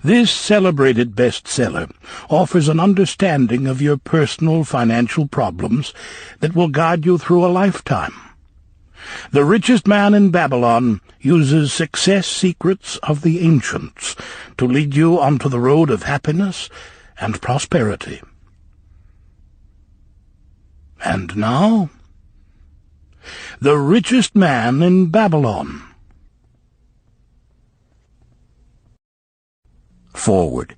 This celebrated bestseller offers an understanding of your personal financial problems that will guide you through a lifetime. The Richest Man in Babylon uses success secrets of the ancients to lead you onto the road of happiness and prosperity. And now, The Richest Man in Babylon. Forward.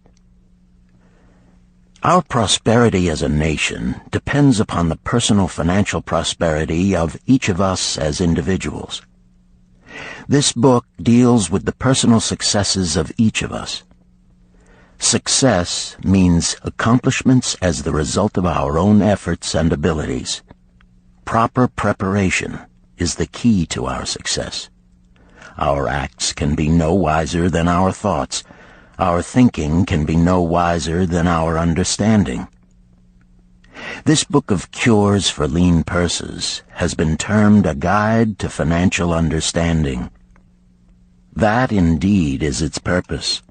Our prosperity as a nation depends upon the personal financial prosperity of each of us as individuals. This book deals with the personal successes of each of us. Success means accomplishments as the result of our own efforts and abilities. Proper preparation is the key to our success. Our acts can be no wiser than our thoughts. Our thinking can be no wiser than our understanding. This book of cures for lean purses has been termed a guide to financial understanding. That indeed is its purpose,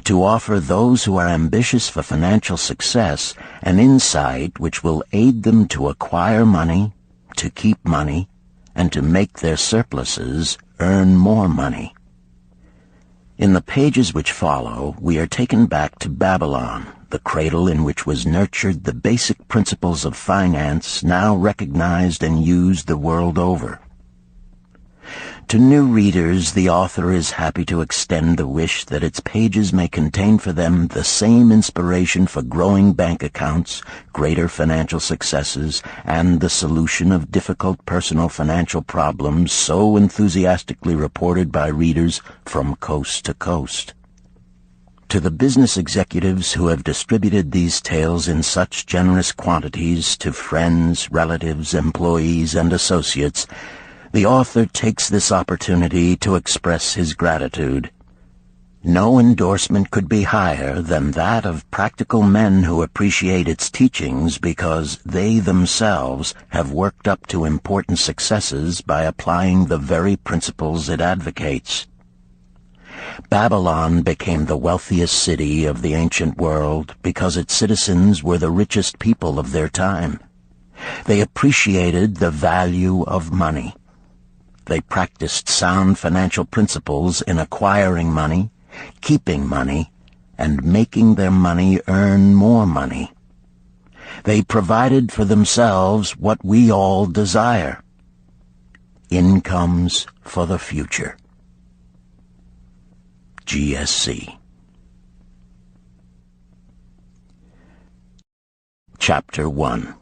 to offer those who are ambitious for financial success an insight which will aid them to acquire money, to keep money, and to make their surpluses earn more money. In the pages which follow, we are taken back to Babylon, the cradle in which was nurtured the basic principles of finance now recognized and used the world over. To new readers, the author is happy to extend the wish that its pages may contain for them the same inspiration for growing bank accounts, greater financial successes, and the solution of difficult personal financial problems so enthusiastically reported by readers from coast to coast. To the business executives who have distributed these tales in such generous quantities to friends, relatives, employees, and associates, the author takes this opportunity to express his gratitude. No endorsement could be higher than that of practical men who appreciate its teachings because they themselves have worked up to important successes by applying the very principles it advocates. Babylon became the wealthiest city of the ancient world because its citizens were the richest people of their time. They appreciated the value of money. They practiced sound financial principles in acquiring money, keeping money, and making their money earn more money. They provided for themselves what we all desire: incomes for the future. GSC. Chapter 1.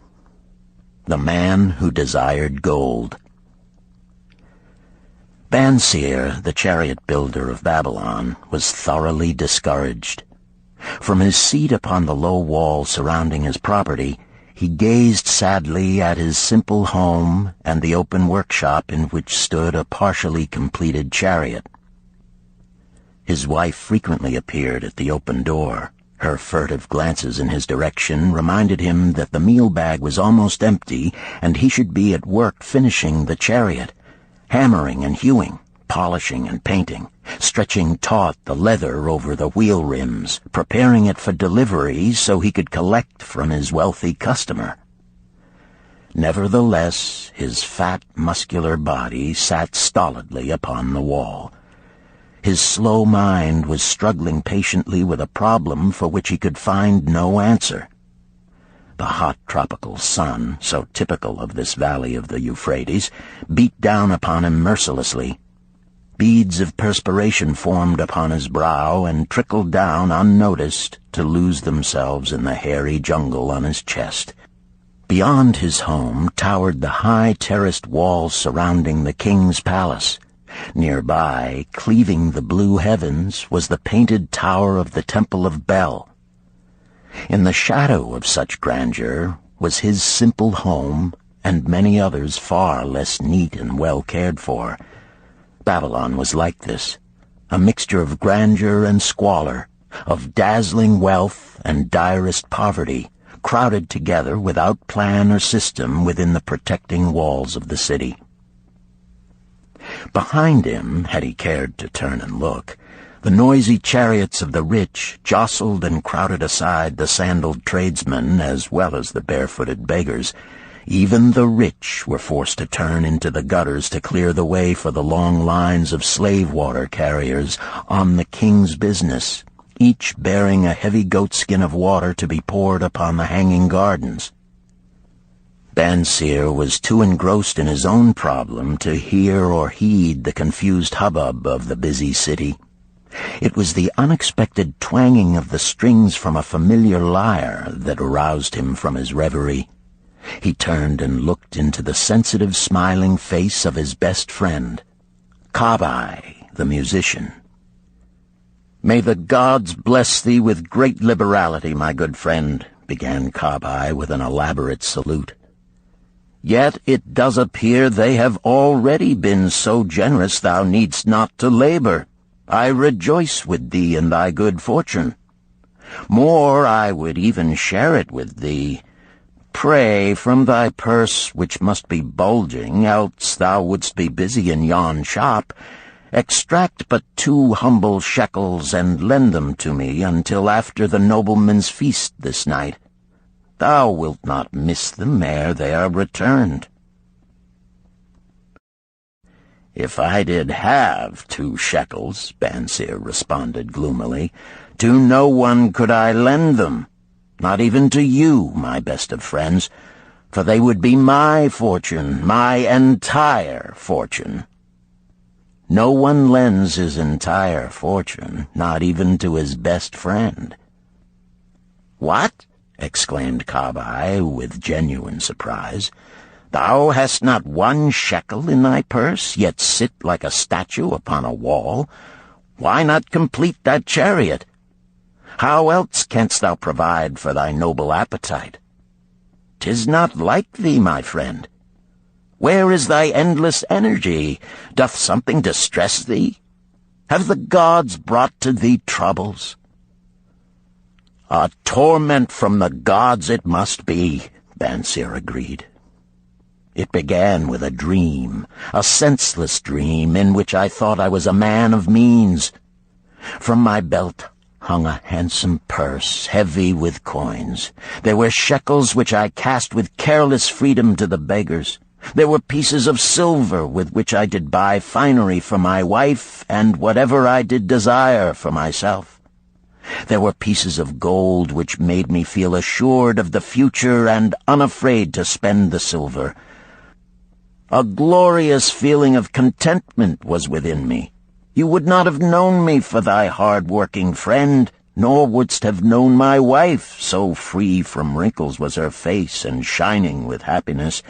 The Man Who Desired Gold. Banseer, the chariot builder of Babylon, was thoroughly discouraged. From his seat upon the low wall surrounding his property, he gazed sadly at his simple home and the open workshop in which stood a partially completed chariot. His wife frequently appeared at the open door. Her furtive glances in his direction reminded him that the meal bag was almost empty and he should be at work finishing the chariot, hammering and hewing, polishing and painting, stretching taut the leather over the wheel rims, preparing it for delivery so he could collect from his wealthy customer. Nevertheless, his fat, muscular body sat stolidly upon the wall. His slow mind was struggling patiently with a problem for which he could find no answer. The hot tropical sun, so typical of this valley of the Euphrates, beat down upon him mercilessly. Beads of perspiration formed upon his brow and trickled down unnoticed to lose themselves in the hairy jungle on his chest. Beyond his home towered the high terraced walls surrounding the king's palace. Nearby, cleaving the blue heavens, was the painted tower of the Temple of Bel. In the shadow of such grandeur was his simple home and many others far less neat and well cared for. Babylon was like this, a mixture of grandeur and squalor, of dazzling wealth and direst poverty, crowded together without plan or system within the protecting walls of the city. Behind him, had he cared to turn and look, The noisy chariots of the rich jostled and crowded aside the sandaled tradesmen as well as the barefooted beggars. Even the rich were forced to turn into the gutters to clear the way for the long lines of slave water carriers on the king's business, each bearing a heavy goatskin of water to be poured upon the hanging gardens. Bansir was too engrossed in his own problem to hear or heed the confused hubbub of the busy city. It was the unexpected twanging of the strings from a familiar lyre that aroused him from his reverie. He turned and looked into the sensitive, smiling face of his best friend, Kabai, the musician. "May the gods bless thee with great liberality, my good friend," began Kabai with an elaborate salute. "Yet it does appear they have already been so generous thou needst not to labor. I rejoice with thee in thy good fortune. More, I would even share it with thee. Pray, from thy purse, which must be bulging, else thou wouldst be busy in yon shop, extract but 2 humble shekels and lend them to me until after the nobleman's feast this night. Thou wilt not miss them ere they are returned." "If I did have 2 shekels," Bansir responded gloomily, "to no one could I lend them, not even to you, my best of friends, for they would be my fortune, my entire fortune." No one lends his entire fortune, not even to his best friend. "What?" exclaimed Kabai with genuine surprise. "Thou hast not 1 shekel in thy purse, yet sit like a statue upon a wall? Why not complete that chariot? How else canst thou provide for thy noble appetite? 'Tis not like thee, my friend. Where is thy endless energy? Doth something distress thee? Have the gods brought to thee troubles?" "A torment from the gods it must be," Bansir agreed. "It began with a dream, a senseless dream in which I thought I was a man of means. From my belt hung a handsome purse, heavy with coins. There were shekels which I cast with careless freedom to the beggars. There were pieces of silver with which I did buy finery for my wife and whatever I did desire for myself. There were pieces of gold which made me feel assured of the future and unafraid to spend the silver. A glorious feeling of contentment was within me. You would not have known me for thy hard-working friend, nor wouldst have known my wife, so free from wrinkles was her face and shining with happiness.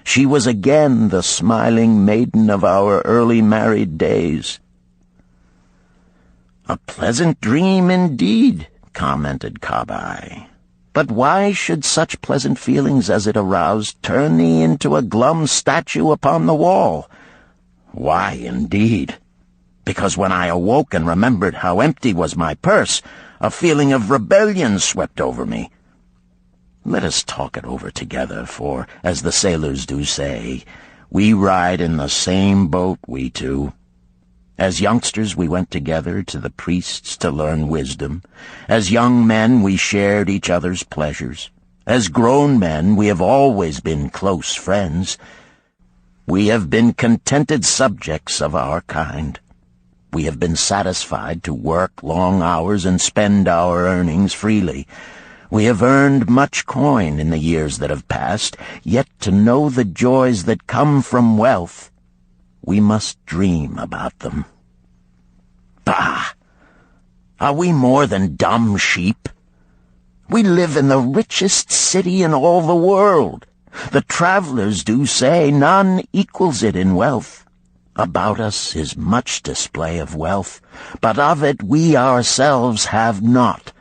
She was again the smiling maiden of our early married days." "A pleasant dream indeed," commented Kabai. "But why should such pleasant feelings as it aroused turn thee into a glum statue upon the wall?" "Why, indeed? Because when I awoke and remembered how empty was my purse, a feeling of rebellion swept over me. Let us talk it over together, for, as the sailors do say, we ride in the same boat, we two. As youngsters we went together to the priests to learn wisdom. As young men we shared each other's pleasures. As grown men we have always been close friends. We have been contented subjects of our kind. We have been satisfied to work long hours and spend our earnings freely. We have earned much coin in the years that have passed, yet to know the joys that come from wealth, we must dream about them. Bah! Are we more than dumb sheep? We live in the richest city in all the world. The travelers do say none equals it in wealth. About us is much display of wealth, but of it we ourselves have not.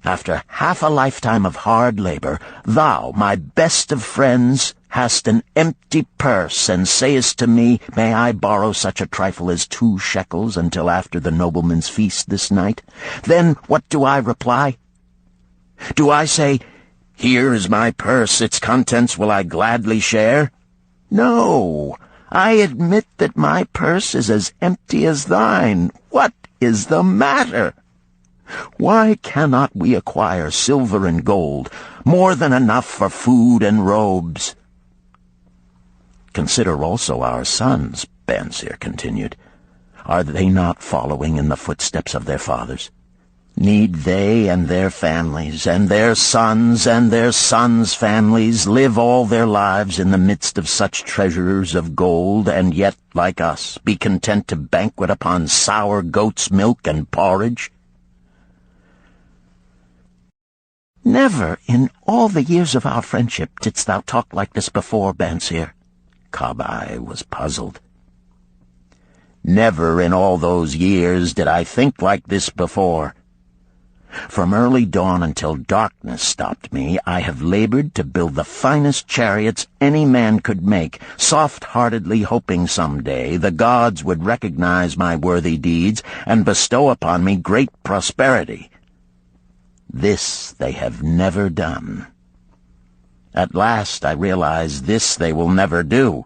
After half a lifetime of hard labor, thou, my best of friends, hast an empty purse, and sayest to me, may I borrow such a trifle as 2 shekels until after the nobleman's feast this night? Then what do I reply? Do I say, here is my purse, its contents will I gladly share? No, I admit that my purse is as empty as thine. What is the matter? Why cannot we acquire silver and gold, more than enough for food and robes? Consider also our sons, Bansier continued. Are they not following in the footsteps of their fathers? Need they and their families, and their sons' families, live all their lives in the midst of such treasures of gold, and yet, like us, be content to banquet upon sour goat's milk and porridge? Never in all the years of our friendship didst thou talk like this before, Bansier. Kabai was puzzled. Never in all those years did I think like this before. From early dawn until darkness stopped me, I have labored to build the finest chariots any man could make, soft-heartedly hoping some day the gods would recognize my worthy deeds and bestow upon me great prosperity. This they have never done. At last I realize this they will never do.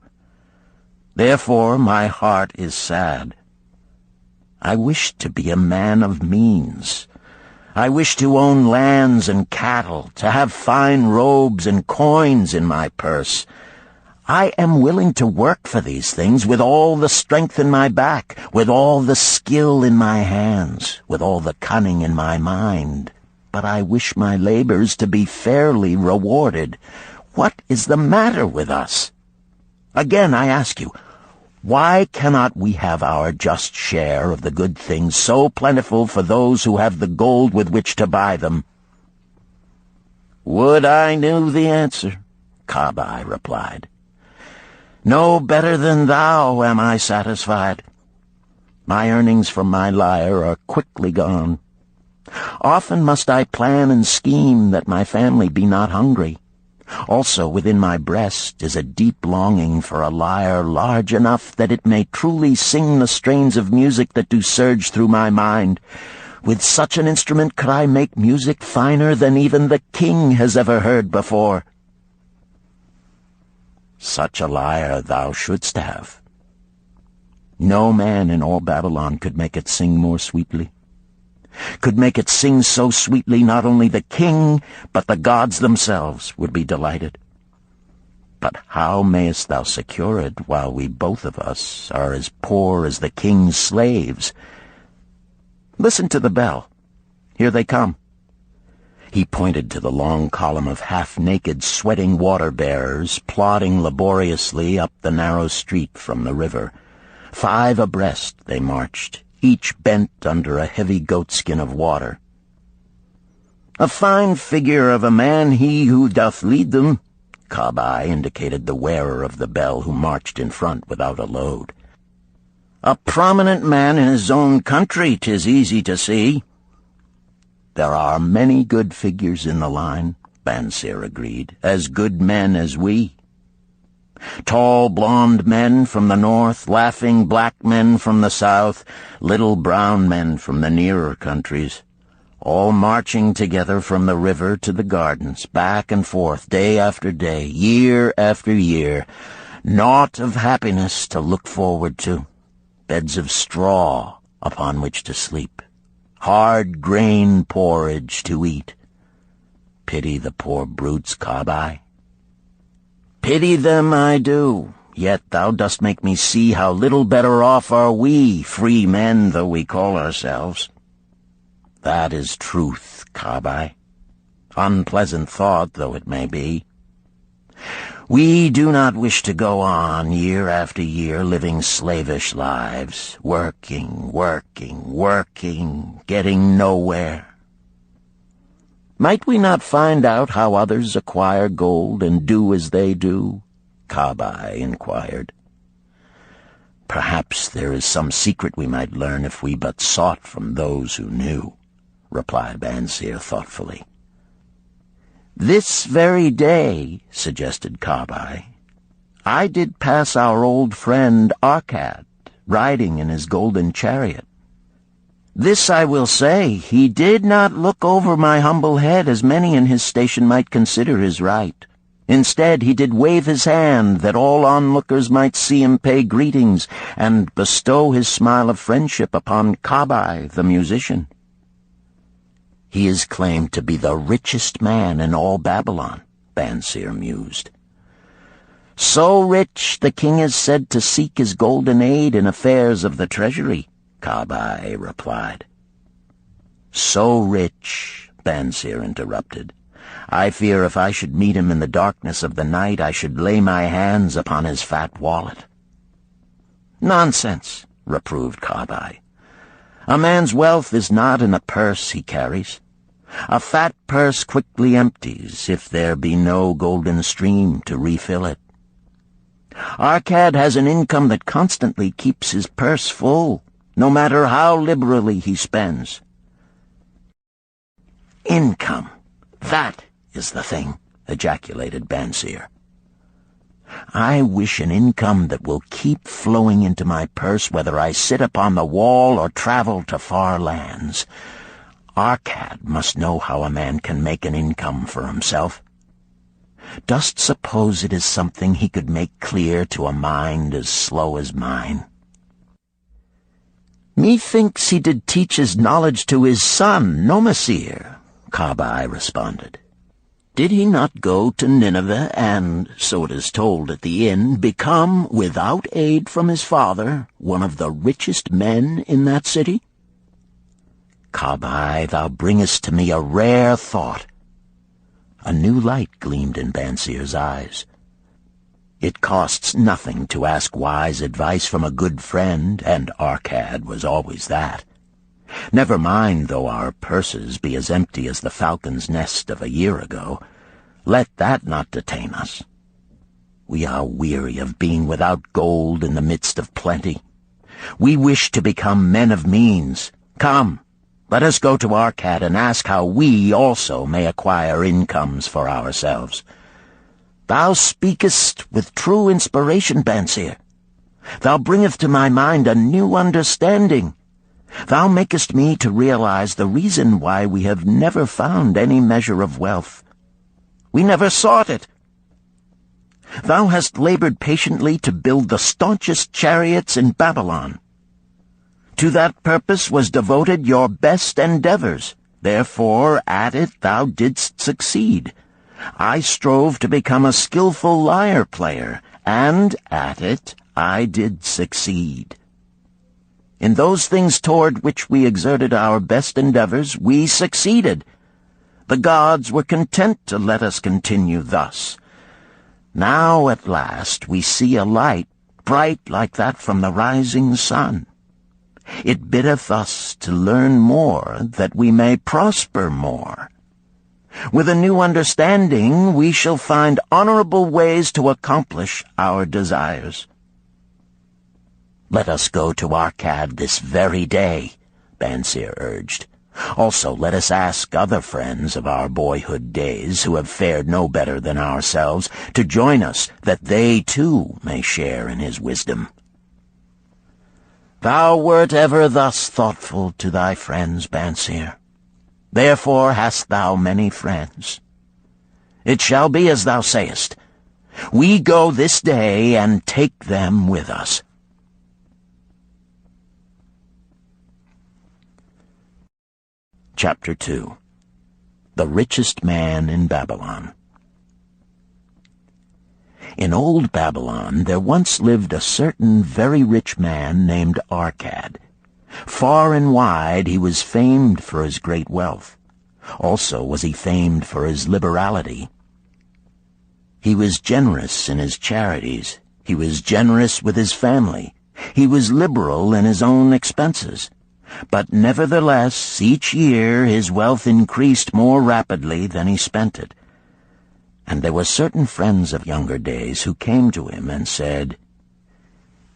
Therefore my heart is sad. I wish to be a man of means. I wish to own lands and cattle, to have fine robes and coins in my purse. I am willing to work for these things with all the strength in my back, with all the skill in my hands, with all the cunning in my mind. But I wish my labors to be fairly rewarded. What is the matter with us? Again, I ask you, why cannot we have our just share of the good things so plentiful for those who have the gold with which to buy them? Would I knew the answer, Kabai replied. No better than thou am I satisfied. My earnings from my lyre are quickly gone. Often must I plan and scheme that my family be not hungry. Also within my breast is a deep longing for a lyre large enough that it may truly sing the strains of music that do surge through my mind. With such an instrument could I make music finer than even the king has ever heard before. Such a lyre thou shouldst have. No man in all Babylon could make it sing more sweetly. Could make it sing so sweetly not only the king, but the gods themselves would be delighted. But how mayest thou secure it while we both of us are as poor as the king's slaves? Listen to the bell. Here they come. He pointed to the long column of half-naked, sweating water-bearers plodding laboriously up the narrow street from the river. 5 abreast they marched, each bent under a heavy goatskin of water. A fine figure of a man he who doth lead them, Kabai indicated the wearer of the bell who marched in front without a load. A prominent man in his own country, 'tis easy to see. There are many good figures in the line, Bansier agreed, as good men as we. Tall, blond men from the north, laughing black men from the south, little brown men from the nearer countries, all marching together from the river to the gardens, back and forth, day after day, year after year, naught of happiness to look forward to, beds of straw upon which to sleep, hard grain porridge to eat. Pity the poor brutes, Kabai. Pity them I do, yet thou dost make me see how little better off are we, free men though we call ourselves. That is truth, Kabai, unpleasant thought though it may be. We do not wish to go on year after year living slavish lives, working, getting nowhere. Might we not find out how others acquire gold and do as they do? Kabai inquired. Perhaps there is some secret we might learn if we but sought from those who knew, replied Bansier thoughtfully. This very day, suggested Kabai, I did pass our old friend Arkad, riding in his golden chariot. This I will say, he did not look over my humble head as many in his station might consider his right. Instead, he did wave his hand that all onlookers might see him pay greetings and bestow his smile of friendship upon Kabai, the musician. He is claimed to be the richest man in all Babylon, Bansir mused. So rich, the king is said to seek his golden aid in affairs of the treasury, Kabai replied. So rich, Bansir interrupted. I fear if I should meet him in the darkness of the night, I should lay my hands upon his fat wallet. Nonsense, reproved Kabai. A man's wealth is not in a purse he carries. A fat purse quickly empties if there be no golden stream to refill it. Arkad has an income that constantly keeps his purse full, no matter how liberally he spends. Income, that is the thing, ejaculated Bansir. I wish an income that will keep flowing into my purse whether I sit upon the wall or travel to far lands. Arkad must know how a man can make an income for himself. Dost suppose it is something he could make clear to a mind as slow as mine? Methinks he did teach his knowledge to his son, Nomasir, Kabai responded. Did he not go to Nineveh and, so it is told at the inn, become, without aid from his father, one of the richest men in that city? Kabai, thou bringest to me a rare thought. A new light gleamed in Bansir's eyes. It costs nothing to ask wise advice from a good friend, and Arkad was always that. Never mind though our purses be as empty as the falcon's nest of a year ago. Let that not detain us. We are weary of being without gold in the midst of plenty. We wish to become men of means. Come, let us go to Arkad and ask how we also may acquire incomes for ourselves. Thou speakest with true inspiration, Bansir. Thou bringest to my mind a new understanding. Thou makest me to realize the reason why we have never found any measure of wealth. We never sought it. Thou hast labored patiently to build the staunchest chariots in Babylon. To that purpose was devoted your best endeavors. Therefore, at it thou didst succeed. I strove to become a skillful lyre player, and at it I did succeed. In those things toward which we exerted our best endeavors, we succeeded. The gods were content to let us continue thus. Now at last we see a light, bright like that from the rising sun. It biddeth us to learn more, that we may prosper more. With a new understanding, we shall find honorable ways to accomplish our desires. Let us go to Arkad this very day, Bansir urged. Also let us ask other friends of our boyhood days who have fared no better than ourselves to join us, that they too may share in his wisdom. Thou wert ever thus thoughtful to thy friends, Bansir. Therefore hast thou many friends. It shall be as thou sayest. We go this day and take them with us. Chapter 2. The Richest Man in Babylon. In old Babylon there once lived a certain very rich man named Arkad. Far and wide he was famed for his great wealth. Also was he famed for his liberality. He was generous in his charities. He was generous with his family. He was liberal in his own expenses. But nevertheless, each year his wealth increased more rapidly than he spent it. And there were certain friends of younger days who came to him and said,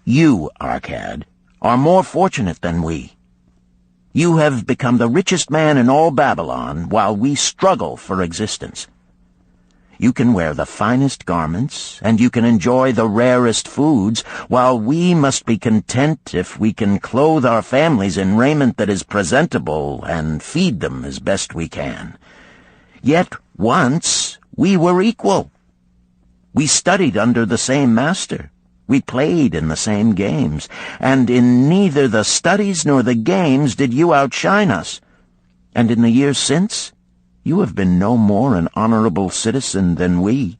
You, Arkad, are more fortunate than we. You have become the richest man in all Babylon, while we struggle for existence. You can wear the finest garments, and you can enjoy the rarest foods, while we must be content if we can clothe our families in raiment that is presentable and feed them as best we can. Yet once we were equal. We studied under the same master. We played in the same games, and in neither the studies nor the games did you outshine us. And in the years since, you have been no more an honorable citizen than we.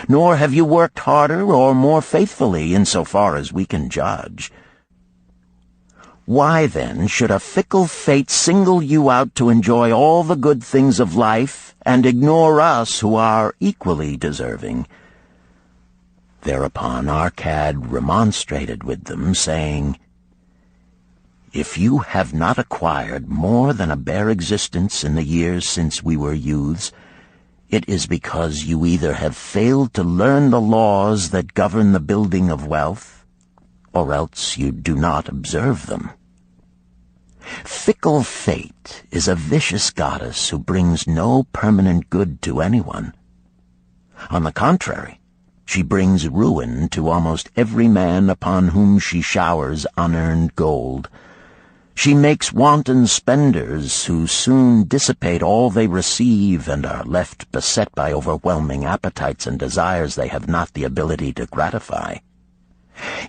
Nor have you worked harder or more faithfully in so far as we can judge. Why, then, should a fickle fate single you out to enjoy all the good things of life and ignore us who are equally deserving? Thereupon Arcad remonstrated with them, saying, If you have not acquired more than a bare existence in the years since we were youths, it is because you either have failed to learn the laws that govern the building of wealth, or else you do not observe them. Fickle fate is a vicious goddess who brings no permanent good to anyone. On the contrary, she brings ruin to almost every man upon whom she showers unearned gold. She makes wanton spenders who soon dissipate all they receive and are left beset by overwhelming appetites and desires they have not the ability to gratify.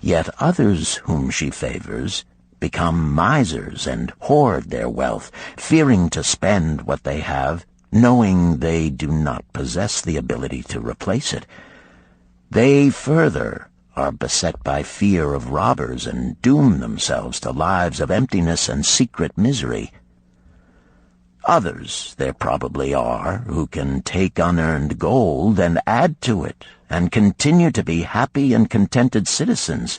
Yet others whom she favors become misers and hoard their wealth, fearing to spend what they have, knowing they do not possess the ability to replace it. They further are beset by fear of robbers and doom themselves to lives of emptiness and secret misery. Others there probably are who can take unearned gold and add to it and continue to be happy and contented citizens,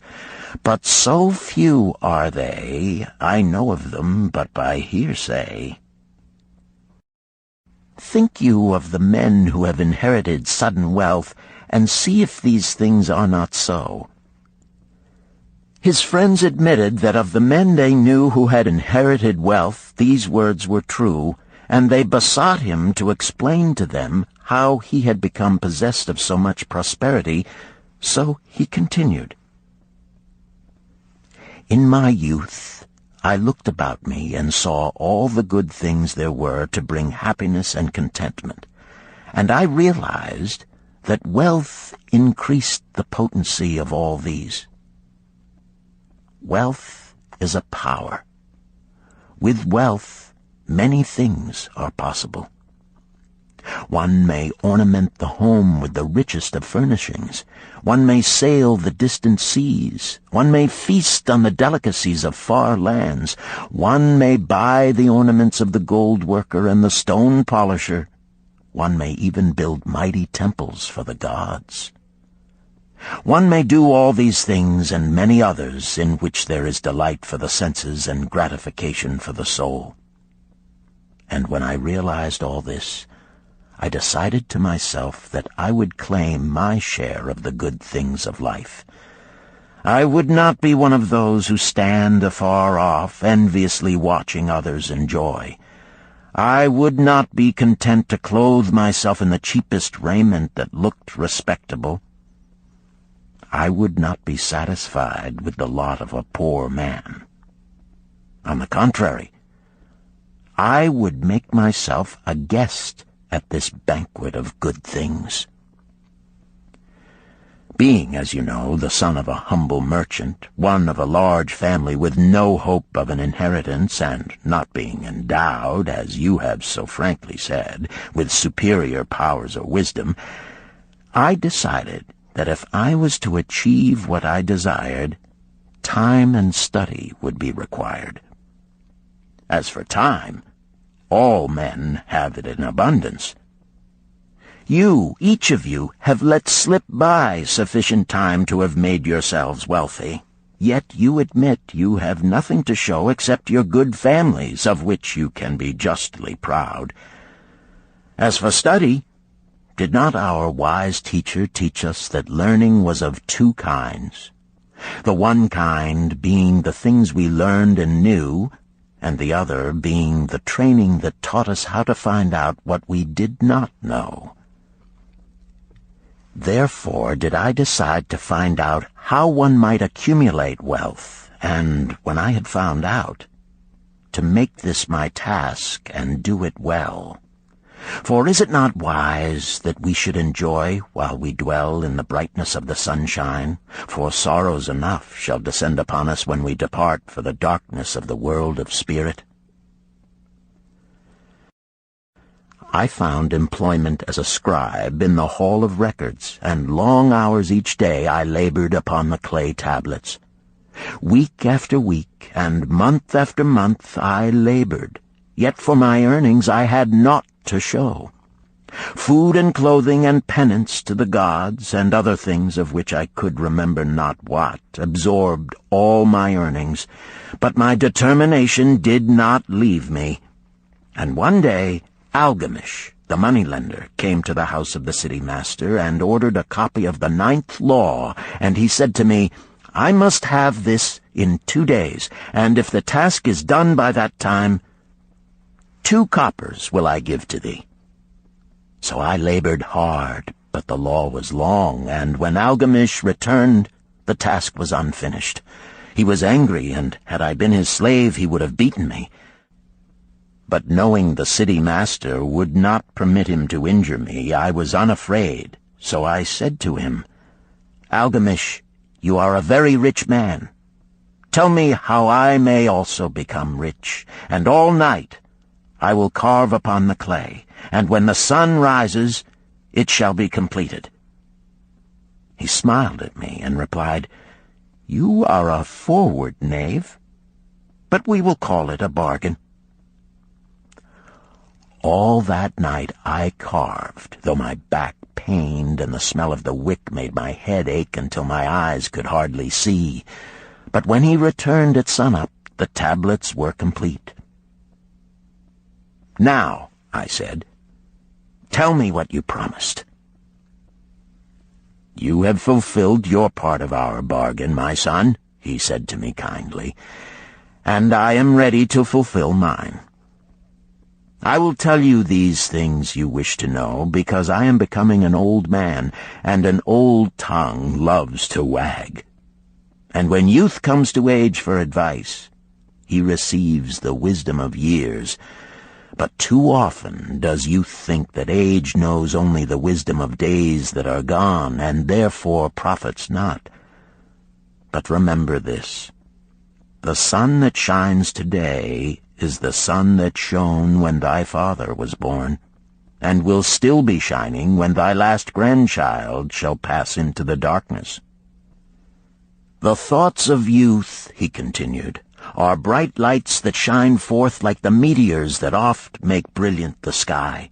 but so few are they, I know of them but by hearsay. Think you of the men who have inherited sudden wealth, and see if these things are not so. His friends admitted that of the men they knew who had inherited wealth, these words were true, and they besought him to explain to them how he had become possessed of so much prosperity, so he continued. In my youth, I looked about me and saw all the good things there were to bring happiness and contentment, and I realized that wealth increased the potency of all these. Wealth is a power. With wealth, many things are possible. One may ornament the home with the richest of furnishings. One may sail the distant seas. One may feast on the delicacies of far lands. One may buy the ornaments of the gold worker and the stone polisher. One may even build mighty temples for the gods. One may do all these things and many others in which there is delight for the senses and gratification for the soul. And when I realized all this, I decided to myself that I would claim my share of the good things of life. I would not be one of those who stand afar off, enviously watching others enjoy. I would not be content to clothe myself in the cheapest raiment that looked respectable. I would not be satisfied with the lot of a poor man. On the contrary, I would make myself a guest at this banquet of good things. Being, as you know, the son of a humble merchant, one of a large family with no hope of an inheritance, and not being endowed, as you have so frankly said, with superior powers or wisdom, I decided that if I was to achieve what I desired, time and study would be required. As for time, all men have it in abundance. You, each of you, have let slip by sufficient time to have made yourselves wealthy. Yet you admit you have nothing to show except your good families, of which you can be justly proud. As for study, did not our wise teacher teach us that learning was of two kinds, the one kind being the things we learned and knew, and the other being the training that taught us how to find out what we did not know? Therefore did I decide to find out how one might accumulate wealth, and, when I had found out, to make this my task and do it well. For is it not wise that we should enjoy while we dwell in the brightness of the sunshine? For sorrows enough shall descend upon us when we depart for the darkness of the world of spirit. I found employment as a scribe in the hall of records, and long hours each day I labored upon the clay tablets. Week after week, and month after month I labored, yet for my earnings I had naught to show. Food and clothing and penance to the gods, and other things of which I could remember not what, absorbed all my earnings, but my determination did not leave me. And one day Algamish, the moneylender, came to the house of the city master and ordered a copy of the 9th law, and he said to me, I must have this in 2 days, and if the task is done by that time, 2 coppers will I give to thee. So I labored hard, but the law was long, and when Algamish returned, the task was unfinished. He was angry, and had I been his slave, he would have beaten me. But knowing the city master would not permit him to injure me, I was unafraid. So I said to him, Algamish, you are a very rich man. Tell me how I may also become rich, and all night I will carve upon the clay, and when the sun rises, it shall be completed. He smiled at me and replied, You are a forward knave, but we will call it a bargain. All that night I carved, though my back pained and the smell of the wick made my head ache until my eyes could hardly see. But when he returned at sunup, the tablets were complete. Now, I said, tell me what you promised. You have fulfilled your part of our bargain, my son, he said to me kindly, and I am ready to fulfill mine. I will tell you these things you wish to know, because I am becoming an old man, and an old tongue loves to wag. And when youth comes to age for advice, he receives the wisdom of years. But too often does youth think that age knows only the wisdom of days that are gone, and therefore profits not. But remember this, the sun that shines today is the sun that shone when thy father was born, and will still be shining when thy last grandchild shall pass into the darkness. The thoughts of youth, he continued, are bright lights that shine forth like the meteors that oft make brilliant the sky.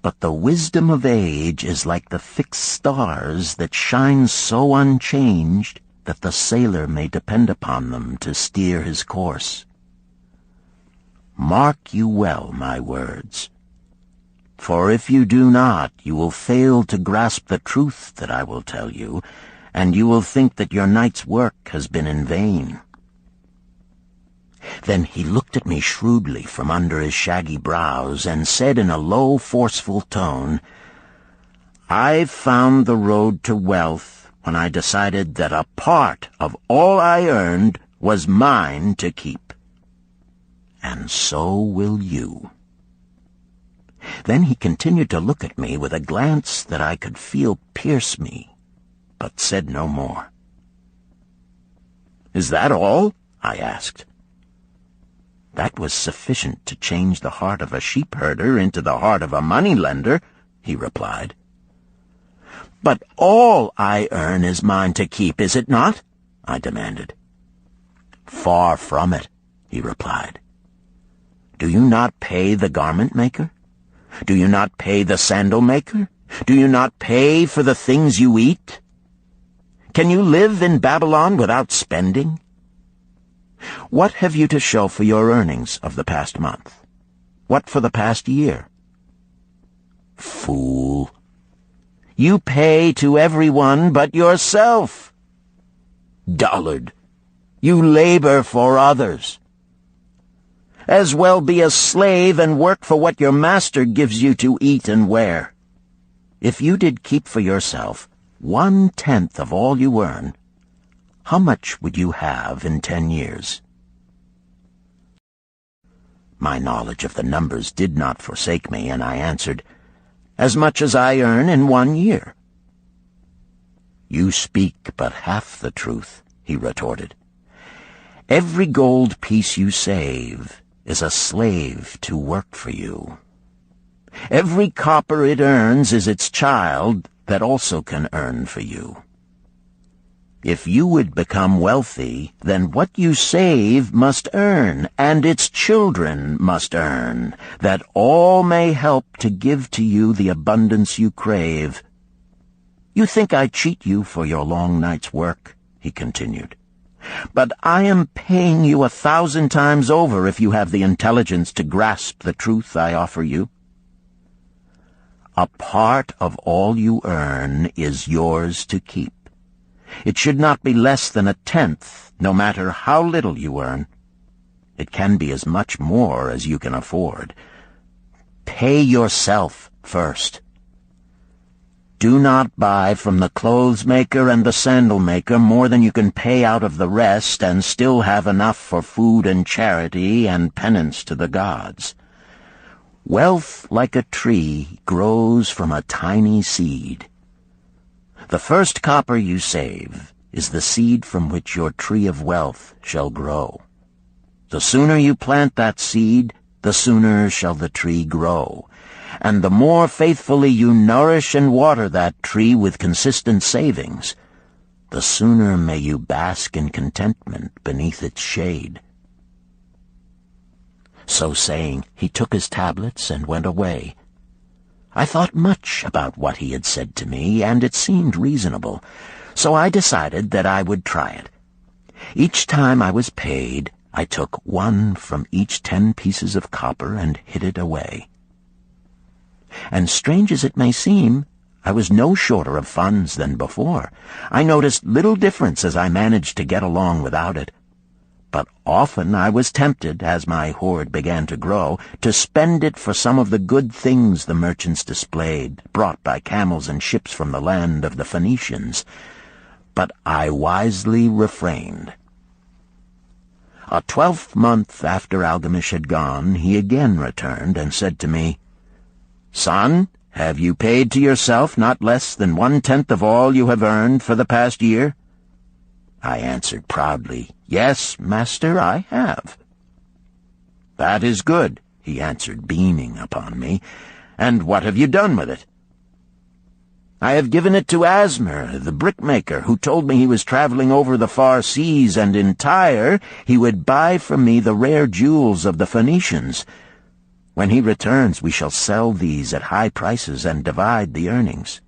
But the wisdom of age is like the fixed stars that shine so unchanged that the sailor may depend upon them to steer his course. Mark you well my words, for if you do not, you will fail to grasp the truth that I will tell you, and you will think that your night's work has been in vain. Then he looked at me shrewdly from under his shaggy brows and said in a low, forceful tone, I've found the road to wealth when I decided that a part of all I earned was mine to keep. And so will you. Then he continued to look at me with a glance that I could feel pierce me, but said no more. Is that all? I asked. That was sufficient to change the heart of a sheep-herder into the heart of a money-lender, he replied. But all I earn is mine to keep, is it not? I demanded. Far from it, he replied. Do you not pay the garment-maker? Do you not pay the sandal-maker? Do you not pay for the things you eat? Can you live in Babylon without spending? What have you to show for your earnings of the past month? What for the past year? Fool! You pay to everyone but yourself. Dullard! You labor for others. As well be a slave and work for what your master gives you to eat and wear. If you did keep for yourself 1/10 of all you earn, how much would you have in 10 years? My knowledge of the numbers did not forsake me, and I answered, "As much as I earn in 1 year." "You speak but half the truth," he retorted. "Every gold piece you save is a slave to work for you. Every copper it earns is its child that also can earn for you. If you would become wealthy, then what you save must earn, and its children must earn, that all may help to give to you the abundance you crave. You think I cheat you for your long night's work," he continued, "but I am paying you 1,000 times over if you have the intelligence to grasp the truth I offer you. A part of all you earn is yours to keep. It should not be less than 1/10, no matter how little you earn. It can be as much more as you can afford. Pay yourself first. Do not buy from the clothes maker and the sandal maker more than you can pay out of the rest and still have enough for food and charity and penance to the gods. Wealth, like a tree, grows from a tiny seed. The first copper you save is the seed from which your tree of wealth shall grow. The sooner you plant that seed, the sooner shall the tree grow. And the more faithfully you nourish and water that tree with consistent savings, the sooner may you bask in contentment beneath its shade." So saying, he took his tablets and went away. I thought much about what he had said to me, and it seemed reasonable, so I decided that I would try it. Each time I was paid, I took 1 from each 10 pieces of copper and hid it away. And strange as it may seem, I was no shorter of funds than before. I noticed little difference as I managed to get along without it. But often I was tempted, as my hoard began to grow, to spend it for some of the good things the merchants displayed, brought by camels and ships from the land of the Phoenicians. But I wisely refrained. A 12th month after Algamish had gone, he again returned and said to me, "Son, have you paid to yourself not less than 1/10 of all you have earned for the past year?" I answered proudly, "Yes, master, I have." "That is good," he answered, beaming upon me. "And what have you done with it?" "I have given it to Asmer, the brickmaker, who told me he was traveling over the far seas, and in Tyre he would buy from me the rare jewels of the Phoenicians. When he returns, we shall sell these at high prices and divide the earnings."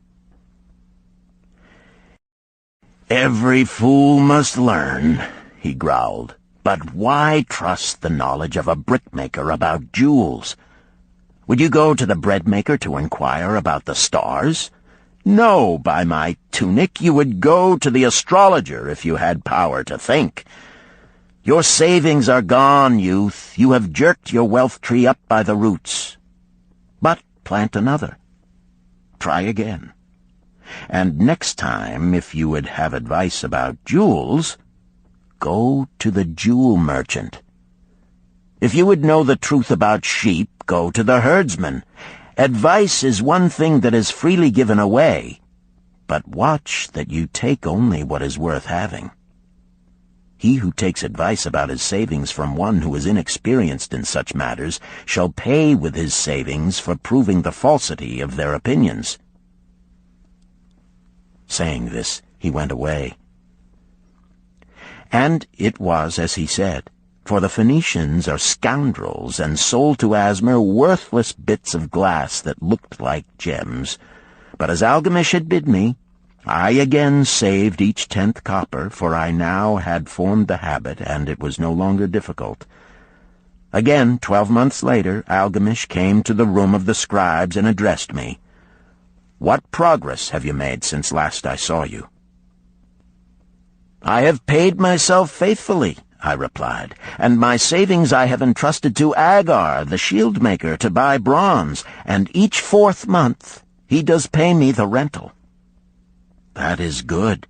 "Every fool must learn," he growled. "But why trust the knowledge of a brickmaker about jewels? Would you go to the breadmaker to inquire about the stars? No, by my tunic, you would go to the astrologer if you had power to think. Your savings are gone, youth. You have jerked your wealth tree up by the roots. But plant another. Try again. And next time, if you would have advice about jewels, go to the jewel merchant. If you would know the truth about sheep, go to the herdsman. Advice is one thing that is freely given away, but watch that you take only what is worth having. He who takes advice about his savings from one who is inexperienced in such matters shall pay with his savings for proving the falsity of their opinions." Saying this, he went away. And it was as he said, for the Phoenicians are scoundrels and sold to Asmer worthless bits of glass that looked like gems. But as Algamish had bid me, I again saved each 10th copper, for I now had formed the habit, and it was no longer difficult. Again, 12 months later, Algamish came to the room of the scribes and addressed me. "What progress have you made since last I saw you?" "I have paid myself faithfully," I replied, "and my savings I have entrusted to Agar, the shield-maker, to buy bronze, and each 4th month he does pay me the rental." "That is good.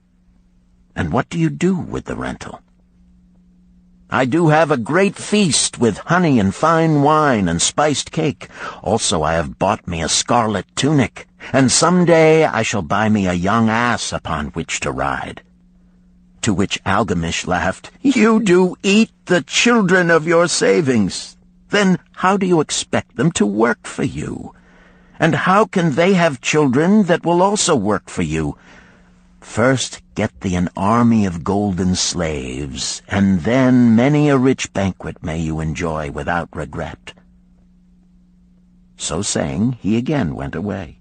And what do you do with the rental?" I do have a great feast with honey and fine wine and spiced cake. Also I have bought me a scarlet tunic, and some day I shall buy me a young ass upon which to ride." To which Algamish laughed, "You do eat the children of your savings. Then how do you expect them to work for you? And how can they have children that will also work for you? First get thee an army of golden slaves, and then many a rich banquet may you enjoy without regret." So saying, he again went away.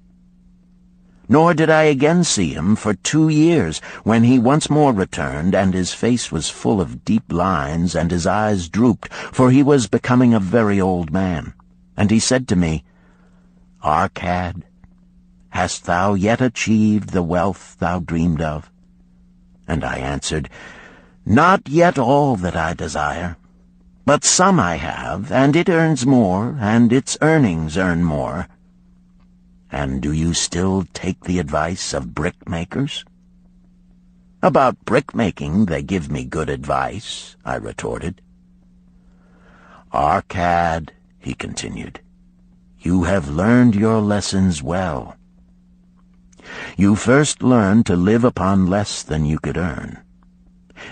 Nor did I again see him for 2 years, when he once more returned, and his face was full of deep lines, and his eyes drooped, for he was becoming a very old man. And he said to me, "Arcad, hast thou yet achieved the wealth thou dreamed of?" And I answered, "Not yet all that I desire, but some I have, and it earns more, and its earnings earn more." "And do you still take the advice of brickmakers?" "About brickmaking they give me good advice," I retorted. "Arcad," he continued, "you have learned your lessons well. You first learned to live upon less than you could earn.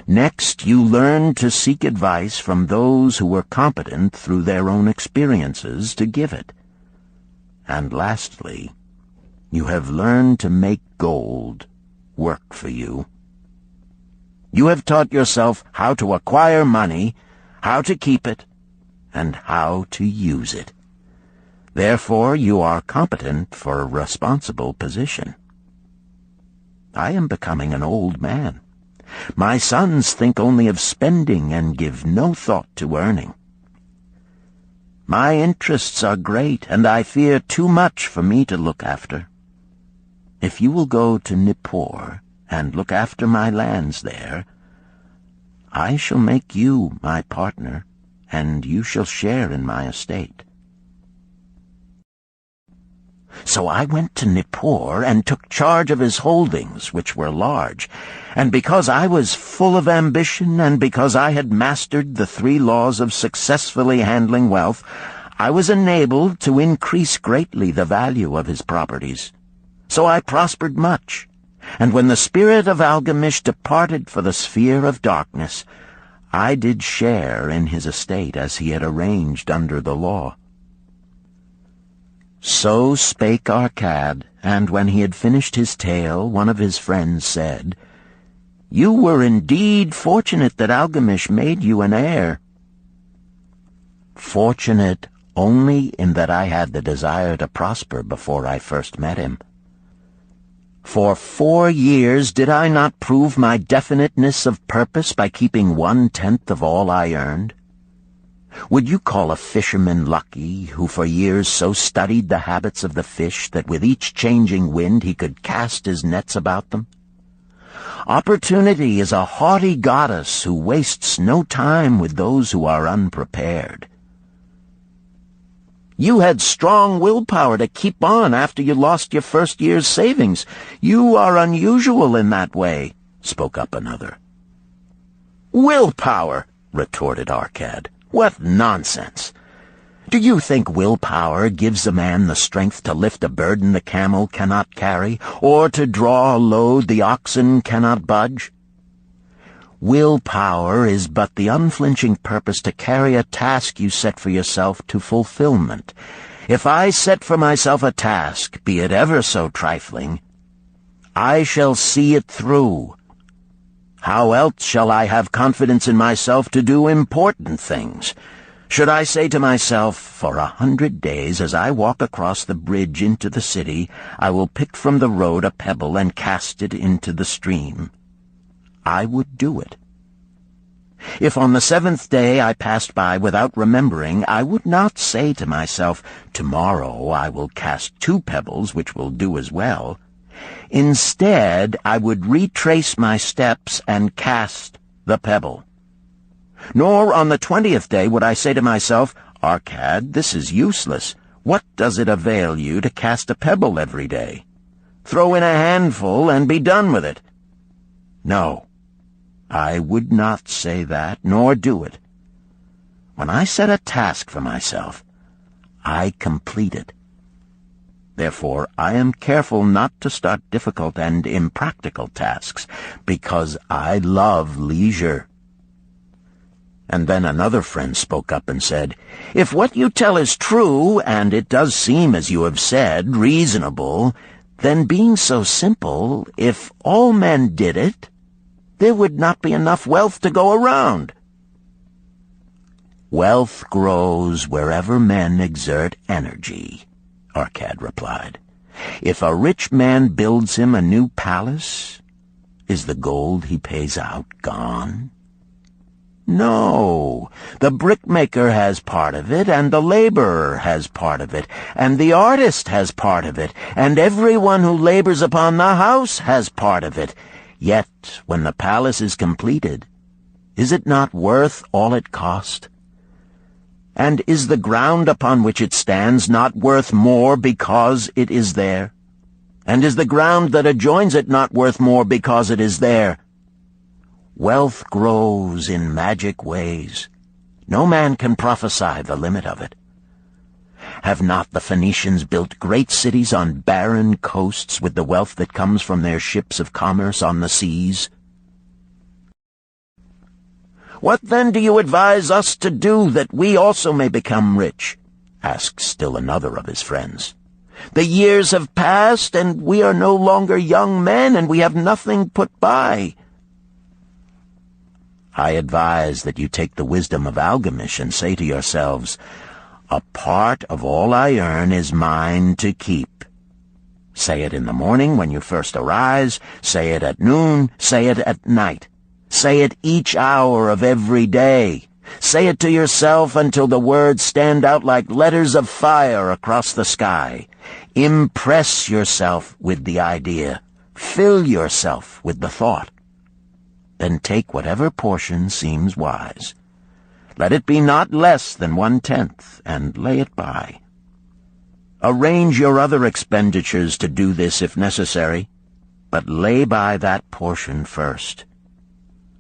Next, you learned to seek advice from those who were competent through their own experiences to give it. And lastly, you have learned to make gold work for you. You have taught yourself how to acquire money, how to keep it, and how to use it. Therefore, you are competent for a responsible position. I am becoming an old man. My sons think only of spending and give no thought to earning. My interests are great, and I fear too much for me to look after. If you will go to Nippur and look after my lands there, I shall make you my partner, and you shall share in my estate." So I went to Nippur and took charge of his holdings, which were large, and because I was full of ambition, and because I had mastered the 3 laws of successfully handling wealth, I was enabled to increase greatly the value of his properties. So I prospered much, and when the spirit of Algamish departed for the sphere of darkness, I did share in his estate as he had arranged under the law. So spake Arcad, and when he had finished his tale, one of his friends said, "You were indeed fortunate that Algamish made you an heir." "Fortunate only in that I had the desire to prosper before I first met him. For 4 years did I not prove my definiteness of purpose by keeping 1/10 of all I earned? Would you call a fisherman lucky who for years so studied the habits of the fish that with each changing wind he could cast his nets about them? Opportunity is a haughty goddess who wastes no time with those who are unprepared. You had strong willpower to keep on after you lost your first year's savings. You are unusual in that way," spoke up another. "Willpower," retorted Arcad. "What nonsense! Do you think willpower gives a man the strength to lift a burden the camel cannot carry, or to draw a load the oxen cannot budge? Willpower is but the unflinching purpose to carry a task you set for yourself to fulfillment. If I set for myself a task, be it ever so trifling, I shall see it through. How else shall I have confidence in myself to do important things? Should I say to myself, for 100 days as I walk across the bridge into the city, I will pick from the road a pebble and cast it into the stream? I would do it. If on the 7th day I passed by without remembering, I would not say to myself, tomorrow I will cast 2 pebbles which will do as well. Instead, I would retrace my steps and cast the pebble. Nor on the 20th day would I say to myself, Arcad, this is useless. What does it avail you to cast a pebble every day? Throw in a handful and be done with it. No, I would not say that, nor do it. When I set a task for myself, I complete it. Therefore, I am careful not to start difficult and impractical tasks, because I love leisure." And then another friend spoke up and said, "If what you tell is true, and it does seem, as you have said, reasonable, then being so simple, if all men did it, there would not be enough wealth to go around." "Wealth grows wherever men exert energy," Arcad replied. "If a rich man builds him a new palace, is the gold he pays out gone? No, the brickmaker has part of it, and the laborer has part of it, and the artist has part of it, and everyone who labors upon the house has part of it. Yet, when the palace is completed, is it not worth all it cost? And is the ground upon which it stands not worth more because it is there? And is the ground that adjoins it not worth more because it is there? Wealth grows in magic ways. No man can prophesy the limit of it. Have not the Phoenicians built great cities on barren coasts with the wealth that comes from their ships of commerce on the seas? What then do you advise us to do that we also may become rich?" asked still another of his friends. "The years have passed, and we are no longer young men, and we have nothing put by." "I advise that you take the wisdom of Algamish and say to yourselves, 'A part of all I earn is mine to keep.' Say it in the morning when you first arise, say it at noon, say it at night. Say it each hour of every day. Say it to yourself until the words stand out like letters of fire across the sky. Impress yourself with the idea. Fill yourself with the thought. Then take whatever portion seems wise. Let it be not less than 1/10, and lay it by. Arrange your other expenditures to do this if necessary, but lay by that portion first.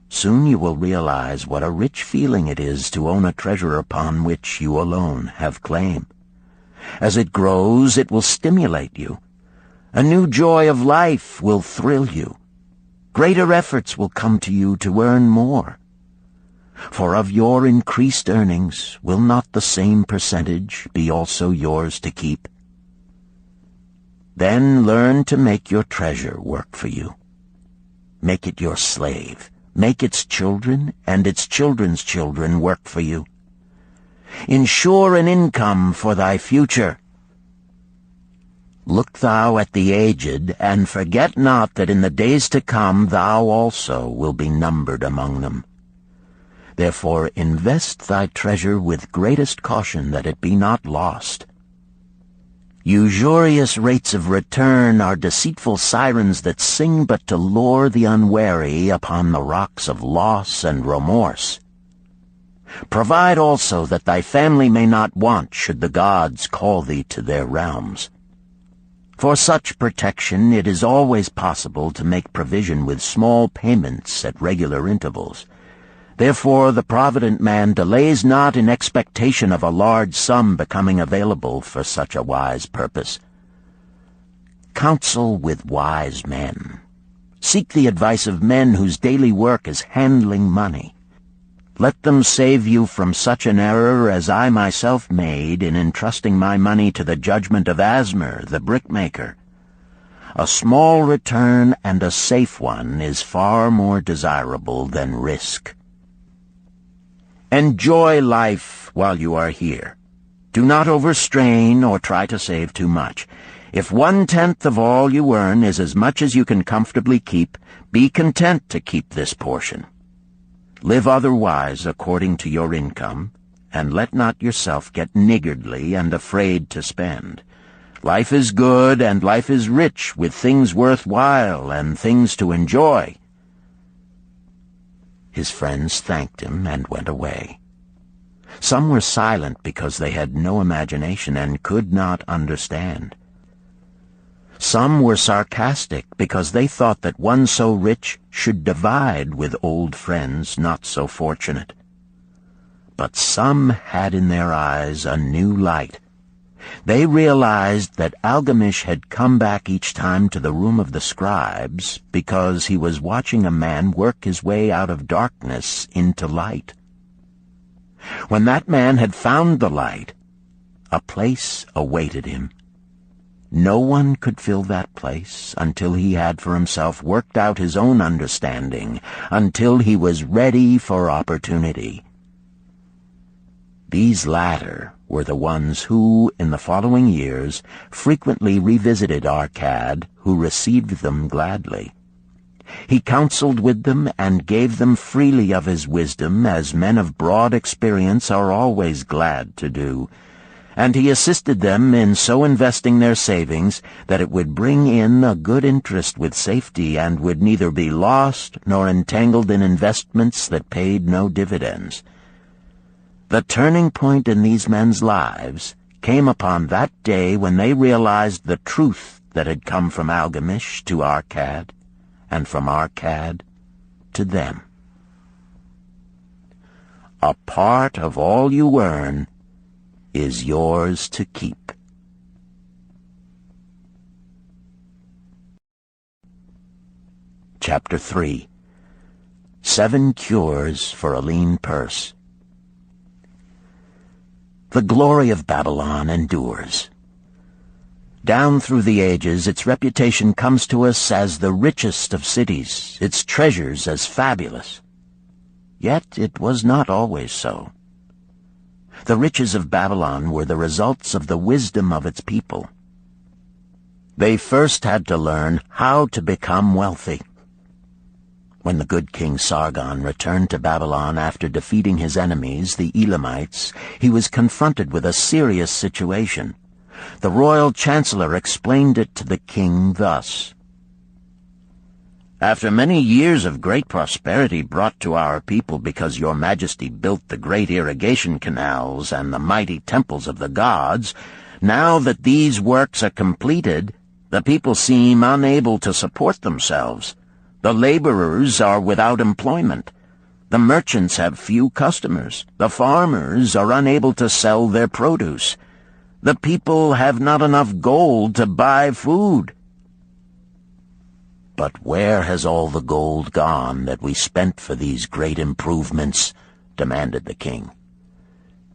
Soon you will realize what a rich feeling it is to own a treasure upon which you alone have claim. As it grows, it will stimulate you. A new joy of life will thrill you. Greater efforts will come to you to earn more. For of your increased earnings, will not the same percentage be also yours to keep? Then learn to make your treasure work for you. Make it your slave. Make its children and its children's children work for you. Ensure an income for thy future. Look thou at the aged, and forget not that in the days to come thou also will be numbered among them. Therefore invest thy treasure with greatest caution that it be not lost. Usurious rates of return are deceitful sirens that sing but to lure the unwary upon the rocks of loss and remorse. Provide also that thy family may not want should the gods call thee to their realms. For such protection it is always possible to make provision with small payments at regular intervals. Therefore the provident man delays not in expectation of a large sum becoming available for such a wise purpose. Counsel with wise men. Seek the advice of men whose daily work is handling money. Let them save you from such an error as I myself made in entrusting my money to the judgment of Asmer, the brickmaker. A small return and a safe one is far more desirable than risk. Enjoy life while you are here. Do not overstrain or try to save too much. If 1/10 of all you earn is as much as you can comfortably keep, be content to keep this portion. Live otherwise according to your income, and let not yourself get niggardly and afraid to spend. Life is good, and life is rich with things worthwhile and things to enjoy. His friends thanked him and went away. Some were silent because they had no imagination and could not understand. Some were sarcastic because they thought that one so rich should divide with old friends not so fortunate. But some had in their eyes a new light. They realized that Algamish had come back each time to the room of the scribes because he was watching a man work his way out of darkness into light. When that man had found the light, a place awaited him. No one could fill that place until he had for himself worked out his own understanding, until he was ready for opportunity. These latter were the ones who, in the following years, frequently revisited Arcad, who received them gladly. He counseled with them and gave them freely of his wisdom, as men of broad experience are always glad to do, and he assisted them in so investing their savings that it would bring in a good interest with safety and would neither be lost nor entangled in investments that paid no dividends. The turning point in these men's lives came upon that day when they realized the truth that had come from Algamish to Arcad, and from Arcad to them. A part of all you earn is yours to keep. Chapter 3. 7 Cures for a Lean Purse. The glory of Babylon endures. Down through the ages, its reputation comes to us as the richest of cities, its treasures as fabulous. Yet it was not always so. The riches of Babylon were the results of the wisdom of its people. They first had to learn how to become wealthy. When the good King Sargon returned to Babylon after defeating his enemies, the Elamites, he was confronted with a serious situation. The royal chancellor explained it to the king thus: "After many years of great prosperity brought to our people because your majesty built the great irrigation canals and the mighty temples of the gods, now that these works are completed, the people seem unable to support themselves. The laborers are without employment. The merchants have few customers. The farmers are unable to sell their produce. The people have not enough gold to buy food." "But where has all the gold gone that we spent for these great improvements?" demanded the king.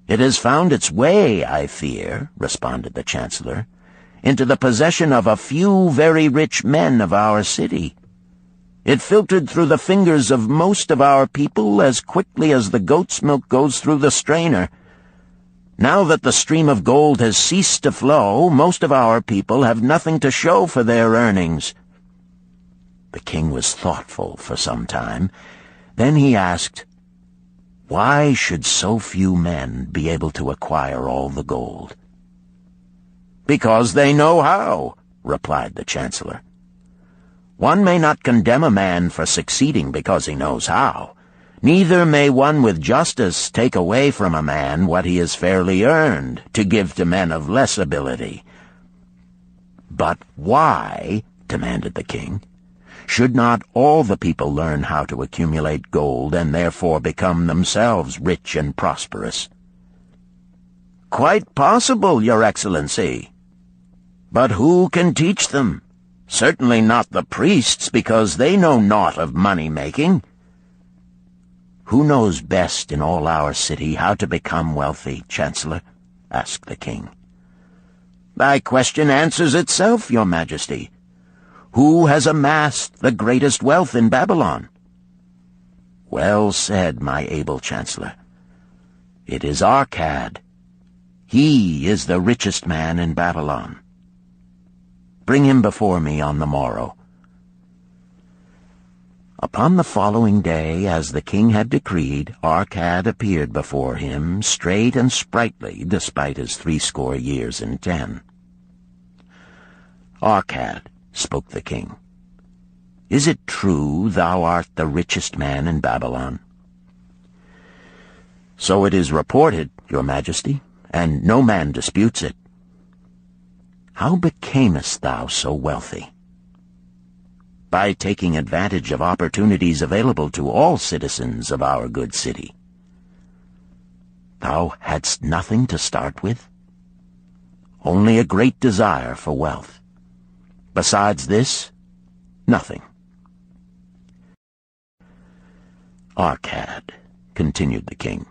"It has found its way, I fear," responded the chancellor, "into the possession of a few very rich men of our city. It filtered through the fingers of most of our people as quickly as the goat's milk goes through the strainer. Now that the stream of gold has ceased to flow, most of our people have nothing to show for their earnings." The king was thoughtful for some time. Then he asked, "Why should so few men be able to acquire all the gold?" "Because they know how," replied the chancellor. "One may not condemn a man for succeeding because he knows how. Neither may one with justice take away from a man what he has fairly earned, to give to men of less ability." "But why," demanded the king, "should not all the people learn how to accumulate gold and therefore become themselves rich and prosperous?" "Quite possible, Your Excellency. But who can teach them? Certainly not the priests, because they know naught of money-making." "Who knows best in all our city how to become wealthy, Chancellor?" asked the king. "Thy question answers itself, Your Majesty. Who has amassed the greatest wealth in Babylon?" "Well said, my able Chancellor. It is Arcad. He is the richest man in Babylon. Bring him before me on the morrow." Upon the following day, as the king had decreed, Arcad appeared before him, straight and sprightly, despite his 80 years and 10. "Arcad," spoke the king, "is it true thou art the richest man in Babylon?" "So it is reported, Your Majesty, and no man disputes it." "How becamest thou so wealthy?" "By taking advantage of opportunities available to all citizens of our good city." thou hadst nothing to start with? Only a great desire for wealth. Besides this, nothing. Arcad, continued the king,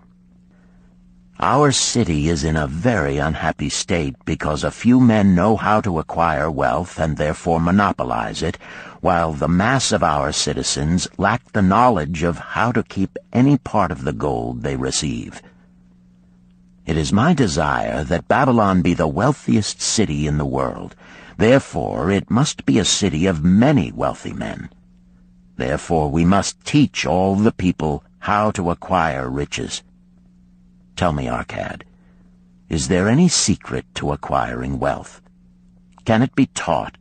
our city is in a very unhappy state because a few men know how to acquire wealth and therefore monopolize it, while the mass of our citizens lack the knowledge of how to keep any part of the gold they receive. It is my desire that Babylon be the wealthiest city in the world. Therefore it must be a city of many wealthy men. Therefore we must teach all the people how to acquire riches. Tell me, Arcad, is there any secret to acquiring wealth? Can it be taught?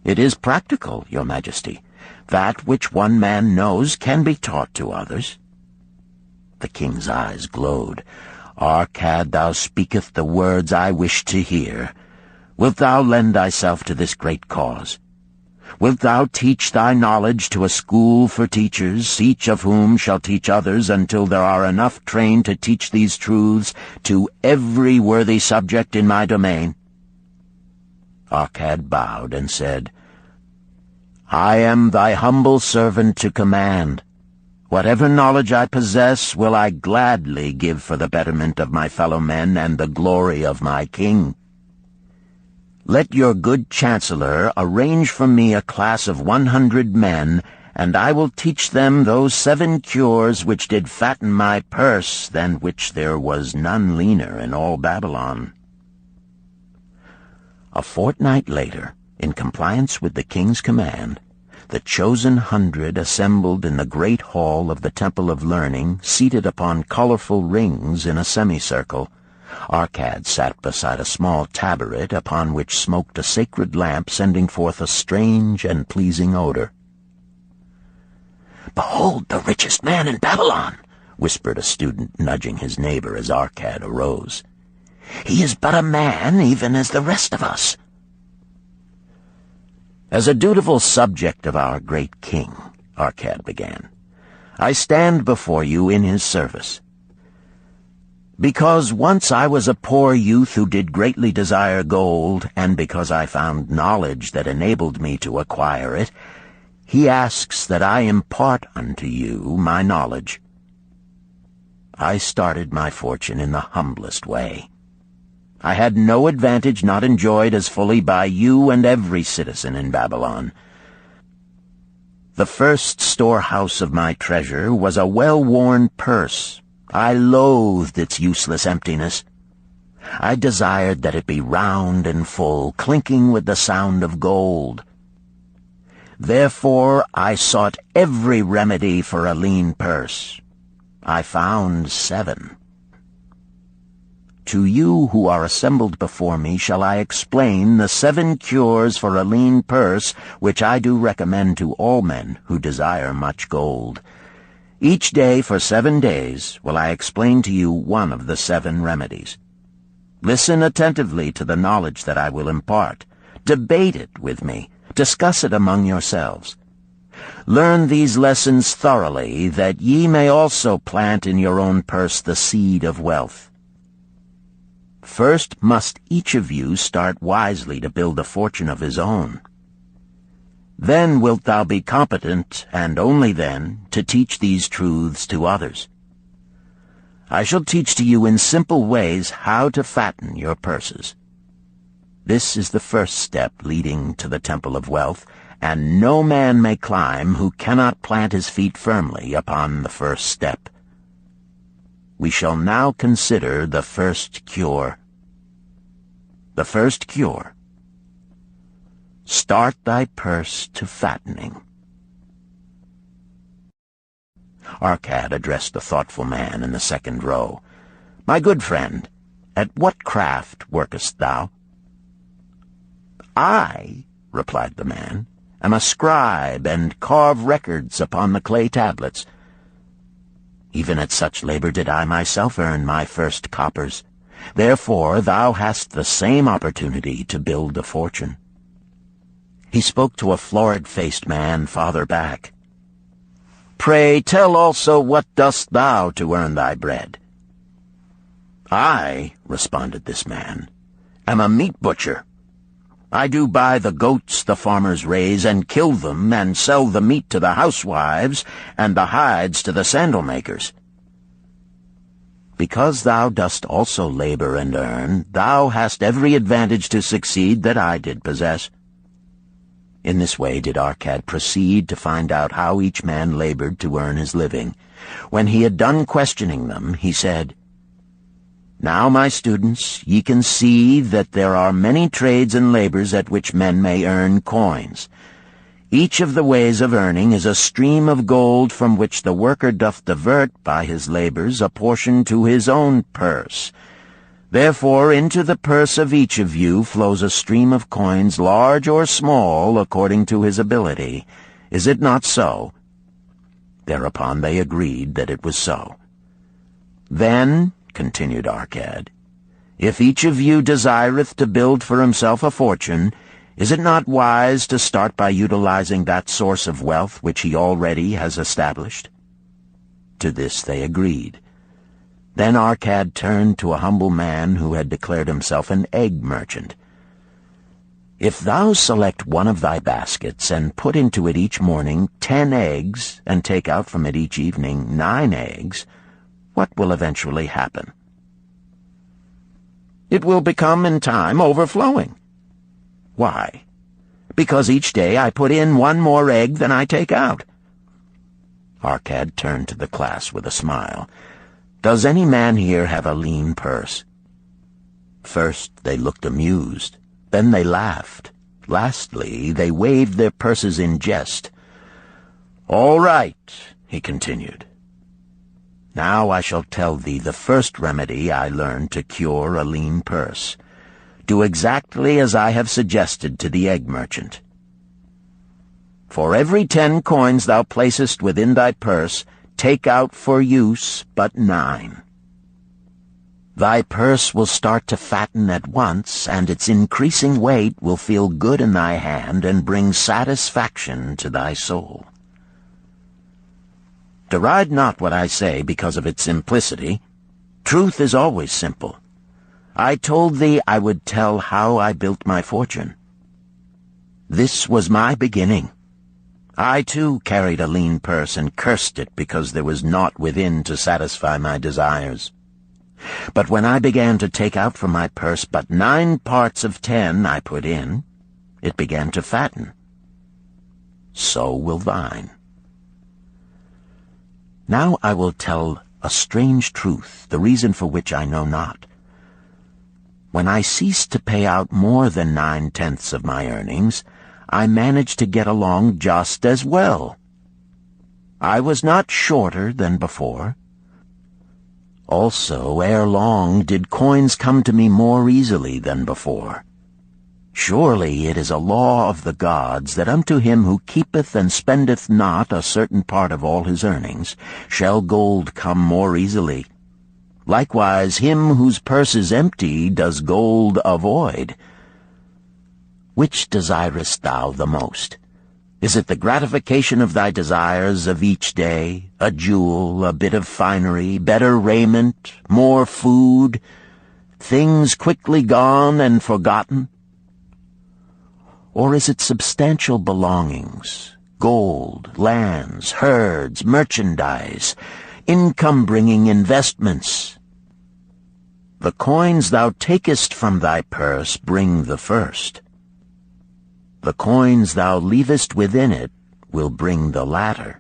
It is practical, Your Majesty. That which one man knows can be taught to others. The king's eyes glowed. Arcad, thou speakest the words I wish to hear. Wilt thou lend thyself to this great cause? Wilt thou teach thy knowledge to a school for teachers, each of whom shall teach others until there are enough trained to teach these truths to every worthy subject in my domain? Arcad bowed and said, I am thy humble servant to command. Whatever knowledge I possess will I gladly give for the betterment of my fellow men and the glory of my king. Let your good chancellor arrange for me a class of 100 men, and I will teach them those 7 cures which did fatten my purse, than which there was none leaner in all Babylon. A fortnight later, in compliance with the king's command, the chosen 100 assembled in the great hall of the Temple of Learning, seated upon colorful rings in a semicircle. Arcad sat beside a small tabaret upon which smoked a sacred lamp sending forth a strange and pleasing odor. "Behold the richest man in Babylon," whispered a student, nudging his neighbor as Arcad arose. "He is but a man, even as the rest of us." "As a dutiful subject of our great king," Arcad began, "I stand before you in his service. Because once I was a poor youth who did greatly desire gold, and because I found knowledge that enabled me to acquire it, he asks that I impart unto you my knowledge. I started my fortune in the humblest way. I had no advantage not enjoyed as fully by you and every citizen in Babylon. The first storehouse of my treasure was a well-worn purse. I loathed its useless emptiness. I desired that it be round and full, clinking with the sound of gold. Therefore I sought every remedy for a lean purse. I found 7. To you who are assembled before me shall I explain the 7 cures for a lean purse, which I do recommend to all men who desire much gold. Each day for 7 days will I explain to you one of the 7 remedies. Listen attentively to the knowledge that I will impart. Debate it with me. Discuss it among yourselves. Learn these lessons thoroughly, that ye may also plant in your own purse the seed of wealth. First must each of you start wisely to build a fortune of his own. Then wilt thou be competent, and only then, to teach these truths to others. I shall teach to you in simple ways how to fatten your purses. This is the first step leading to the Temple of Wealth, and no man may climb who cannot plant his feet firmly upon the first step. We shall now consider the first cure. The first cure. Start thy purse to fattening. Arcad addressed the thoughtful man in the second row. My good friend, at what craft workest thou? I, replied the man, am a scribe and carve records upon the clay tablets. Even at such labor did I myself earn my first coppers. Therefore thou hast the same opportunity to build a fortune. He spoke to a florid-faced man farther back. Pray tell also what dost thou to earn thy bread? I, responded this man, am a meat butcher. I do buy the goats the farmers raise, and kill them, and sell the meat to the housewives, and the hides to the sandal makers. Because thou dost also labor and earn, thou hast every advantage to succeed that I did possess. In this way did Arcad proceed to find out how each man labored to earn his living. When he had done questioning them, he said, Now, my students, ye can see that there are many trades and labors at which men may earn coins. Each of the ways of earning is a stream of gold from which the worker doth divert by his labors a portion to his own purse. Therefore into the purse of each of you flows a stream of coins, large or small, according to his ability. Is it not so? Thereupon they agreed that it was so. Then, continued Arcad, if each of you desireth to build for himself a fortune, is it not wise to start by utilizing that source of wealth which he already has established? To this they agreed. Then Arcad turned to a humble man who had declared himself an egg merchant. If thou select one of thy baskets, and put into it each morning 10 eggs, and take out from it each evening 9 eggs, what will eventually happen? It will become in time overflowing. Why? Because each day I put in 1 more egg than I take out. Arcad turned to the class with a smile. Does any man here have a lean purse? First they looked amused, then they laughed. Lastly, they waved their purses in jest. All right, he continued. Now I shall tell thee the first remedy I learned to cure a lean purse. Do exactly as I have suggested to the egg merchant. For every 10 coins thou placest within thy purse, take out for use but 9. Thy purse will start to fatten at once, and its increasing weight will feel good in thy hand and bring satisfaction to thy soul. Deride not what I say because of its simplicity. Truth is always simple. I told thee I would tell how I built my fortune. This was my beginning. I, too, carried a lean purse and cursed it because there was naught within to satisfy my desires. But when I began to take out from my purse but 9 parts of 10 I put in, it began to fatten. So will thine. Now I will tell a strange truth, the reason for which I know not. When I ceased to pay out more than 9/10 of my earnings, I managed to get along just as well. I was not shorter than before. Also, ere long did coins come to me more easily than before. Surely it is a law of the gods that unto him who keepeth and spendeth not a certain part of all his earnings shall gold come more easily. Likewise him whose purse is empty does gold avoid. Which desirest thou the most? Is it the gratification of thy desires of each day, a jewel, a bit of finery, better raiment, more food, things quickly gone and forgotten? Or is it substantial belongings, gold, lands, herds, merchandise, income-bringing investments? The coins thou takest from thy purse bring the first. The coins thou leavest within it will bring the latter.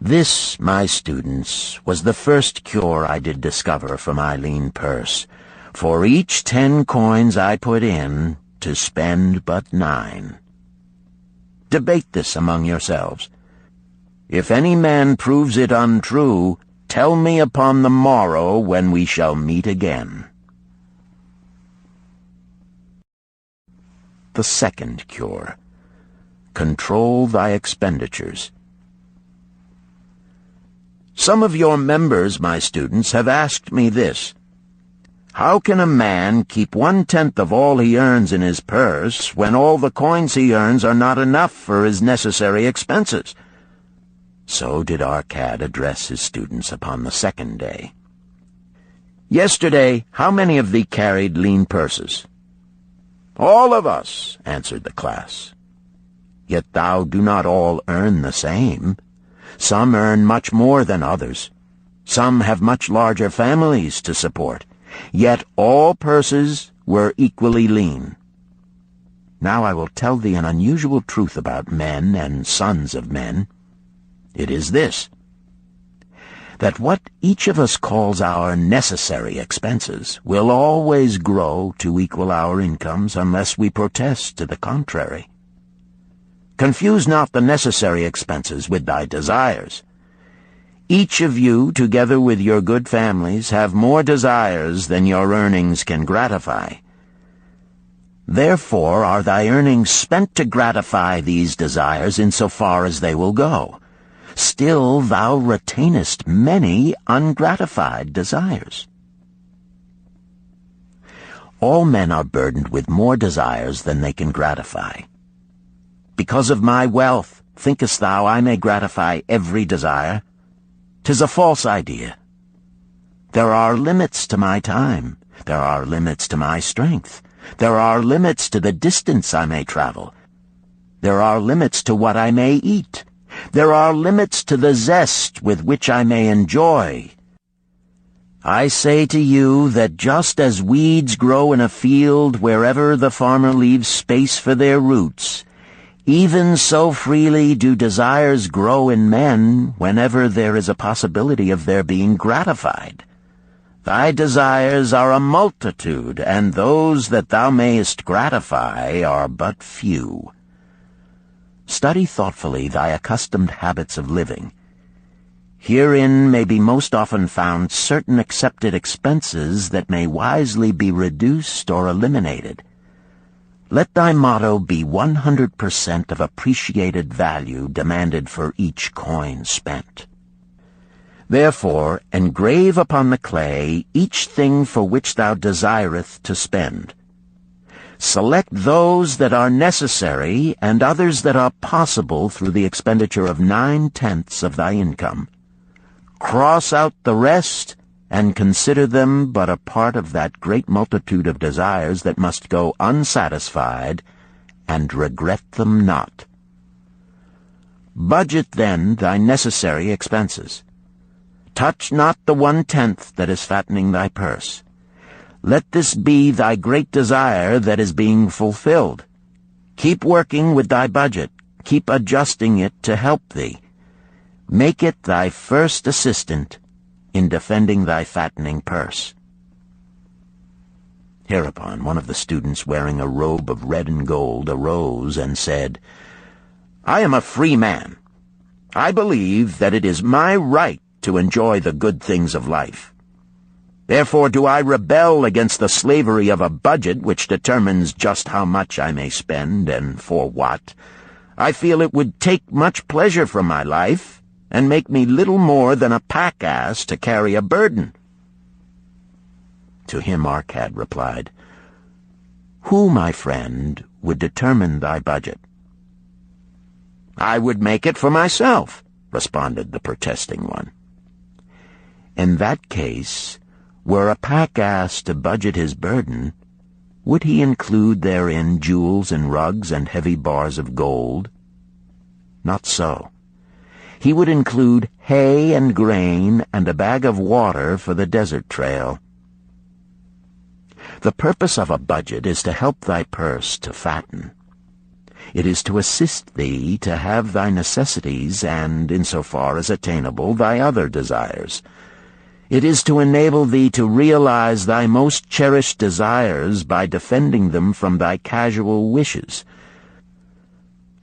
This, my students, was the first cure I did discover for my lean purse. For each 10 coins I put in, to spend but 9. Debate this among yourselves. If any man proves it untrue, tell me upon the morrow when we shall meet again. The second cure. Control thy expenditures. Some of your members, my students, have asked me this. How can a man keep 1/10 of all he earns in his purse when all the coins he earns are not enough for his necessary expenses? So did Arcad address his students upon the second day. "Yesterday, how many of thee carried lean purses?" "All of us," answered the class. "Yet thou do not all earn the same. Some earn much more than others. Some have much larger families to support. Yet all purses were equally lean. Now I will tell thee an unusual truth about men and sons of men. It is this, that what each of us calls our necessary expenses will always grow to equal our incomes unless we protest to the contrary. Confuse not the necessary expenses with thy desires. Each of you, together with your good families, have more desires than your earnings can gratify. Therefore are thy earnings spent to gratify these desires in so far as they will go. Still thou retainest many ungratified desires. All men are burdened with more desires than they can gratify. Because of my wealth, thinkest thou I may gratify every desire? 'Tis a false idea. There are limits to my time. There are limits to my strength. There are limits to the distance I may travel. There are limits to what I may eat. There are limits to the zest with which I may enjoy. I say to you that just as weeds grow in a field wherever the farmer leaves space for their roots, even so freely do desires grow in men whenever there is a possibility of their being gratified. Thy desires are a multitude, and those that thou mayest gratify are but few. Study thoughtfully thy accustomed habits of living. Herein may be most often found certain accepted expenses that may wisely be reduced or eliminated. Let thy motto be 100% of appreciated value demanded for each coin spent. Therefore engrave upon the clay each thing for which thou desireth to spend. Select those that are necessary and others that are possible through the expenditure of 9/10 of thy income. Cross out the rest and consider them but a part of that great multitude of desires that must go unsatisfied, and regret them not. Budget then thy necessary expenses. Touch not the 1/10 that is fattening thy purse. Let this be thy great desire that is being fulfilled. Keep working with thy budget. Keep adjusting it to help thee. Make it thy first assistant in defending thy fattening purse. Hereupon one of the students, wearing a robe of red and gold, arose and said, "I am a free man. I believe that it is my right to enjoy the good things of life. Therefore do I rebel against the slavery of a budget which determines just how much I may spend and for what. I feel it would take much pleasure from my life and make me little more than a pack-ass to carry a burden." To him Arcad replied, "Who, my friend, would determine thy budget?" "I would make it for myself," responded the protesting one. "In that case, were a pack-ass to budget his burden, would he include therein jewels and rugs and heavy bars of gold? Not so. He would include hay and grain and a bag of water for the desert trail. The purpose of a budget is to help thy purse to fatten. It is to assist thee to have thy necessities and, insofar as attainable, thy other desires. It is to enable thee to realize thy most cherished desires by defending them from thy casual wishes.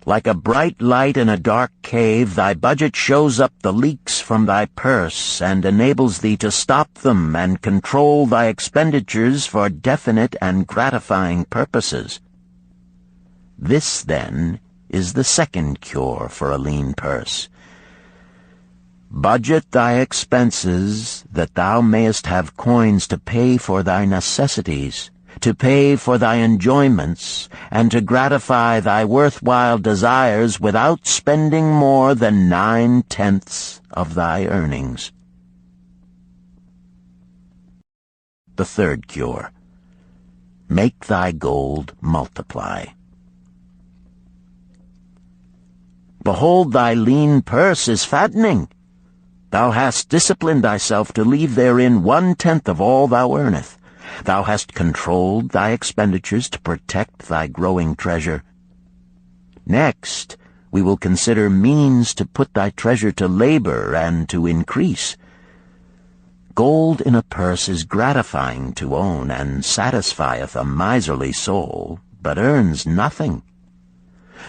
Like a bright light in a dark cave, thy budget shows up the leaks from thy purse and enables thee to stop them and control thy expenditures for definite and gratifying purposes. This, then, is the second cure for a lean purse. Budget thy expenses, that thou mayest have coins to pay for thy necessities, to pay for thy enjoyments, and to gratify thy worthwhile desires without spending more than 9/10 of thy earnings. The third cure. Make thy gold multiply. Behold, thy lean purse is fattening. Thou hast disciplined thyself to leave therein 1/10 of all thou earnest. Thou hast controlled thy expenditures to protect thy growing treasure. Next, we will consider means to put thy treasure to labor and to increase. Gold in a purse is gratifying to own, and satisfieth a miserly soul, but earns nothing.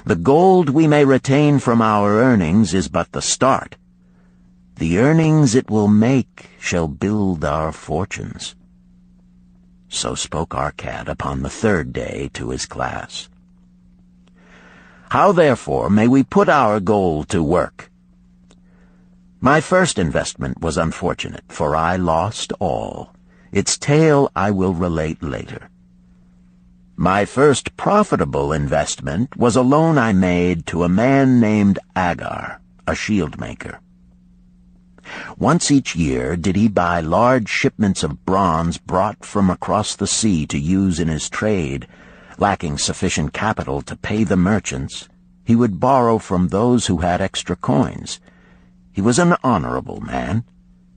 The gold we may retain from our earnings is but the start. The earnings it will make shall build our fortunes. So spoke our cat upon the third day to his class. How, therefore, may we put our gold to work? My first investment was unfortunate, for I lost all. Its tale I will relate later. My first profitable investment was a loan I made to a man named Agar, a shield maker. Once each year did he buy large shipments of bronze brought from across the sea to use in his trade. Lacking sufficient capital to pay the merchants, he would borrow from those who had extra coins. He was an honorable man.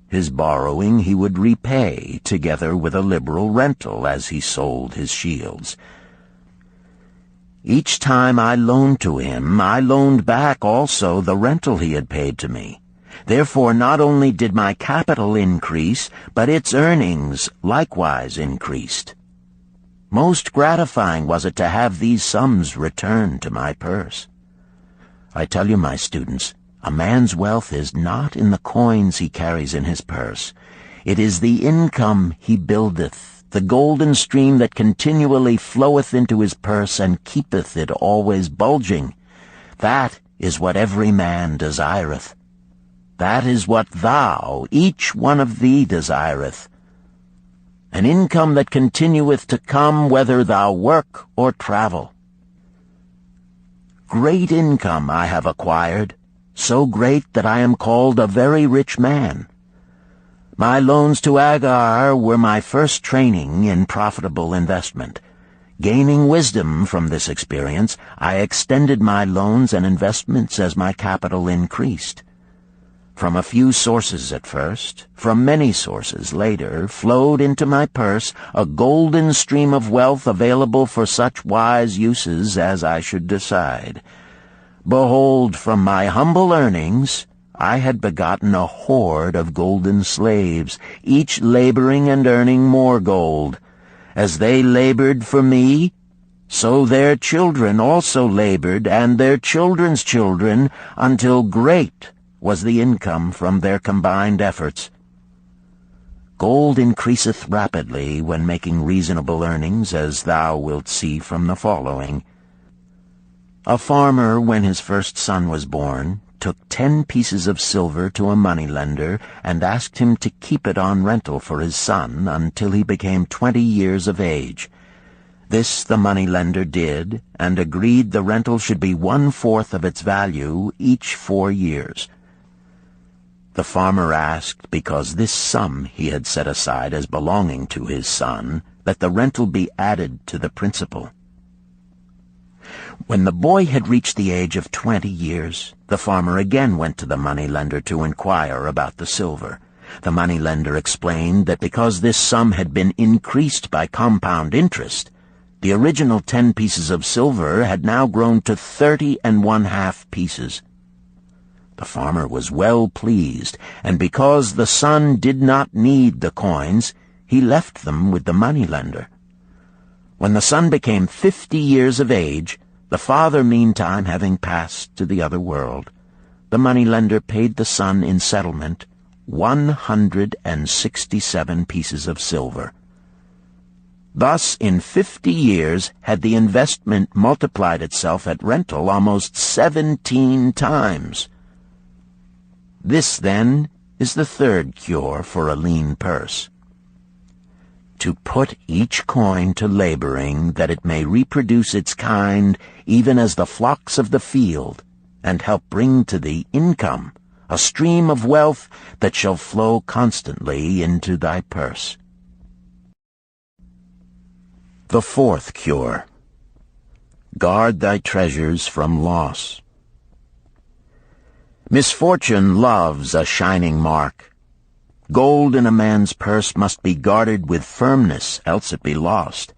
His borrowing he would repay, together with a liberal rental as he sold his shields. Each time I loaned to him, I loaned back also the rental he had paid to me. Therefore not only did my capital increase, but its earnings likewise increased. Most gratifying was it to have these sums returned to my purse. I tell you, my students, a man's wealth is not in the coins he carries in his purse. It is the income he buildeth, the golden stream that continually floweth into his purse and keepeth it always bulging. That is what every man desireth. That is what thou, each one of thee, desireth. An income that continueth to come whether thou work or travel. Great income I have acquired, so great that I am called a very rich man. My loans to Agar were my first training in profitable investment. Gaining wisdom from this experience, I extended my loans and investments as my capital increased. From a few sources at first, from many sources later, flowed into my purse a golden stream of wealth available for such wise uses as I should decide. Behold, from my humble earnings, I had begotten a horde of golden slaves, each laboring and earning more gold. As they labored for me, so their children also labored, and their children's children, until great was the income from their combined efforts. Gold increaseth rapidly when making reasonable earnings, as thou wilt see from the following. A farmer, when his first son was born, took 10 pieces of silver to a moneylender and asked him to keep it on rental for his son until he became 20 years of age. This the moneylender did, and agreed the rental should be 1/4 of its value each 4 years. The farmer asked, because this sum he had set aside as belonging to his son, that the rental be added to the principal. When the boy had reached the age of 20 years, the farmer again went to the moneylender to inquire about the silver. The moneylender explained that because this sum had been increased by compound interest, the original 10 pieces of silver had now grown to 30½ pieces. The farmer was well pleased, and because the son did not need the coins, he left them with the moneylender. When the son became 50 years of age, the father meantime having passed to the other world, the moneylender paid the son in settlement 167 pieces of silver. Thus, in 50 years, had the investment multiplied itself at rental almost 17 times. This, then, is the third cure for a lean purse. to put each coin to laboring, that it may reproduce its kind, even as the flocks of the field, and help bring to thee income, a stream of wealth that shall flow constantly into thy purse. The fourth cure. Guard thy treasures from loss. Misfortune loves a shining mark. Gold in a man's purse must be guarded with firmness, else it be lost.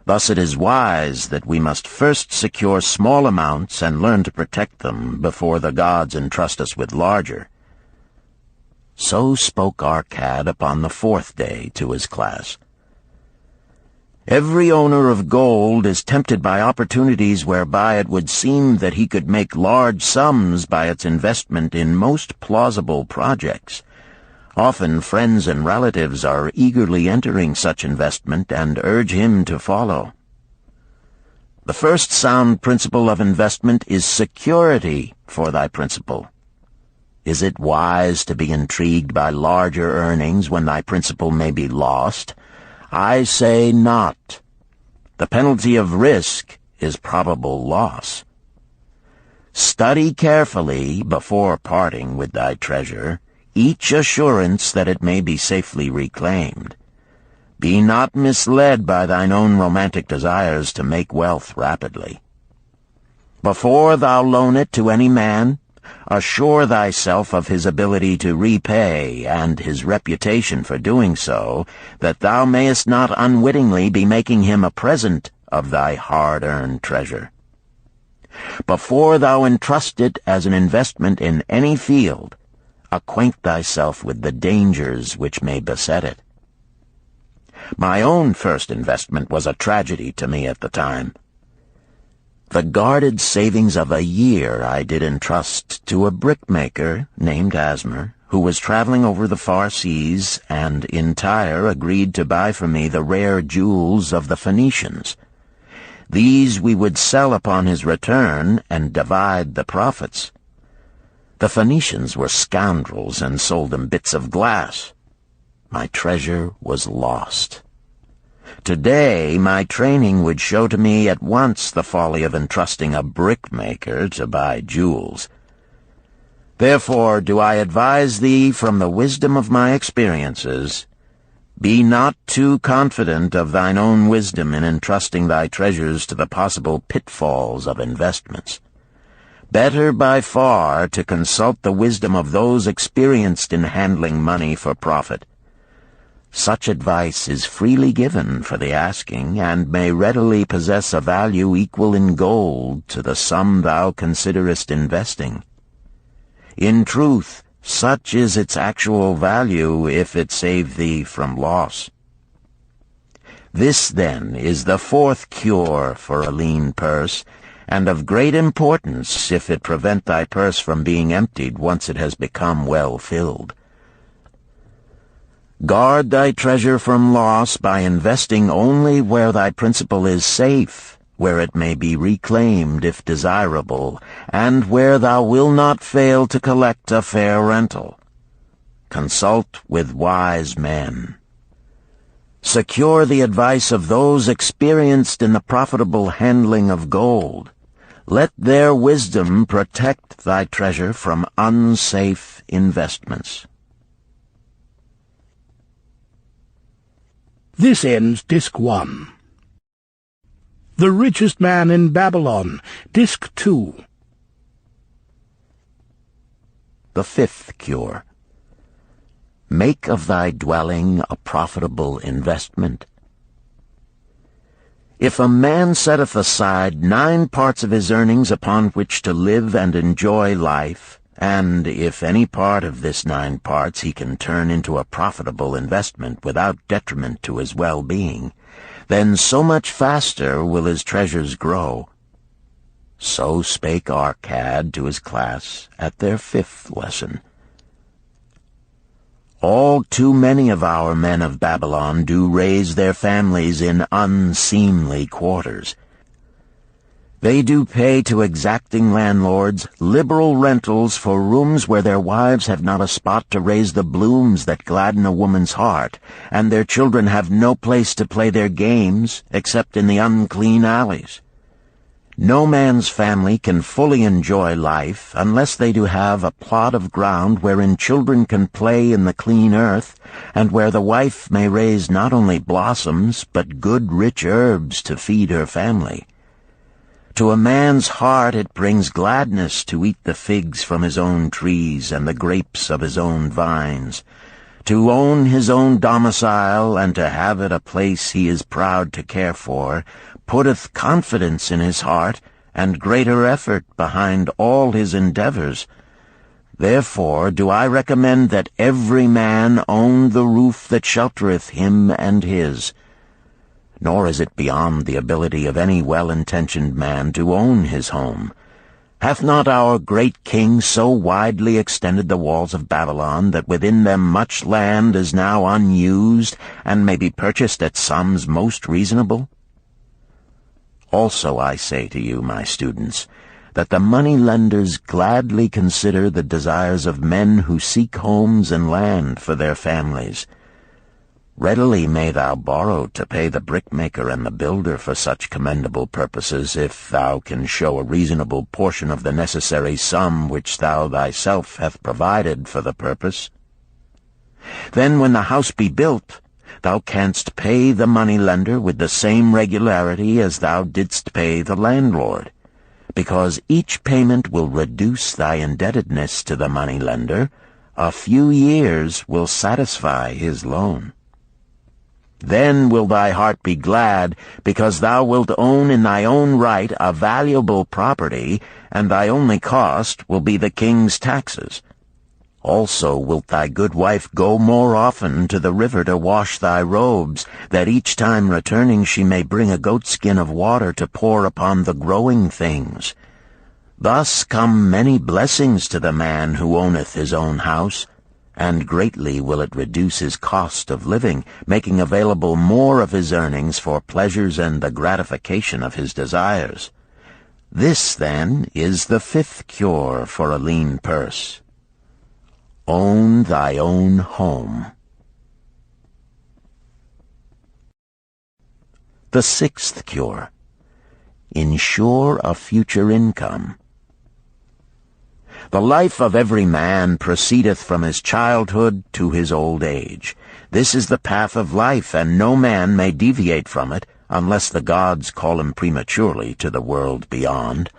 Thus it is wise that we must first secure small amounts and learn to protect them before the gods entrust us with larger. So spoke Arcad upon the fourth day to his class. Every owner of gold is tempted by opportunities whereby it would seem that he could make large sums by its investment in most plausible projects. Often friends and relatives are eagerly entering such investment and urge him to follow. The first sound principle of investment is security for thy principal. Is it wise to be intrigued by larger earnings when thy principal may be lost? I say not. The penalty of risk is probable loss. Study carefully, before parting with thy treasure, each assurance that it may be safely reclaimed. Be not misled by thine own romantic desires to make wealth rapidly. Before thou loan it to any man, assure thyself of his ability to repay and his reputation for doing so, that thou mayest not unwittingly be making him a present of thy hard-earned treasure. Before thou entrust it as an investment in any field, acquaint thyself with the dangers which may beset it. My own first investment was a tragedy to me at the time. The guarded savings of a year I did entrust to a brickmaker named Asmer, who was traveling over the far seas, and in Tyre agreed to buy for me the rare jewels of the Phoenicians. These we would sell upon his return and divide the profits. The Phoenicians were scoundrels and sold him bits of glass. My treasure was lost. Today, my training would show to me at once the folly of entrusting a brickmaker to buy jewels. Therefore do I advise thee from the wisdom of my experiences, be not too confident of thine own wisdom in entrusting thy treasures to the possible pitfalls of investments. Better by far to consult the wisdom of those experienced in handling money for profit. Such advice is freely given for the asking, and may readily possess a value equal in gold to the sum thou considerest investing. In truth, such is its actual value if it save thee from loss. This, then, is the fourth cure for a lean purse, and of great importance if it prevent thy purse from being emptied once it has become well filled. Guard thy treasure from loss by investing only where thy principal is safe, where it may be reclaimed if desirable, and where thou wilt not fail to collect a fair rental. Consult with wise men. Secure the advice of those experienced in the profitable handling of gold. Let their wisdom protect thy treasure from unsafe investments. This ends Disc 1. The Richest Man in Babylon, Disc 2. The fifth cure. Make of thy dwelling a profitable investment. If a man setteth aside 9 parts of his earnings upon which to live and enjoy life, and if any part of this 9 parts he can turn into a profitable investment without detriment to his well-being, then so much faster will his treasures grow. So spake Arcad to his class at their 5th lesson. All too many of our men of Babylon do raise their families in unseemly quarters. They do pay to exacting landlords liberal rentals for rooms where their wives have not a spot to raise the blooms that gladden a woman's heart, and their children have no place to play their games except in the unclean alleys. No man's family can fully enjoy life unless they do have a plot of ground wherein children can play in the clean earth, and where the wife may raise not only blossoms but good rich herbs to feed her family. To a man's heart it brings gladness to eat the figs from his own trees and the grapes of his own vines, to own his own domicile and to have it a place he is proud to care for, putteth confidence in his heart and greater effort behind all his endeavors. Therefore do I recommend that every man own the roof that sheltereth him and his. Nor is it beyond the ability of any well-intentioned man to own his home. Hath not our great king so widely extended the walls of Babylon that within them much land is now unused, and may be purchased at sums most reasonable? Also I say to you, my students, that the money-lenders gladly consider the desires of men who seek homes and land for their families. Readily may thou borrow to pay the brickmaker and the builder for such commendable purposes, if thou can show a reasonable portion of the necessary sum which thou thyself hast provided for the purpose. Then when the house be built, thou canst pay the money-lender with the same regularity as thou didst pay the landlord, because each payment will reduce thy indebtedness to the money-lender. A few years will satisfy his loan. Then will thy heart be glad, because thou wilt own in thy own right a valuable property, and thy only cost will be the king's taxes. Also wilt thy good wife go more often to the river to wash thy robes, that each time returning she may bring a goatskin of water to pour upon the growing things. Thus come many blessings to the man who owneth his own house, and greatly will it reduce his cost of living, making available more of his earnings for pleasures and the gratification of his desires. This, then, is the fifth cure for a lean purse. Own thy own home. The sixth cure. Ensure a future income. The life of every man proceedeth from his childhood to his old age. This is the path of life, and no man may deviate from it, unless the gods call him prematurely to the world beyond.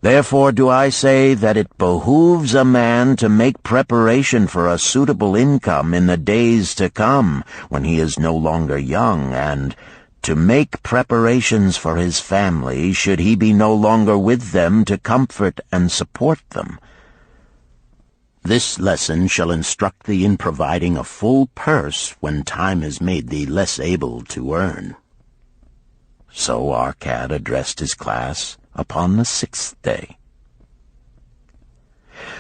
Therefore do I say that it behooves a man to make preparation for a suitable income in the days to come, when he is no longer young, and to make preparations for his family, should he be no longer with them to comfort and support them. This lesson shall instruct thee in providing a full purse when time has made thee less able to earn. So Arcad addressed his class upon the sixth day.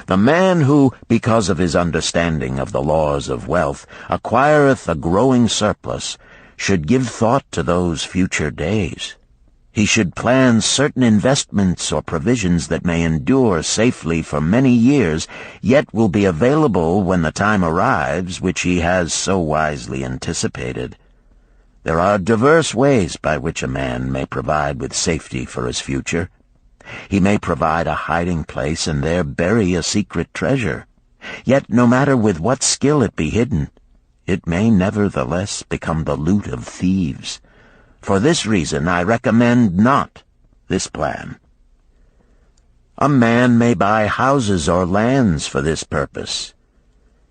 The man who, because of his understanding of the laws of wealth, acquireth a growing surplus, should give thought to those future days. He should plan certain investments or provisions that may endure safely for many years, yet will be available when the time arrives which he has so wisely anticipated. There are diverse ways by which a man may provide with safety for his future. He may provide a hiding place and there bury a secret treasure. Yet no matter with what skill it be hidden, it may nevertheless become the loot of thieves. For this reason I recommend not this plan. A man may buy houses or lands for this purpose.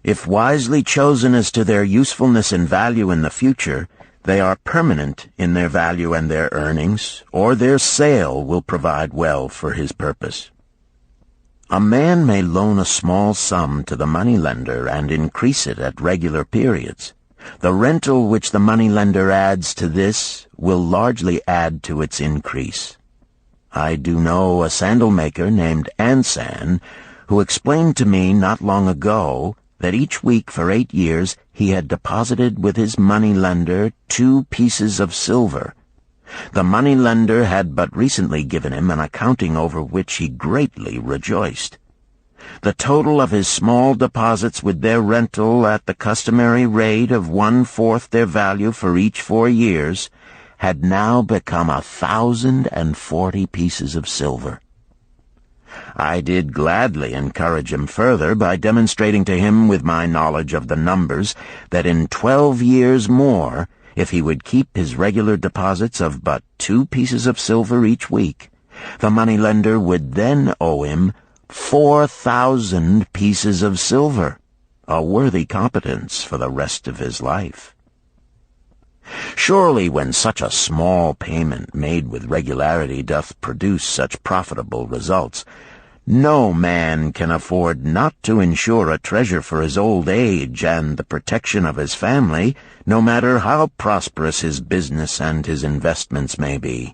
If wisely chosen as to their usefulness and value in the future, they are permanent in their value and their earnings, or their sale will provide well for his purpose. A man may loan a small sum to the moneylender and increase it at regular periods. The rental which the moneylender adds to this will largely add to its increase. I do know a sandal-maker named Ansan, who explained to me not long ago that each week for 8 years he had deposited with his moneylender 2 pieces of silver. The moneylender had but recently given him an accounting over which he greatly rejoiced. The total of his small deposits with their rental at the customary rate of 1/4 their value for each 4 years had now become 1,040 pieces of silver. I did gladly encourage him further by demonstrating to him with my knowledge of the numbers that in 12 years more, if he would keep his regular deposits of but 2 pieces of silver each week, the moneylender would then owe him 4,000 pieces of silver, a worthy competence for the rest of his life. Surely when such a small payment made with regularity doth produce such profitable results, no man can afford not to insure a treasure for his old age and the protection of his family, no matter how prosperous his business and his investments may be.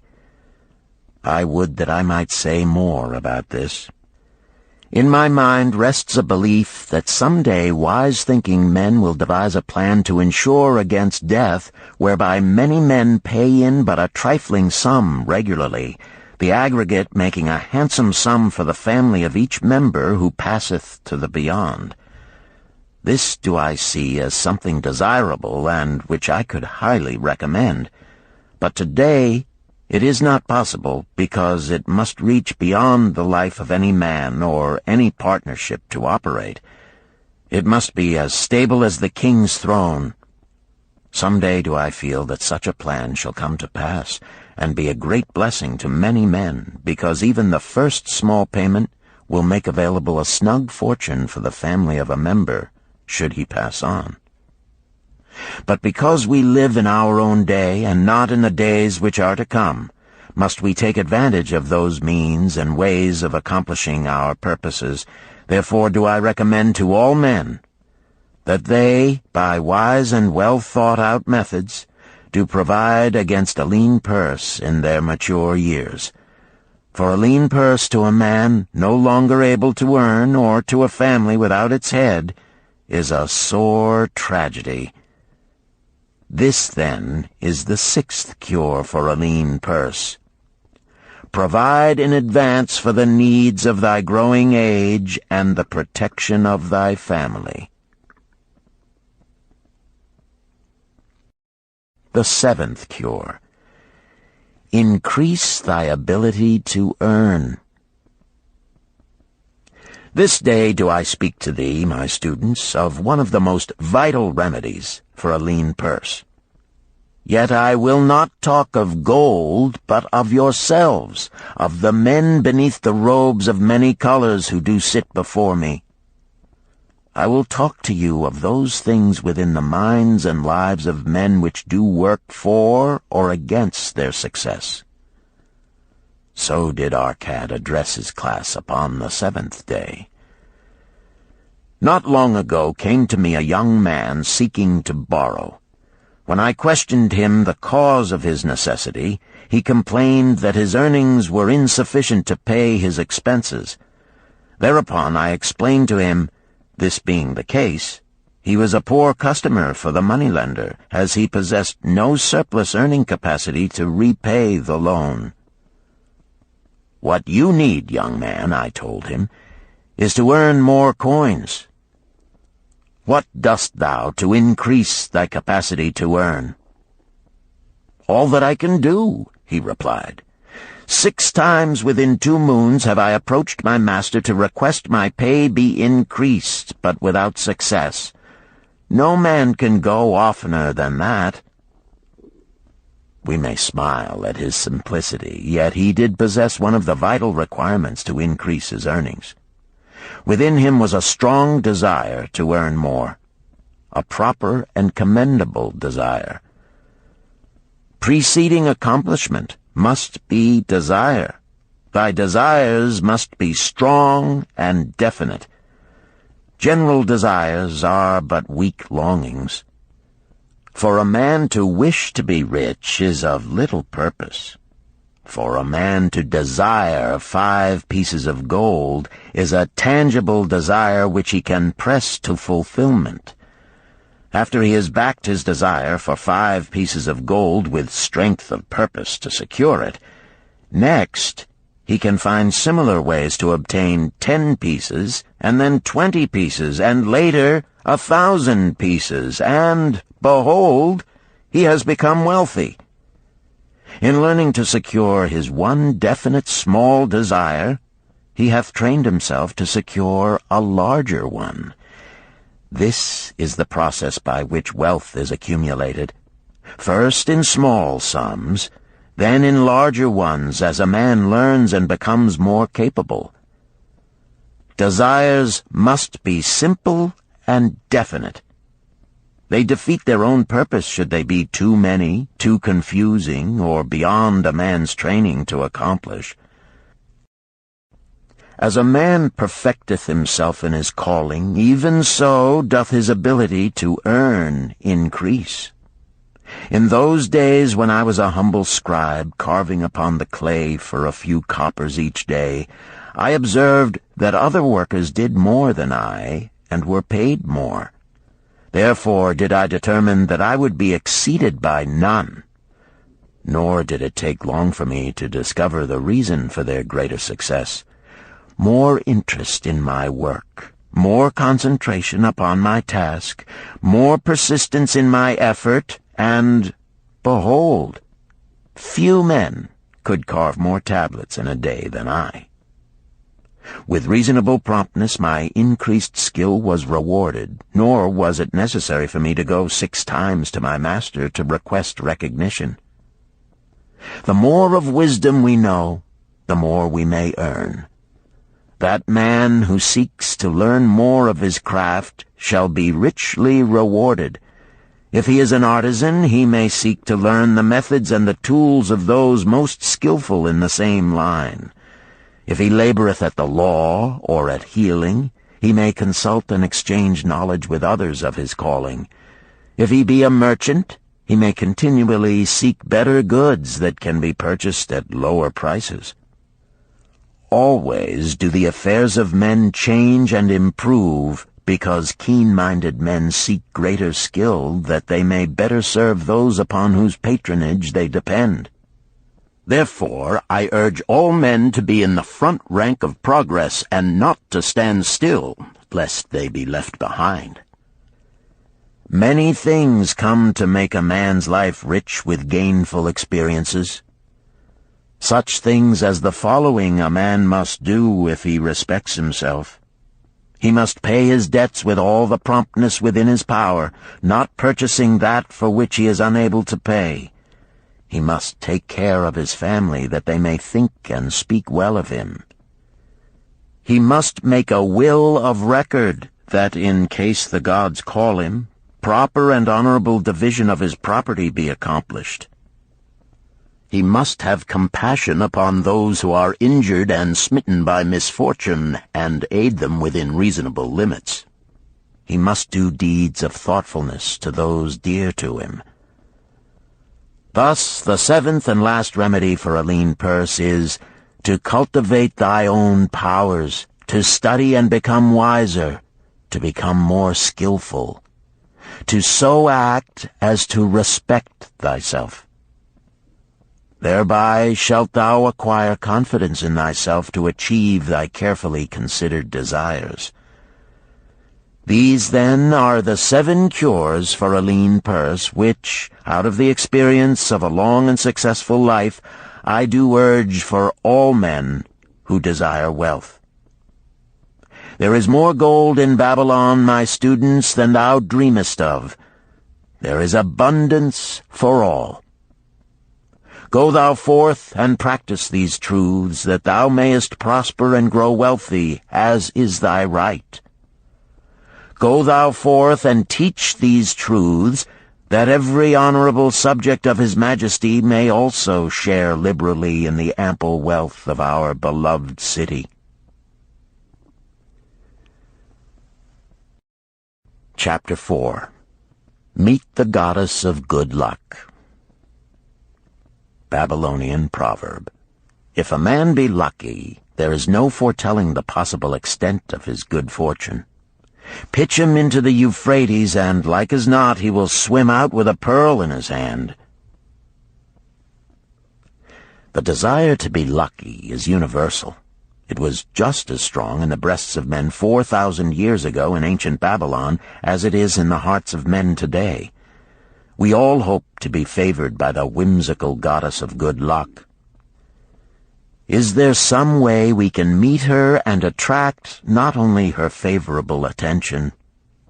I would that I might say more about this. In my mind rests a belief that someday wise-thinking men will devise a plan to insure against death, whereby many men pay in but a trifling sum regularly, the aggregate making a handsome sum for the family of each member who passeth to the beyond. This do I see as something desirable, and which I could highly recommend. But today it is not possible, because it must reach beyond the life of any man or any partnership to operate. It must be as stable as the king's throne. Some day do I feel that such a plan shall come to pass, and be a great blessing to many men, because even the first small payment will make available a snug fortune for the family of a member, should he pass on. But because we live in our own day, and not in the days which are to come, must we take advantage of those means and ways of accomplishing our purposes. Therefore do I recommend to all men that they, by wise and well-thought-out methods, do provide against a lean purse in their mature years. For a lean purse to a man no longer able to earn, or to a family without its head, is a sore tragedy. This, then, is the 6th cure for a lean purse. Provide in advance for the needs of thy growing age and the protection of thy family. The 7th cure. Increase thy ability to earn. This day do I speak to thee, my students, of one of the most vital remedies for a lean purse. Yet I will not talk of gold, but of yourselves, of the men beneath the robes of many colors who do sit before me. I will talk to you of those things within the minds and lives of men which do work for or against their success. So did Arcad address his class upon the 7th day. Not long ago came to me a young man seeking to borrow. When I questioned him the cause of his necessity, he complained that his earnings were insufficient to pay his expenses. Thereupon I explained to him, this being the case, he was a poor customer for the moneylender, as he possessed no surplus earning capacity to repay the loan. What you need, young man, I told him, is to earn more coins. What dost thou to increase thy capacity to earn? All that I can do, he replied. 6 times within 2 moons have I approached my master to request my pay be increased, but without success. No man can go oftener than that. We may smile at his simplicity, yet he did possess one of the vital requirements to increase his earnings. Within him was a strong desire to earn more, a proper and commendable desire. Preceding accomplishment must be desire. Thy desires must be strong and definite. General desires are but weak longings. For a man to wish to be rich is of little purpose. For a man to desire 5 pieces of gold is a tangible desire which he can press to fulfillment. After he has backed his desire for 5 pieces of gold with strength of purpose to secure it, next he can find similar ways to obtain 10 pieces, and then 20 pieces, and later 1,000 pieces, and, behold, he has become wealthy. In learning to secure his one definite small desire, he hath trained himself to secure a larger one. This is the process by which wealth is accumulated, first in small sums, then in larger ones as a man learns and becomes more capable. Desires must be simple and definite. They defeat their own purpose should they be too many, too confusing, or beyond a man's training to accomplish. As a man perfecteth himself in his calling, even so doth his ability to earn increase. In those days when I was a humble scribe carving upon the clay for a few coppers each day, I observed that other workers did more than I, and were paid more. Therefore did I determine that I would be exceeded by none. Nor did it take long for me to discover the reason for their greater success. More interest in my work, more concentration upon my task, more persistence in my effort, and, behold, few men could carve more tablets in a day than I. With reasonable promptness my increased skill was rewarded, nor was it necessary for me to go 6 times to my master to request recognition. The more of wisdom we know, the more we may earn. That man who seeks to learn more of his craft shall be richly rewarded. If he is an artisan, he may seek to learn the methods and the tools of those most skillful in the same line. If he laboreth at the law or at healing, he may consult and exchange knowledge with others of his calling. If he be a merchant, he may continually seek better goods that can be purchased at lower prices. Always do the affairs of men change and improve, because keen-minded men seek greater skill that they may better serve those upon whose patronage they depend. Therefore, I urge all men to be in the front rank of progress and not to stand still, lest they be left behind. Many things come to make a man's life rich with gainful experiences. Such things as the following a man must do if he respects himself. He must pay his debts with all the promptness within his power, not purchasing that for which he is unable to pay. He must take care of his family, that they may think and speak well of him. He must make a will of record, that in case the gods call him, proper and honorable division of his property be accomplished. He must have compassion upon those who are injured and smitten by misfortune, and aid them within reasonable limits. He must do deeds of thoughtfulness to those dear to him. Thus, the 7th and last remedy for a lean purse is to cultivate thy own powers, to study and become wiser, to become more skillful, to so act as to respect thyself. Thereby shalt thou acquire confidence in thyself to achieve thy carefully considered desires. These, then, are the 7 cures for a lean purse, which, out of the experience of a long and successful life, I do urge for all men who desire wealth. There is more gold in Babylon, my students, than thou dreamest of. There is abundance for all. Go thou forth and practice these truths, that thou mayest prosper and grow wealthy, as is thy right. Go thou forth and teach these truths, that every honorable subject of his majesty may also share liberally in the ample wealth of our beloved city. Chapter 4. Meet the Goddess of Good Luck. Babylonian Proverb. If a man be lucky, there is no foretelling the possible extent of his good fortune. Pitch him into the Euphrates, and like as not he will swim out with a pearl in his hand. The desire to be lucky is universal. It was just as strong in the breasts of men 4,000 years ago in ancient Babylon as it is in the hearts of men today. We all hope to be favored by the whimsical goddess of good luck. Is there some way we can meet her and attract not only her favorable attention,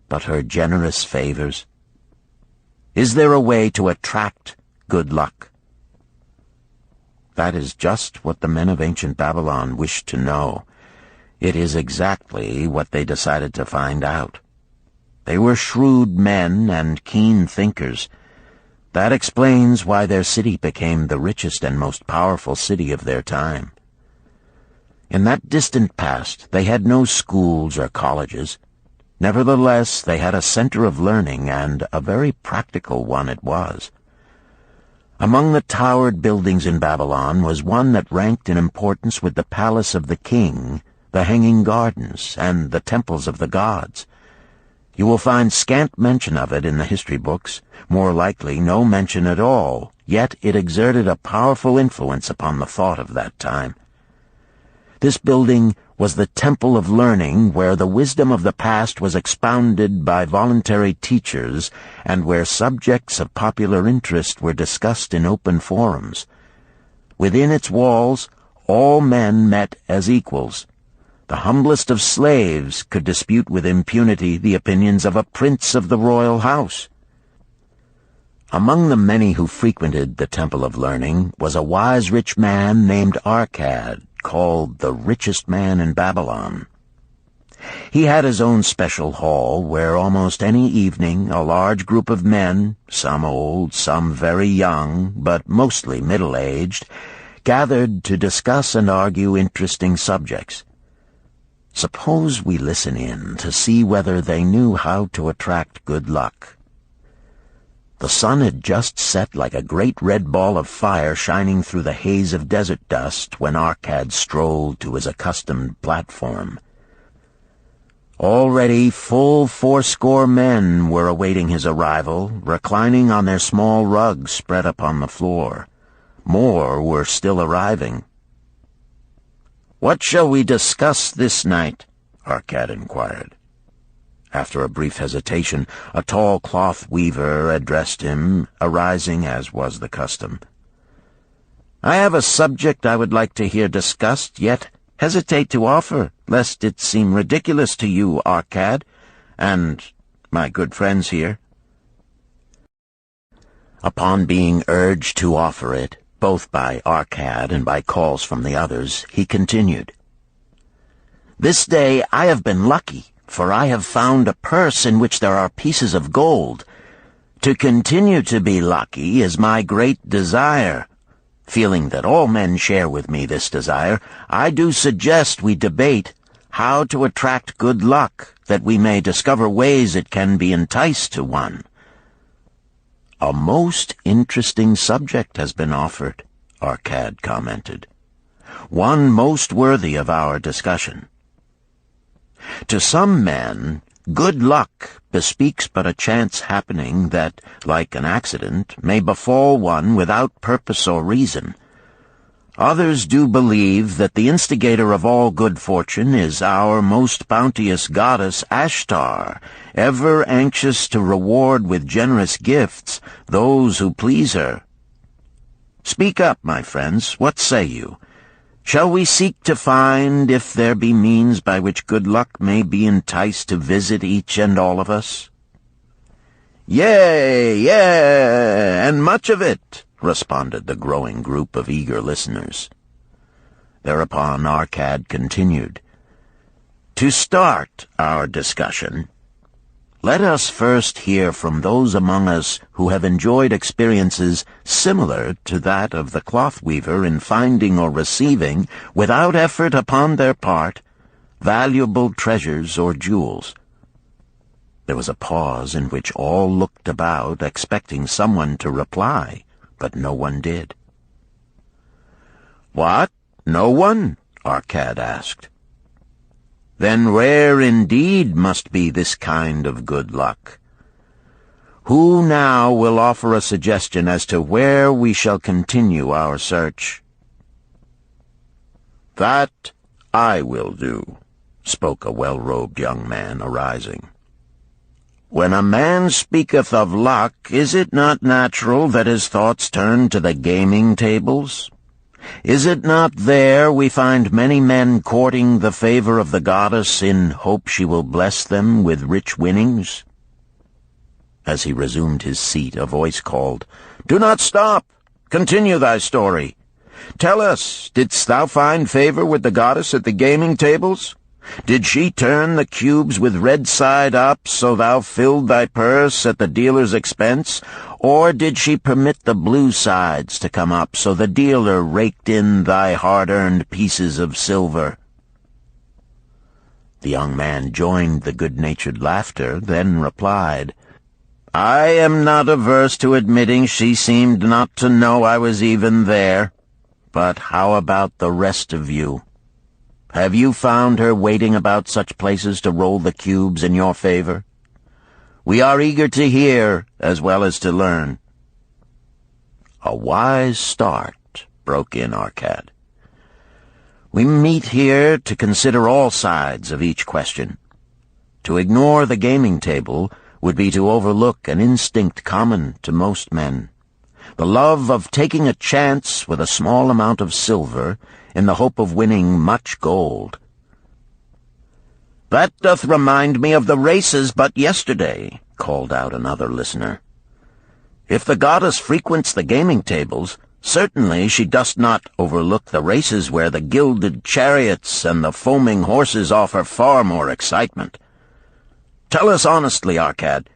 but her generous favors? Is there a way to attract good luck? That is just what the men of ancient Babylon wished to know. It is exactly what they decided to find out. They were shrewd men and keen thinkers. That explains why their city became the richest and most powerful city of their time. In that distant past, they had no schools or colleges. Nevertheless, they had a center of learning, and a very practical one it was. Among the towered buildings in Babylon was one that ranked in importance with the palace of the king, the hanging gardens, and the temples of the gods. You will find scant mention of it in the history books, more likely no mention at all, yet it exerted a powerful influence upon the thought of that time. This building was the temple of learning, where the wisdom of the past was expounded by voluntary teachers, and where subjects of popular interest were discussed in open forums. Within its walls, all men met as equals. The humblest of slaves could dispute with impunity the opinions of a prince of the royal house. Among the many who frequented the Temple of Learning was a wise rich man named Arcad, called the richest man in Babylon. He had his own special hall where almost any evening a large group of men, some old, some very young, but mostly middle-aged, gathered to discuss and argue interesting subjects. Suppose we listen in to see whether they knew how to attract good luck. The sun had just set like a great red ball of fire shining through the haze of desert dust when Arcad strolled to his accustomed platform. Already full 80 men were awaiting his arrival, reclining on their small rugs spread upon the floor. More were still arriving. "What shall we discuss this night?" Arcad inquired. After a brief hesitation, a tall cloth weaver addressed him, arising as was the custom. "I have a subject I would like to hear discussed, yet hesitate to offer, lest it seem ridiculous to you, Arcad, and my good friends here." Upon being urged to offer it, both by Arcad and by calls from the others, he continued, "This day I have been lucky, for I have found a purse in which there are pieces of gold. To continue to be lucky is my great desire. Feeling that all men share with me this desire, I do suggest we debate how to attract good luck, that we may discover ways it can be enticed to one." "A most interesting subject has been offered," Arcad commented. "One most worthy of our discussion. To some men, good luck bespeaks but a chance happening that, like an accident, may befall one without purpose or reason. Others do believe that the instigator of all good fortune is our most bounteous goddess Ashtar, ever anxious to reward with generous gifts those who please her. Speak up, my friends, what say you? Shall we seek to find if there be means by which good luck may be enticed to visit each and all of us?" "Yea, and much of it," responded the growing group of eager listeners. Thereupon Arcad continued, "To start our discussion, let us first hear from those among us who have enjoyed experiences similar to that of the cloth weaver in finding or receiving, without effort upon their part, valuable treasures or jewels." There was a pause in which all looked about, expecting someone to reply, but no one did. "What? No one?" Arcad asked. then rare indeed must be this kind of good luck. Who now will offer a suggestion as to where we shall continue our search?" "That I will do," spoke a well-robed young man, arising. "When a man speaketh of luck, is it not natural that his thoughts turn to the gaming tables? Is it not there we find many men courting the favor of the goddess in hope she will bless them with rich winnings?" As he resumed his seat, a voice called, "Do not stop! Continue thy story. Tell us, didst thou find favor with the goddess at the gaming tables? Did she turn the cubes with red side up, so thou filled thy purse at the dealer's expense? Or did she permit the blue sides to come up, so the dealer raked in thy hard-earned pieces of silver?" The young man joined the good-natured laughter, then replied, "I am not averse to admitting she seemed not to know I was even there. But how about the rest of you? Have you found her waiting about such places to roll the cubes in your favor? We are eager to hear as well as to learn." "A wise start," broke in Arcad. "We meet here to consider all sides of each question. To ignore the gaming table would be to overlook an instinct common to most men, the love of taking a chance with a small amount of silver in the hope of winning much gold." "That doth remind me of the races but yesterday," called out another listener. "If the goddess frequents the gaming tables, certainly she does not overlook the races where the gilded chariots and the foaming horses offer far more excitement. Tell us honestly, Arcad,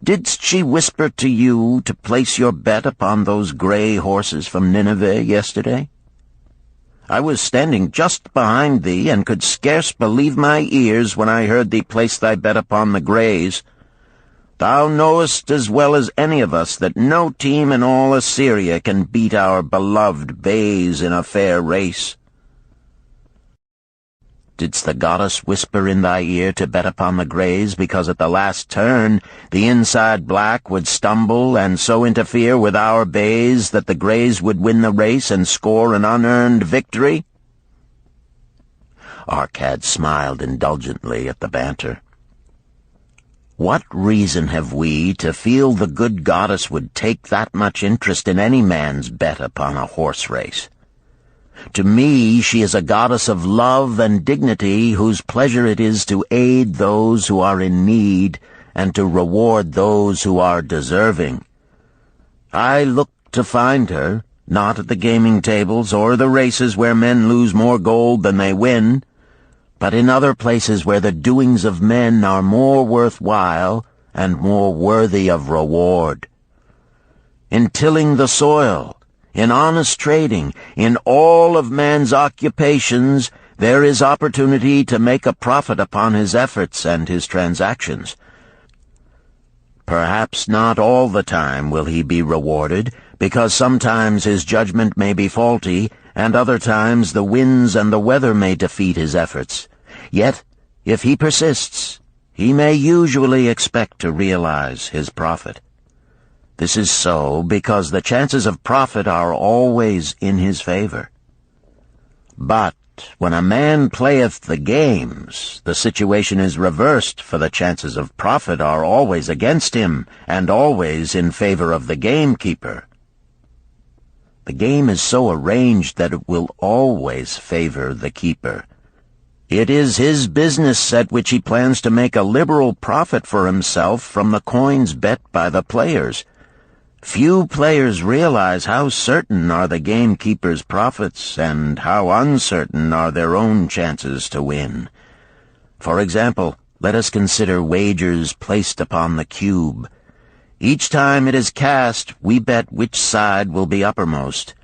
didst she whisper to you to place your bet upon those gray horses from Nineveh yesterday? I was standing just behind thee, and could scarce believe my ears when I heard thee place thy bet upon the grays. Thou knowest as well as any of us that no team in all Assyria can beat our beloved bays in a fair race. Didst the goddess whisper in thy ear to bet upon the grays, because at the last turn the inside black would stumble and so interfere with our bays that the grays would win the race and score an unearned victory?" Arcad smiled indulgently at the banter. "What reason have we to feel the good goddess would take that much interest in any man's bet upon a horse race? To me she is a goddess of love and dignity, whose pleasure it is to aid those who are in need and to reward those who are deserving. I look to find her, not at the gaming tables or the races where men lose more gold than they win, but in other places where the doings of men are more worthwhile and more worthy of reward. In tilling the soil, in honest trading, in all of man's occupations, there is opportunity to make a profit upon his efforts and his transactions. Perhaps not all the time will he be rewarded, because sometimes his judgment may be faulty, and other times the winds and the weather may defeat his efforts. Yet, if he persists, he may usually expect to realize his profit. This is so because the chances of profit are always in his favor. But when a man playeth the games, the situation is reversed, for the chances of profit are always against him, and always in favor of the gamekeeper. The game is so arranged that it will always favor the keeper. It is his business at which he plans to make a liberal profit for himself from the coins bet by the players. Few players realize how certain are the gamekeeper's profits and how uncertain are their own chances to win. For example, let us consider wagers placed upon the cube. Each time it is cast, we bet which side will be uppermost.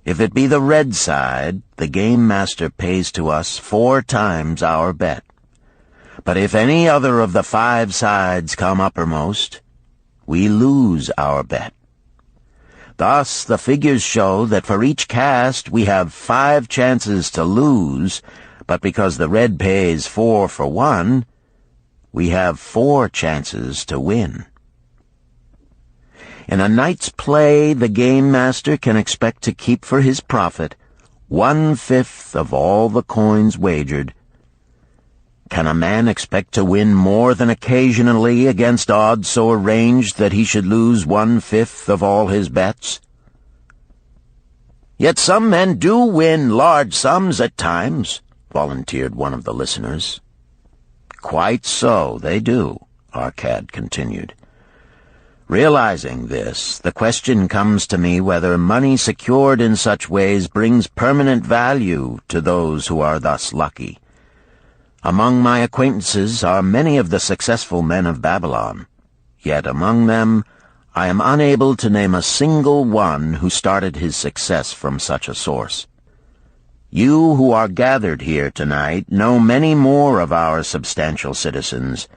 If it be the red side, the game master pays to us 4 times our bet. But if any other of the 5 sides come uppermost, we lose our bet. Thus, the figures show that for each cast we have 5 chances to lose, but because the red pays 4 for 1, we have 4 chances to win. In a night's play, the game master can expect to keep for his profit 1/5 of all the coins wagered. Can a man expect to win more than occasionally against odds so arranged that he should lose 1/5 of all his bets? Yet some men do win large sums at times, volunteered one of the listeners. Quite so, they do, Arcad continued. Realizing this, the question comes to me whether money secured in such ways brings permanent value to those who are thus lucky. Among my acquaintances are many of the successful men of Babylon, yet among them I am unable to name a single one who started his success from such a source. You who are gathered here tonight know many more of our substantial citizens.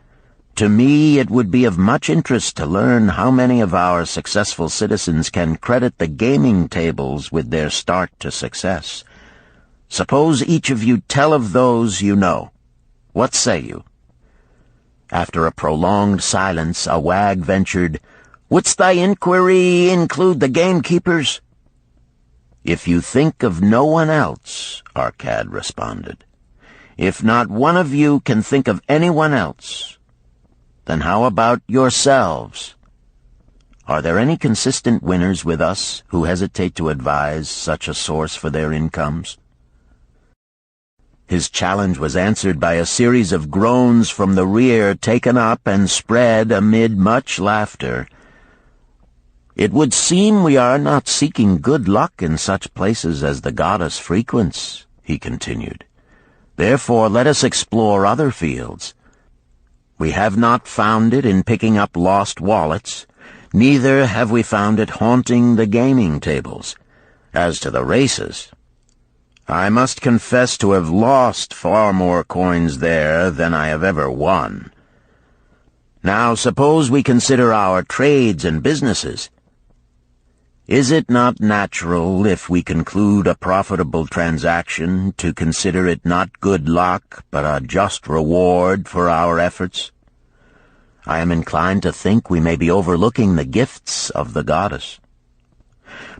To me, it would be of much interest to learn how many of our successful citizens can credit the gaming tables with their start to success. Suppose each of you tell of those you know. What say you? After a prolonged silence, a wag ventured, "Wouldst thy inquiry include the gamekeepers?" "If you think of no one else," Arcad responded. "If not one of you can think of anyone else, then how about yourselves? Are there any consistent winners with us who hesitate to advise such a source for their incomes?" His challenge was answered by a series of groans from the rear, taken up and spread amid much laughter. "It would seem we are not seeking good luck in such places as the goddess frequents," he continued. "Therefore let us explore other fields. We have not found it in picking up lost wallets, neither have we found it haunting the gaming tables. As to the races, I must confess to have lost far more coins there than I have ever won. Now suppose we consider our trades and businesses. Is it not natural, if we conclude a profitable transaction, to consider it not good luck, but a just reward for our efforts? I am inclined to think we may be overlooking the gifts of the goddess.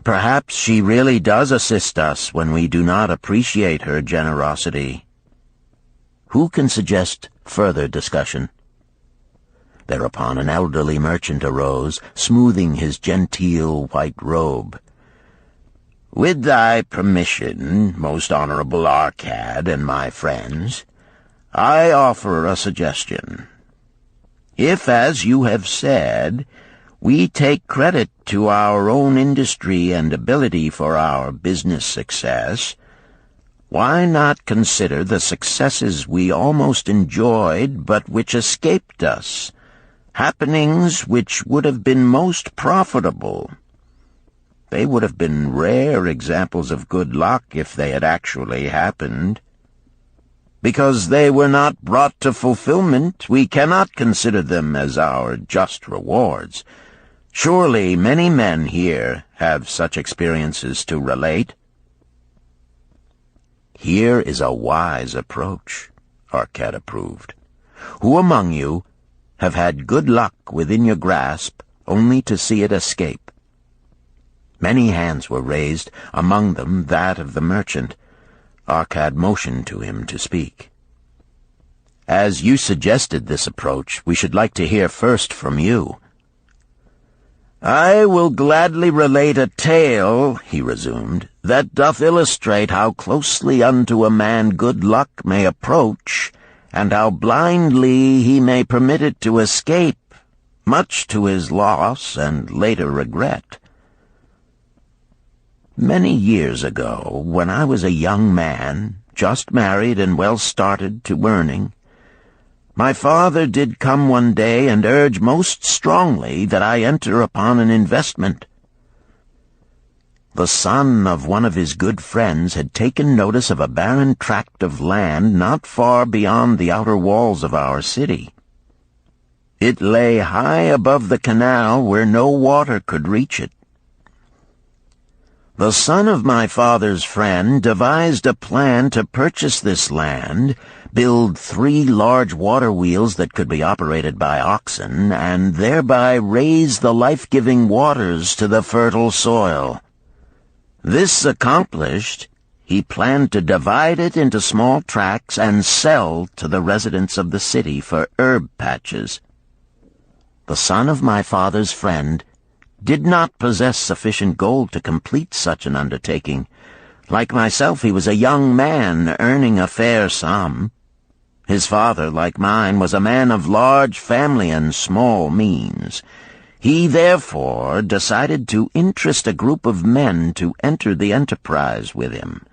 Perhaps she really does assist us when we do not appreciate her generosity. Who can suggest further discussion?" Thereupon an elderly merchant arose, smoothing his genteel white robe. "With thy permission, most honorable Arcad and my friends, I offer a suggestion. If, as you have said, we take credit to our own industry and ability for our business success, why not consider the successes we almost enjoyed but which escaped us, happenings which would have been most profitable? They would have been rare examples of good luck if they had actually happened. Because they were not brought to fulfillment, we cannot consider them as our just rewards. Surely many men here have such experiences to relate." "Here is a wise approach," Arcad approved. "Who among you have had good luck within your grasp only to see it escape?" Many hands were raised, among them that of the merchant. Arcad motioned to him to speak. "As you suggested this approach, we should like to hear first from you." "I will gladly relate a tale," he resumed, "that doth illustrate how closely unto a man good luck may approach, and how blindly he may permit it to escape, much to his loss and later regret. Many years ago, when I was a young man, just married and well started to earning, my father did come one day and urge most strongly that I enter upon an investment. The son of one of his good friends had taken notice of a barren tract of land not far beyond the outer walls of our city. It lay high above the canal where no water could reach it. The son of my father's friend devised a plan to purchase this land, build 3 large water wheels that could be operated by oxen, and thereby raise the life-giving waters to the fertile soil. This accomplished, he planned to divide it into small tracts and sell to the residents of the city for herb patches. The son of my father's friend did not possess sufficient gold to complete such an undertaking. Like myself, he was a young man earning a fair sum. His father, like mine, was a man of large family and small means. He therefore decided to interest a group of men to enter the enterprise with him.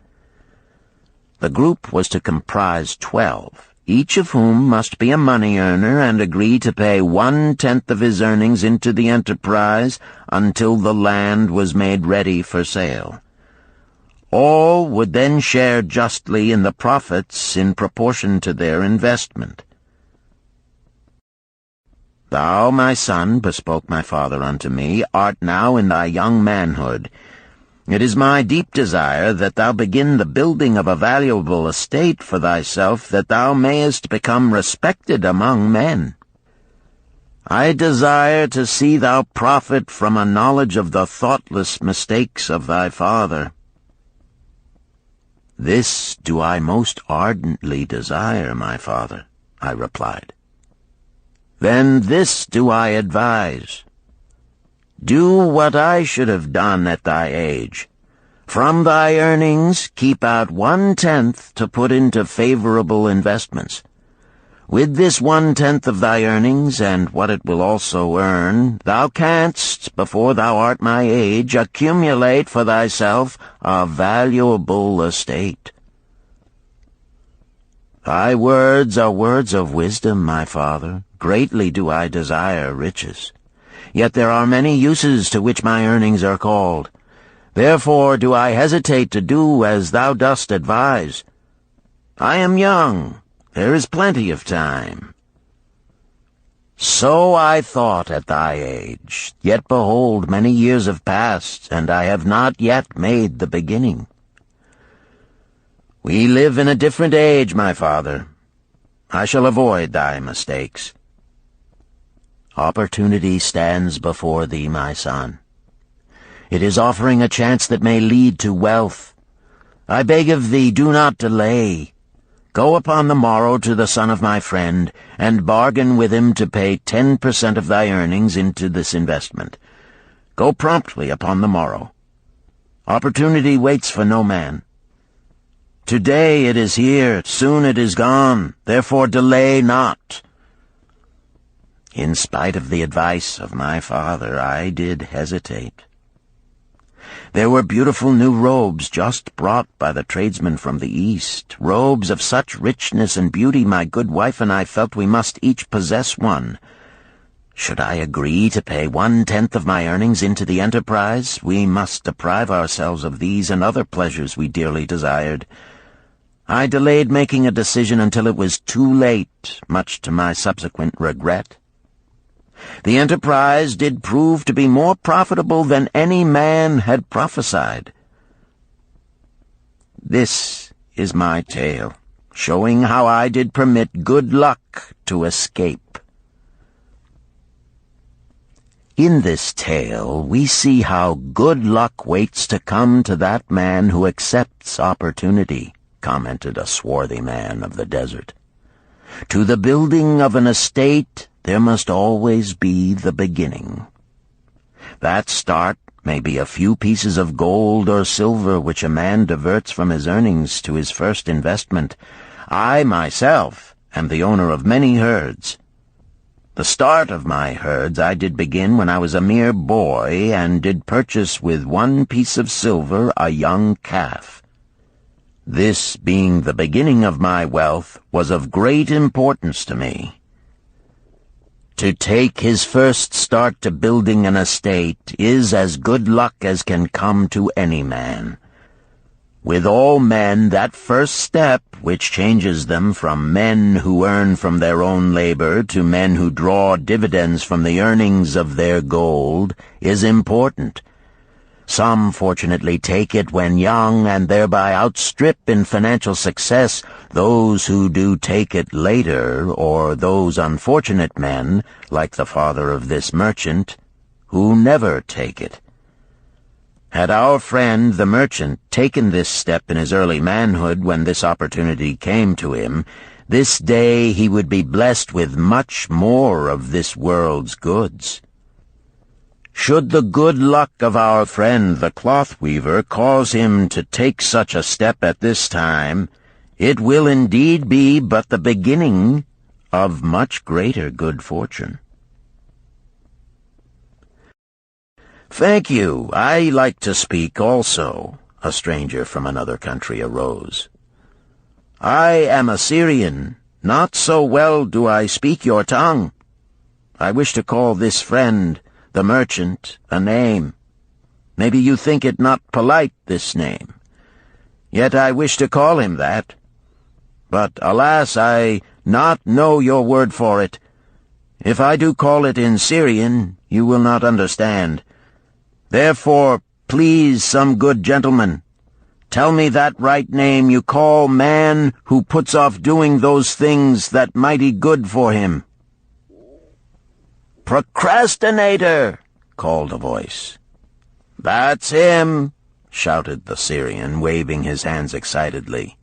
The group was to comprise 12, each of whom must be a money earner and agree to pay 1/10 of his earnings into the enterprise until the land was made ready for sale. All would then share justly in the profits in proportion to their investment. Thou, my son, bespoke my father unto me, art now in thy young manhood. It is my deep desire that thou begin the building of a valuable estate for thyself, that thou mayest become respected among men. I desire to see thou profit from a knowledge of the thoughtless mistakes of thy father. This do I most ardently desire, my father, I replied. Then this do I advise. Do what I should have done at thy age. From thy earnings keep out 1/10 to put into favorable investments. With this 1/10 of thy earnings, and what it will also earn, thou canst, before thou art my age, accumulate for thyself a valuable estate. Thy words are words of wisdom, my father. Greatly do I desire riches. Yet there are many uses to which my earnings are called. Therefore do I hesitate to do as thou dost advise. I am young. There is plenty of time. So I thought at thy age, yet behold, many years have passed, and I have not yet made the beginning. We live in a different age, my father. I shall avoid thy mistakes. Opportunity stands before thee, my son. It is offering a chance that may lead to wealth. I beg of thee, do not delay. Go upon the morrow to the son of my friend, and bargain with him to pay 10% of thy earnings into this investment. Go promptly upon the morrow. Opportunity waits for no man. Today it is here, soon it is gone, therefore delay not. In spite of the advice of my father, I did hesitate. There were beautiful new robes just brought by the tradesmen from the east, robes of such richness and beauty my good wife and I felt we must each possess one. Should I agree to pay 1/10 of my earnings into the enterprise, we must deprive ourselves of these and other pleasures we dearly desired. I delayed making a decision until it was too late, much to my subsequent regret. The enterprise did prove to be more profitable than any man had prophesied. This is my tale, showing how I did permit good luck to escape. In this tale, we see how good luck waits to come to that man who accepts opportunity, commented a swarthy man of the desert. To the building of an estate, there must always be the beginning. That start may be a few pieces of gold or silver which a man diverts from his earnings to his first investment. I, myself, am the owner of many herds. The start of my herds I did begin when I was a mere boy, and did purchase with 1 piece of silver a young calf. This, being the beginning of my wealth, was of great importance to me. To take his first start to building an estate is as good luck as can come to any man. With all men, that first step, which changes them from men who earn from their own labor to men who draw dividends from the earnings of their gold, is important. Some fortunately take it when young and thereby outstrip in financial success those who do take it later, or those unfortunate men, like the father of this merchant, who never take it. Had our friend the merchant taken this step in his early manhood when this opportunity came to him, this day he would be blessed with much more of this world's goods. Should the good luck of our friend the cloth weaver cause him to take such a step at this time, it will indeed be but the beginning of much greater good fortune. "Thank you. I like to speak also," a stranger from another country arose. "I am a Syrian. Not so well do I speak your tongue. I wish to call this friend, the merchant, a name. Maybe you think it not polite, this name. Yet I wish to call him that. But, alas, I not know your word for it. If I do call it in Syrian, you will not understand. Therefore, please, some good gentleman, tell me that right name you call man who puts off doing those things that mighty good for him." "Procrastinator!" called a voice. "That's him!" shouted the Syrian, waving his hands excitedly.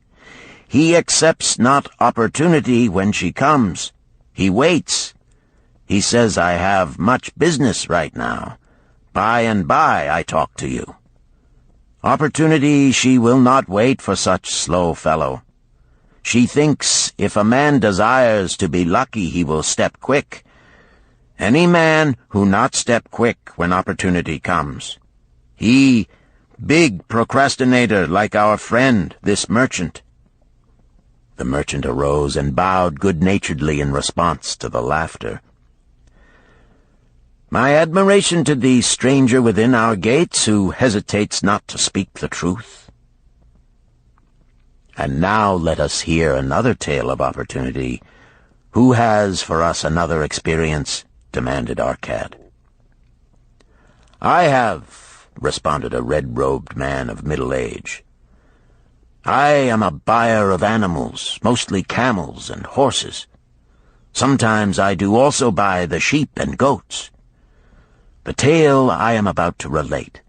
"He accepts not opportunity when she comes. He waits. He says, I have much business right now. By and by I talk to you. Opportunity she will not wait for such slow fellow. She thinks if a man desires to be lucky he will step quick. Any man who not step quick when opportunity comes. He, big procrastinator like our friend, this merchant." The merchant arose and bowed good-naturedly in response to the laughter. "My admiration to thee, stranger within our gates, who hesitates not to speak the truth." And now let us hear another tale of opportunity. Who has for us another experience? Demanded Arcad. "I have," responded a red-robed man of middle age. "I am a buyer of animals, mostly camels and horses. Sometimes I do also buy the sheep and goats. The tale I am about to relate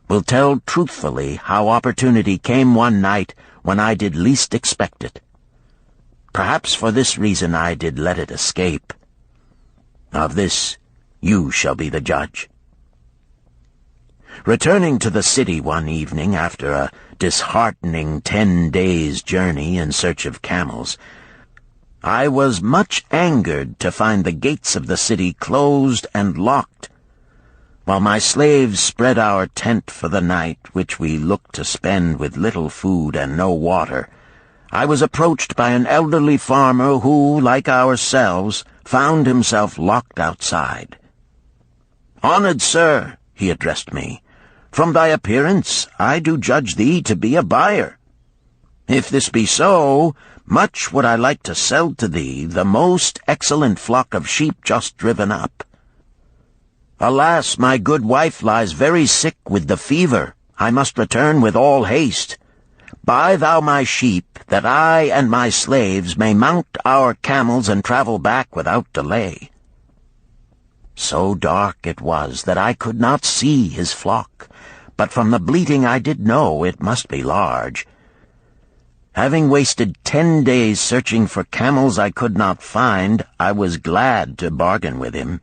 will tell truthfully how opportunity came one night when I did least expect it. Perhaps for this reason I did let it escape. Of this you shall be the judge. Returning to the city one evening after a disheartening 10 days' journey in search of camels, I was much angered to find the gates of the city closed and locked. While my slaves spread our tent for the night, which we looked to spend with little food and no water, I was approached by an elderly farmer who, like ourselves, found himself locked outside. "Honored sir," he addressed me, "from thy appearance I do judge thee to be a buyer. If this be so, much would I like to sell to thee the most excellent flock of sheep just driven up. Alas, my good wife lies very sick with the fever. I must return with all haste. Buy thou my sheep, that I and my slaves may mount our camels and travel back without delay." So dark it was that I could not see his flock, but from the bleating I did know it must be large. Having wasted 10 days searching for camels I could not find, I was glad to bargain with him.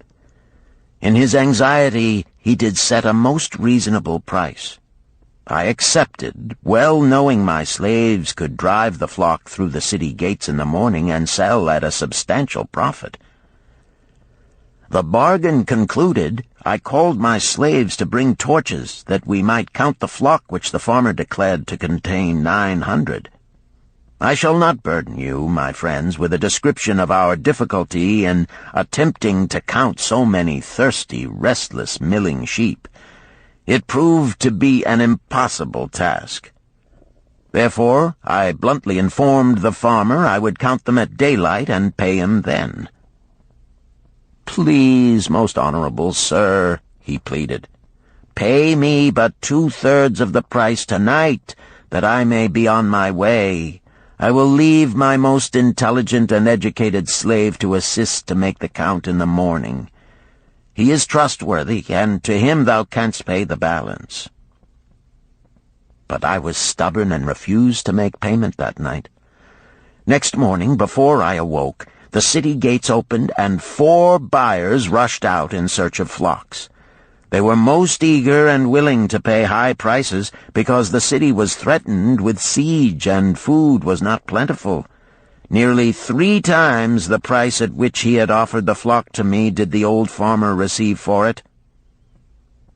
In his anxiety he did set a most reasonable price. I accepted, well knowing my slaves could drive the flock through the city gates in the morning and sell at a substantial profit. The bargain concluded, I called my slaves to bring torches that we might count the flock which the farmer declared to contain 900. I shall not burden you, my friends, with a description of our difficulty in attempting to count so many thirsty, restless, milling sheep. It proved to be an impossible task. Therefore, I bluntly informed the farmer I would count them at daylight and pay him then. "Please, most honorable sir," he pleaded, Pay me but 2/3 of the price tonight, that I may be on my way. I will leave my most intelligent and educated slave to assist to make the count in the morning. He is trustworthy, and to him thou canst pay the balance." But I was stubborn and refused to make payment that night. Next morning, before I awoke, the city gates opened, and 4 buyers rushed out in search of flocks. They were most eager and willing to pay high prices, because the city was threatened with siege and food was not plentiful. Nearly 3 times the price at which he had offered the flock to me did the old farmer receive for it.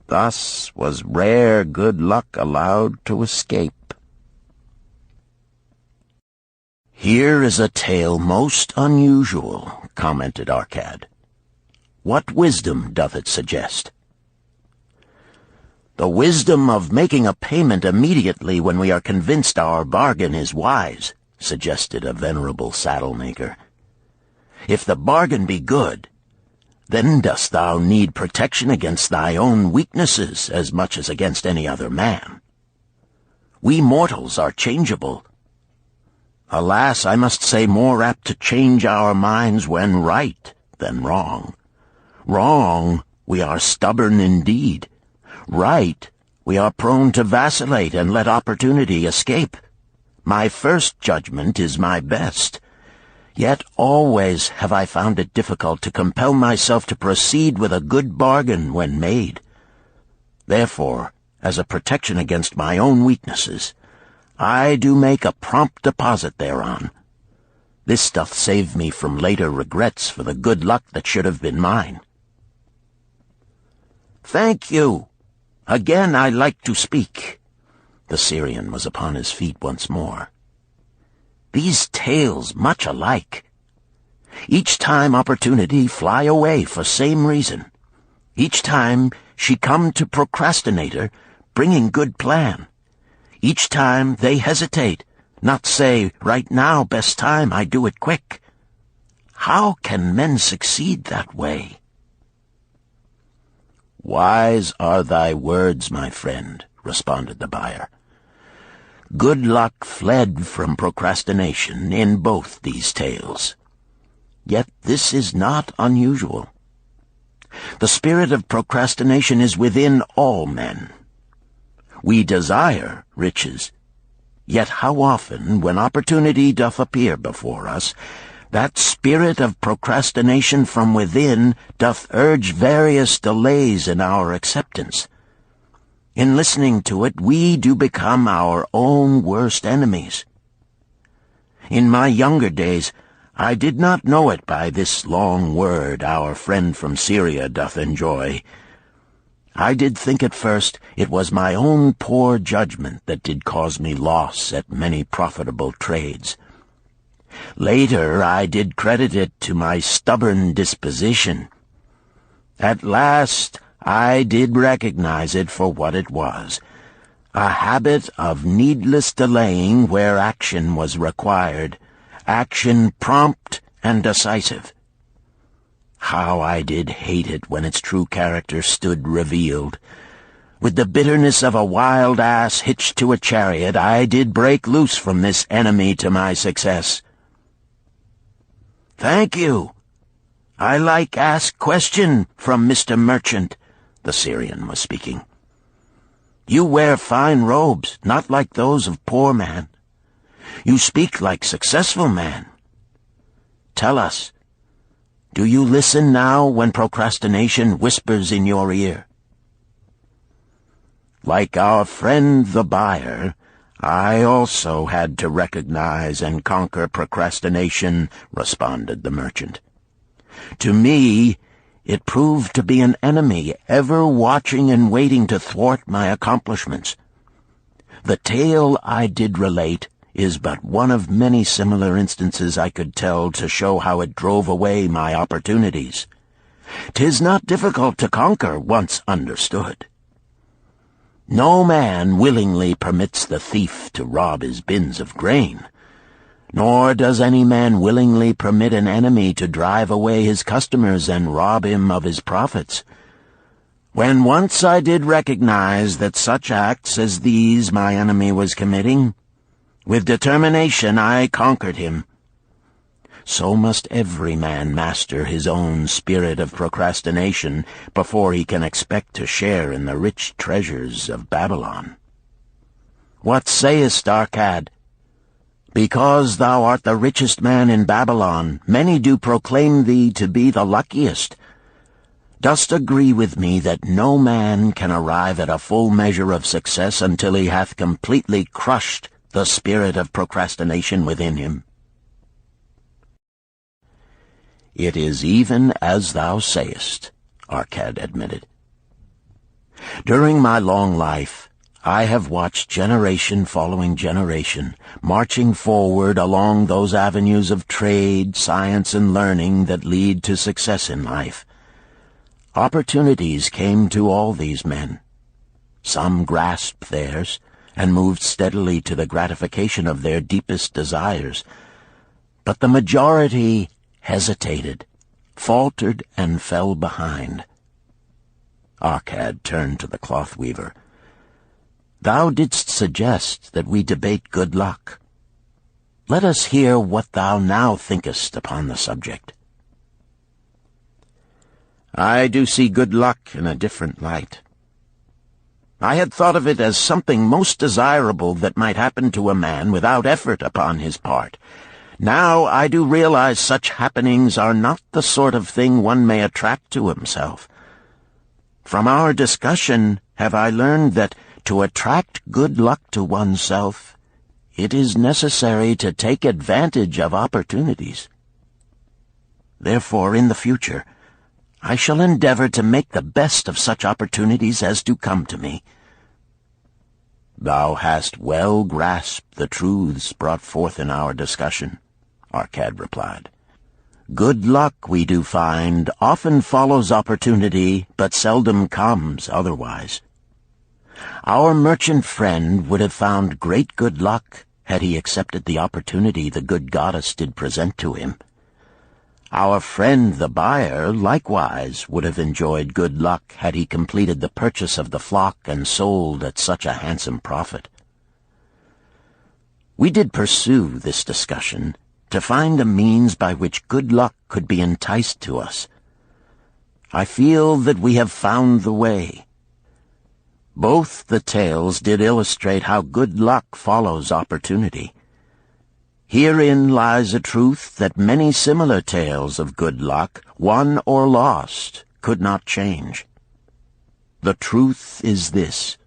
Thus was rare good luck allowed to escape. "Here is a tale most unusual," commented Arcad. "What wisdom doth it suggest?" "The wisdom of making a payment immediately when we are convinced our bargain is wise," suggested a venerable saddle-maker. "If the bargain be good, then dost thou need protection against thy own weaknesses as much as against any other man. We mortals are changeable. Alas, I must say, more apt to change our minds when right than wrong. Wrong, we are stubborn indeed. Right, we are prone to vacillate and let opportunity escape. My first judgment is my best. Yet always have I found it difficult to compel myself to proceed with a good bargain when made. Therefore, as a protection against my own weaknesses, I do make a prompt deposit thereon. This doth save me from later regrets for the good luck that should have been mine." "Thank you. Again I like to speak." The Syrian was upon his feet once more. "These tales much alike. Each time opportunity fly away for same reason. Each time she come to procrastinator, bringing good plan. Each time they hesitate, not say, right now, best time, I do it quick. How can men succeed that way?" "Wise are thy words, my friend," responded the buyer. "Good luck fled from procrastination in both these tales. Yet this is not unusual. The spirit of procrastination is within all men. We desire riches, yet how often, when opportunity doth appear before us, that spirit of procrastination from within doth urge various delays in our acceptance. In listening to it, we do become our own worst enemies. In my younger days, I did not know it by this long word our friend from Syria doth enjoy. I did think at first it was my own poor judgment that did cause me loss at many profitable trades. Later I did credit it to my stubborn disposition. At last I did recognize it for what it was, a habit of needless delaying where action was required, action prompt and decisive. How I did hate it when its true character stood revealed. With the bitterness of a wild ass hitched to a chariot, I did break loose from this enemy to my success. "Thank you. I like ask question from Mr. Merchant," the Syrian was speaking. "You wear fine robes, not like those of poor man. You speak like successful man. Tell us, do you listen now when procrastination whispers in your ear?" "Like our friend the buyer, I also had to recognize and conquer procrastination," responded the merchant. "To me, it proved to be an enemy ever watching and waiting to thwart my accomplishments. The tale I did relate is but one of many similar instances I could tell to show how it drove away my opportunities. 'Tis not difficult to conquer once understood. No man willingly permits the thief to rob his bins of grain, nor does any man willingly permit an enemy to drive away his customers and rob him of his profits. When once I did recognize that such acts as these my enemy was committing, with determination I conquered him. So must every man master his own spirit of procrastination before he can expect to share in the rich treasures of Babylon. What sayest, Arcad? Because thou art the richest man in Babylon, many do proclaim thee to be the luckiest. Dost agree with me that no man can arrive at a full measure of success until he hath completely crushed the spirit of procrastination within him? It is even as thou sayest, Arcad admitted. During my long life, I have watched generation following generation, marching forward along those avenues of trade, science, and learning that lead to success in life. Opportunities came to all these men. Some grasped theirs and moved steadily to the gratification of their deepest desires, but the majority hesitated, faltered, and fell behind. Arcad turned to the cloth weaver. Thou didst suggest that we debate good luck. Let us hear what thou now thinkest upon the subject. I do see good luck in a different light. I had thought of it as something most desirable that might happen to a man without effort upon his part. Now I do realize such happenings are not the sort of thing one may attract to himself. From our discussion have I learned that to attract good luck to oneself, it is necessary to take advantage of opportunities. Therefore, in the future, I shall endeavor to make the best of such opportunities as do come to me. Thou hast well grasped the truths brought forth in our discussion, Arcad replied. Good luck, we do find, often follows opportunity, but seldom comes otherwise. Our merchant friend would have found great good luck had he accepted the opportunity the good goddess did present to him. Our friend the buyer likewise would have enjoyed good luck had he completed the purchase of the flock and sold at such a handsome profit. We did pursue this discussion to find a means by which good luck could be enticed to us. I feel that we have found the way. Both the tales did illustrate how good luck follows opportunity. Herein lies a truth that many similar tales of good luck, won or lost, could not change. The truth is this: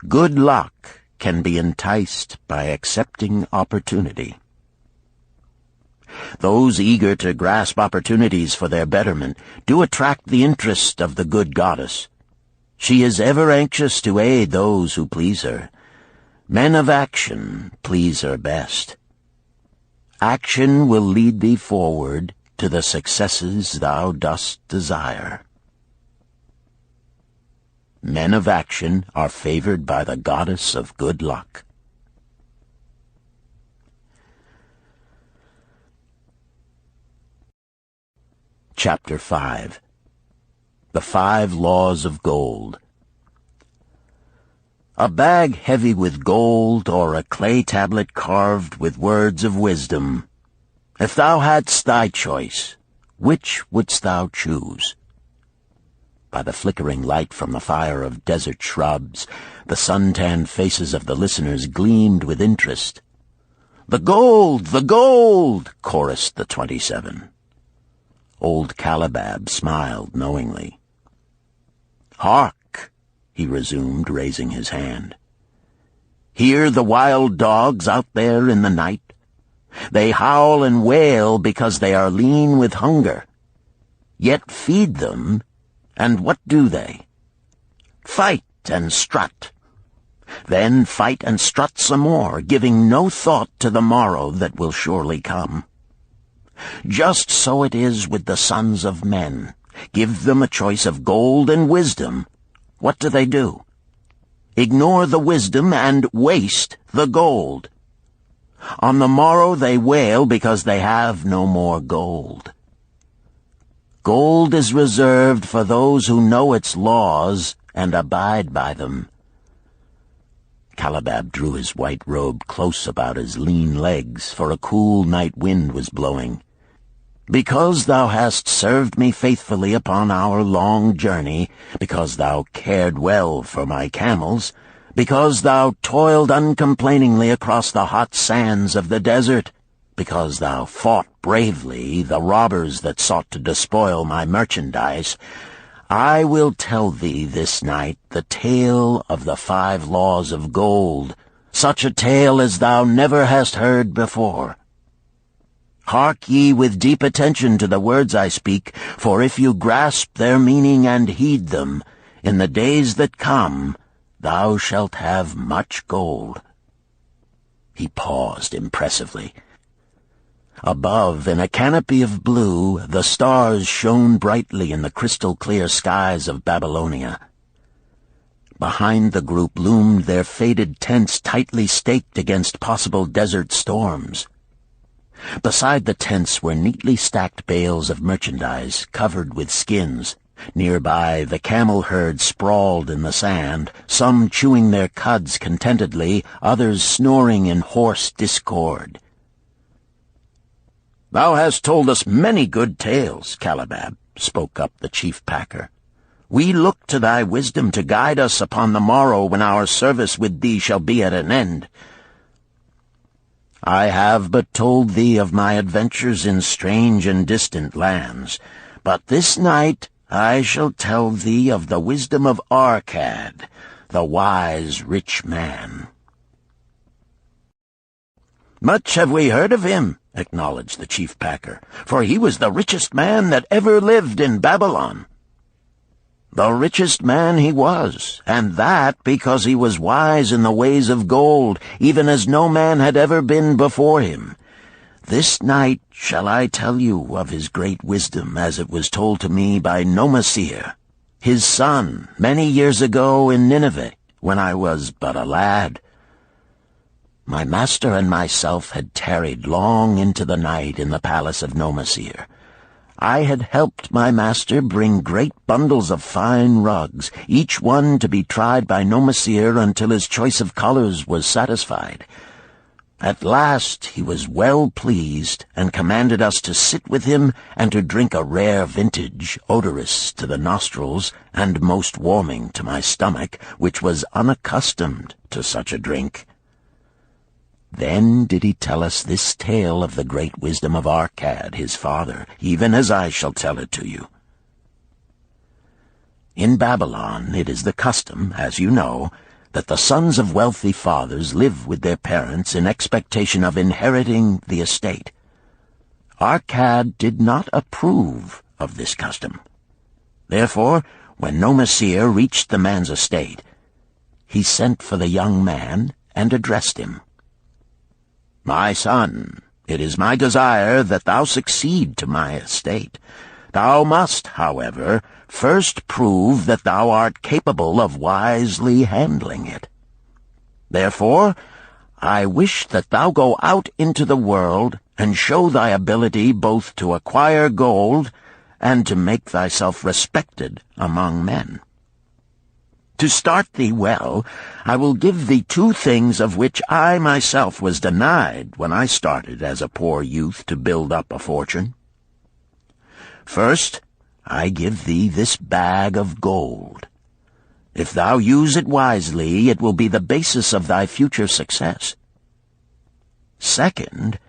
good luck can be enticed by accepting opportunity. Those eager to grasp opportunities for their betterment do attract the interest of the good goddess. She is ever anxious to aid those who please her. Men of action please her best. Action will lead thee forward to the successes thou dost desire. Men of action are favored by the goddess of good luck. Chapter 5. The 5 Laws of Gold. A bag heavy with gold, or a clay tablet carved with words of wisdom. If thou hadst thy choice, which wouldst thou choose? By the flickering light from the fire of desert shrubs, the sun-tanned faces of the listeners gleamed with interest. "The gold! The gold!" chorused the 27. Old Calibab smiled knowingly. "Hark!" he resumed, raising his hand. "Hear the wild dogs out there in the night? They howl and wail because they are lean with hunger. Yet feed them, and what do they? Fight and strut. Then fight and strut some more, giving no thought to the morrow that will surely come. Just so it is with the sons of men. Give them a choice of gold and wisdom. What do? Ignore the wisdom and waste the gold. On the morrow they wail because they have no more gold. Gold is reserved for those who know its laws and abide by them." Calabab drew his white robe close about his lean legs, for a cool night wind was blowing. "Because thou hast served me faithfully upon our long journey, because thou cared well for my camels, because thou toiled uncomplainingly across the hot sands of the desert, because thou fought bravely the robbers that sought to despoil my merchandise, I will tell thee this night the tale of the 5 laws of gold, such a tale as thou never hast heard before. Hark ye with deep attention to the words I speak, for if you grasp their meaning and heed them, in the days that come thou shalt have much gold." He paused impressively. Above, in a canopy of blue, the stars shone brightly in the crystal-clear skies of Babylonia. Behind the group loomed their faded tents tightly staked against possible desert storms. Beside the tents were neatly stacked bales of merchandise covered with skins. Nearby, the camel herd sprawled in the sand, some chewing their cuds contentedly, others snoring in hoarse discord. "Thou hast told us many good tales, Calabab," spoke up the chief packer. "We look to thy wisdom to guide us upon the morrow when our service with thee shall be at an end. I have but told thee of my adventures in strange and distant lands, but this night I shall tell thee of the wisdom of Arkad, the wise rich man." "Much have we heard of him," acknowledged the chief packer, "for he was the richest man that ever lived in Babylon." "The richest man he was, and that because he was wise in the ways of gold, even as no man had ever been before him. This night shall I tell you of his great wisdom as it was told to me by Nomasir, his son, many years ago in Nineveh, when I was but a lad. My master and myself had tarried long into the night in the palace of Nomasir. I had helped my master bring great bundles of fine rugs, each one to be tried by Nomasir until his choice of colors was satisfied. At last he was well pleased, and commanded us to sit with him and to drink a rare vintage, odorous to the nostrils and most warming to my stomach, which was unaccustomed to such a drink. Then did he tell us this tale of the great wisdom of Arkad, his father, even as I shall tell it to you. In Babylon it is the custom, as you know, that the sons of wealthy fathers live with their parents in expectation of inheriting the estate. Arkad did not approve of this custom. Therefore, when Nomasir reached the man's estate, he sent for the young man and addressed him. "My son, it is my desire that thou succeed to my estate. Thou must, however, first prove that thou art capable of wisely handling it. Therefore, I wish that thou go out into the world and show thy ability both to acquire gold and to make thyself respected among men. To start thee well, I will give thee 2 things of which I myself was denied when I started as a poor youth to build up a fortune. First, I give thee this bag of gold. If thou use it wisely, it will be the basis of thy future success. Second,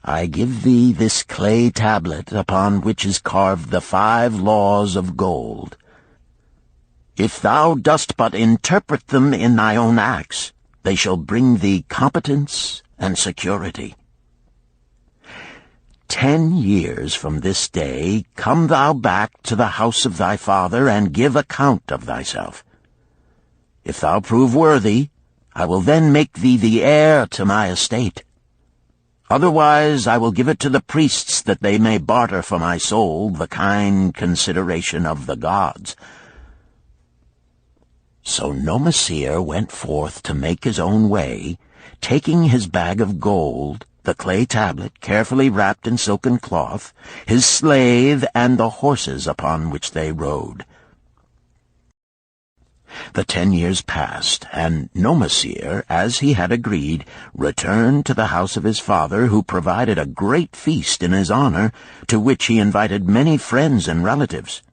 I give thee this clay tablet upon which is carved the 5 laws of gold. If thou dost but interpret them in thy own acts, they shall bring thee competence and security. 10 years from this day come thou back to the house of thy father and give account of thyself. If thou prove worthy, I will then make thee the heir to my estate. Otherwise I will give it to the priests that they may barter for my soul the kind consideration of the gods." So Nomasir went forth to make his own way, taking his bag of gold the clay tablet carefully wrapped in silken cloth, his slave, and the horses upon which they rode. The 10 years passed, and Nomasir, as he had agreed, returned to the house of his father, who provided a great feast in his honor, to which he invited many friends and relatives.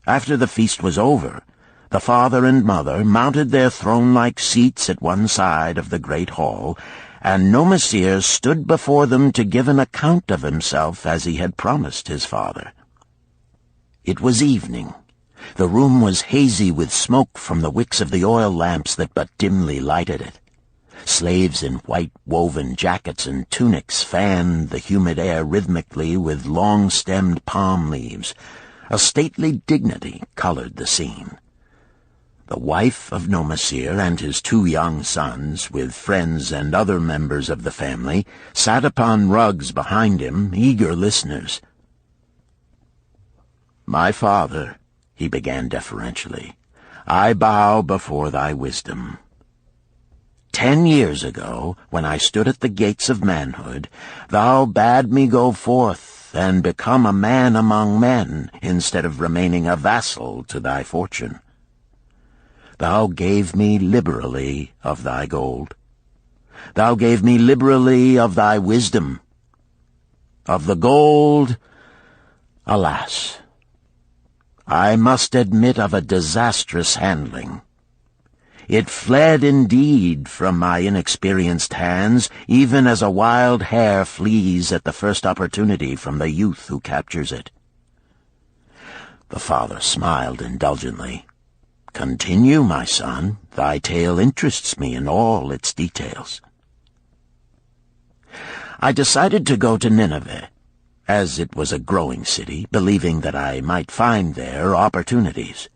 After the feast was over, the father and mother mounted their throne-like seats at one side of the great hall, and Nomasir stood before them to give an account of himself as he had promised his father. It was evening. The room was hazy with smoke from the wicks of the oil lamps that but dimly lighted it. Slaves in white woven jackets and tunics fanned the humid air rhythmically with long-stemmed palm leaves. A stately dignity colored the scene. The wife of Nomasir and his 2 young sons, with friends and other members of the family, sat upon rugs behind him, eager listeners. "My father," he began deferentially, "I bow before thy wisdom. 10 years ago, when I stood at the gates of manhood, thou bade me go forth and become a man among men, instead of remaining a vassal to thy fortune. Thou gave me liberally of thy gold. Thou gave me liberally of thy wisdom. Of the gold, alas, I must admit of a disastrous handling. It fled indeed from my inexperienced hands, even as a wild hare flees at the first opportunity from the youth who captures it." The father smiled indulgently. "Continue, my son. Thy tale interests me in all its details." I decided to go to Nineveh, as it was a growing city, believing that I might find there opportunities.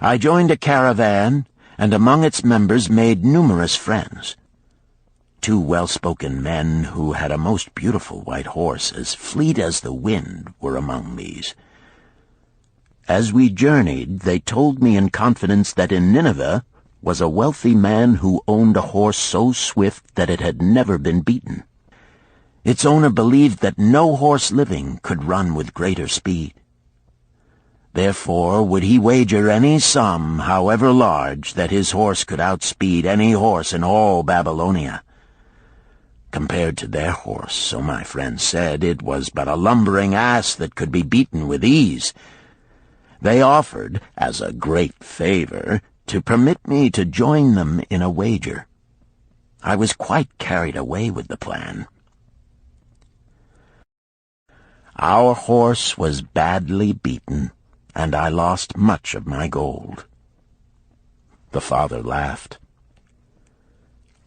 I joined a caravan, and among its members made numerous friends. 2 well-spoken men who had a most beautiful white horse, as fleet as the wind, were among these. As we journeyed, they told me in confidence that in Nineveh was a wealthy man who owned a horse so swift that it had never been beaten. Its owner believed that no horse living could run with greater speed. Therefore would he wager any sum, however large, that his horse could outspeed any horse in all Babylonia. Compared to their horse, so my friend said, it was but a lumbering ass that could be beaten with ease. They offered, as a great favor, to permit me to join them in a wager. I was quite carried away with the plan. Our horse was badly beaten, and I lost much of my gold. The father laughed.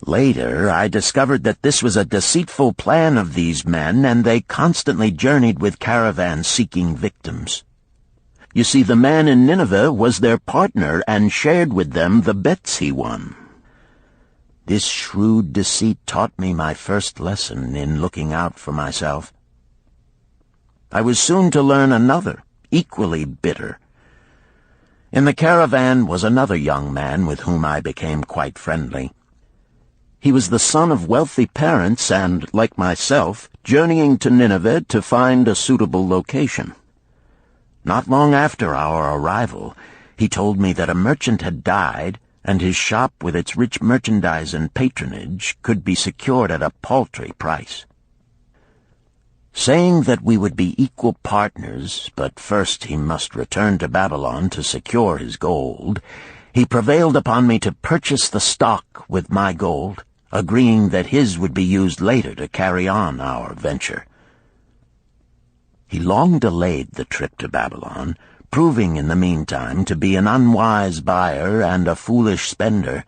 Later, I discovered that this was a deceitful plan of these men, and they constantly journeyed with caravans seeking victims. You see, the man in Nineveh was their partner and shared with them the bets he won. This shrewd deceit taught me my first lesson in looking out for myself. I was soon to learn another, equally bitter. In the caravan was another young man with whom I became quite friendly. He was the son of wealthy parents and, like myself, journeying to Nineveh to find a suitable location. Not long after our arrival, he told me that a merchant had died, and his shop with its rich merchandise and patronage could be secured at a paltry price. Saying that we would be equal partners, but first he must return to Babylon to secure his gold, he prevailed upon me to purchase the stock with my gold, agreeing that his would be used later to carry on our venture. He long delayed the trip to Babylon, proving in the meantime to be an unwise buyer and a foolish spender.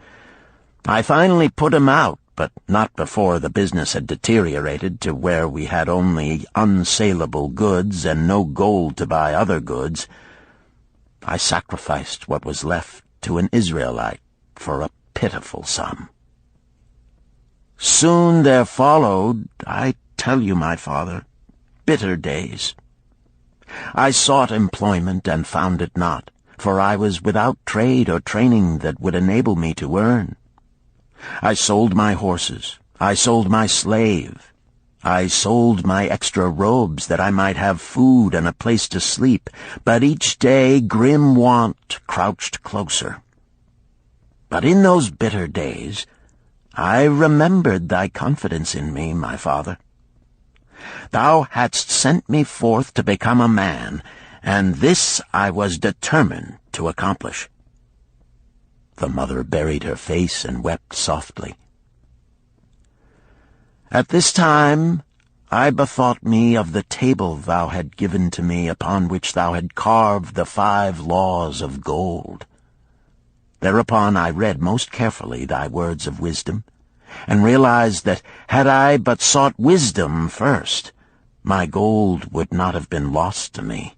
I finally put him out, but not before the business had deteriorated to where we had only unsaleable goods and no gold to buy other goods. I sacrificed what was left to an Israelite for a pitiful sum. Soon there followed, I tell you, my father, bitter days. I sought employment and found it not, for I was without trade or training that would enable me to earn. I sold my horses, I sold my slave. I sold my extra robes that I might have food and a place to sleep, but each day grim want crouched closer. But in those bitter days I remembered thy confidence in me, my father. Thou hadst sent me forth to become a man, and this I was determined to accomplish. The mother buried her face and wept softly. At this time I bethought me of the table thou had given to me, upon which thou had carved the 5 laws of gold. Thereupon I read most carefully thy words of wisdom, and realized that had I but sought wisdom first, my gold would not have been lost to me.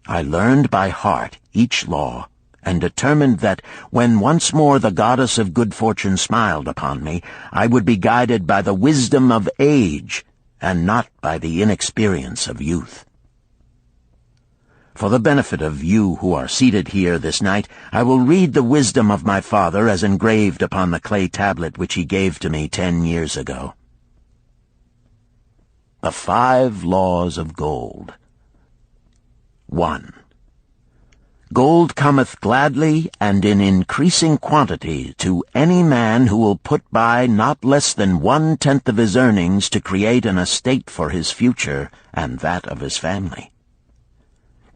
I learned by heart each law, and determined that when once more the goddess of good fortune smiled upon me, I would be guided by the wisdom of age, and not by the inexperience of youth. For the benefit of you who are seated here this night, I will read the wisdom of my father as engraved upon the clay tablet which he gave to me 10 years ago. The 5 laws of gold. 1. Gold cometh gladly and in increasing quantity to any man who will put by not less than 1/10 of his earnings to create an estate for his future and that of his family.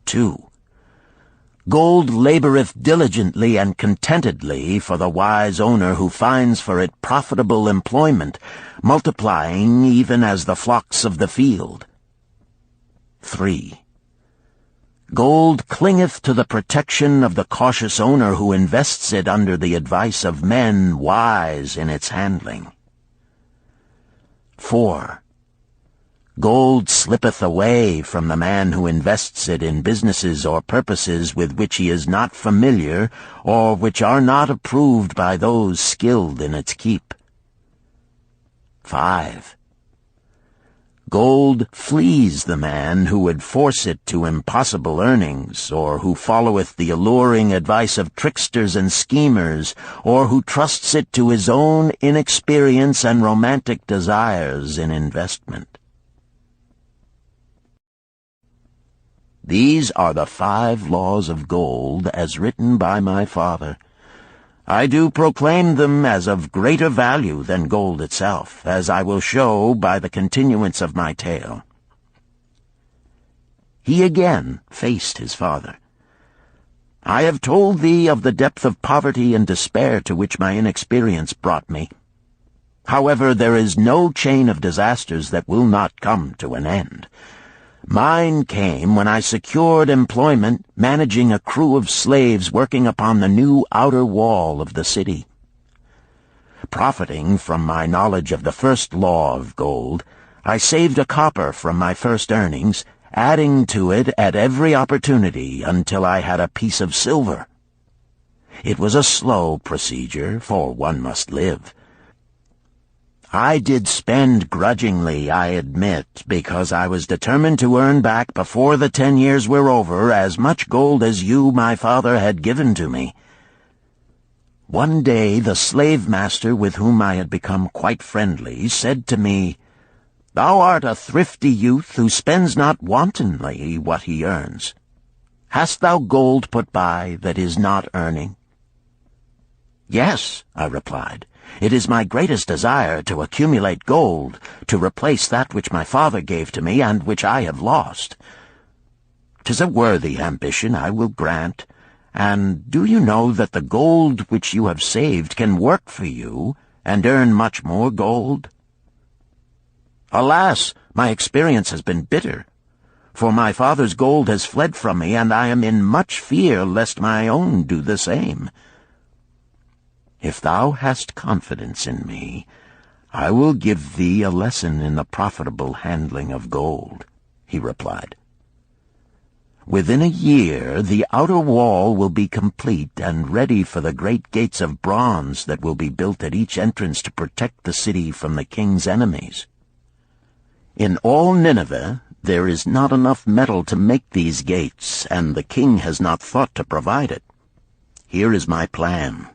2. Gold laboreth diligently and contentedly for the wise owner who finds for it profitable employment, multiplying even as the flocks of the field. 3. Gold clingeth to the protection of the cautious owner who invests it under the advice of men wise in its handling. 4. Gold slippeth away from the man who invests it in businesses or purposes with which he is not familiar, or which are not approved by those skilled in its keep. 5. Gold flees the man who would force it to impossible earnings, or who followeth the alluring advice of tricksters and schemers, or who trusts it to his own inexperience and romantic desires in investment. These are the 5 laws of gold as written by my father. I do proclaim them as of greater value than gold itself, as I will show by the continuance of my tale. He again faced his father. I have told thee of the depth of poverty and despair to which my inexperience brought me. However, there is no chain of disasters that will not come to an end. Mine came when I secured employment managing a crew of slaves working upon the new outer wall of the city. Profiting from my knowledge of the first law of gold, I saved a copper from my first earnings, adding to it at every opportunity until I had a piece of silver. It was a slow procedure, for one must live. I did spend grudgingly, I admit, because I was determined to earn back before the 10 years were over as much gold as you, my father, had given to me. One day the slave-master with whom I had become quite friendly said to me, "Thou art a thrifty youth who spends not wantonly what he earns. Hast thou gold put by that is not earning?" "Yes," I replied. "It is my greatest desire to accumulate gold, to replace that which my father gave to me and which I have lost. 'Tis a worthy ambition, I will grant. And do you know that the gold which you have saved can work for you and earn much more gold?" "Alas, my experience has been bitter, for my father's gold has fled from me, and I am in much fear lest my own do the same." "If thou hast confidence in me, I will give thee a lesson in the profitable handling of gold," he replied. "Within a year the outer wall will be complete and ready for the great gates of bronze that will be built at each entrance to protect the city from the king's enemies. In all Nineveh there is not enough metal to make these gates, and the king has not thought to provide it. Here is my plan.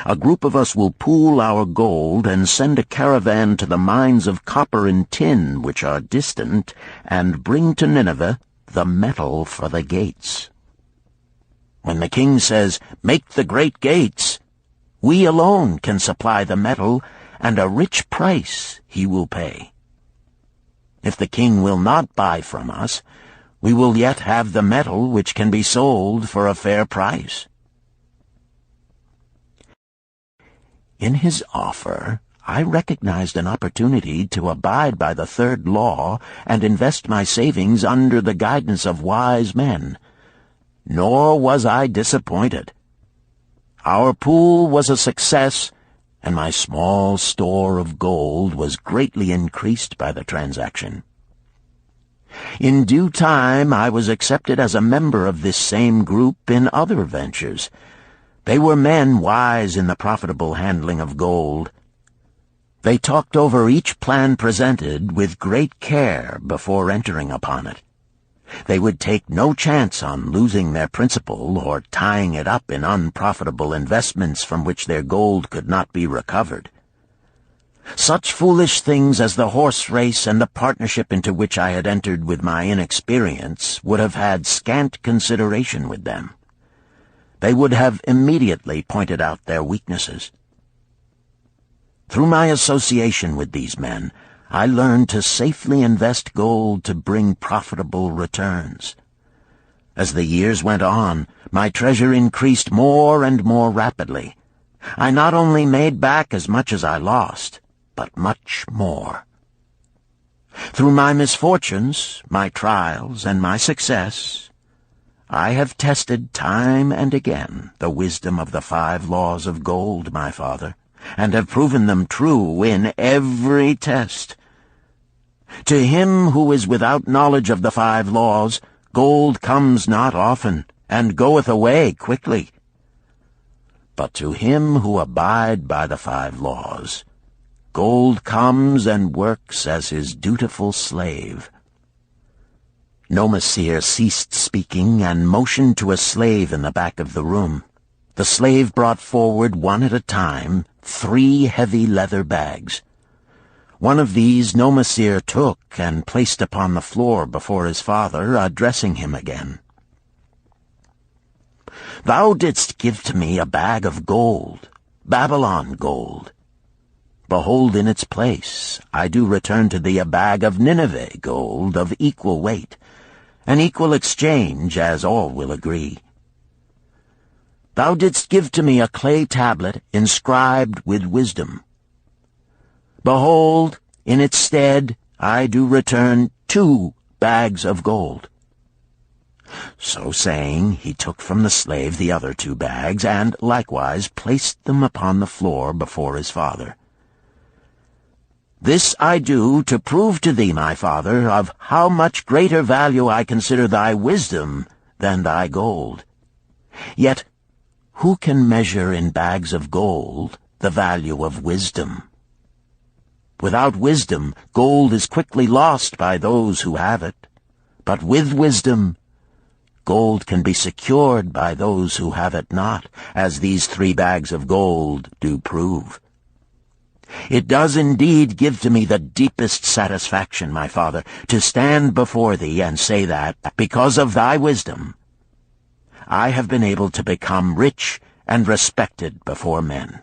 A group of us will pool our gold and send a caravan to the mines of copper and tin which are distant, and bring to Nineveh the metal for the gates. When the king says, 'Make the great gates,' we alone can supply the metal, and a rich price he will pay. If the king will not buy from us, we will yet have the metal which can be sold for a fair price." In his offer, I recognized an opportunity to abide by the third law and invest my savings under the guidance of wise men. Nor was I disappointed. Our pool was a success, and my small store of gold was greatly increased by the transaction. In due time I was accepted as a member of this same group in other ventures. They were men wise in the profitable handling of gold. They talked over each plan presented with great care before entering upon it. They would take no chance on losing their principal or tying it up in unprofitable investments from which their gold could not be recovered. Such foolish things as the horse race and the partnership into which I had entered with my inexperience would have had scant consideration with them. They would have immediately pointed out their weaknesses. Through my association with these men, I learned to safely invest gold to bring profitable returns. As the years went on, my treasure increased more and more rapidly. I not only made back as much as I lost, but much more. Through my misfortunes, my trials, and my success, I have tested time and again the wisdom of the 5 laws of gold, my father, and have proven them true in every test. To him who is without knowledge of the 5 laws, gold comes not often, and goeth away quickly. But to him who abide by the 5 laws, gold comes and works as his dutiful slave. Nomasir ceased speaking and motioned to a slave in the back of the room. The slave brought forward, one at a time, 3 heavy leather bags. One of these Nomasir took and placed upon the floor before his father, addressing him again. "Thou didst give to me a bag of gold, Babylon gold. Behold, in its place I do return to thee a bag of Nineveh gold of equal weight, an equal exchange, as all will agree. Thou didst give to me a clay tablet inscribed with wisdom. Behold, in its stead I do return 2 bags of gold." So saying, he took from the slave the other 2 bags, and likewise placed them upon the floor before his father. "This I do to prove to thee, my father, of how much greater value I consider thy wisdom than thy gold. Yet who can measure in bags of gold the value of wisdom? Without wisdom, gold is quickly lost by those who have it. But with wisdom, gold can be secured by those who have it not, as these 3 bags of gold do prove. It does indeed give to me the deepest satisfaction, my father, to stand before thee and say that, because of thy wisdom, I have been able to become rich and respected before men."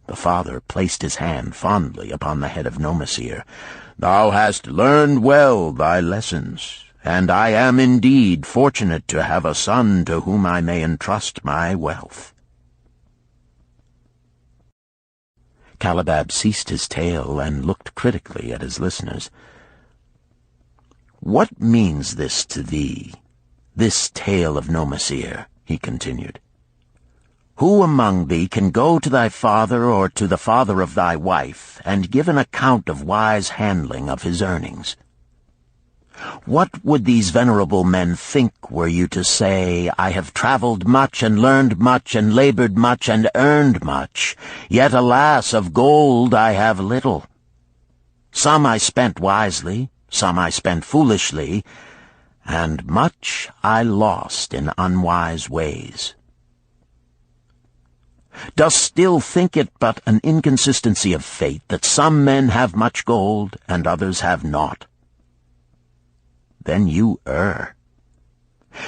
The father placed his hand fondly upon the head of Nomasir. "Thou hast learned well thy lessons, and I am indeed fortunate to have a son to whom I may entrust my wealth." Calibab ceased his tale and looked critically at his listeners. "What means this to thee, this tale of Nomasir?" he continued. "Who among thee can go to thy father or to the father of thy wife and give an account of wise handling of his earnings? What would these venerable men think were you to say, 'I have traveled much and learned much and labored much and earned much, yet alas, of gold I have little. Some I spent wisely, some I spent foolishly, and much I lost in unwise ways'? Dost still think it but an inconsistency of fate that some men have much gold and others have naught? Then you err.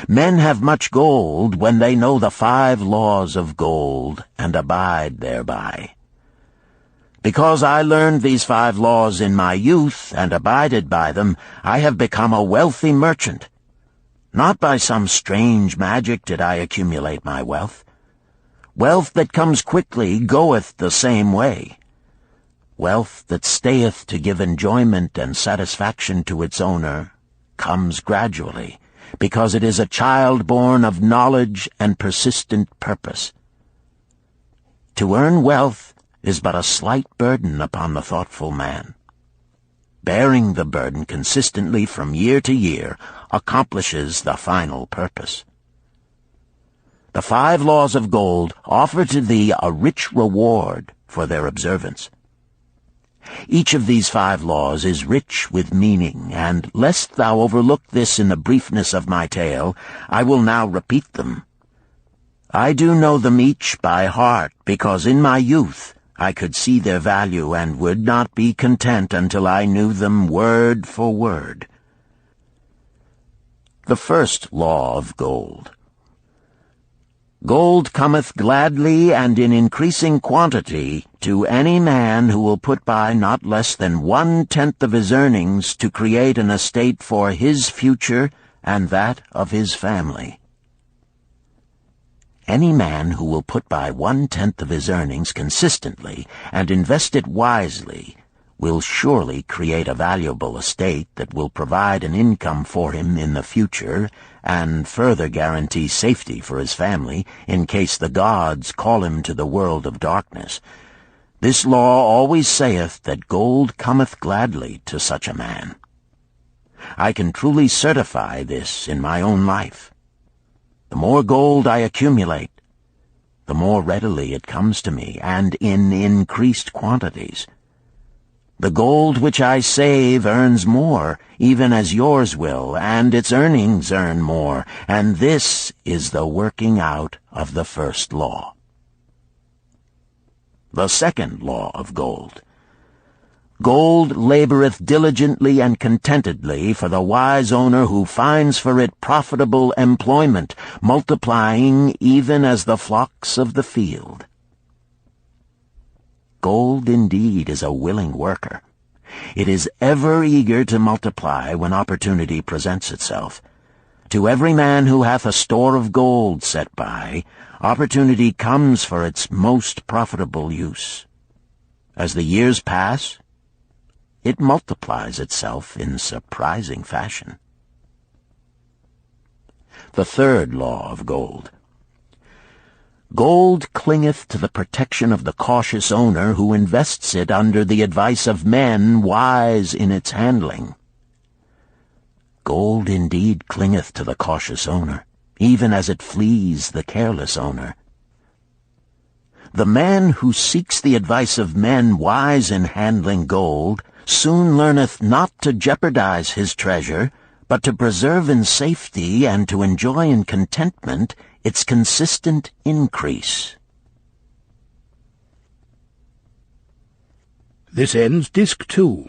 Men have much gold when they know the 5 laws of gold and abide thereby. Because I learned these 5 laws in my youth and abided by them, I have become a wealthy merchant. Not by some strange magic did I accumulate my wealth. Wealth that comes quickly goeth the same way. Wealth that stayeth to give enjoyment and satisfaction to its owner comes gradually, because it is a child born of knowledge and persistent purpose. To earn wealth is but a slight burden upon the thoughtful man. Bearing the burden consistently from year to year accomplishes the final purpose. The 5 laws of gold offer to thee a rich reward for their observance. Each of these 5 laws is rich with meaning, and lest thou overlook this in the briefness of my tale, I will now repeat them. I do know them each by heart, because in my youth I could see their value and would not be content until I knew them word for word. The first law of gold. Gold cometh gladly and in increasing quantity to any man who will put by not less than 1/10 of his earnings to create an estate for his future and that of his family. Any man who will put by 1/10 of his earnings consistently and invest it wisely will surely create a valuable estate that will provide an income for him in the future and further guarantee safety for his family in case the gods call him to the world of darkness. This law always saith that gold cometh gladly to such a man. I can truly certify this in my own life. The more gold I accumulate, the more readily it comes to me, and in increased quantities. The gold which I save earns more, even as yours will, and its earnings earn more, and this is the working out of the first law. The second law of gold. Gold laboreth diligently and contentedly for the wise owner who finds for it profitable employment, multiplying even as the flocks of the field. Gold indeed is a willing worker. It is ever eager to multiply when opportunity presents itself. To every man who hath a store of gold set by, opportunity comes for its most profitable use. As the years pass, it multiplies itself in surprising fashion. The third law of gold. Gold clingeth to the protection of the cautious owner who invests it under the advice of men wise in its handling. Gold indeed clingeth to the cautious owner, even as it flees the careless owner. The man who seeks the advice of men wise in handling gold soon learneth not to jeopardize his treasure, but to preserve in safety and to enjoy in contentment its consistent increase. This ends Disc 2.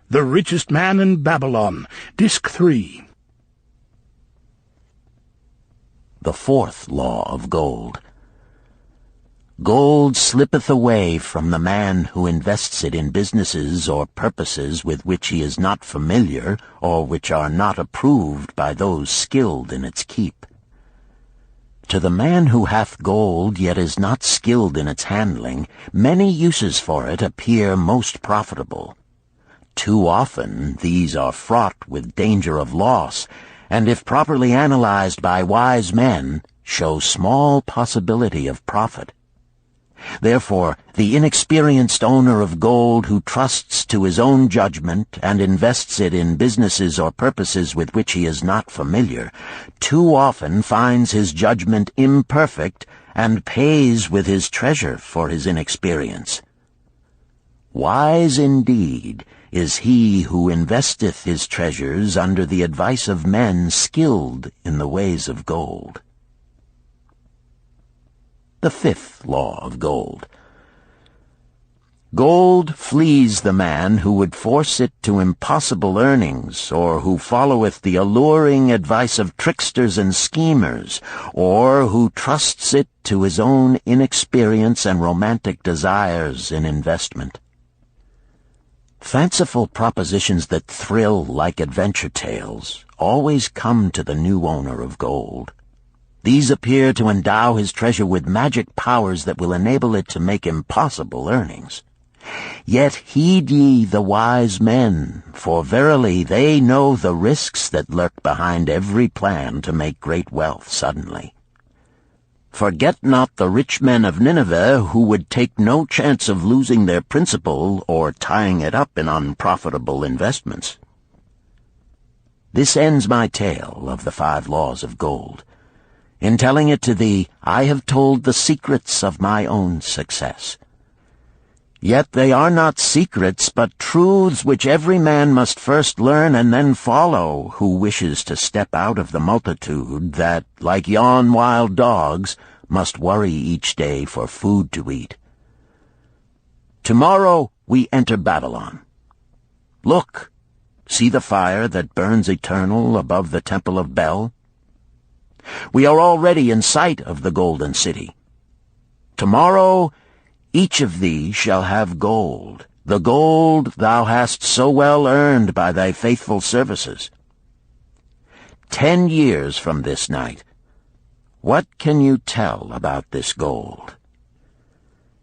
The Richest Man in Babylon, Disc 3. The fourth law of gold. Gold slippeth away from the man who invests it in businesses or purposes with which he is not familiar or which are not approved by those skilled in its keep. To the man who hath gold yet is not skilled in its handling, many uses for it appear most profitable. Too often these are fraught with danger of loss, and if properly analyzed by wise men, show small possibility of profit. Therefore, the inexperienced owner of gold who trusts to his own judgment and invests it in businesses or purposes with which he is not familiar, too often finds his judgment imperfect and pays with his treasure for his inexperience. Wise indeed is he who investeth his treasures under the advice of men skilled in the ways of gold. the 5th law of gold. Gold flees the man who would force it to impossible earnings, or who followeth the alluring advice of tricksters and schemers, or who trusts it to his own inexperience and romantic desires in investment. Fanciful propositions that thrill like adventure tales always come to the new owner of gold. These appear to endow his treasure with magic powers that will enable it to make impossible earnings. Yet heed ye the wise men, for verily they know the risks that lurk behind every plan to make great wealth suddenly. Forget not the rich men of Nineveh, who would take no chance of losing their principal or tying it up in unprofitable investments. This ends my tale of the 5 laws of gold. In telling it to thee, I have told the secrets of my own success. Yet they are not secrets, but truths which every man must first learn and then follow, who wishes to step out of the multitude that, like yon wild dogs, must worry each day for food to eat. Tomorrow we enter Babylon. Look, see the fire that burns eternal above the temple of Bel? We are already in sight of the golden city. Tomorrow each of thee shall have gold, the gold thou hast so well earned by thy faithful services. 10 years from this night, what can you tell about this gold?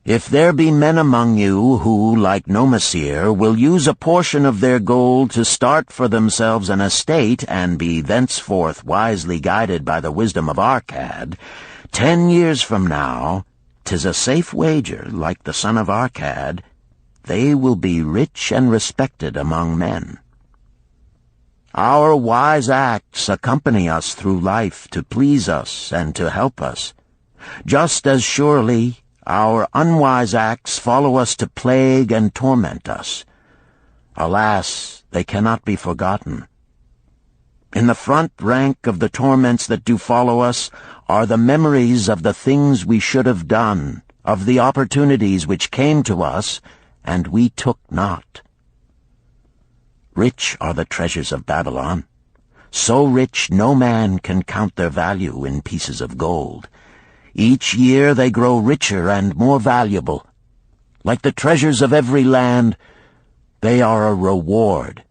If there be men among you who, like Nomasir, will use a portion of their gold to start for themselves an estate and be thenceforth wisely guided by the wisdom of Arcad, 10 years from now, 'tis a safe wager, like the son of Arcad, they will be rich and respected among men. Our wise acts accompany us through life to please us and to help us. Just as surely our unwise acts follow us to plague and torment us. Alas, they cannot be forgotten. In the front rank of the torments that do follow us are the memories of the things we should have done, of the opportunities which came to us, and we took not. Rich are the treasures of Babylon, so rich no man can count their value in pieces of gold. Each year they grow richer and more valuable. Like the treasures of every land, they are a reward,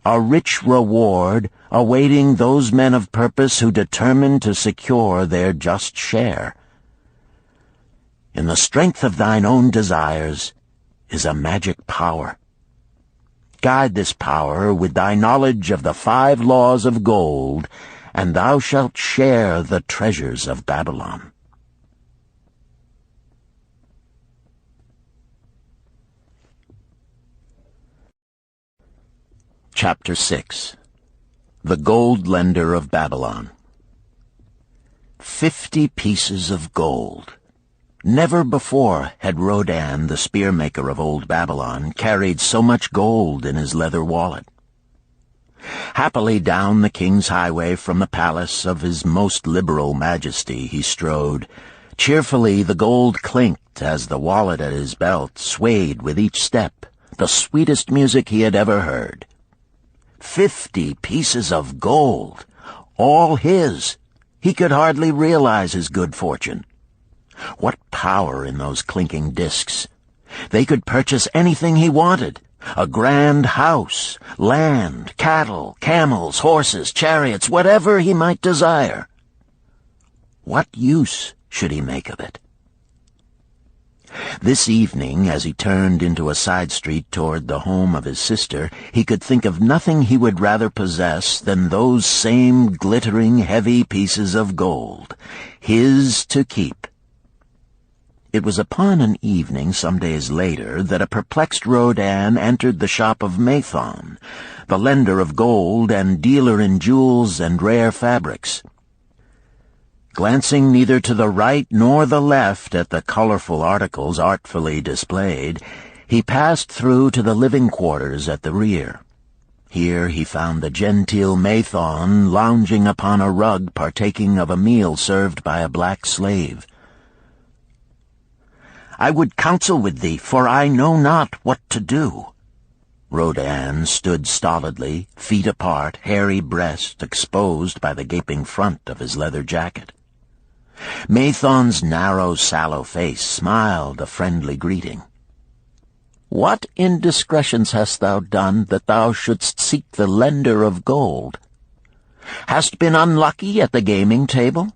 a rich reward, awaiting those men of purpose who determine to secure their just share. In the strength of thine own desires is a magic power. Guide this power with thy knowledge of the 5 laws of gold, and thou shalt share the treasures of Babylon. Chapter 6. The Gold Lender of Babylon. 50 pieces of gold. Never before had Rodan, the spearmaker of old Babylon, carried so much gold in his leather wallet. Happily down the king's highway from the palace of his most liberal majesty he strode. Cheerfully the gold clinked as the wallet at his belt swayed with each step, the sweetest music he had ever heard. 50 pieces of gold, all his. He could hardly realize his good fortune. What power in those clinking discs! They could purchase anything he wanted. A grand house, land, cattle, camels, horses, chariots, whatever he might desire. What use should he make of it? This evening, as he turned into a side street toward the home of his sister, he could think of nothing he would rather possess than those same glittering, heavy pieces of gold, his to keep. It was upon an evening some days later that a perplexed Rodan entered the shop of Mathon, the lender of gold and dealer in jewels and rare fabrics. Glancing neither to the right nor the left at the colorful articles artfully displayed, he passed through to the living quarters at the rear. Here he found the genteel Mathon lounging upon a rug partaking of a meal served by a black slave. I would counsel with thee, for I know not what to do." Rodan stood stolidly, feet apart, hairy breast exposed by the gaping front of his leather jacket. Mathon's narrow, sallow face smiled a friendly greeting. "What indiscretions hast thou done that thou shouldst seek the lender of gold? Hast been unlucky at the gaming table?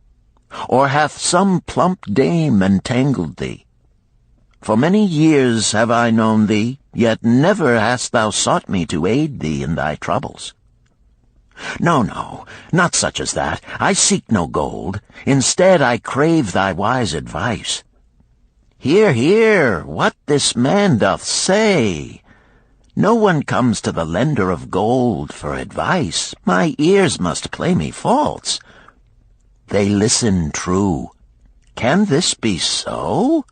Or hath some plump dame entangled thee? For many years have I known thee, yet never hast thou sought me to aid thee in thy troubles. No, no, not such as that. I seek no gold. Instead I crave thy wise advice. Hear, hear, what this man doth say. No one comes to the lender of gold for advice. My ears must play me false. They listen true. Can this be so?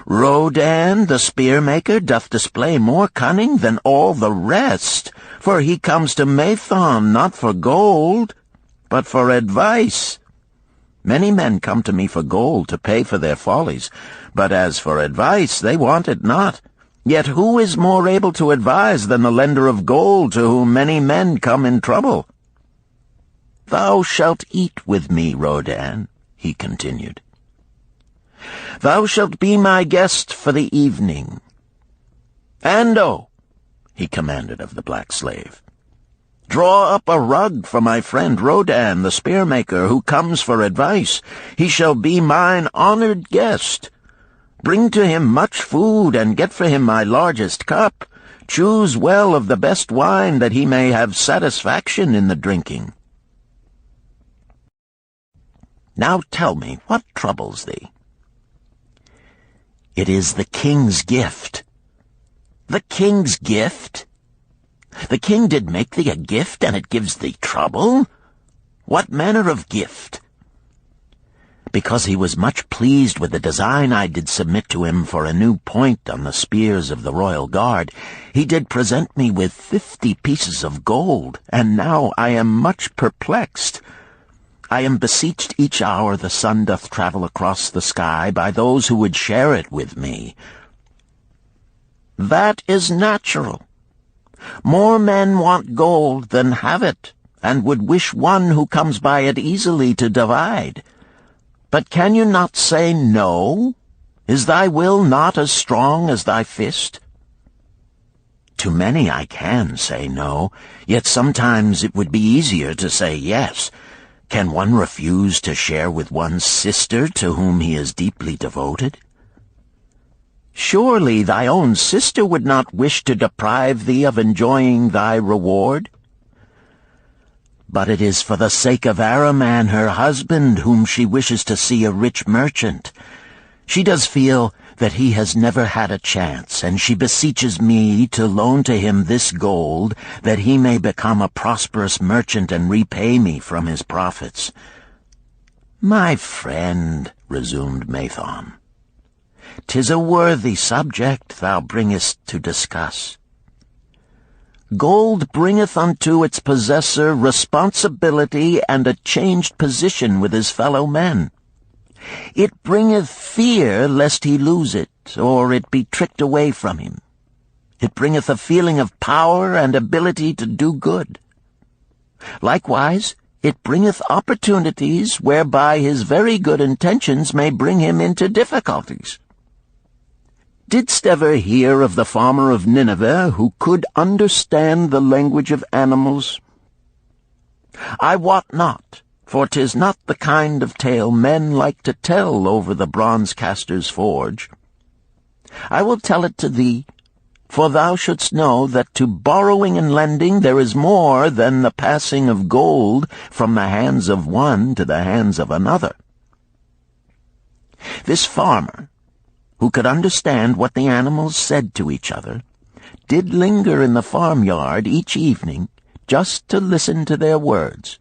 Rodan, the spear-maker, doth display more cunning than all the rest, for he comes to Mathon not for gold, but for advice. Many men come to me for gold to pay for their follies, but as for advice, they want it not. Yet who is more able to advise than the lender of gold to whom many men come in trouble? Thou shalt eat with me, Rodan, he continued. Thou shalt be my guest for the evening. Ando, he commanded of the black slave, draw up a rug for my friend Rodan, the spear-maker, who comes for advice. He shall be mine honored guest. Bring to him much food, and get for him my largest cup. Choose well of the best wine, that he may have satisfaction in the drinking. Now tell me, what troubles thee? It is the king's gift. The king's gift? The king did make thee a gift, and it gives thee trouble? What manner of gift? Because he was much pleased with the design I did submit to him for a new point on the spears of the royal guard, he did present me with 50 pieces of gold, and now I am much perplexed. I am beseeched each hour the sun doth travel across the sky by those who would share it with me. That is natural. More men want gold than have it, and would wish one who comes by it easily to divide. But can you not say no? Is thy will not as strong as thy fist? To many I can say no, yet sometimes it would be easier to say yes. Can one refuse to share with one's sister to whom he is deeply devoted? Surely thy own sister would not wish to deprive thee of enjoying thy reward? But it is for the sake of Araman, her husband, whom she wishes to see a rich merchant. She does feel that he has never had a chance, and she beseeches me to loan to him this gold, that he may become a prosperous merchant and repay me from his profits. My friend, resumed Mathon, 'tis a worthy subject thou bringest to discuss. Gold bringeth unto its possessor responsibility and a changed position with his fellow men. It bringeth fear lest he lose it, or it be tricked away from him. It bringeth a feeling of power and ability to do good. Likewise, it bringeth opportunities whereby his very good intentions may bring him into difficulties. Didst ever hear of the farmer of Nineveh who could understand the language of animals? I wot not, for 'tis not the kind of tale men like to tell over the bronze-caster's forge. I will tell it to thee, for thou shouldst know that to borrowing and lending there is more than the passing of gold from the hands of one to the hands of another. This farmer, who could understand what the animals said to each other, did linger in the farmyard each evening just to listen to their words.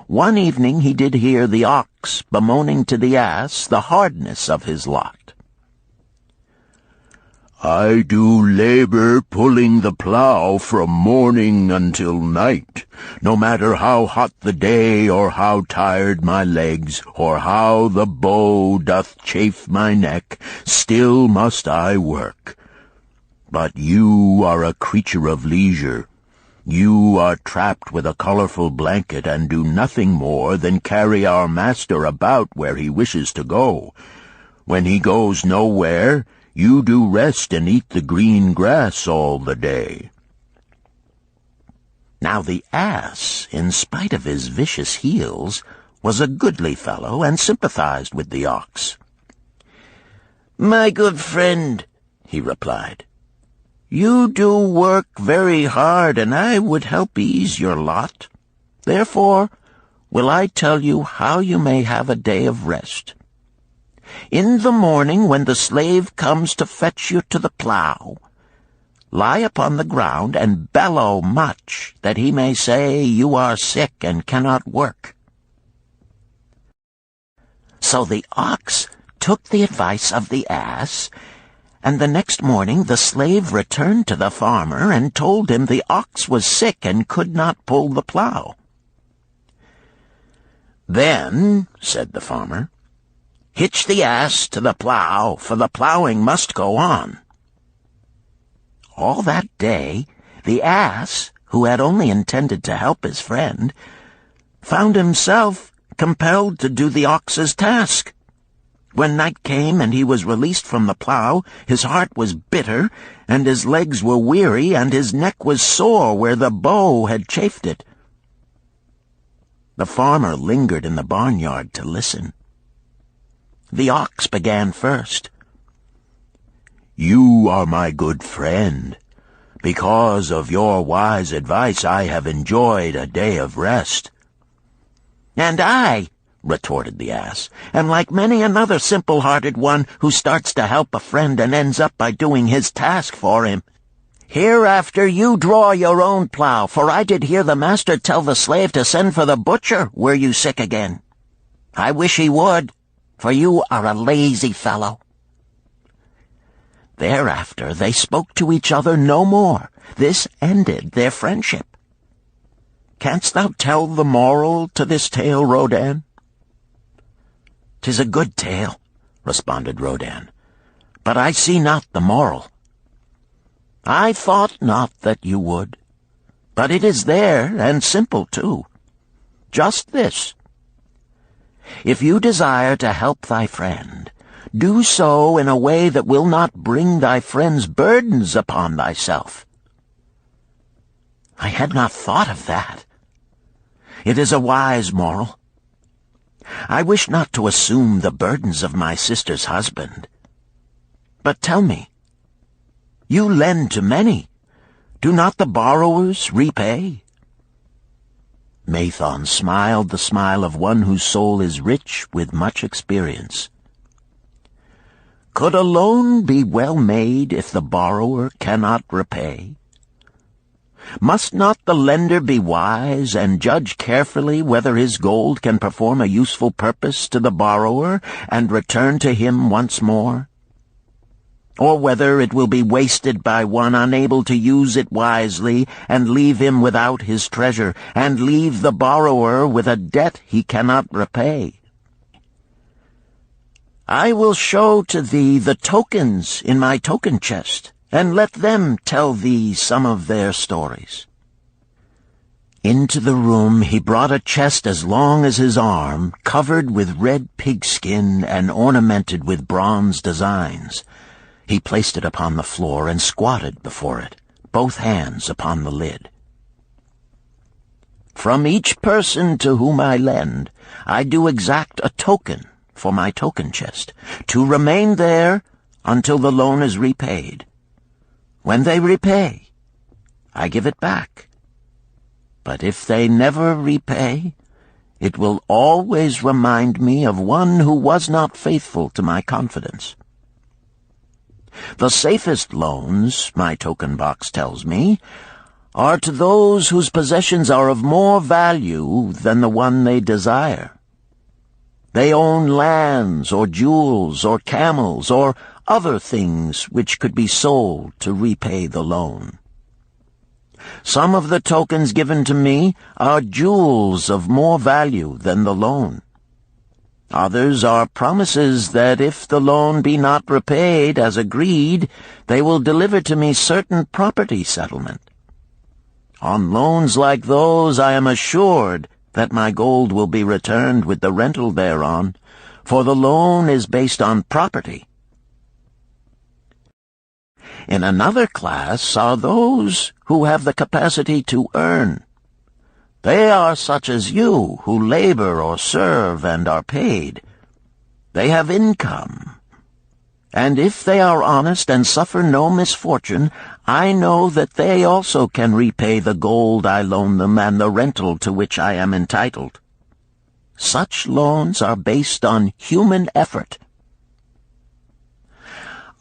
One evening he did hear the ox bemoaning to the ass the hardness of his lot. I do labor pulling the plow from morning until night, no matter how hot the day, or how tired my legs, or how the bow doth chafe my neck, still must I work. But you are a creature of leisure. You are trapped with a colorful blanket and do nothing more than carry our master about where he wishes to go. When he goes nowhere, you do rest and eat the green grass all the day." Now the ass, in spite of his vicious heels, was a goodly fellow and sympathized with the ox. "My good friend," he replied, "you do work very hard, and I would help ease your lot. Therefore will I tell you how you may have a day of rest. In the morning, when the slave comes to fetch you to the plow, lie upon the ground and bellow much, that he may say you are sick and cannot work." So the ox took the advice of the ass, and the next morning the slave returned to the farmer and told him the ox was sick and could not pull the plow. "Then," said the farmer, "hitch the ass to the plow, for the plowing must go on." All that day, the ass, who had only intended to help his friend, found himself compelled to do the ox's task. When night came and he was released from the plow, his heart was bitter, and his legs were weary, and his neck was sore where the bow had chafed it. The farmer lingered in the barnyard to listen. The ox began first. "You are my good friend. Because of your wise advice, I have enjoyed a day of rest." "And I," retorted the ass, "am like many another simple-hearted one who starts to help a friend and ends up by doing his task for him. Hereafter you draw your own plow, for I did hear the master tell the slave to send for the butcher were you sick again. I wish he would, for you are a lazy fellow." Thereafter they spoke to each other no more. This ended their friendship. Canst thou tell the moral to this tale, Rodan? "'Tis a good tale," responded Rodan, "but I see not the moral." "I thought not that you would, but it is there, and simple too. Just this: if you desire to help thy friend, do so in a way that will not bring thy friend's burdens upon thyself." "I had not thought of that. It is a wise moral. I wish not to assume the burdens of my sister's husband. But tell me, you lend to many. Do not the borrowers repay?" Mathon smiled the smile of one whose soul is rich with much experience. "Could a loan be well made if the borrower cannot repay? Must not the lender be wise and judge carefully whether his gold can perform a useful purpose to the borrower and return to him once more? Or whether it will be wasted by one unable to use it wisely and leave him without his treasure, and leave the borrower with a debt he cannot repay? I will show to thee the tokens in my token chest, and let them tell thee some of their stories." Into the room he brought a chest as long as his arm, covered with red pigskin and ornamented with bronze designs. He placed it upon the floor and squatted before it, both hands upon the lid. "From each person to whom I lend, I do exact a token for my token chest, to remain there until the loan is repaid. When they repay, I give it back. But if they never repay, it will always remind me of one who was not faithful to my confidence. The safest loans, my token box tells me, are to those whose possessions are of more value than the one they desire. They own lands or jewels or camels or other things which could be sold to repay the loan. Some of the tokens given to me are jewels of more value than the loan. Others are promises that if the loan be not repaid as agreed, they will deliver to me certain property settlement. On loans like those I am assured that my gold will be returned with the rental thereon, for the loan is based on property. In another class are those who have the capacity to earn. They are such as you, who labor or serve and are paid. They have income. And if they are honest and suffer no misfortune, I know that they also can repay the gold I loan them and the rental to which I am entitled. Such loans are based on human effort.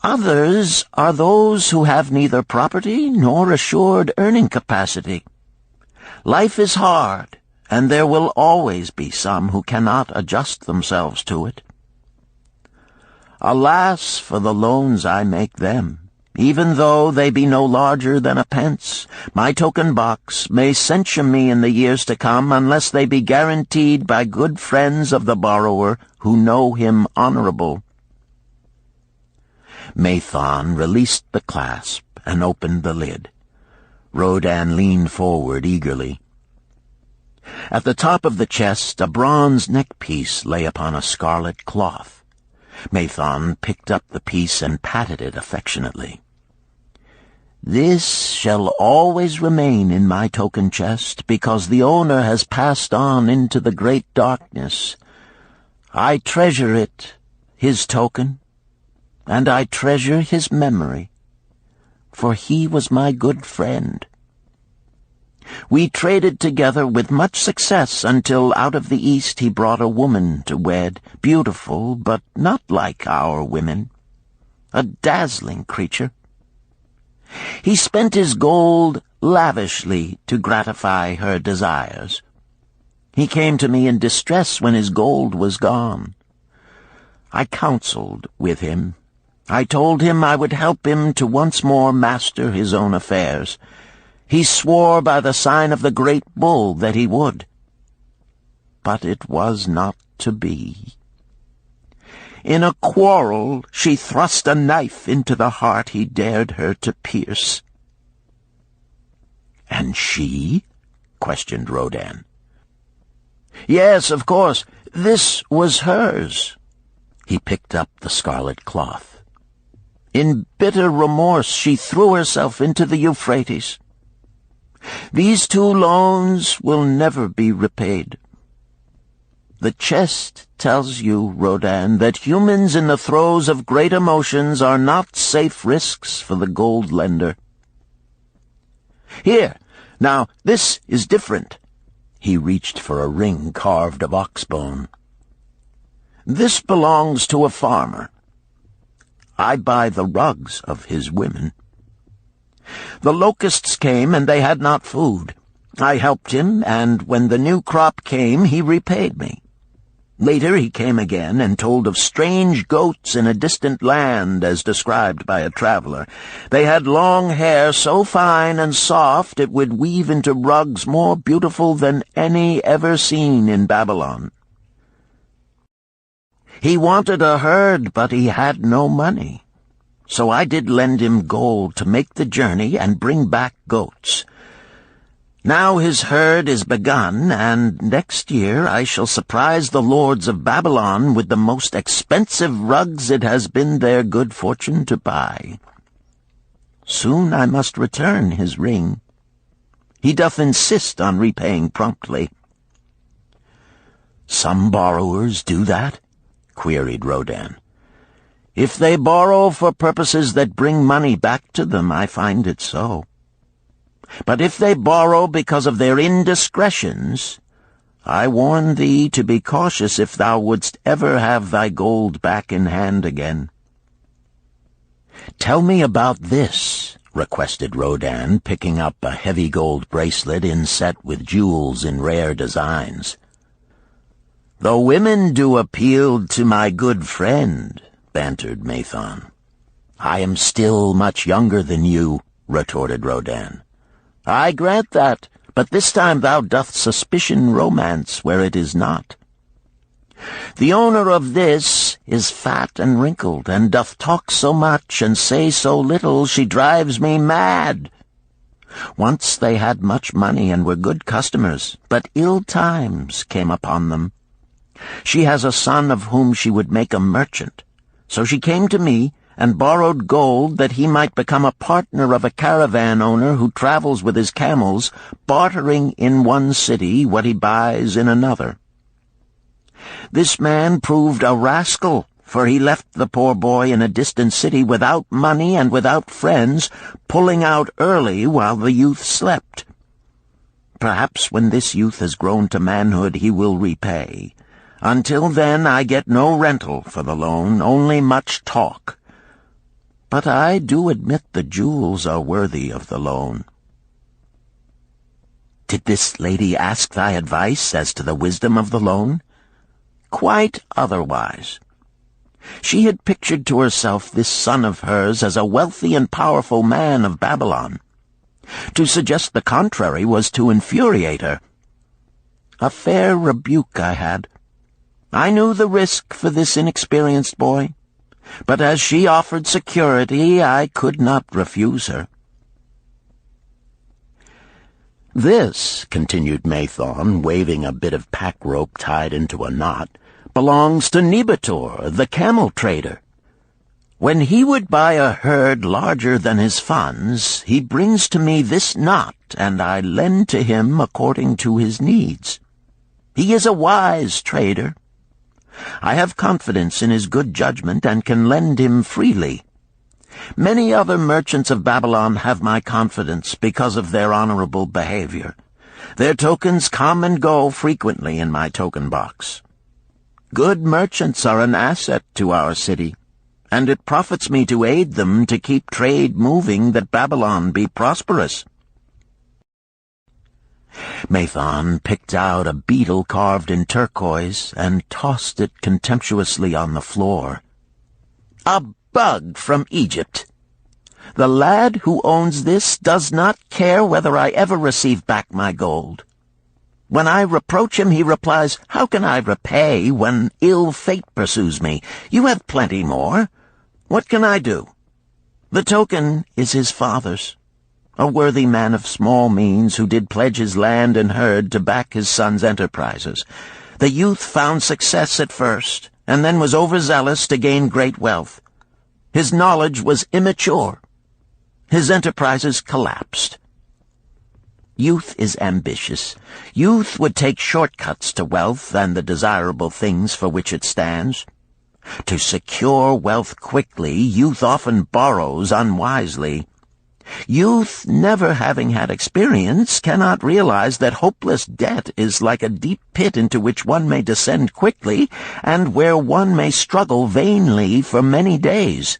Others are those who have neither property nor assured earning capacity. Life is hard, and there will always be some who cannot adjust themselves to it. Alas for the loans I make them! Even though they be no larger than a pence, my token box may censure me in the years to come unless they be guaranteed by good friends of the borrower who know him honorable. Mathon released the clasp and opened the lid. Rodan leaned forward eagerly. At the top of the chest, a bronze neckpiece lay upon a scarlet cloth. Mathon picked up the piece and patted it affectionately. "This shall always remain in my token chest, because the owner has passed on into the great darkness. I treasure it, his token, and I treasure his memory, for he was my good friend. We traded together with much success until out of the East he brought a woman to wed, beautiful, but not like our women, a dazzling creature. He spent his gold lavishly to gratify her desires. He came to me in distress when his gold was gone. I counseled with him. I told him I would help him to once more master his own affairs. He swore by the sign of the great bull that he would. But it was not to be. In a quarrel she thrust a knife into the heart he dared her to pierce." "And she?" questioned Rodan. "Yes, of course. This was hers." He picked up the scarlet cloth. "In bitter remorse she threw herself into the Euphrates. These 2 loans will never be repaid. The chest tells you, Rodan, that humans in the throes of great emotions are not safe risks for the gold lender. Here, now, this is different." He reached for a ring carved of oxbone. "This belongs to a farmer. I buy the rugs of his women. The locusts came, and they had not food. I helped him, and when the new crop came, he repaid me. Later he came again and told of strange goats in a distant land, as described by a traveler. They had long hair so fine and soft it would weave into rugs more beautiful than any ever seen in Babylon. He wanted a herd, but he had no money. So I did lend him gold to make the journey and bring back goats. Now his herd is begun, and next year I shall surprise the lords of Babylon with the most expensive rugs it has been their good fortune to buy. Soon I must return his ring. He doth insist on repaying promptly." "Some borrowers do that?" queried Rodan. "If they borrow for purposes that bring money back to them, I find it so. But if they borrow because of their indiscretions, I warn thee to be cautious if thou wouldst ever have thy gold back in hand again." "Tell me about this," requested Rodan, picking up a heavy gold bracelet inset with jewels in rare designs. "The women do appeal to my good friend," bantered Mathon. "I am still much younger than you," retorted Rodin. "I grant that, but this time thou doth suspicion romance where it is not. The owner of this is fat and wrinkled, and doth talk so much and say so little, she drives me mad. Once they had much money and were good customers, but ill times came upon them. She has a son of whom she would make a merchant. So she came to me and borrowed gold that he might become a partner of a caravan owner who travels with his camels, bartering in one city what he buys in another. This man proved a rascal, for he left the poor boy in a distant city without money and without friends, pulling out early while the youth slept. Perhaps when this youth has grown to manhood he will repay. Until then I get no rental for the loan, only much talk. But I do admit the jewels are worthy of the loan." "Did this lady ask thy advice as to the wisdom of the loan?" "Quite otherwise. She had pictured to herself this son of hers as a wealthy and powerful man of Babylon. To suggest the contrary was to infuriate her. A fair rebuke I had. I knew the risk for this inexperienced boy, but as she offered security, I could not refuse her." "This," continued Mathon, waving a bit of pack rope tied into a knot, "belongs to Nebator, the camel trader. When he would buy a herd larger than his funds, he brings to me this knot, and I lend to him according to his needs. He is a wise trader. I have confidence in his good judgment and can lend him freely. Many other merchants of Babylon have my confidence because of their honorable behavior. Their tokens come and go frequently in my token box. Good merchants are an asset to our city, and it profits me to aid them to keep trade moving that Babylon be prosperous." Mathon picked out a beetle carved in turquoise and tossed it contemptuously on the floor. "A bug from Egypt. The lad who owns this does not care whether I ever receive back my gold. When I reproach him, he replies, 'How can I repay when ill fate pursues me? You have plenty more. What can I do?' The token is his father's, a worthy man of small means who did pledge his land and herd to back his son's enterprises. The youth found success at first, and then was overzealous to gain great wealth. His knowledge was immature. His enterprises collapsed. Youth is ambitious. Youth would take shortcuts to wealth and the desirable things for which it stands. To secure wealth quickly, youth often borrows unwisely. Youth, never having had experience, cannot realize that hopeless debt is like a deep pit into which one may descend quickly, and where one may struggle vainly for many days.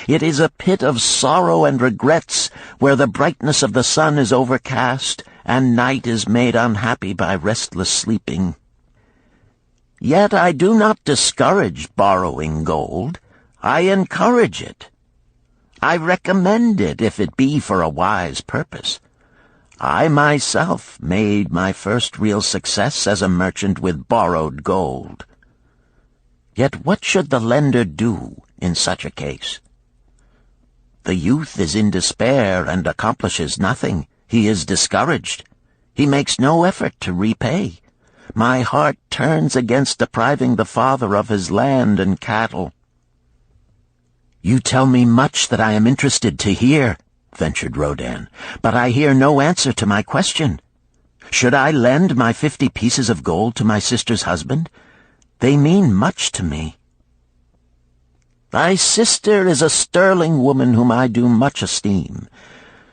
It is a pit of sorrow and regrets, where the brightness of the sun is overcast, and night is made unhappy by restless sleeping. Yet I do not discourage borrowing gold. I encourage it. I recommend it if it be for a wise purpose. I myself made my first real success as a merchant with borrowed gold. Yet what should the lender do in such a case? The youth is in despair and accomplishes nothing. He is discouraged. He makes no effort to repay. My heart turns against depriving the father of his land and cattle." "You tell me much that I am interested to hear," ventured Rodin, "but I hear no answer to my question. Should I lend my 50 pieces of gold to my sister's husband? They mean much to me." "Thy sister is a sterling woman whom I do much esteem.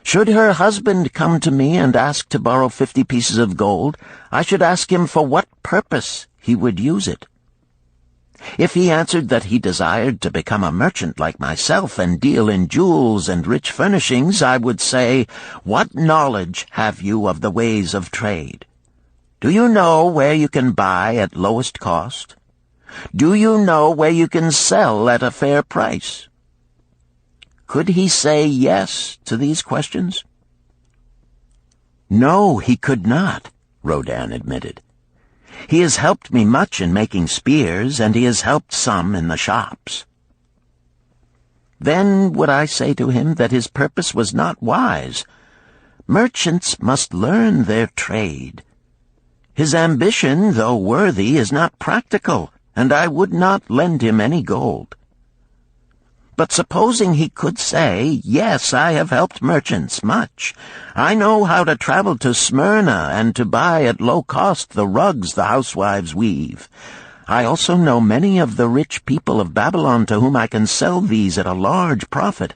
Should her husband come to me and ask to borrow 50 pieces of gold, I should ask him for what purpose he would use it. If he answered that he desired to become a merchant like myself and deal in jewels and rich furnishings, I would say, 'What knowledge have you of the ways of trade? Do you know where you can buy at lowest cost? Do you know where you can sell at a fair price? Could he say yes to these questions? No, he could not, Rodin admitted. He has helped me much in making spears, and he has helped some in the shops. Then would I say to him that his purpose was not wise. Merchants must learn their trade. His ambition, though worthy, is not practical, and I would not lend him any gold. But supposing he could say, yes, I have helped merchants much. I know how to travel to Smyrna and to buy at low cost the rugs the housewives weave. I also know many of the rich people of Babylon to whom I can sell these at a large profit.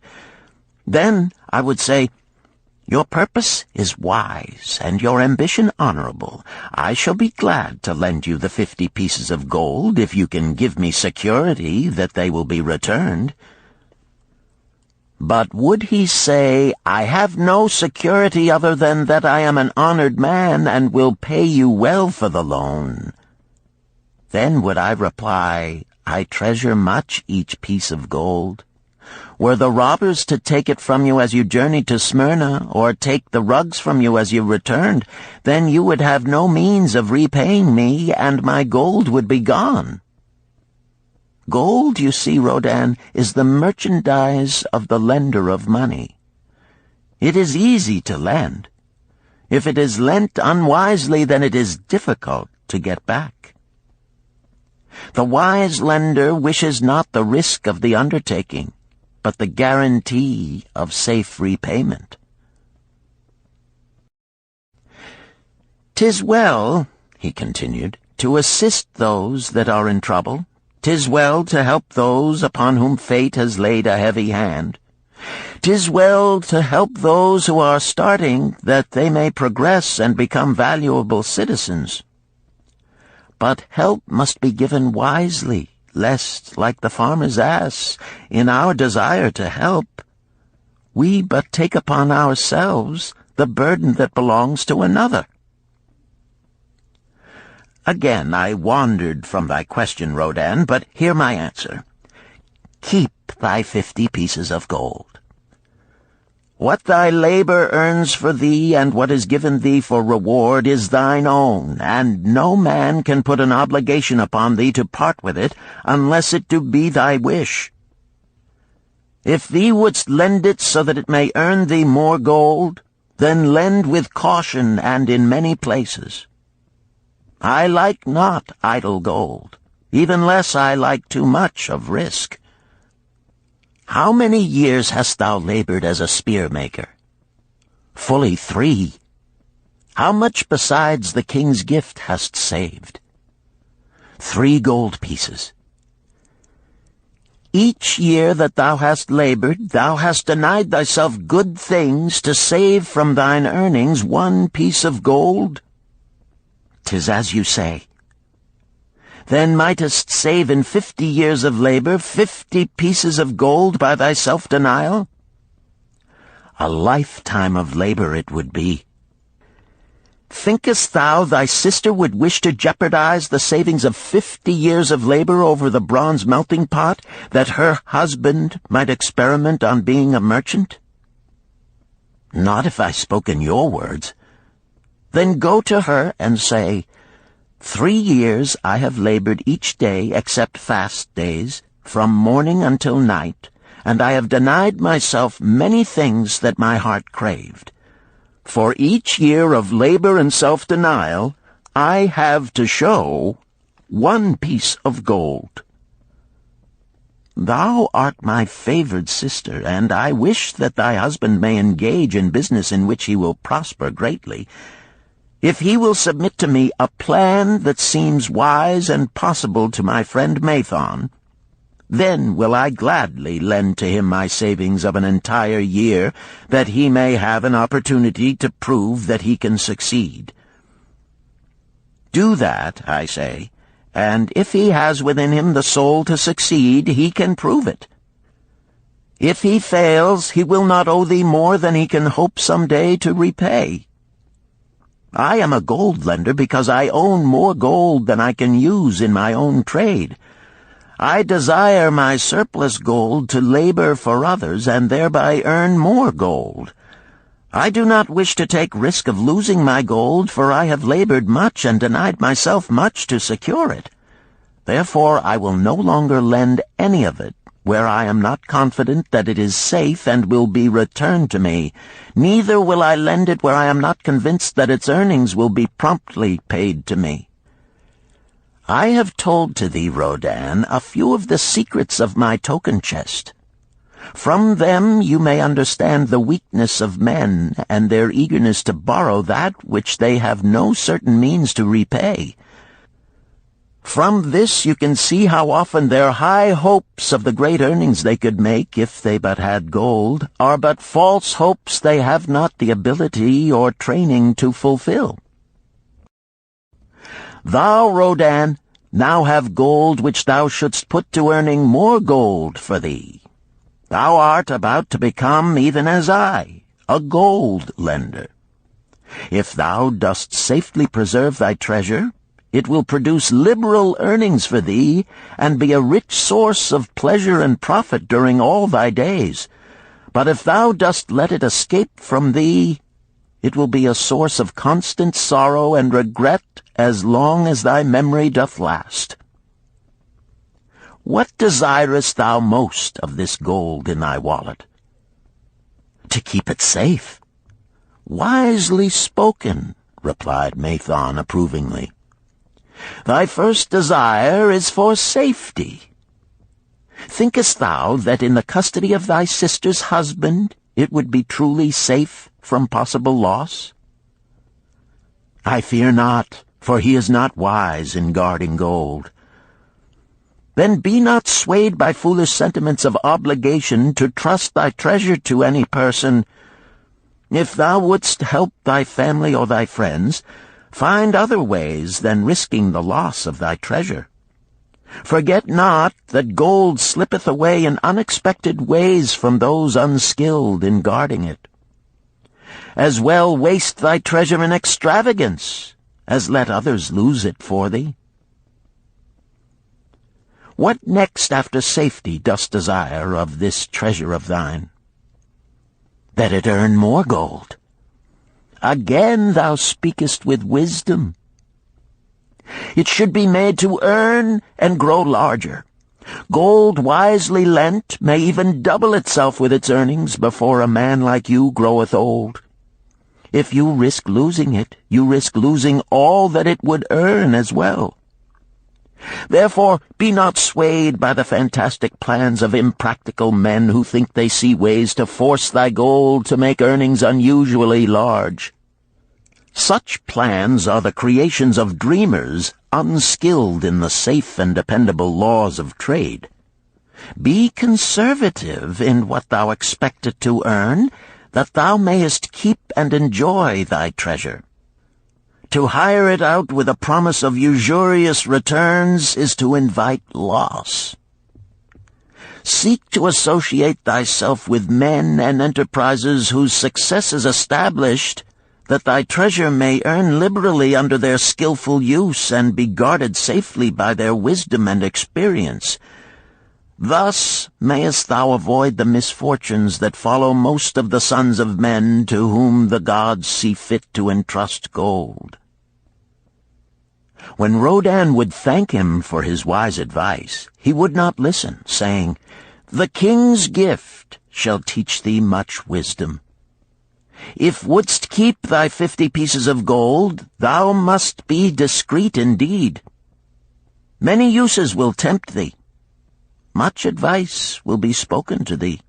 Then I would say, your purpose is wise and your ambition honorable. I shall be glad to lend you the 50 pieces of gold if you can give me security that they will be returned. But would he say, I have no security other than that I am an honored man and will pay you well for the loan? Then would I reply, I treasure much each piece of gold. Were the robbers to take it from you as you journeyed to Smyrna, or take the rugs from you as you returned, then you would have no means of repaying me, and my gold would be gone. Gold, you see, Rodin, is the merchandise of the lender of money. It is easy to lend. If it is lent unwisely, then it is difficult to get back. The wise lender wishes not the risk of the undertaking, but the guarantee of safe repayment. "'Tis well," he continued, "to assist those that are in trouble. 'Tis well to help those upon whom fate has laid a heavy hand. 'Tis well to help those who are starting, that they may progress and become valuable citizens. But help must be given wisely, lest, like the farmer's ass, in our desire to help, we but take upon ourselves the burden that belongs to another." Again I wandered from thy question, Rodin, but hear my answer. Keep thy 50 pieces of gold. What thy labor earns for thee and what is given thee for reward is thine own, and no man can put an obligation upon thee to part with it unless it do be thy wish. If thee wouldst lend it so that it may earn thee more gold, then lend with caution and in many places. I like not idle gold, even less I like too much of risk. How many years hast thou labored as a spear-maker? Fully 3. How much besides the king's gift hast saved? 3 gold pieces. Each year that thou hast labored, thou hast denied thyself good things to save from thine earnings 1 piece of gold? 'Tis as you say. Then mightest save in 50 years of labor 50 pieces of gold by thy self-denial? A lifetime of labor it would be. Thinkest thou thy sister would wish to jeopardize the savings of 50 years of labor over the bronze melting pot, that her husband might experiment on being a merchant? Not if I spoke in your words. Then go to her and say, 3 years I have labored each day except fast days, from morning until night, and I have denied myself many things that my heart craved. For each year of labor and self-denial, I have to show 1 piece of gold. Thou art my favored sister, and I wish that thy husband may engage in business in which he will prosper greatly. If he will submit to me a plan that seems wise and possible to my friend Mathon, then will I gladly lend to him my savings of an entire year, that he may have an opportunity to prove that he can succeed. Do that, I say, and if he has within him the soul to succeed, he can prove it. If he fails, he will not owe thee more than he can hope some day to repay. I am a gold lender because I own more gold than I can use in my own trade. I desire my surplus gold to labor for others and thereby earn more gold. I do not wish to take risk of losing my gold, for I have labored much and denied myself much to secure it. Therefore I will no longer lend any of it where I am not confident that it is safe and will be returned to me. Neither will I lend it where I am not convinced that its earnings will be promptly paid to me. I have told to thee, Rodan, a few of the secrets of my token chest. From them you may understand the weakness of men and their eagerness to borrow that which they have no certain means to repay. From this you can see how often their high hopes of the great earnings they could make if they but had gold are but false hopes they have not the ability or training to fulfill. Thou, Rodan, now have gold which thou shouldst put to earning more gold for thee. Thou art about to become, even as I, a gold lender. If thou dost safely preserve thy treasure, it will produce liberal earnings for thee, and be a rich source of pleasure and profit during all thy days. But if thou dost let it escape from thee, it will be a source of constant sorrow and regret as long as thy memory doth last. What desirest thou most of this gold in thy wallet? To keep it safe. Wisely spoken, replied Mathon approvingly. Thy first desire is for safety. Thinkest thou that in the custody of thy sister's husband it would be truly safe from possible loss? I fear not, for he is not wise in guarding gold. Then be not swayed by foolish sentiments of obligation to trust thy treasure to any person. If thou wouldst help thy family or thy friends, find other ways than risking the loss of thy treasure. Forget not that gold slippeth away in unexpected ways from those unskilled in guarding it. As well waste thy treasure in extravagance as let others lose it for thee. What next after safety dost desire of this treasure of thine? That it earn more gold. Again thou speakest with wisdom. It should be made to earn and grow larger. Gold wisely lent may even double itself with its earnings before a man like you groweth old. If you risk losing it, you risk losing all that it would earn as well. Therefore be not swayed by the fantastic plans of impractical men who think they see ways to force thy gold to make earnings unusually large. Such plans are the creations of dreamers unskilled in the safe and dependable laws of trade. Be conservative in what thou expectest to earn, that thou mayest keep and enjoy thy treasure. To hire it out with a promise of usurious returns is to invite loss. Seek to associate thyself with men and enterprises whose success is established, that thy treasure may earn liberally under their skillful use and be guarded safely by their wisdom and experience. Thus mayest thou avoid the misfortunes that follow most of the sons of men to whom the gods see fit to entrust gold. When Rodan would thank him for his wise advice, he would not listen, saying, "The king's gift shall teach thee much wisdom. If wouldst keep thy 50 pieces of gold, thou must be discreet indeed. Many uses will tempt thee. Much advice will be spoken to thee.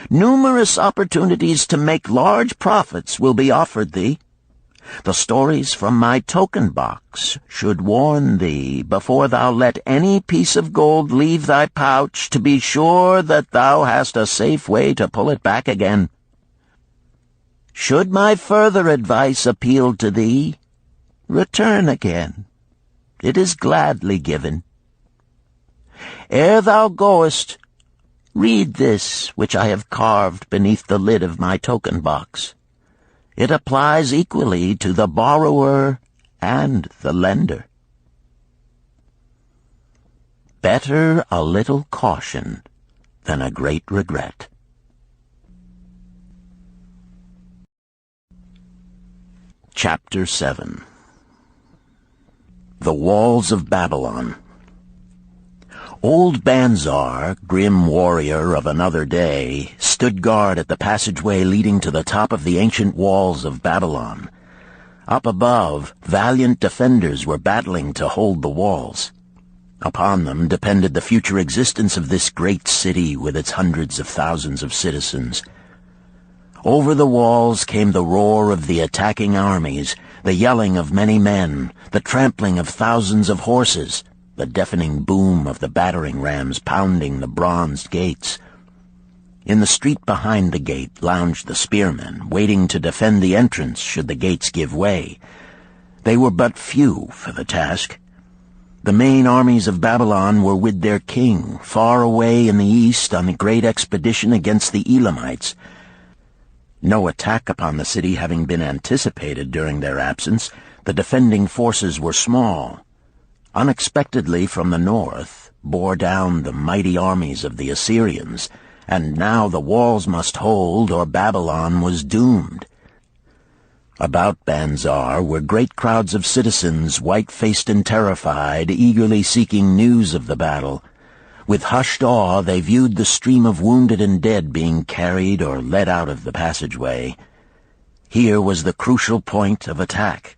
Numerous opportunities to make large profits will be offered thee. The stories from my token box should warn thee, before thou let any piece of gold leave thy pouch, to be sure that thou hast a safe way to pull it back again. Should my further advice appeal to thee, return again. It is gladly given. Ere thou goest, read this which I have carved beneath the lid of my token box. It applies equally to the borrower and the lender." Better a little caution than a great regret. Chapter 7. The Walls of Babylon. Old Banzar, grim warrior of another day, stood guard at the passageway leading to the top of the ancient walls of Babylon. Up above, valiant defenders were battling to hold the walls. Upon them depended the future existence of this great city with its hundreds of thousands of citizens. Over the walls came the roar of the attacking armies, the yelling of many men, the trampling of thousands of horses, the deafening boom of the battering rams pounding the bronzed gates. In the street behind the gate lounged the spearmen, waiting to defend the entrance should the gates give way. They were but few for the task. The main armies of Babylon were with their king, far away in the east on a great expedition against the Elamites. No attack upon the city having been anticipated during their absence, the defending forces were small. Unexpectedly from the north bore down the mighty armies of the Assyrians, and now the walls must hold or Babylon was doomed. About Banzar were great crowds of citizens, white-faced and terrified, eagerly seeking news of the battle. With hushed awe they viewed the stream of wounded and dead being carried or led out of the passageway. Here was the crucial point of attack.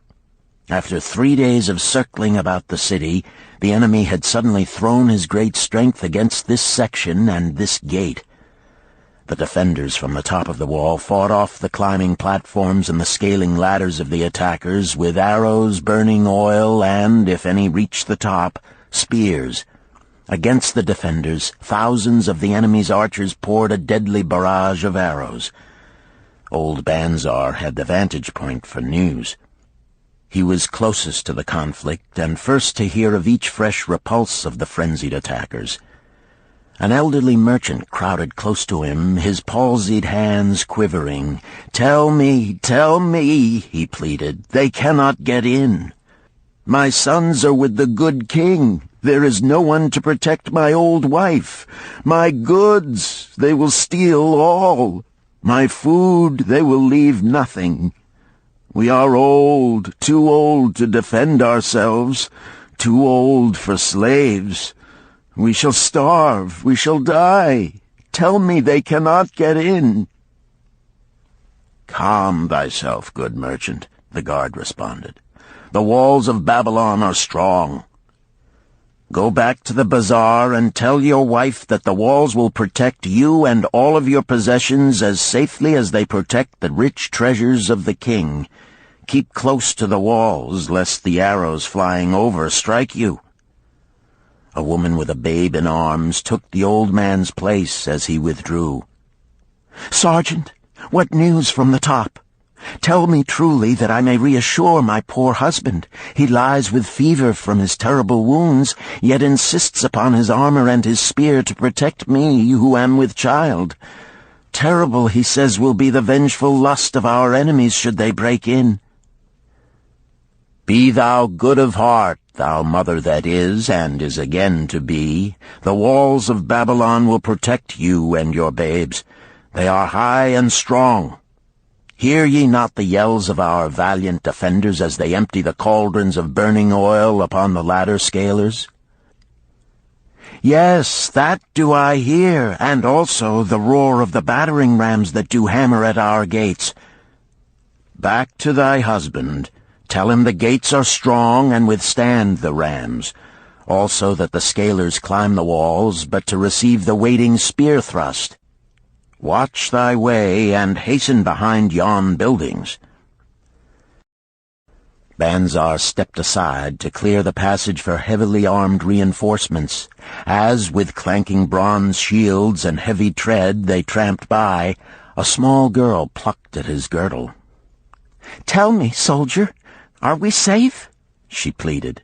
After 3 days of circling about the city, the enemy had suddenly thrown his great strength against this section and this gate. The defenders from the top of the wall fought off the climbing platforms and the scaling ladders of the attackers with arrows, burning oil, and, if any reached the top, spears. Against the defenders, thousands of the enemy's archers poured a deadly barrage of arrows. Old Banzar had the vantage point for news. He was closest to the conflict and first to hear of each fresh repulse of the frenzied attackers. An elderly merchant crowded close to him, his palsied hands quivering. "Tell me, he pleaded. "They cannot get in. My sons are with the good king. There is no one to protect my old wife. My goods, they will steal all. My food, they will leave nothing. We are old, too old to defend ourselves, too old for slaves. We shall starve, we shall die. Tell me they cannot get in." "Calm thyself, good merchant," the guard responded. "The walls of Babylon are strong. Go back to the bazaar and tell your wife that the walls will protect you and all of your possessions as safely as they protect the rich treasures of the king. Keep close to the walls, lest the arrows flying over strike you." A woman with a babe in arms took the old man's place as he withdrew. "Sergeant, what news from the top? Tell me truly that I may reassure my poor husband. He lies with fever from his terrible wounds, yet insists upon his armor and his spear to protect me who am with child. Terrible, he says, will be the vengeful lust of our enemies should they break in." "Be thou good of heart, thou mother that is and is again to be. The walls of Babylon will protect you and your babes. They are high and strong. Hear ye not the yells of our valiant defenders as they empty the cauldrons of burning oil upon the ladder scalers?" "Yes, that do I hear, and also the roar of the battering rams that do hammer at our gates." "Back to thy husband. Tell him the gates are strong and withstand the rams. Also that the scalers climb the walls, but to receive the waiting spear thrust. Watch thy way, and hasten behind yon buildings." Banzar stepped aside to clear the passage for heavily armed reinforcements. As, with clanking bronze shields and heavy tread, they tramped by, a small girl plucked at his girdle. "Tell me, soldier, are we safe?" she pleaded.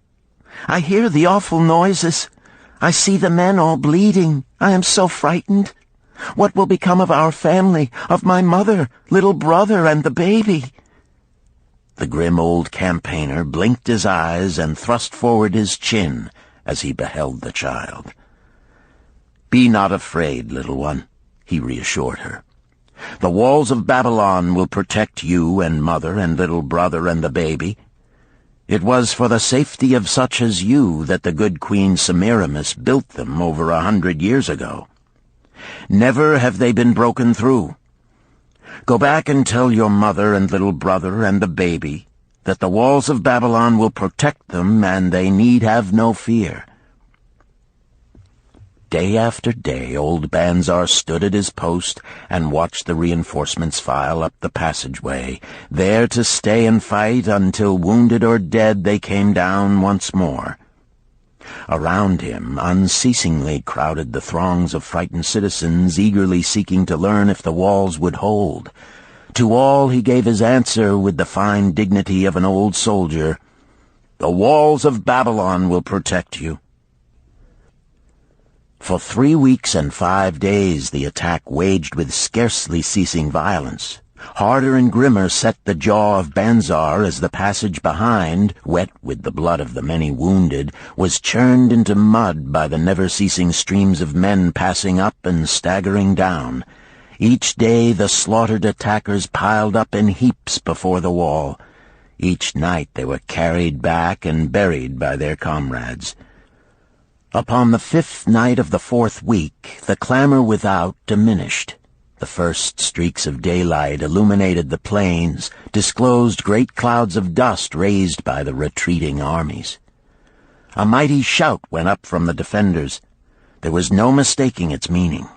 "I hear the awful noises. I see the men all bleeding. I am so frightened. What will become of our family, of my mother, little brother, and the baby?" The grim old campaigner blinked his eyes and thrust forward his chin as he beheld the child. "Be not afraid, little one," he reassured her. "The walls of Babylon will protect you and mother and little brother and the baby. It was for the safety of such as you that the good Queen Semiramis built them over 100 years ago. Never have they been broken through. Go back and tell your mother and little brother and the baby that the walls of Babylon will protect them and they need have no fear." Day after day old Banzar stood at his post and watched the reinforcements file up the passageway, there to stay and fight until wounded or dead they came down once more. Around him unceasingly crowded the throngs of frightened citizens eagerly seeking to learn if the walls would hold. To all he gave his answer with the fine dignity of an old soldier: "The walls of Babylon will protect you." For 3 weeks and 5 days the attack waged with scarcely ceasing violence. Harder and grimmer set the jaw of Banzar as the passage behind, wet with the blood of the many wounded, was churned into mud by the never-ceasing streams of men passing up and staggering down. Each day the slaughtered attackers piled up in heaps before the wall. Each night they were carried back and buried by their comrades. Upon the 5th night of the 4th week, the clamor without diminished. The first streaks of daylight illuminated the plains, disclosed great clouds of dust raised by the retreating armies. A mighty shout went up from the defenders. There was no mistaking its meaning.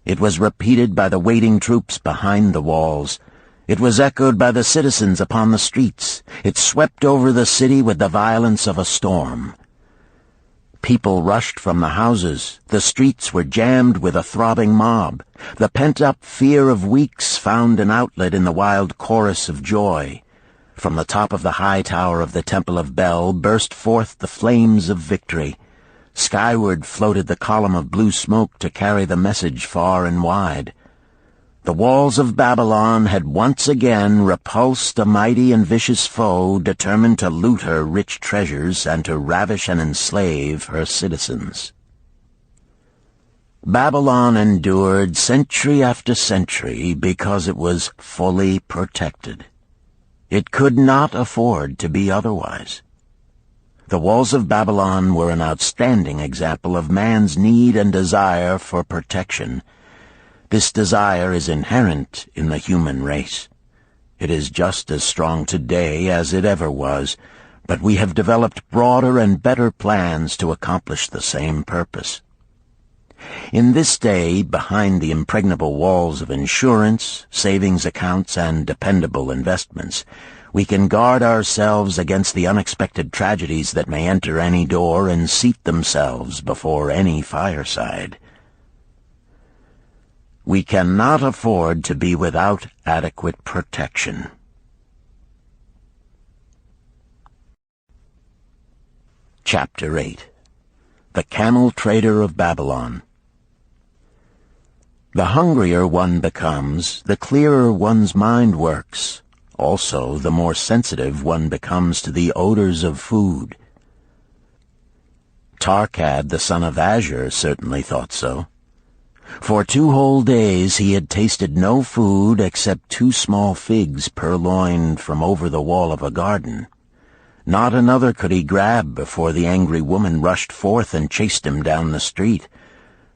It was repeated by the waiting troops behind the walls. It was echoed by the citizens upon the streets. It swept over the city with the violence of a storm. People rushed from the houses. The streets were jammed with a throbbing mob. The pent-up fear of weeks found an outlet in the wild chorus of joy. From the top of the high tower of the Temple of Bel burst forth the flames of victory. Skyward floated the column of blue smoke to carry the message far and wide. The walls of Babylon had once again repulsed a mighty and vicious foe determined to loot her rich treasures and to ravish and enslave her citizens. Babylon endured century after century because it was fully protected. It could not afford to be otherwise. The walls of Babylon were an outstanding example of man's need and desire for protection. This desire is inherent in the human race. It is just as strong today as it ever was, but we have developed broader and better plans to accomplish the same purpose. In this day, behind the impregnable walls of insurance, savings accounts, and dependable investments, we can guard ourselves against the unexpected tragedies that may enter any door and seat themselves before any fireside. We cannot afford to be without adequate protection. Chapter 8. The Camel Trader of Babylon. The hungrier one becomes, the clearer one's mind works. Also, the more sensitive one becomes to the odors of food. Tarkad, the son of Azure, certainly thought so. For 2 whole days he had tasted no food except 2 small figs purloined from over the wall of a garden. Not another could he grab before the angry woman rushed forth and chased him down the street.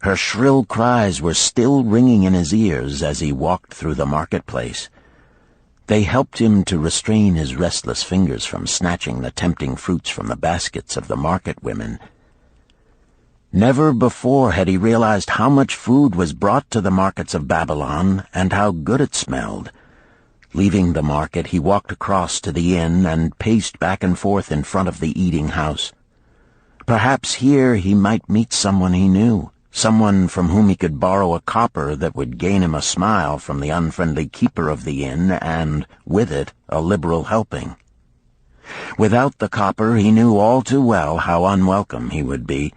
Her shrill cries were still ringing in his ears as he walked through the marketplace. They helped him to restrain his restless fingers from snatching the tempting fruits from the baskets of the market women. Never before had he realized how much food was brought to the markets of Babylon and how good it smelled. Leaving the market, he walked across to the inn and paced back and forth in front of the eating house. Perhaps here he might meet someone he knew, someone from whom he could borrow a copper that would gain him a smile from the unfriendly keeper of the inn and, with it, a liberal helping. Without the copper, he knew all too well how unwelcome he would be.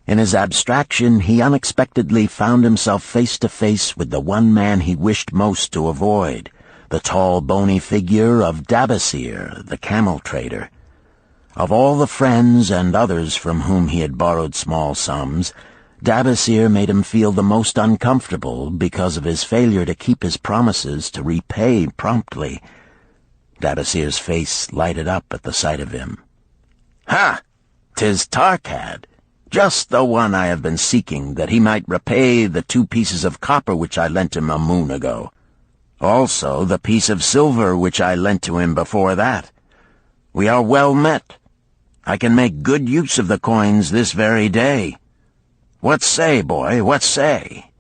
In his abstraction, he unexpectedly found himself face to face with the one man he wished most to avoid, the tall, bony figure of Dabasir, the camel trader. Of all the friends and others from whom he had borrowed small sums, Dabasir made him feel the most uncomfortable because of his failure to keep his promises to repay promptly. Dabasir's face lighted up at the sight of him. "Ha! 'Tis Tarkad, just the one I have been seeking, that he might repay the 2 pieces of copper which I lent him a moon ago. Also the piece of silver which I lent to him before that. We are well met. I can make good use of the coins this very day. What say, boy, what say?"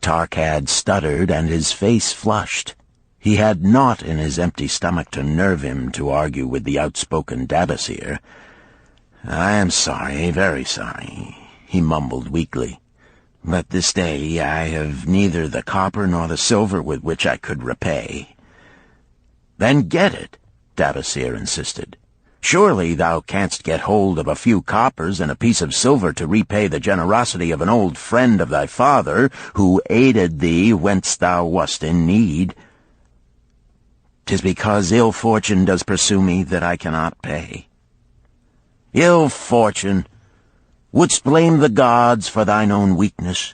Tarkad stuttered, and his face flushed. He had naught in his empty stomach to nerve him to argue with the outspoken Dabasir. "I am sorry, very sorry," he mumbled weakly. "But this day I have neither the copper nor the silver with which I could repay." "Then get it," Dabasir insisted. "Surely thou canst get hold of a few coppers and a piece of silver to repay the generosity of an old friend of thy father, who aided thee whence thou wast in need." "'Tis because ill fortune does pursue me that I cannot pay." "Ill fortune? Wouldst blame the gods for thine own weakness?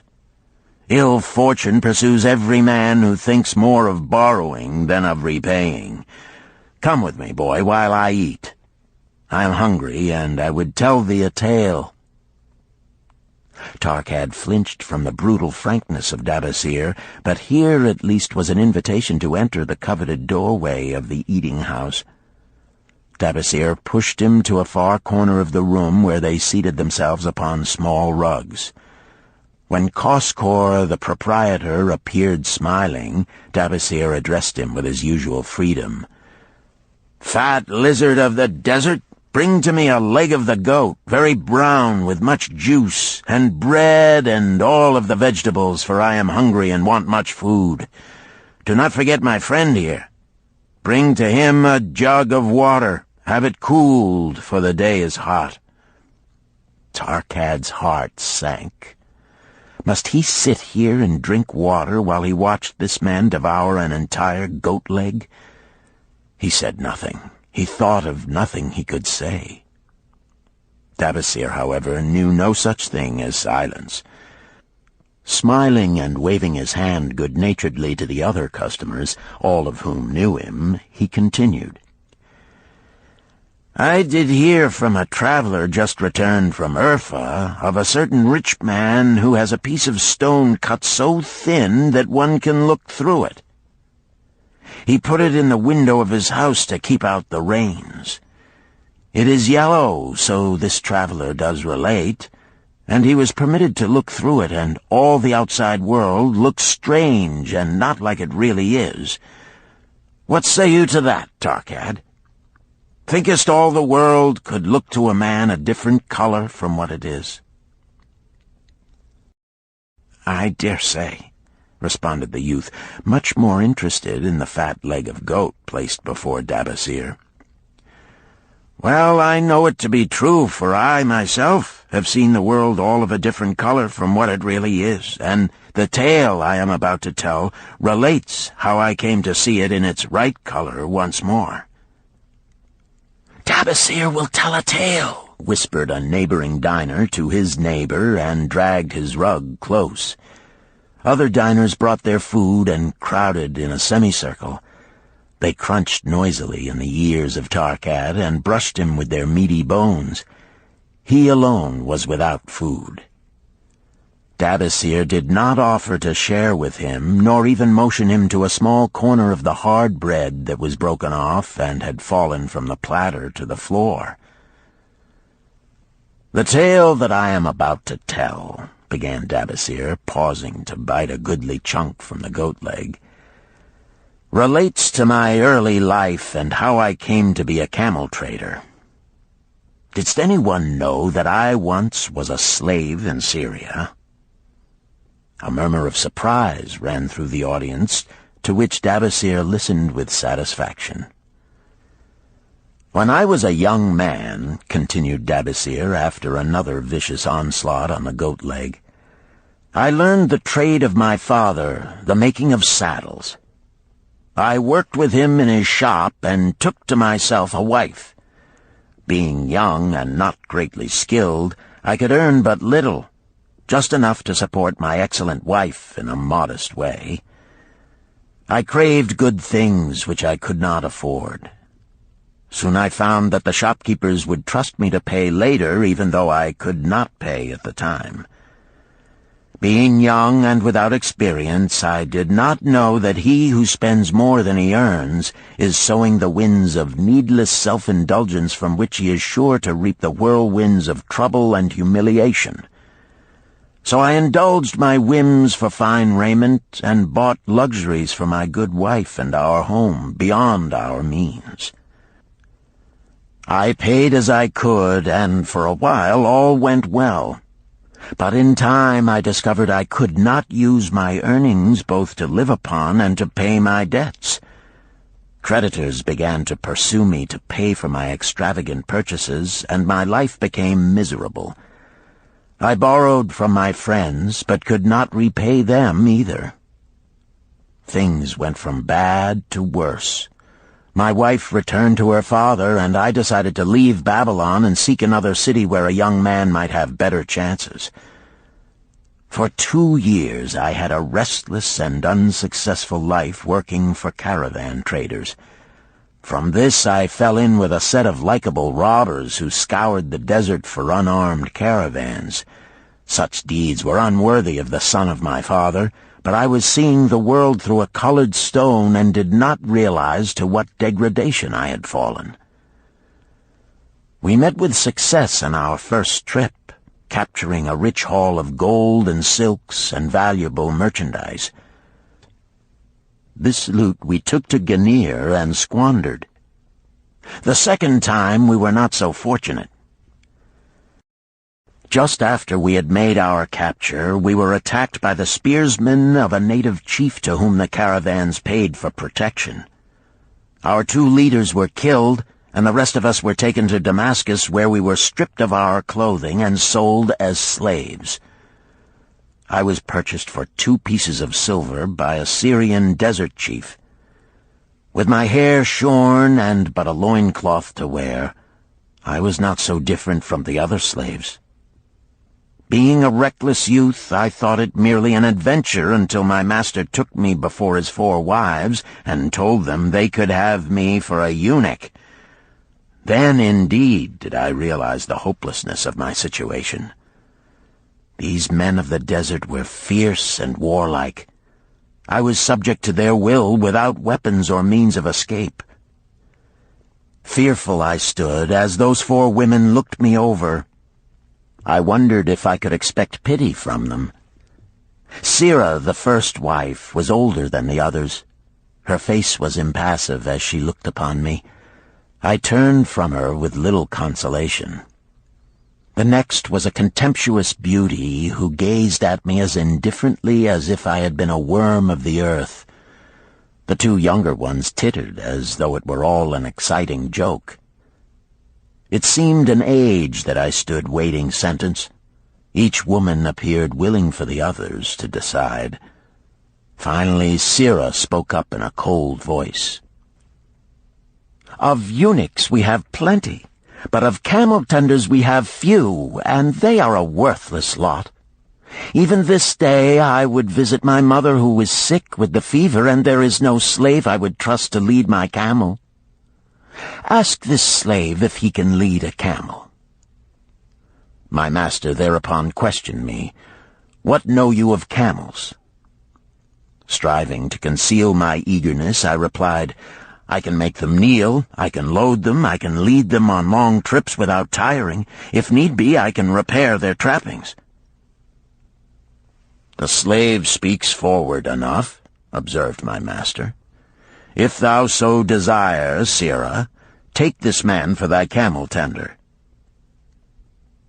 Ill fortune pursues every man who thinks more of borrowing than of repaying. Come with me, boy, while I eat. I am hungry, and I would tell thee a tale." Tarkad flinched from the brutal frankness of Dabasir, but here at least was an invitation to enter the coveted doorway of the eating-house. Dabasir pushed him to a far corner of the room where they seated themselves upon small rugs. When Koskor, the proprietor, appeared smiling, Dabasir addressed him with his usual freedom. "Fat lizard of the desert, bring to me a leg of the goat, very brown, with much juice, and bread and all of the vegetables, for I am hungry and want much food. Do not forget my friend here. Bring to him a jug of water. Have it cooled, for the day is hot." Tarkad's heart sank. Must he sit here and drink water while he watched this man devour an entire goat leg? He said nothing. He thought of nothing he could say. Dabasir, however, knew no such thing as silence. Smiling and waving his hand good-naturedly to the other customers, all of whom knew him, he continued. "I did hear from a traveler just returned from Urfa of a certain rich man who has a piece of stone cut so thin that one can look through it. He put it in the window of his house to keep out the rains. It is yellow, so this traveler does relate, and he was permitted to look through it, and all the outside world looks strange and not like it really is. What say you to that, Tarkad? Thinkest all the world could look to a man a different color from what it is?" "I dare say," responded the youth, much more interested in the fat leg of goat placed before Dabasir. "Well, I know it to be true, for I, myself, have seen the world all of a different color from what it really is, and the tale I am about to tell relates how I came to see it in its right color once more." "Dabasir will tell a tale," whispered a neighboring diner to his neighbor, and dragged his rug close. Other diners brought their food and crowded in a semicircle. They crunched noisily in the ears of Tarkad and brushed him with their meaty bones. He alone was without food. Dabasir did not offer to share with him, nor even motion him to a small corner of the hard bread that was broken off and had fallen from the platter to the floor. "The tale that I am about to tell," began Dabasir, pausing to bite a goodly chunk from the goat leg, "relates to my early life and how I came to be a camel trader. Didst anyone know that I once was a slave in Syria?" A murmur of surprise ran through the audience, to which Dabasir listened with satisfaction. "When I was a young man," continued Dabasir after another vicious onslaught on the goat leg, "I learned the trade of my father, the making of saddles. I worked with him in his shop and took to myself a wife. Being young and not greatly skilled, I could earn but little, just enough to support my excellent wife in a modest way. I craved good things which I could not afford. Soon I found that the shopkeepers would trust me to pay later, even though I could not pay at the time. Being young and without experience, I did not know that he who spends more than he earns is sowing the winds of needless self-indulgence from which he is sure to reap the whirlwinds of trouble and humiliation. So I indulged my whims for fine raiment and bought luxuries for my good wife and our home beyond our means. I paid as I could, and for a while all went well. But in time I discovered I could not use my earnings both to live upon and to pay my debts. Creditors began to pursue me to pay for my extravagant purchases, and my life became miserable. I borrowed from my friends, but could not repay them either. Things went from bad to worse. My wife returned to her father, and I decided to leave Babylon and seek another city where a young man might have better chances. For 2 years I had a restless and unsuccessful life working for caravan traders. From this I fell in with a set of likable robbers who scoured the desert for unarmed caravans. Such deeds were unworthy of the son of my father, but I was seeing the world through a colored stone and did not realize to what degradation I had fallen. We met with success on our first trip, capturing a rich haul of gold and silks and valuable merchandise. This loot we took to Ganir and squandered. The second time we were not so fortunate. Just after we had made our capture, we were attacked by the spearsmen of a native chief to whom the caravans paid for protection. Our 2 leaders were killed, and the rest of us were taken to Damascus, where we were stripped of our clothing and sold as slaves. I was purchased for 2 pieces of silver by a Syrian desert chief. With my hair shorn and but a loincloth to wear, I was not so different from the other slaves. Being a reckless youth, I thought it merely an adventure until my master took me before his 4 wives and told them they could have me for a eunuch. Then, indeed, did I realize the hopelessness of my situation. These men of the desert were fierce and warlike. I was subject to their will without weapons or means of escape. Fearful I stood as those 4 women looked me over. I wondered if I could expect pity from them. Sirah, the first wife, was older than the others. Her face was impassive as she looked upon me. I turned from her with little consolation. The next was a contemptuous beauty who gazed at me as indifferently as if I had been a worm of the earth. The 2 younger ones tittered as though it were all an exciting joke. It seemed an age that I stood waiting sentence. Each woman appeared willing for the others to decide. Finally, Sirah spoke up in a cold voice. "Of eunuchs we have plenty, but of camel-tenders we have few, and they are a worthless lot. Even this day I would visit my mother who is sick with the fever, and there is no slave I would trust to lead my camel. Ask this slave if he can lead a camel." My master thereupon questioned me, "What know you of camels?" Striving to conceal my eagerness, I replied, "I can make them kneel, I can load them, I can lead them on long trips without tiring. If need be, I can repair their trappings." "The slave speaks forward enough," observed my master. "If thou so desire, Sirah, take this man for thy camel-tender."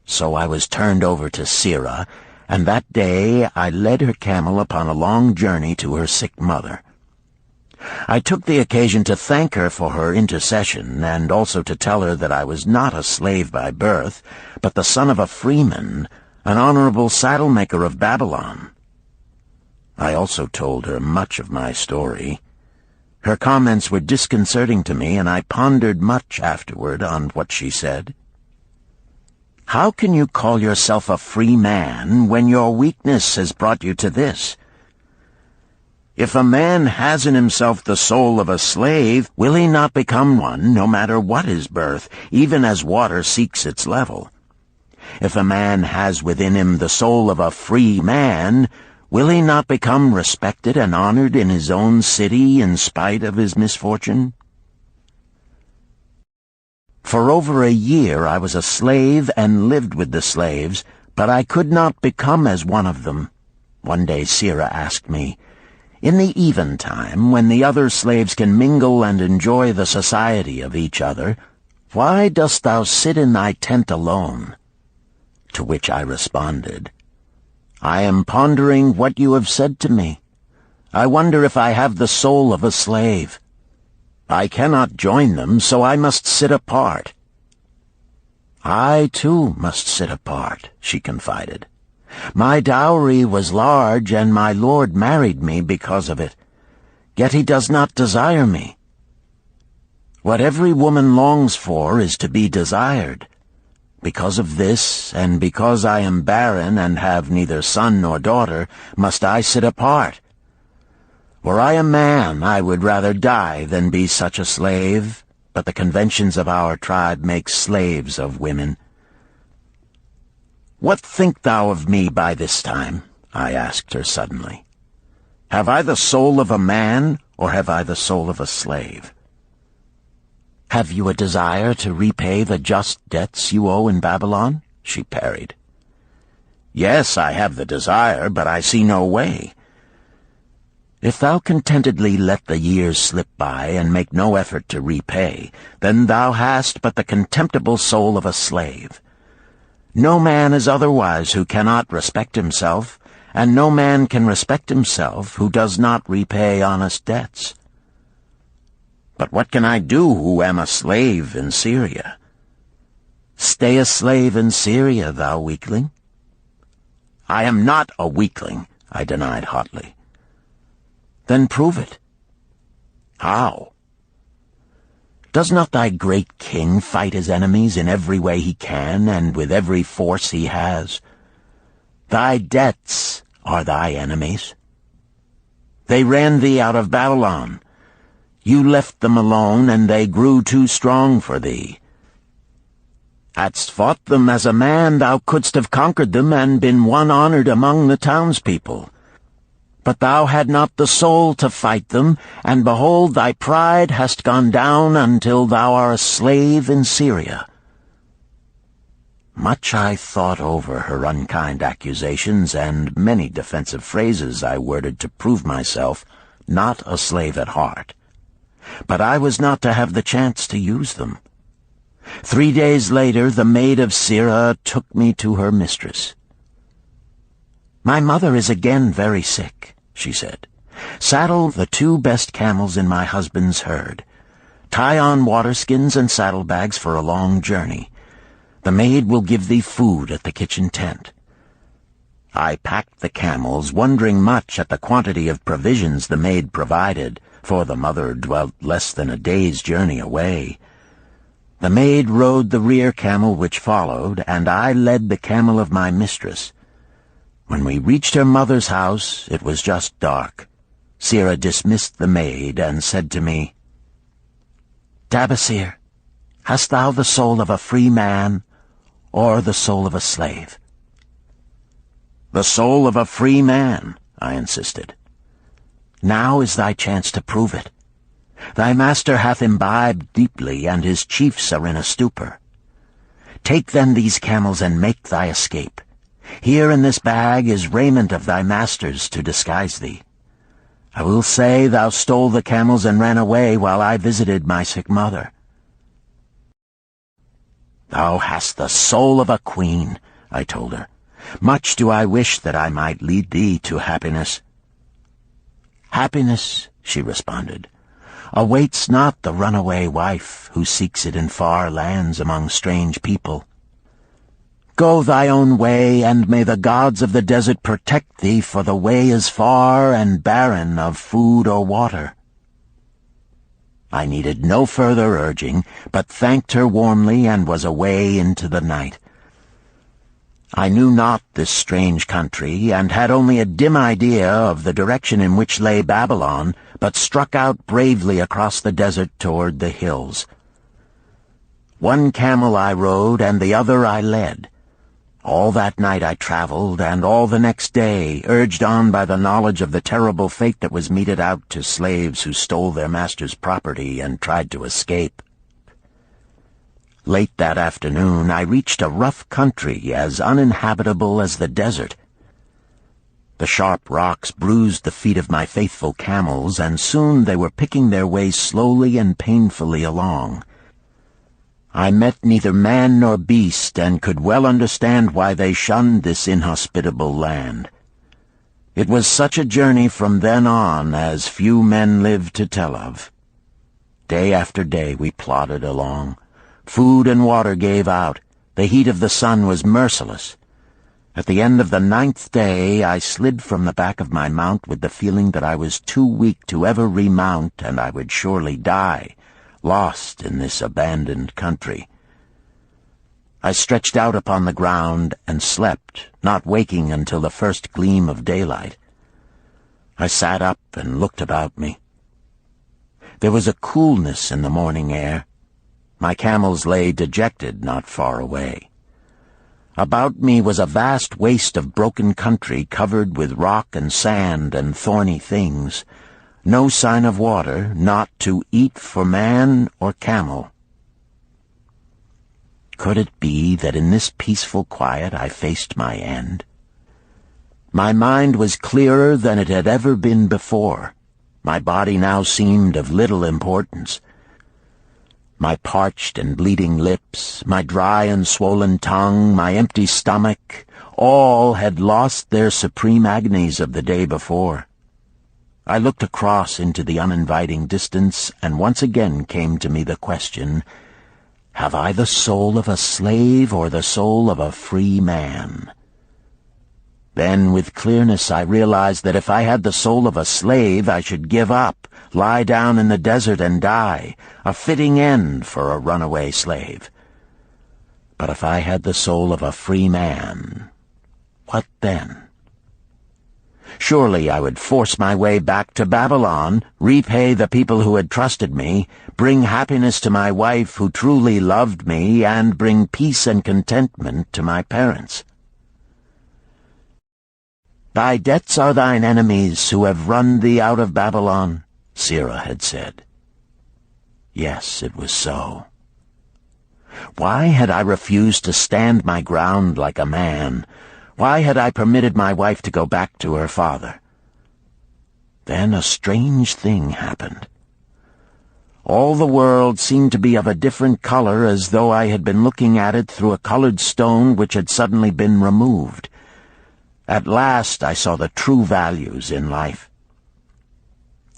So I was turned over to Sirah, and that day I led her camel upon a long journey to her sick mother. I took the occasion to thank her for her intercession, and also to tell her that I was not a slave by birth, but the son of a freeman, an honorable saddle-maker of Babylon. I also told her much of my story. Her comments were disconcerting to me, and I pondered much afterward on what she said. How can you call yourself a free man when your weakness has brought you to this? If a man has in himself the soul of a slave, will he not become one, no matter what his birth, even as water seeks its level? If a man has within him the soul of a free man, will he not become respected and honored in his own city in spite of his misfortune? For over a year I was a slave and lived with the slaves, but I could not become as one of them. One day Sira asked me, "In the eventime, when the other slaves can mingle and enjoy the society of each other, why dost thou sit in thy tent alone?" To which I responded, "I am pondering what you have said to me. I wonder if I have the soul of a slave. I cannot join them, so I must sit apart." "I, too, must sit apart," she confided. "My dowry was large, and my lord married me because of it. Yet he does not desire me. What every woman longs for is to be desired. Because of this, and because I am barren and have neither son nor daughter, must I sit apart. Were I a man, I would rather die than be such a slave, but the conventions of our tribe make slaves of women." "What think thou of me by this time?" I asked her suddenly. "Have I the soul of a man, or have I the soul of a slave?" "Have you a desire to repay the just debts you owe in Babylon?" she parried. "Yes, I have the desire, but I see no way." "If thou contentedly let the years slip by and make no effort to repay, then thou hast but the contemptible soul of a slave. No man is otherwise who cannot respect himself, and no man can respect himself who does not repay honest debts." "But what can I do who am a slave in Syria?" "Stay a slave in Syria, thou weakling." "I am not a weakling," I denied hotly. "Then prove it." "How?" "Does not thy great king fight his enemies in every way he can and with every force he has? Thy debts are thy enemies. They ran thee out of Babylon. You left them alone, and they grew too strong for thee. Hadst fought them as a man, thou couldst have conquered them and been one honored among the townspeople. But thou had not the soul to fight them, and behold, thy pride hast gone down until thou art a slave in Syria." Much I thought over her unkind accusations, and many defensive phrases I worded to prove myself not a slave at heart. But I was not to have the chance to use them. 3 days later, the maid of Sira took me to her mistress. "My mother is again very sick," she said. "Saddle the 2 best camels in my husband's herd. Tie on waterskins and saddlebags for a long journey. The maid will give thee food at the kitchen tent." I packed the camels, wondering much at the quantity of provisions the maid provided, for the mother dwelt less than a day's journey away. The maid rode the rear camel which followed, and I led the camel of my mistress. When we reached her mother's house, it was just dark. Sira dismissed the maid and said to me, "Tabasir, hast thou the soul of a free man, or the soul of a slave?" "The soul of a free man," I insisted. "Now is thy chance to prove it. Thy master hath imbibed deeply, and his chiefs are in a stupor. Take then these camels and make thy escape. Here in this bag is raiment of thy master's to disguise thee. I will say thou stole the camels and ran away while I visited my sick mother." "Thou hast the soul of a queen," I told her. "Much do I wish that I might lead thee to happiness." "Happiness," she responded, "awaits not the runaway wife who seeks it in far lands among strange people. Go thy own way, and may the gods of the desert protect thee, for the way is far and barren of food or water." I needed no further urging, but thanked her warmly and was away into the night. I knew not this strange country, and had only a dim idea of the direction in which lay Babylon, but struck out bravely across the desert toward the hills. One camel I rode, and the other I led. All that night I traveled, and all the next day, urged on by the knowledge of the terrible fate that was meted out to slaves who stole their master's property and tried to escape. Late that afternoon I reached a rough country as uninhabitable as the desert. The sharp rocks bruised the feet of my faithful camels, and soon they were picking their way slowly and painfully along. I met neither man nor beast, and could well understand why they shunned this inhospitable land. It was such a journey from then on as few men lived to tell of. Day after day we plodded along. Food and water gave out. The heat of the sun was merciless. At the end of the 9th day I slid from the back of my mount with the feeling that I was too weak to ever remount, and I would surely die, lost in this abandoned country. I stretched out upon the ground and slept, not waking until the first gleam of daylight. I sat up and looked about me. There was a coolness in the morning air. My camels lay dejected not far away. About me was a vast waste of broken country covered with rock and sand and thorny things. No sign of water, not to eat for man or camel. Could it be that in this peaceful quiet I faced my end? My mind was clearer than it had ever been before. My body now seemed of little importance. My parched and bleeding lips, my dry and swollen tongue, my empty stomach, all had lost their supreme agonies of the day before. I looked across into the uninviting distance, and once again came to me the question, have I the soul of a slave or the soul of a free man? Then, with clearness, I realized that if I had the soul of a slave, I should give up, lie down in the desert and die, a fitting end for a runaway slave. But if I had the soul of a free man, what then? Surely I would force my way back to Babylon, repay the people who had trusted me, bring happiness to my wife who truly loved me, and bring peace and contentment to my parents. Thy debts are thine enemies who have run thee out of Babylon, Sirrah had said. Yes, it was so. Why had I refused to stand my ground like a man? Why had I permitted my wife to go back to her father? Then a strange thing happened. All the world seemed to be of a different color, as though I had been looking at it through a colored stone which had suddenly been removed. At last I saw the true values in life.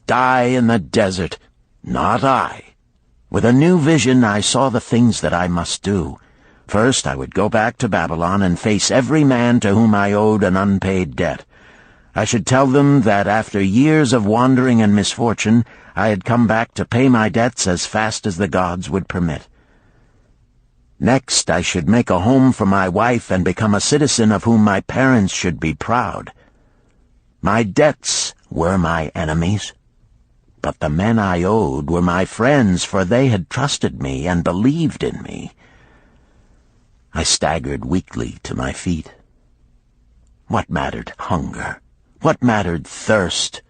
Die in the desert, not I. With a new vision I saw the things that I must do. First, I would go back to Babylon and face every man to whom I owed an unpaid debt. I should tell them that after years of wandering and misfortune, I had come back to pay my debts as fast as the gods would permit. Next, I should make a home for my wife and become a citizen of whom my parents should be proud. My debts were my enemies, but the men I owed were my friends, for they had trusted me and believed in me. I staggered weakly to my feet. What mattered hunger? What mattered thirst?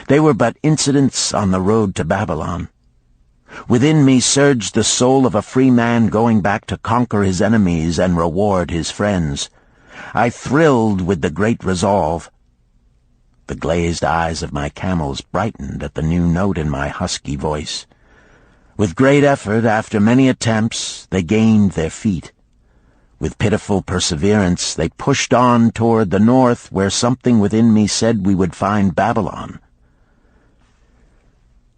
They were but incidents on the road to Babylon. Within me surged the soul of a free man going back to conquer his enemies and reward his friends. I thrilled with the great resolve. The glazed eyes of my camels brightened at the new note in my husky voice. With great effort, after many attempts, they gained their feet. With pitiful perseverance, they pushed on toward the north, where something within me said we would find Babylon.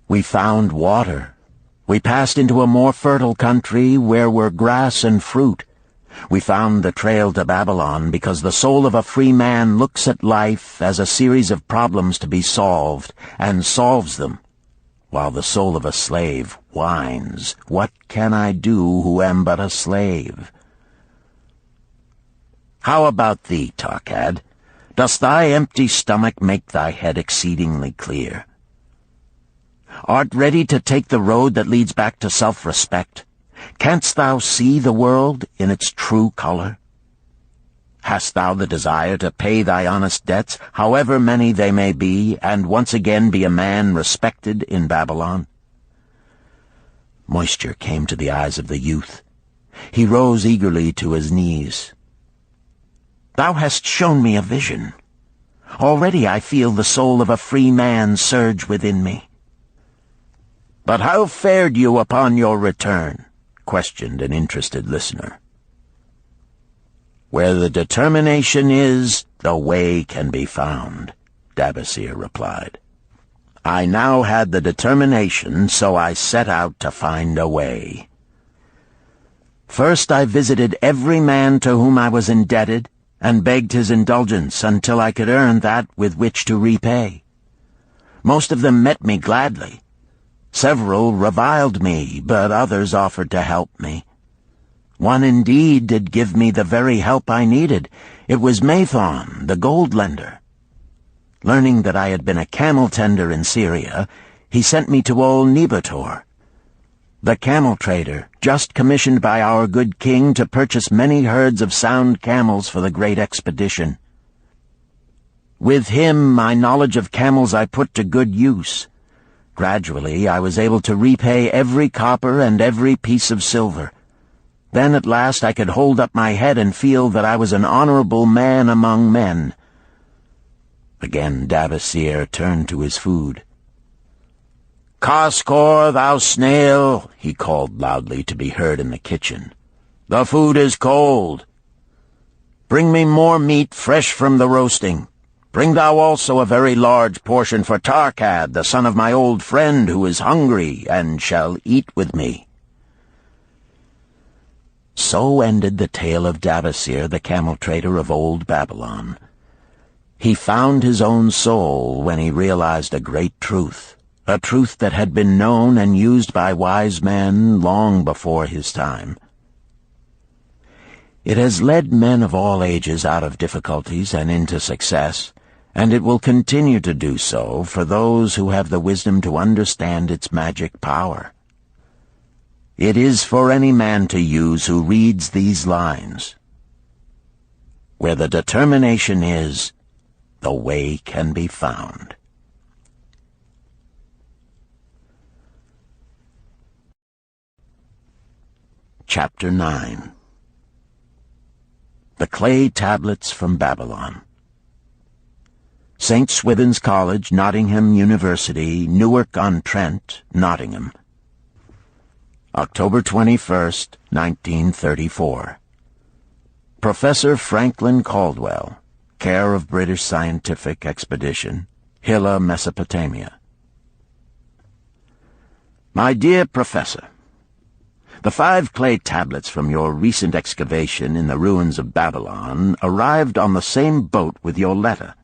We found water. We passed into a more fertile country where were grass and fruit. We found the trail to Babylon because the soul of a free man looks at life as a series of problems to be solved, and solves them. while the soul of a slave whines, "What can I do who am but a slave?" How about thee, Tarkad? Does thy empty stomach make thy head exceedingly clear? Art ready to take the road that leads back to self-respect? Canst thou see the world in its true color? Hast thou the desire to pay thy honest debts, however many they may be, and once again be a man respected in Babylon? Moisture came to the eyes of the youth. He rose eagerly to his knees. "Thou hast shown me a vision. Already I feel the soul of a free man surge within me." "But how fared you upon your return?" questioned an interested listener. "Where the determination is, the way can be found," Dabasir replied. "I now had the determination, so I set out to find a way. First I visited every man to whom I was indebted, and begged his indulgence until I could earn that with which to repay. Most of them met me gladly. Several reviled me, but others offered to help me. One indeed did give me the very help I needed. It was Mathon, the gold lender. Learning that I had been a camel tender in Syria, he sent me to old Nebator, the camel trader, just commissioned by our good king to purchase many herds of sound camels for the great expedition. With him, my knowledge of camels I put to good use. Gradually, I was able to repay every copper and every piece of silver. Then at last I could hold up my head and feel that I was an honorable man among men." Again Dabasir turned to his food. "Kaskor, thou snail," he called loudly to be heard in the kitchen. "The food is cold. Bring me more meat fresh from the roasting. Bring thou also a very large portion for Tarkad, the son of my old friend, who is hungry and shall eat with me." So ended the tale of Dabasir, the camel trader of old Babylon. He found his own soul when he realized a great truth, a truth that had been known and used by wise men long before his time. It has led men of all ages out of difficulties and into success, and it will continue to do so for those who have the wisdom to understand its magic power. It is for any man to use who reads these lines. Where the determination is, the way can be found. Chapter 9. The Clay Tablets from Babylon. St. Swithin's College, Nottingham University, Newark-on-Trent, Nottingham. October 21st, 1934. Professor Franklin Caldwell, care of British Scientific Expedition, Hilla, Mesopotamia. My dear Professor, the 5 clay tablets from your recent excavation in the ruins of Babylon arrived on the same boat with your letter.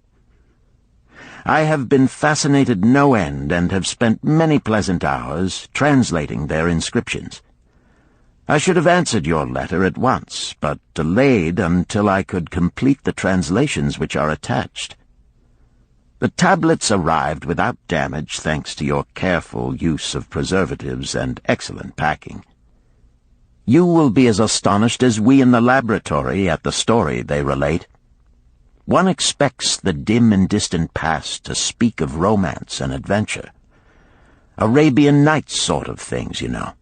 I have been fascinated no end and have spent many pleasant hours translating their inscriptions. I should have answered your letter at once, but delayed until I could complete the translations which are attached. The tablets arrived without damage thanks to your careful use of preservatives and excellent packing. You will be as astonished as we in the laboratory at the story they relate. One expects the dim and distant past to speak of romance and adventure. Arabian Nights sort of things, you know.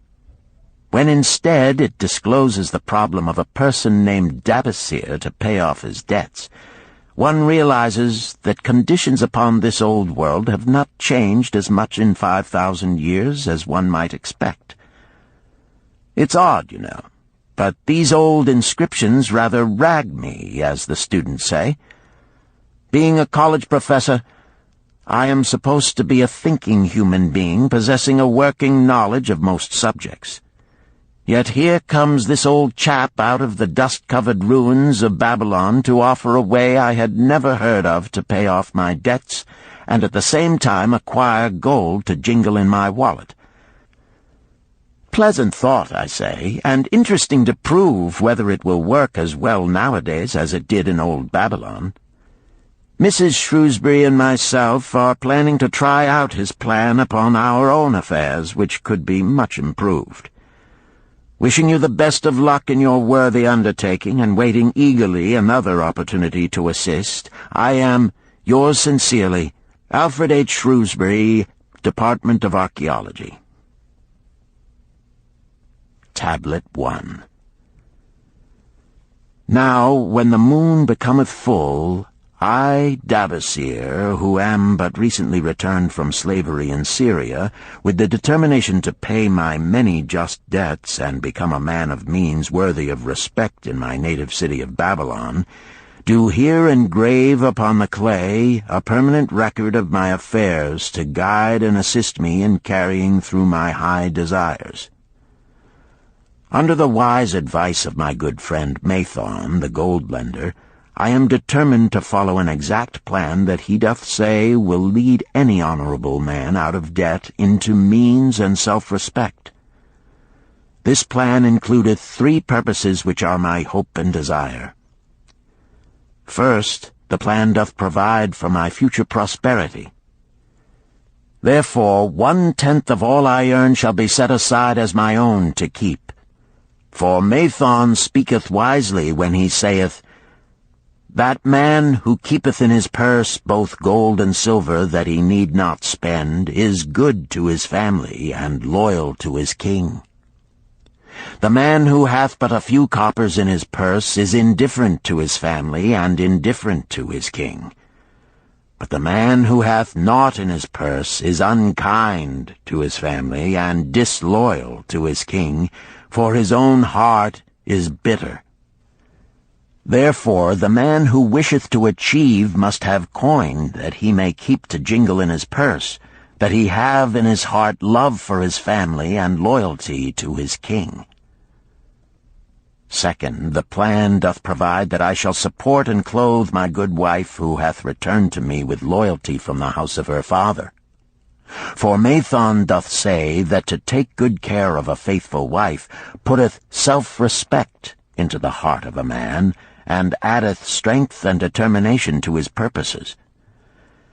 When instead it discloses the problem of a person named Dabasir to pay off his debts, one realizes that conditions upon this old world have not changed as much in 5,000 years as one might expect. It's odd, you know, but these old inscriptions rather rag me, as the students say. Being a college professor, I am supposed to be a thinking human being possessing a working knowledge of most subjects. Yet here comes this old chap out of the dust-covered ruins of Babylon to offer a way I had never heard of to pay off my debts and at the same time acquire gold to jingle in my wallet. Pleasant thought, I say, and interesting to prove whether it will work as well nowadays as it did in old Babylon. Mrs. Shrewsbury and myself are planning to try out his plan upon our own affairs, which could be much improved. Wishing you the best of luck in your worthy undertaking, and waiting eagerly another opportunity to assist, I am, yours sincerely, Alfred H. Shrewsbury, Department of Archaeology. Tablet 1. Now, when the moon becometh full, I, Davasir, who am but recently returned from slavery in Syria, with the determination to pay my many just debts and become a man of means worthy of respect in my native city of Babylon, do here engrave upon the clay a permanent record of my affairs to guide and assist me in carrying through my high desires. Under the wise advice of my good friend Mathon, the gold lender, I am determined to follow an exact plan that he doth say will lead any honorable man out of debt into means and self-respect. This plan includeth 3 purposes which are my hope and desire. First, the plan doth provide for my future prosperity. Therefore 1/10 of all I earn shall be set aside as my own to keep. For Mathon speaketh wisely when he saith, That man who keepeth in his purse both gold and silver that he need not spend is good to his family and loyal to his king. The man who hath but a few coppers in his purse is indifferent to his family and indifferent to his king. But the man who hath naught in his purse is unkind to his family and disloyal to his king, for his own heart is bitter. Therefore the man who wisheth to achieve must have coin that he may keep to jingle in his purse, that he have in his heart love for his family and loyalty to his king. Second, the plan doth provide that I shall support and clothe my good wife who hath returned to me with loyalty from the house of her father. For Mathon doth say that to take good care of a faithful wife putteth self-respect into the heart of a man, and addeth strength and determination to his purposes.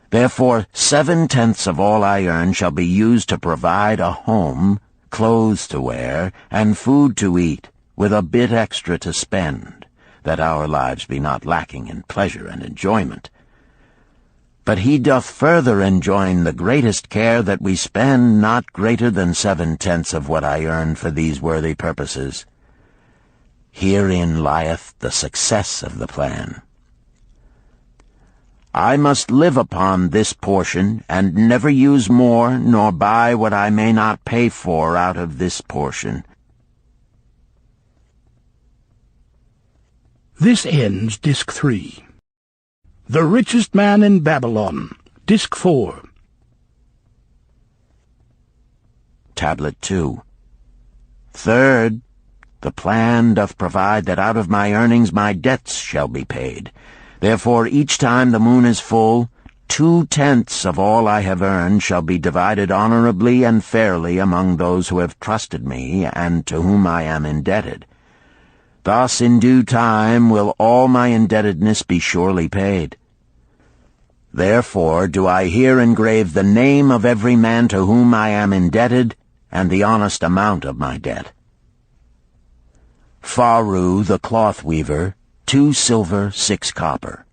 Therefore 7/10 of all I earn shall be used to provide a home, clothes to wear, and food to eat, with a bit extra to spend, that our lives be not lacking in pleasure and enjoyment. But he doth further enjoin the greatest care that we spend not greater than 7/10 of what I earn for these worthy purposes. Herein lieth the success of the plan. I must live upon this portion, and never use more, nor buy what I may not pay for out of this portion. This ends Disc 3. The Richest Man in Babylon, Disc 4. Tablet 2. Third, the plan doth provide that out of my earnings my debts shall be paid. Therefore each time the moon is full, 2/10 of all I have earned shall be divided honorably and fairly among those who have trusted me and to whom I am indebted. Thus in due time will all my indebtedness be surely paid. Therefore do I here engrave the name of every man to whom I am indebted, and the honest amount of my debt. Faru the cloth weaver, 2 silver, 6 copper.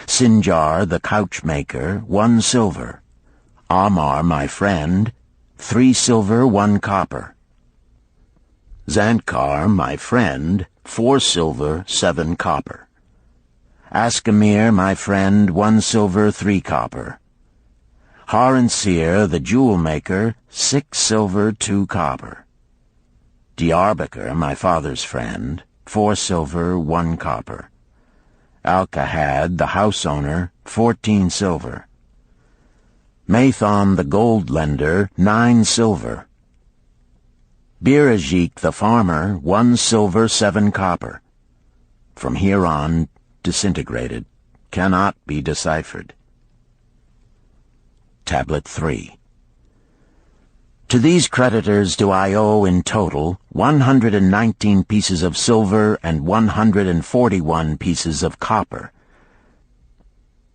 Sinjar the couch maker, 1 silver. Amar my friend, 3 silver, 1 copper. Zantkar my friend, 4 silver, 7 copper. Askamir my friend, 1 silver, 3 copper. Haransir the jewel maker, 6 silver, 2 copper. Diarbekir, my father's friend, 4 silver, 1 copper. Alkahad, the house owner, 14 silver. Mathon, the gold lender, 9 silver. Birajik, the farmer, 1 silver, 7 copper. From here on, disintegrated, cannot be deciphered. Tablet 3. To these creditors do I owe in total 119 pieces of silver and 141 pieces of copper.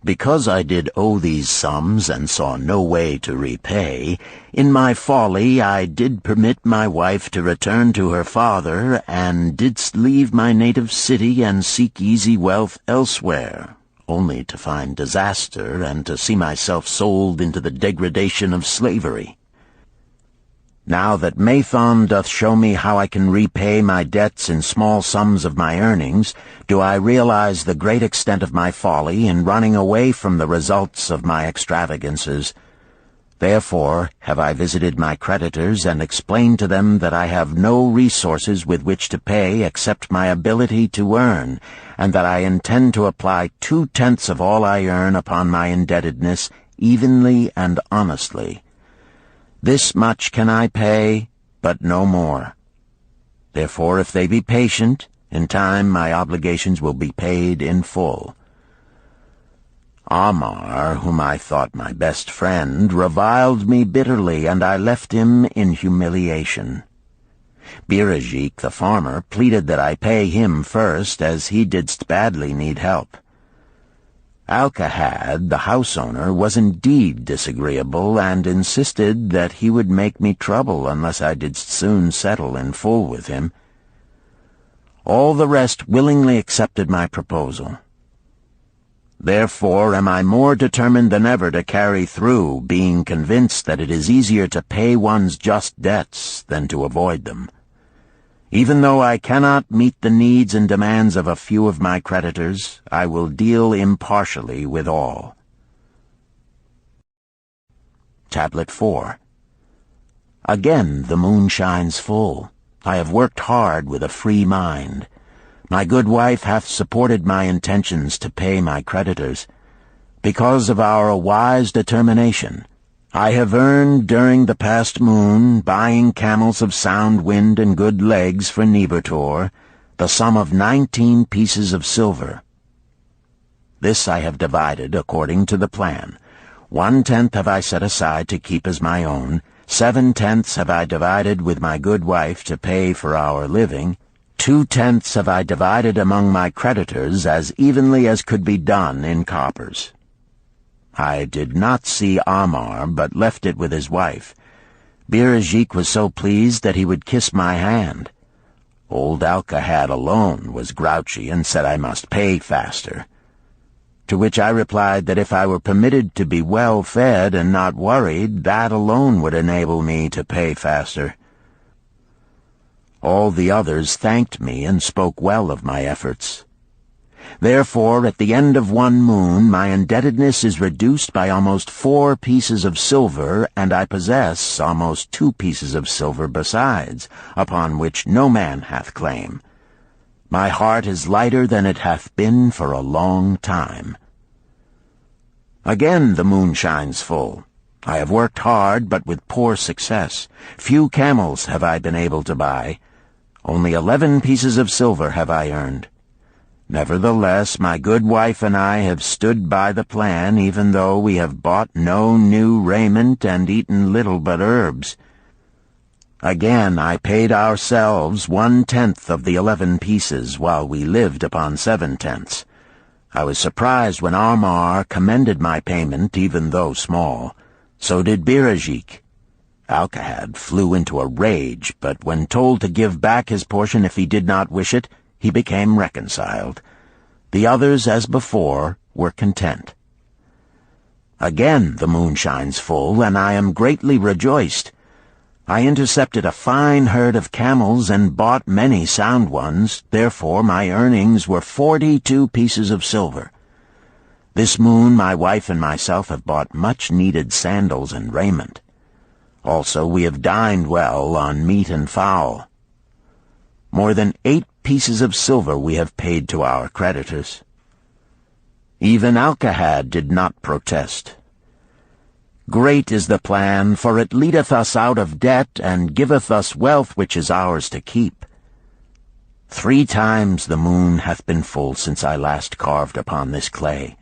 Because I did owe these sums and saw no way to repay, in my folly I did permit my wife to return to her father, and didst leave my native city and seek easy wealth elsewhere, only to find disaster and to see myself sold into the degradation of slavery. Now that Mathon doth show me how I can repay my debts in small sums of my earnings, do I realize the great extent of my folly in running away from the results of my extravagances. Therefore have I visited my creditors and explained to them that I have no resources with which to pay except my ability to earn, and that I intend to apply 2/10 of all I earn upon my indebtedness evenly and honestly. This much can I pay, but no more. Therefore, if they be patient, in time my obligations will be paid in full. Amar, whom I thought my best friend, reviled me bitterly, and I left him in humiliation. Birajik, the farmer, pleaded that I pay him first, as he didst badly need help. Alcahad, the house owner, was indeed disagreeable, and insisted that he would make me trouble unless I did soon settle in full with him. All the rest willingly accepted my proposal. Therefore am I more determined than ever to carry through, being convinced that it is easier to pay one's just debts than to avoid them. Even though I cannot meet the needs and demands of a few of my creditors, I will deal impartially with all. Tablet 4. Again the moon shines full. I have worked hard with a free mind. My good wife hath supported my intentions to pay my creditors. Because of our wise determination, I have earned during the past moon, buying camels of sound wind and good legs for Nebertor, the sum of 19 pieces of silver. This I have divided according to the plan. 1/10 have I set aside to keep as my own, 7/10 have I divided with my good wife to pay for our living, 2/10 have I divided among my creditors as evenly as could be done in coppers. I did not see Amar, but left it with his wife. Birajik was so pleased that he would kiss my hand. Old Alcahad alone was grouchy and said I must pay faster. To which I replied that if I were permitted to be well fed and not worried, that alone would enable me to pay faster. All the others thanked me and spoke well of my efforts. Therefore, at the end of one moon, my indebtedness is reduced by almost 4 pieces of silver, and I possess almost 2 pieces of silver besides, upon which no man hath claim. My heart is lighter than it hath been for a long time. Again the moon shines full. I have worked hard, but with poor success. Few camels have I been able to buy. Only 11 pieces of silver have I earned. Nevertheless, my good wife and I have stood by the plan, even though we have bought no new raiment and eaten little but herbs. Again I paid ourselves 1/10 of the 11 pieces, while we lived upon 7/10. I was surprised when Amar commended my payment, even though small. So did Birajik. Alcahad flew into a rage, but when told to give back his portion if he did not wish it, he became reconciled. The others, as before, were content. Again the moon shines full, and I am greatly rejoiced. I intercepted a fine herd of camels and bought many sound ones, therefore my earnings were 42 pieces of silver. This moon my wife and myself have bought much-needed sandals and raiment. Also we have dined well on meat and fowl. More than 8 pieces of silver we have paid to our creditors. Even Alcahad did not protest. Great is the plan, for it leadeth us out of debt, and giveth us wealth which is ours to keep. 3 times the moon hath been full since I last carved upon this clay.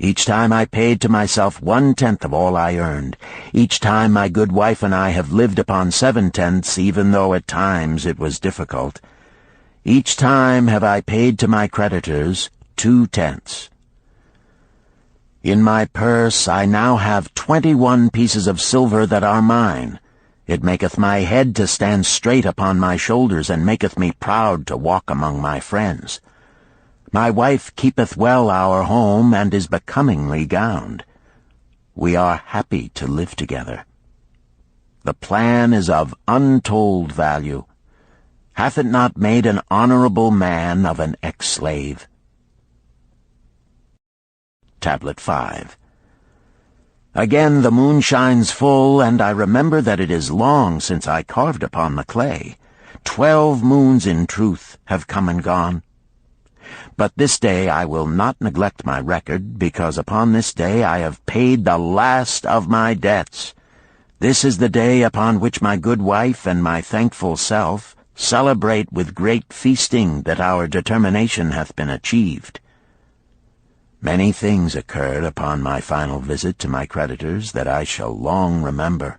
Each time I paid to myself 1/10 of all I earned. Each time my good wife and I have lived upon 7/10, even though at times it was difficult. Each time have I paid to my creditors 2/10. In my purse I now have 21 pieces of silver that are mine. It maketh my head to stand straight upon my shoulders, and maketh me proud to walk among my friends. My wife keepeth well our home, and is becomingly gowned. We are happy to live together. The plan is of untold value. Hath it not made an honorable man of an ex-slave? Tablet 5. Again the moon shines full, and I remember that it is long since I carved upon the clay. 12 moons in truth have come and gone. But this day I will not neglect my record, because upon this day I have paid the last of my debts. This is the day upon which my good wife and my thankful self celebrate with great feasting that our determination hath been achieved. Many things occurred upon my final visit to my creditors that I shall long remember.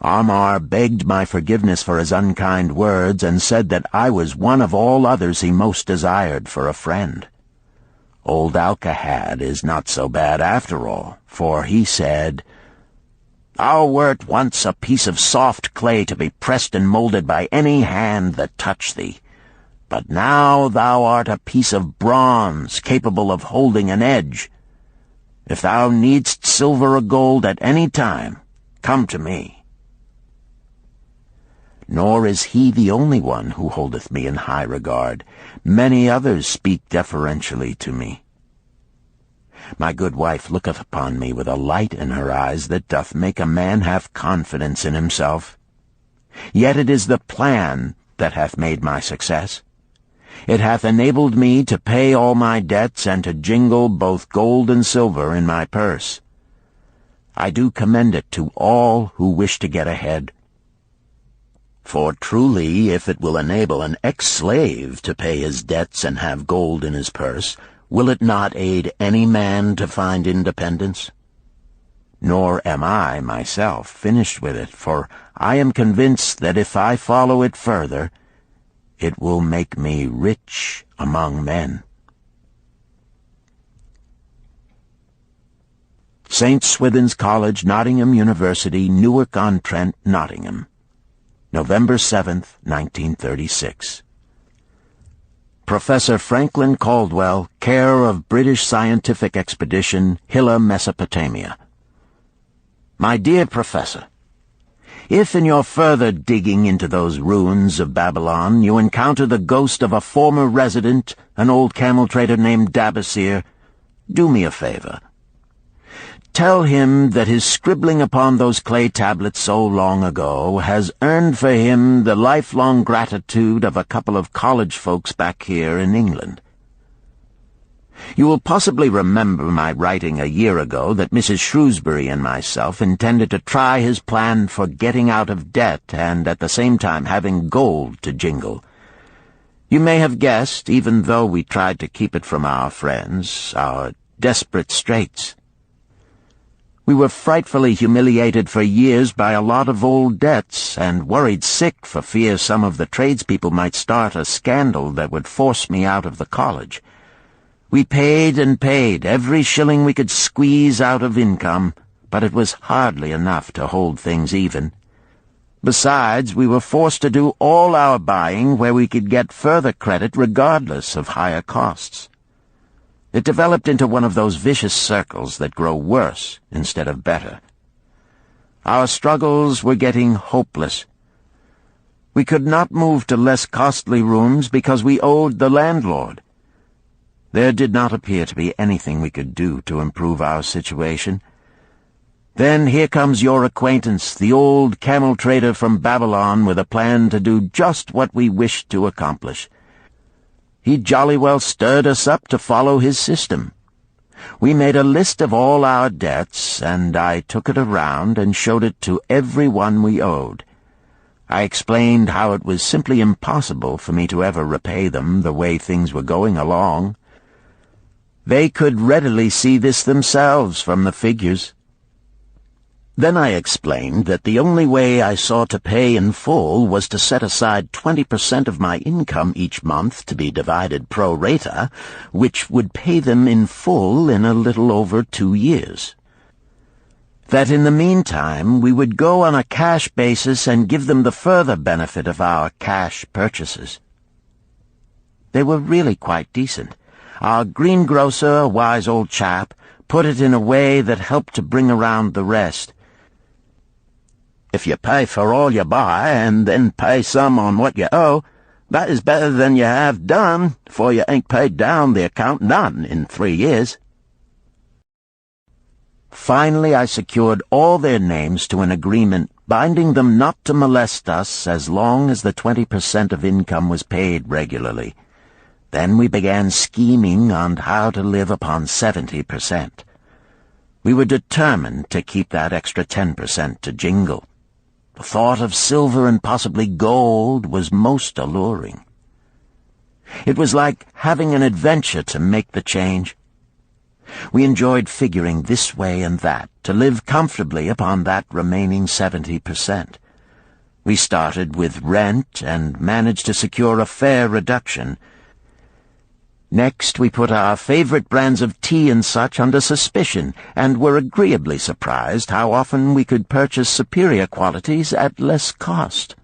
Amar begged my forgiveness for his unkind words, and said that I was one of all others he most desired for a friend. Old Alcahad is not so bad after all, for he said, "Thou wert once a piece of soft clay to be pressed and molded by any hand that touched thee. But now thou art a piece of bronze capable of holding an edge. If thou needst silver or gold at any time, come to me." Nor is he the only one who holdeth me in high regard. Many others speak deferentially to me. My good wife looketh upon me with a light in her eyes that doth make a man have confidence in himself. Yet it is the plan that hath made my success. It hath enabled me to pay all my debts and to jingle both gold and silver in my purse. I do commend it to all who wish to get ahead. For truly, if it will enable an ex-slave to pay his debts and have gold in his purse, will it not aid any man to find independence? Nor am I, myself, finished with it, for I am convinced that if I follow it further, it will make me rich among men. St. Swithin's College, Nottingham University, Newark-on-Trent, Nottingham, November 7th, 1936. Professor Franklin Caldwell, care of British Scientific Expedition, Hilla, Mesopotamia. My dear Professor, if in your further digging into those ruins of Babylon you encounter the ghost of a former resident, an old camel-trader named Dabasir, do me a favor. Tell him that his scribbling upon those clay tablets so long ago has earned for him the lifelong gratitude of a couple of college folks back here in England. You will possibly remember my writing a year ago that Mrs. Shrewsbury and myself intended to try his plan for getting out of debt and at the same time having gold to jingle. You may have guessed, even though we tried to keep it from our friends, our desperate straits. We were frightfully humiliated for years by a lot of old debts, and worried sick for fear some of the tradespeople might start a scandal that would force me out of the college. We paid and paid, every shilling we could squeeze out of income, but it was hardly enough to hold things even. Besides, we were forced to do all our buying where we could get further credit regardless of higher costs. It developed into one of those vicious circles that grow worse instead of better. Our struggles were getting hopeless. We could not move to less costly rooms because we owed the landlord. There did not appear to be anything we could do to improve our situation. Then here comes your acquaintance, the old camel-trader from Babylon, with a plan to do just what we wished to accomplish. He jolly well stirred us up to follow his system. We made a list of all our debts, and I took it around and showed it to every one we owed. I explained how it was simply impossible for me to ever repay them the way things were going along. They could readily see this themselves from the figures. Then I explained that the only way I saw to pay in full was to set aside 20% of my income each month to be divided pro rata, which would pay them in full in a little over 2 years. That in the meantime we would go on a cash basis and give them the further benefit of our cash purchases. They were really quite decent. Our greengrocer, a wise old chap, put it in a way that helped to bring around the rest. If you pay for all you buy and then pay some on what you owe, that is better than you have done, for you ain't paid down the account none in 3 years. Finally, I secured all their names to an agreement binding them not to molest us as long as the 20% of income was paid regularly. Then we began scheming on how to live upon 70%. We were determined to keep that extra 10% to jingle. The thought of silver and possibly gold was most alluring. It was like having an adventure to make the change. We enjoyed figuring this way and that to live comfortably upon that remaining 70%. We started with rent and managed to secure a fair reduction. Next, we put our favorite brands of tea and such under suspicion, and were agreeably surprised how often we could purchase superior qualities at less cost.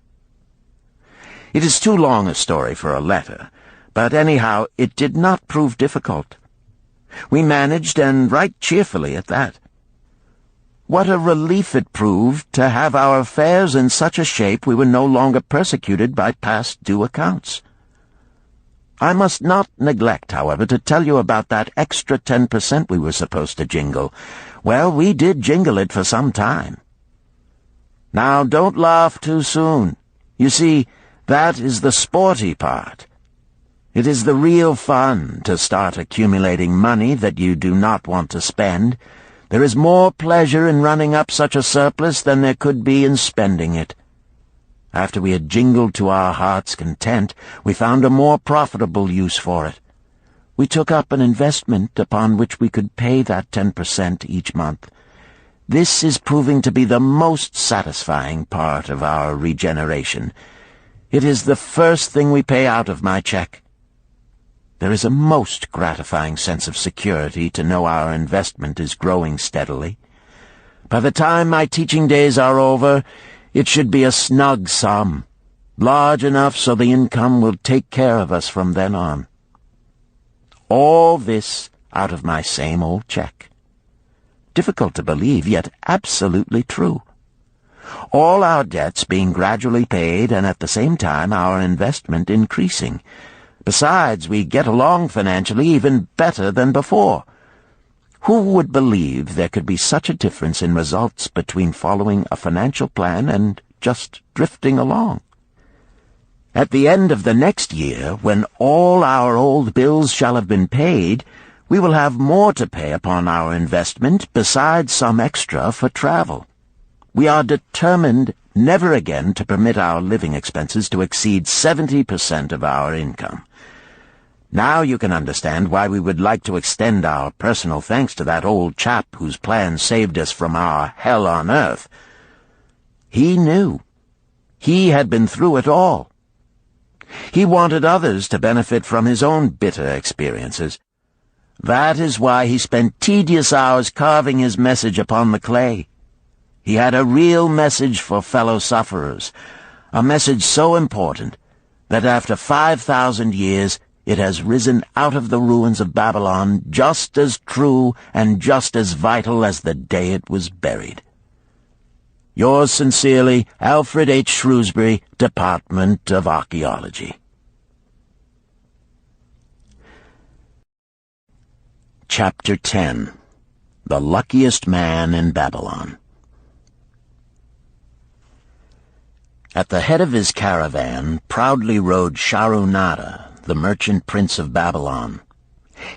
It is too long a story for a letter, but anyhow it did not prove difficult. We managed, and right cheerfully at that. What a relief it proved to have our affairs in such a shape we were no longer persecuted by past due accounts. I must not neglect, however, to tell you about that extra 10% we were supposed to jingle. Well, we did jingle it for some time. Now, don't laugh too soon. You see, that is the sporty part. It is the real fun to start accumulating money that you do not want to spend. There is more pleasure in running up such a surplus than there could be in spending it. After we had jingled to our heart's content, we found a more profitable use for it. We took up an investment upon which we could pay that 10% each month. This is proving to be the most satisfying part of our regeneration. It is the first thing we pay out of my check. There is a most gratifying sense of security to know our investment is growing steadily. By the time my teaching days are over, it should be a snug sum, large enough so the income will take care of us from then on. All this out of my same old check. Difficult to believe, yet absolutely true. All our debts being gradually paid, and at the same time our investment increasing. Besides, we get along financially even better than before. Who would believe there could be such a difference in results between following a financial plan and just drifting along? At the end of the next year, when all our old bills shall have been paid, we will have more to pay upon our investment besides some extra for travel. We are determined never again to permit our living expenses to exceed 70% of our income. Now you can understand why we would like to extend our personal thanks to that old chap whose plan saved us from our hell on earth. He knew. He had been through it all. He wanted others to benefit from his own bitter experiences. That is why he spent tedious hours carving his message upon the clay. He had a real message for fellow sufferers, a message so important that after 5,000 years it has risen out of the ruins of Babylon just as true and just as vital as the day it was buried. Yours sincerely, Alfred H. Shrewsbury, Department of Archaeology. Chapter 10. The Luckiest Man in Babylon. At the head of his caravan proudly rode Sharu-Nada, the merchant prince of Babylon.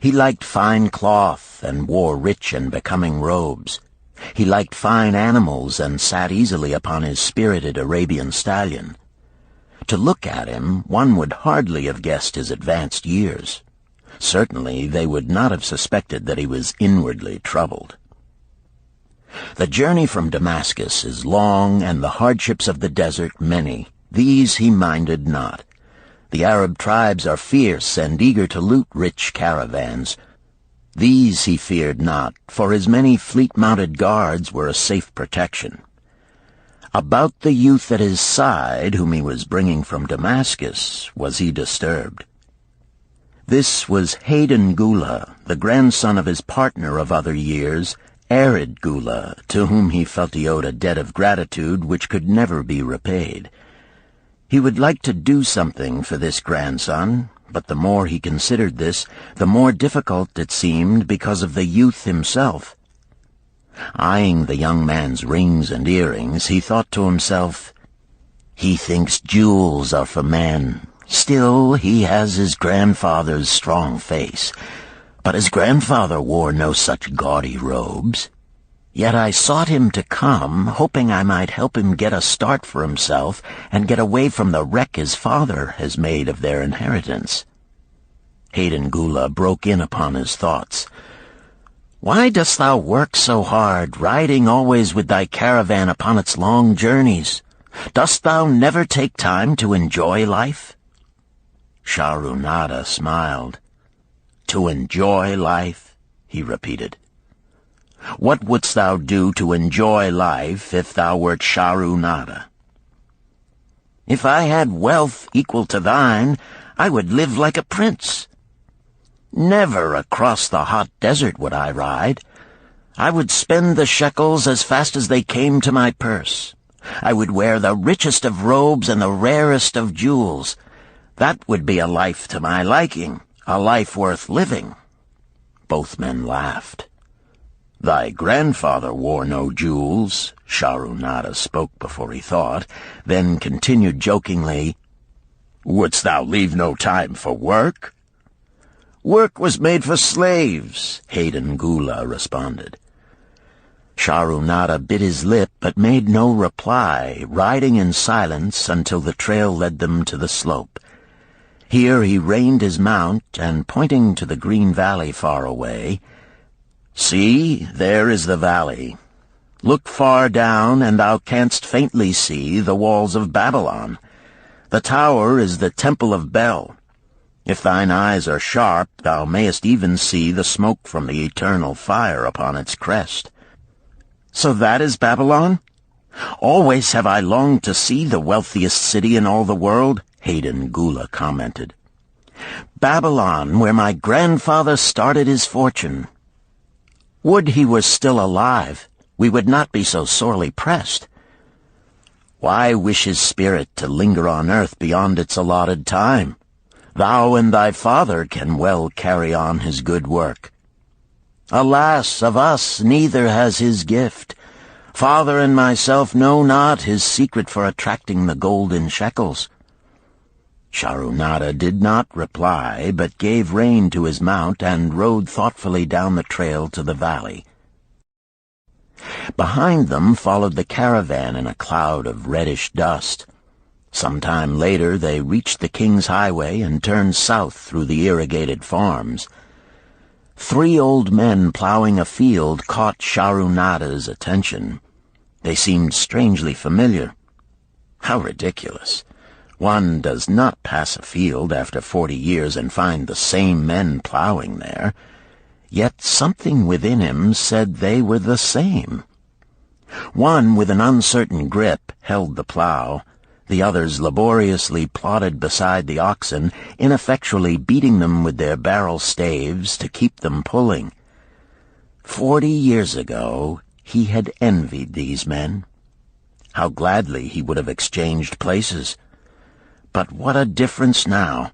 He liked fine cloth and wore rich and becoming robes. He liked fine animals and sat easily upon his spirited Arabian stallion. To look at him, one would hardly have guessed his advanced years. Certainly they would not have suspected that he was inwardly troubled. The journey from Damascus is long, and the hardships of the desert many. These he minded not. The Arab tribes are fierce and eager to loot rich caravans. These he feared not, for his many fleet-mounted guards were a safe protection. About the youth at his side, whom he was bringing from Damascus, was he disturbed. This was Hayden Gula, the grandson of his partner of other years, Arid Gula, to whom he felt he owed a debt of gratitude which could never be repaid. He would like to do something for this grandson, but the more he considered this, the more difficult it seemed because of the youth himself. Eyeing the young man's rings and earrings, he thought to himself, "He thinks jewels are for men. Still, he has his grandfather's strong face. But his grandfather wore no such gaudy robes. Yet I sought him to come, hoping I might help him get a start for himself and get away from the wreck his father has made of their inheritance." Hayden Gula broke in upon his thoughts. "Why dost thou work so hard, riding always with thy caravan upon its long journeys? Dost thou never take time to enjoy life?" Shahrunada smiled. "To enjoy life?" he repeated. "What wouldst thou do to enjoy life if thou wert Shahrunada?" "If I had wealth equal to thine, I would live like a prince. Never across the hot desert would I ride. I would spend the shekels as fast as they came to my purse. I would wear the richest of robes and the rarest of jewels. That would be a life to my liking, a life worth living." Both men laughed. "Thy grandfather wore no jewels," Shahrunada spoke before he thought, then continued jokingly, "Wouldst thou leave no time for work?" "Work was made for slaves," Hayden Gula responded. Shahrunada bit his lip but made no reply, riding in silence until the trail led them to the slope. Here he reined his mount, and pointing to the green valley far away, "See, there is the valley. Look far down, and thou canst faintly see the walls of Babylon. The tower is the temple of Bel. If thine eyes are sharp, thou mayest even see the smoke from the eternal fire upon its crest." "So that is Babylon? Always have I longed to see the wealthiest city in all the world," Hayden Gula commented. "Babylon, where my grandfather started his fortune. Would he were still alive, we would not be so sorely pressed. Why wish his spirit to linger on earth beyond its allotted time? Thou and thy father can well carry on his good work. Alas, of us neither has his gift. Father and myself know not his secret for attracting the golden shekels." Shahrunada did not reply, but gave rein to his mount and rode thoughtfully down the trail to the valley. Behind them followed the caravan in a cloud of reddish dust. Some time later they reached the King's Highway and turned south through the irrigated farms. 3 old men plowing a field caught Shahrunada's attention. They seemed strangely familiar. How ridiculous! One does not pass a field after 40 years and find the same men plowing there. Yet something within him said they were the same. One, with an uncertain grip, held the plow. The others laboriously plodded beside the oxen, ineffectually beating them with their barrel staves to keep them pulling. 40 years ago, he had envied these men. How gladly he would have exchanged places. But what a difference now!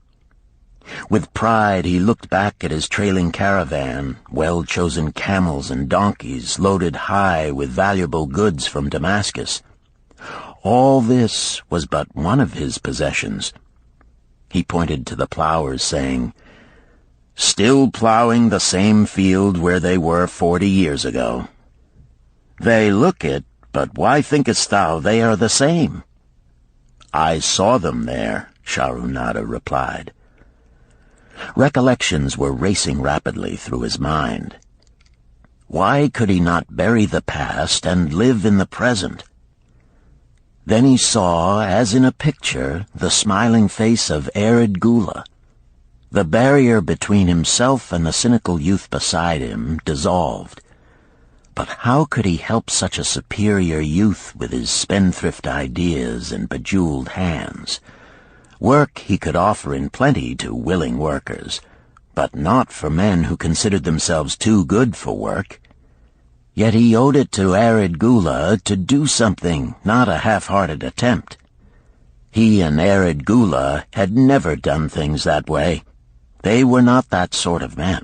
With pride he looked back at his trailing caravan, well-chosen camels and donkeys loaded high with valuable goods from Damascus. All this was but one of his possessions. He pointed to the plowers, saying, "Still plowing the same field where they were 40 years ago. They look it, but why thinkest thou they are the same?" "I saw them there," Shahrunada replied. Recollections were racing rapidly through his mind. Why could he not bury the past and live in the present? Then he saw, as in a picture, the smiling face of Arid Gula. The barrier between himself and the cynical youth beside him dissolved. But how could he help such a superior youth with his spendthrift ideas and bejeweled hands? Work he could offer in plenty to willing workers, but not for men who considered themselves too good for work. Yet he owed it to Arid Gula to do something, not a half-hearted attempt. He and Arid Gula had never done things that way. They were not that sort of men.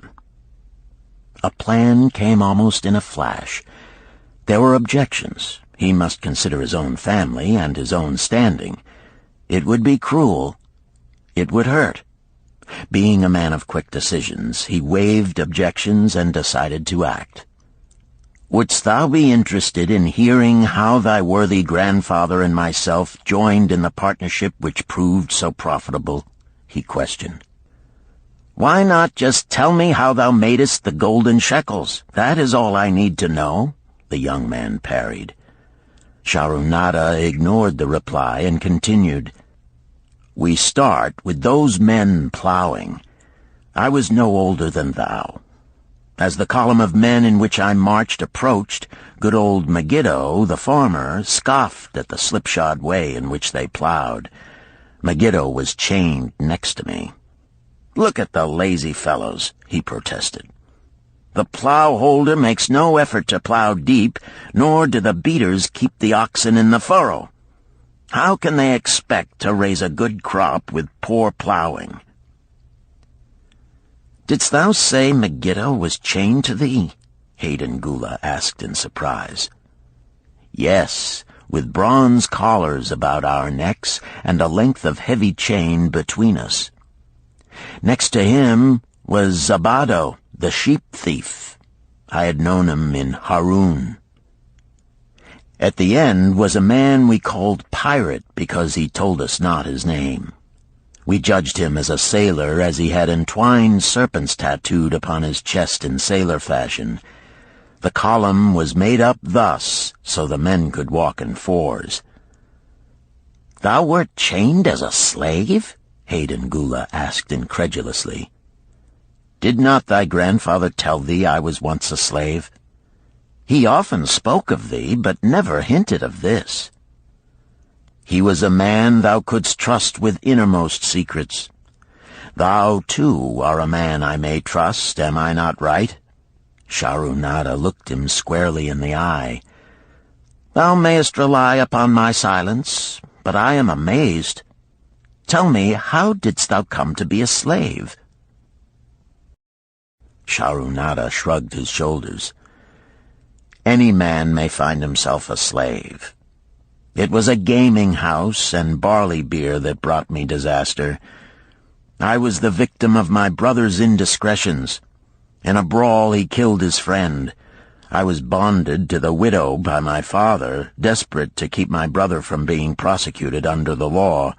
A plan came almost in a flash. There were objections. He must consider his own family and his own standing. It would be cruel. It would hurt. Being a man of quick decisions, he waived objections and decided to act. "Wouldst thou be interested in hearing how thy worthy grandfather and myself joined in the partnership which proved so profitable?" he questioned. "Why not just tell me how thou madest the golden shekels? That is all I need to know," the young man parried. Sharunada ignored the reply and continued, "We start with those men plowing. I was no older than thou. As the column of men in which I marched approached, good old Megiddo, the farmer, scoffed at the slipshod way in which they plowed. Megiddo was chained next to me. 'Look at the lazy fellows,' he protested. 'The plow holder makes no effort to plow deep, nor do the beaters keep the oxen in the furrow. How can they expect to raise a good crop with poor plowing?' "'Didst thou say Megiddo was chained to thee?' Hayden Gula asked in surprise. "'Yes, with bronze collars about our necks and a length of heavy chain between us. Next to him was Zabado, the sheep thief. I had known him in Harun. At the end was a man we called Pirate because he told us not his name. We judged him as a sailor as he had entwined serpents tattooed upon his chest in sailor fashion. The column was made up thus, so the men could walk in fours." "Thou wert chained as a slave?" Hayden Gula asked incredulously. "Did not thy grandfather tell thee I was once a slave? He often spoke of thee, but never hinted of this. He was a man thou couldst trust with innermost secrets. Thou, too, are a man I may trust, am I not right?" Sharunada looked him squarely in the eye. "Thou mayest rely upon my silence, but I am amazed. Tell me, how didst thou come to be a slave?" Sharunada shrugged his shoulders. "Any man may find himself a slave. It was a gaming house and barley beer that brought me disaster. I was the victim of my brother's indiscretions. In a brawl he killed his friend. I was bonded to the widow by my father, desperate to keep my brother from being prosecuted under the law.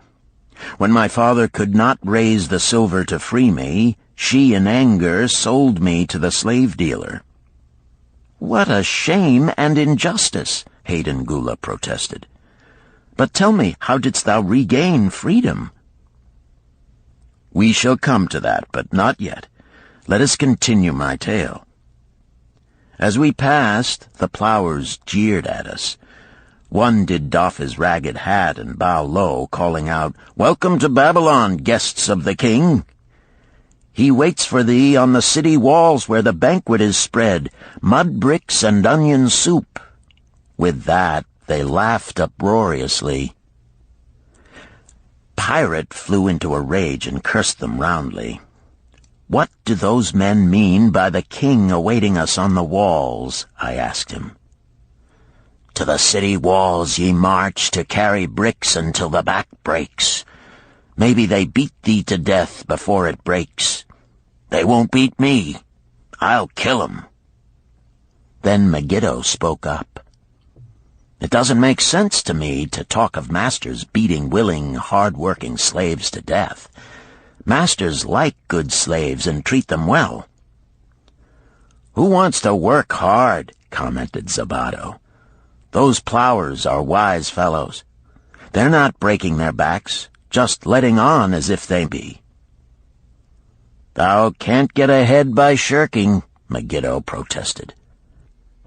When my father could not raise the silver to free me, she in anger sold me to the slave dealer." "What a shame and injustice," Hayden Gula protested. "But tell me, how didst thou regain freedom?" "We shall come to that, but not yet. Let us continue my tale. As we passed, the plowers jeered at us. One did doff his ragged hat and bow low, calling out, 'Welcome to Babylon, guests of the king! He waits for thee on the city walls where the banquet is spread, mud bricks and onion soup.' With that, they laughed uproariously. Pirate flew into a rage and cursed them roundly. "What do those men mean by the king awaiting us on the walls?" I asked him. "To the city walls ye march to carry bricks until the back breaks. Maybe they beat thee to death before it breaks. They won't beat me. I'll kill 'em." Then Megiddo spoke up. "It doesn't make sense to me to talk of masters beating willing, hard-working slaves to death. Masters like good slaves and treat them well." "Who wants to work hard?" commented Zabato. "Those plowers are wise fellows. They're not breaking their backs, just letting on as if they be." "Thou can't get ahead by shirking," Megiddo protested.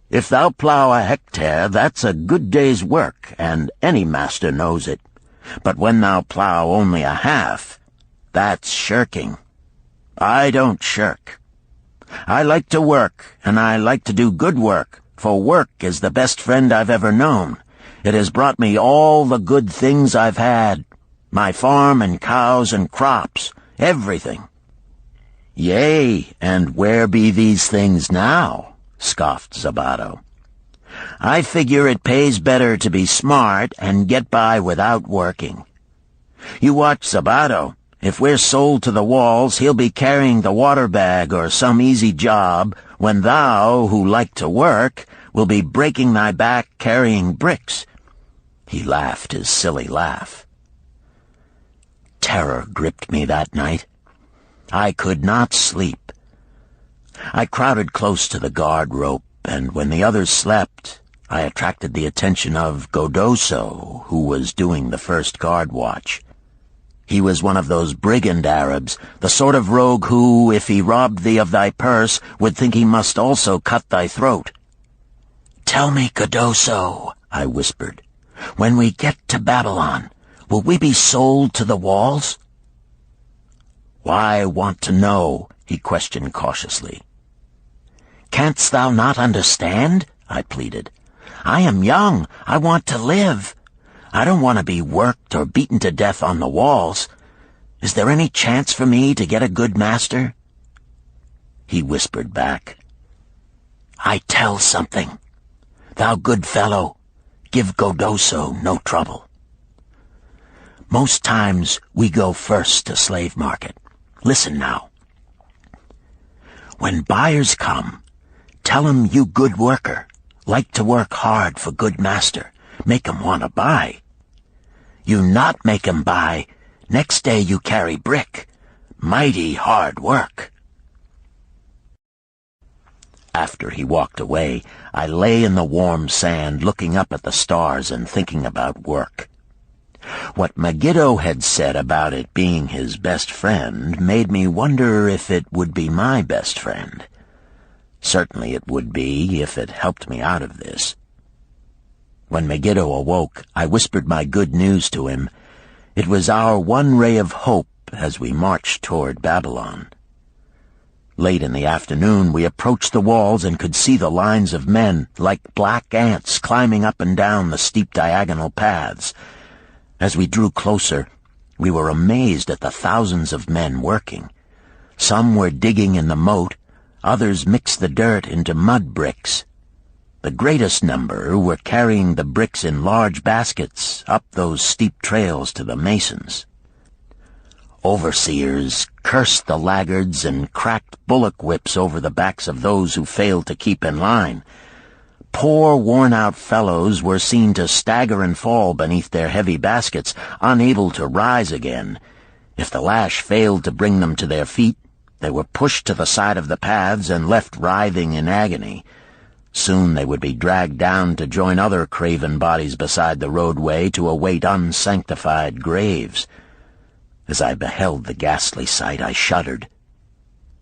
"If thou plow a hectare, that's a good day's work, and any master knows it. But when thou plow only a half, that's shirking. I don't shirk. I like to work, and I like to do good work, for work is the best friend I've ever known. It has brought me all the good things I've had, my farm and cows and crops, everything." "Yea, and where be these things now?" scoffed Zabato. "I figure it pays better to be smart and get by without working. You watch Zabato. If we're sold to the walls, he'll be carrying the water bag or some easy job, when thou, who like to work, will be breaking thy back carrying bricks." He laughed his silly laugh. Terror gripped me that night. I could not sleep. I crowded close to the guard rope, and when the others slept, I attracted the attention of Godoso, who was doing the first guard watch. He was one of those brigand Arabs, the sort of rogue who, if he robbed thee of thy purse, would think he must also cut thy throat. "Tell me, Godoso," I whispered, "when we get to Babylon, will we be sold to the walls?" "Why want to know?" he questioned cautiously. "Canst thou not understand?" I pleaded. "I am young. I want to live. I don't want to be worked or beaten to death on the walls. Is there any chance for me to get a good master?" He whispered back, "I tell something. Thou good fellow, give Godoso no trouble. Most times we go first to slave market. Listen now. When buyers come, tell 'em you good worker, like to work hard for good master, make 'em want to buy. You not make 'em buy, next day you carry brick. Mighty hard work." After he walked away, I lay in the warm sand looking up at the stars and thinking about work. What Megiddo had said about it being his best friend made me wonder if it would be my best friend. Certainly it would be if it helped me out of this. When Megiddo awoke, I whispered my good news to him. It was our one ray of hope as we marched toward Babylon. Late in the afternoon, we approached the walls and could see the lines of men, like black ants, climbing up and down the steep diagonal paths. As we drew closer, we were amazed at the thousands of men working. Some were digging in the moat, others mixed the dirt into mud bricks. The greatest number were carrying the bricks in large baskets up those steep trails to the masons. Overseers cursed the laggards and cracked bullock whips over the backs of those who failed to keep in line. Poor, worn-out fellows were seen to stagger and fall beneath their heavy baskets, unable to rise again. If the lash failed to bring them to their feet, they were pushed to the side of the paths and left writhing in agony. Soon they would be dragged down to join other craven bodies beside the roadway to await unsanctified graves. As I beheld the ghastly sight, I shuddered.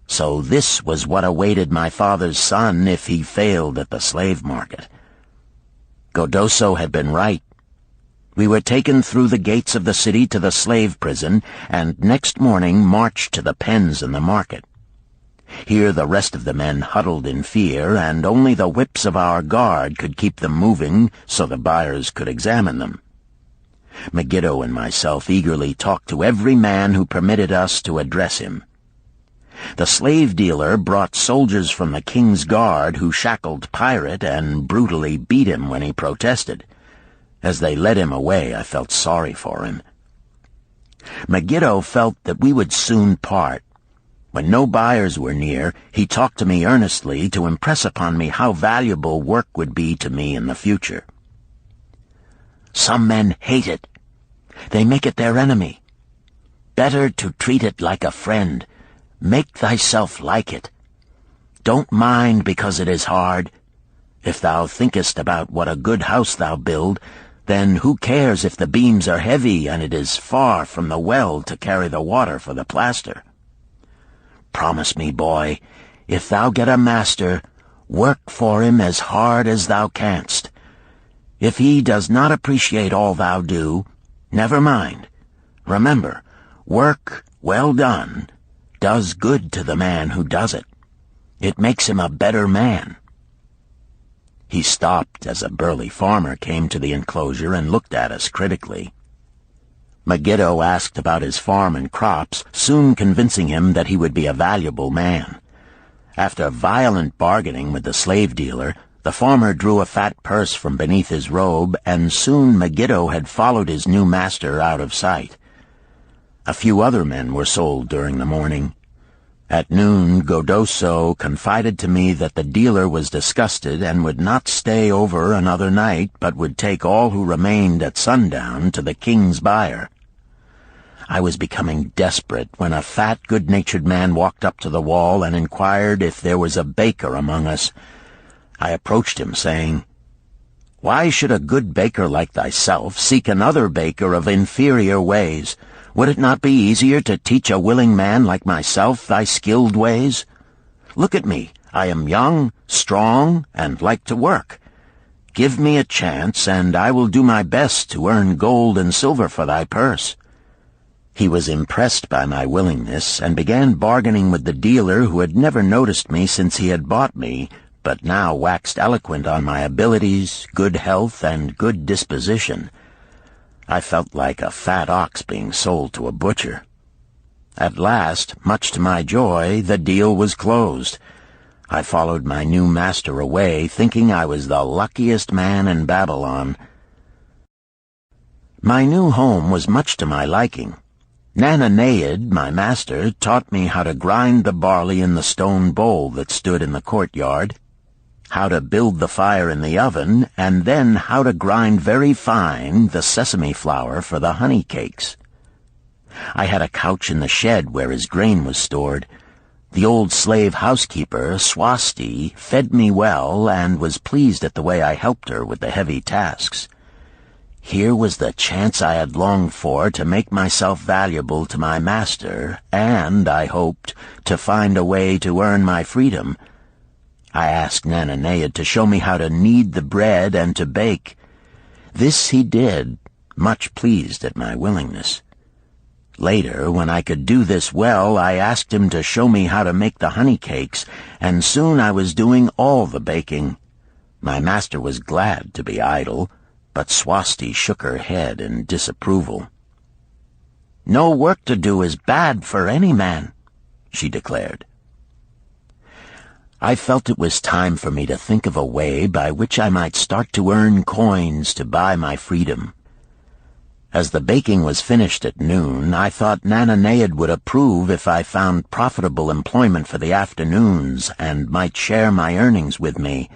So this was what awaited my father's son if he failed at the slave market. Godoso had been right. We were taken through the gates of the city to the slave prison, and next morning marched to the pens in the market. Here the rest of the men huddled in fear, and only the whips of our guard could keep them moving so the buyers could examine them. Megiddo and myself eagerly talked to every man who permitted us to address him. The slave dealer brought soldiers from the king's guard who shackled Pirate and brutally beat him when he protested. As they led him away, I felt sorry for him. Megiddo felt that we would soon part. When no buyers were near, he talked to me earnestly to impress upon me how valuable work would be to me in the future. Some men hate it. They make it their enemy. Better to treat it like a friend. Make thyself like it. Don't mind because it is hard. If thou thinkest about what a good house thou build, then who cares if the beams are heavy and it is far from the well to carry the water for the plaster? Promise me, boy, if thou get a master, work for him as hard as thou canst. If he does not appreciate all thou do, never mind. Remember, work well done does good to the man who does it. It makes him a better man. He stopped as a burly farmer came to the enclosure and looked at us critically. Megiddo asked about his farm and crops, soon convincing him that he would be a valuable man. After violent bargaining with the slave dealer, the farmer drew a fat purse from beneath his robe, and soon Megiddo had followed his new master out of sight. A few other men were sold during the morning. At noon, Godoso confided to me that the dealer was disgusted and would not stay over another night, but would take all who remained at sundown to the king's buyer. I was becoming desperate when a fat, good-natured man walked up to the wall and inquired if there was a baker among us. I approached him, saying, "Why should a good baker like thyself seek another baker of inferior ways? Would it not be easier to teach a willing man like myself thy skilled ways? Look at me. I am young, strong, and like to work. Give me a chance, and I will do my best to earn gold and silver for thy purse." He was impressed by my willingness, and began bargaining with the dealer, who had never noticed me since he had bought me, but now waxed eloquent on my abilities, good health, and good disposition. I felt like a fat ox being sold to a butcher. At last, much to my joy, the deal was closed. I followed my new master away, thinking I was the luckiest man in Babylon. My new home was much to my liking. Nananeid, my master, taught me how to grind the barley in the stone bowl that stood in the courtyard, how to build the fire in the oven, and then how to grind very fine the sesame flour for the honey cakes. I had a couch in the shed where his grain was stored. The old slave housekeeper, Swasti, fed me well and was pleased at the way I helped her with the heavy tasks. Here was the chance I had longed for to make myself valuable to my master, and, I hoped, to find a way to earn my freedom. I asked Nananeid to show me how to knead the bread and to bake. This he did, much pleased at my willingness. Later, when I could do this well, I asked him to show me how to make the honey cakes, and soon I was doing all the baking. My master was glad to be idle, but Swasti shook her head in disapproval. "No work to do is bad for any man," she declared. I felt it was time for me to think of a way by which I might start to earn coins to buy my freedom. As the baking was finished at noon, I thought Nananeid would approve if I found profitable employment for the afternoons and might share my earnings with me.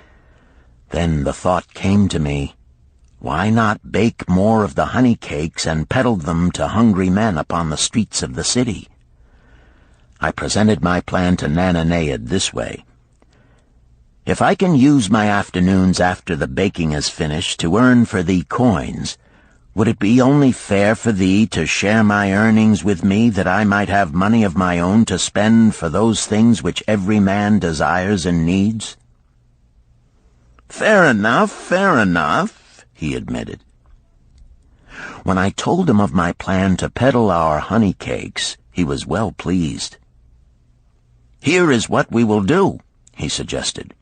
Then the thought came to me, why not bake more of the honey cakes and peddle them to hungry men upon the streets of the city? I presented my plan to Nananeid this way. "If I can use my afternoons after the baking is finished to earn for thee coins, would it be only fair for thee to share my earnings with me, that I might have money of my own to spend for those things which every man desires and needs?" Fair enough," he admitted. When I told him of my plan to peddle our honey cakes, he was well pleased. "Here is what we will do," he suggested.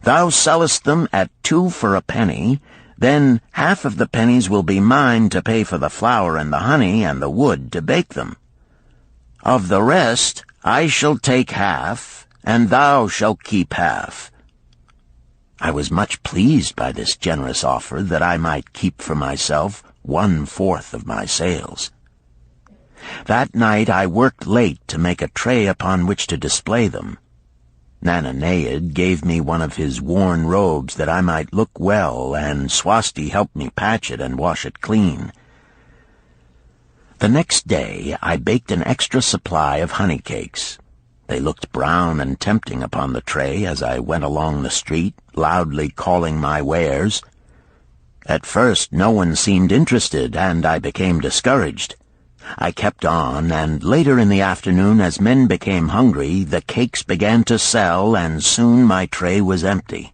"Thou sellest them at 2 for a penny, then half of the pennies will be mine to pay for the flour and the honey and the wood to bake them. Of the rest I shall take half, and thou shalt keep half." I was much pleased by this generous offer that I might keep for myself 1/4 of my sales. That night I worked late to make a tray upon which to display them. Nananeid gave me one of his worn robes that I might look well, and Swasti helped me patch it and wash it clean. The next day I baked an extra supply of honey cakes. They looked brown and tempting upon the tray as I went along the street, loudly calling my wares. At first no one seemed interested, and I became discouraged. I kept on, and later in the afternoon, as men became hungry, the cakes began to sell, and soon my tray was empty.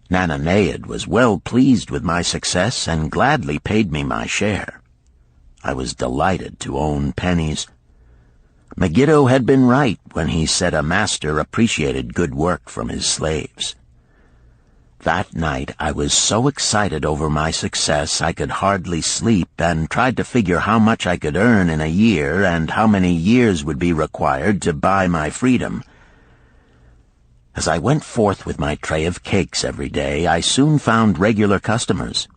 Nananeid was well pleased with my success and gladly paid me my share. I was delighted to own pennies. Megiddo had been right when he said a master appreciated good work from his slaves. That night I was so excited over my success I could hardly sleep, and tried to figure how much I could earn in a year and how many years would be required to buy my freedom. As I went forth with my tray of cakes every day, I soon found regular customers.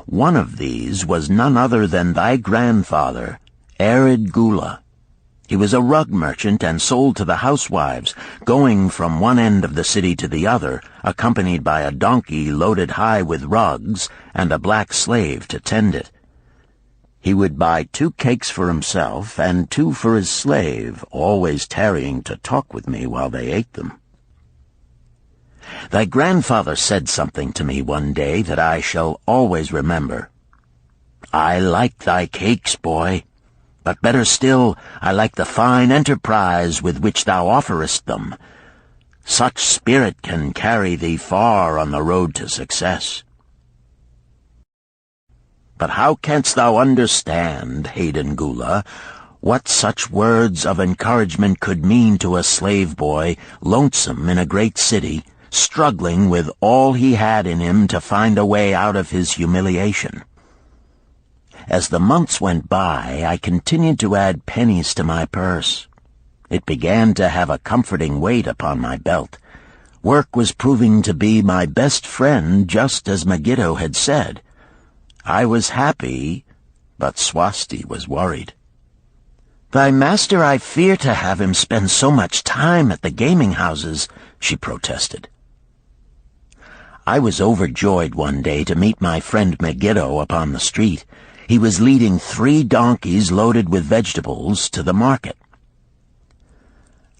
One of these was none other than thy grandfather, Arid Gula. He was a rug merchant and sold to the housewives, going from one end of the city to the other, accompanied by a donkey loaded high with rugs and a black slave to tend it. He would buy 2 cakes for himself and 2 for his slave, always tarrying to talk with me while they ate them. Thy grandfather said something to me one day that I shall always remember. "I like thy cakes, boy. But better still, I like the fine enterprise with which thou offerest them. Such spirit can carry thee far on the road to success." But how canst thou understand, Hayden Gula, what such words of encouragement could mean to a slave boy, lonesome in a great city, struggling with all he had in him to find a way out of his humiliation? As the months went by, I continued to add pennies to my purse. It began to have a comforting weight upon my belt. Work was proving to be my best friend, just as Megiddo had said. I was happy, but Swasti was worried. "Thy master, I fear to have him spend so much time at the gaming houses," she protested. I was overjoyed one day to meet my friend Megiddo upon the street. He was leading 3 donkeys loaded with vegetables to the market.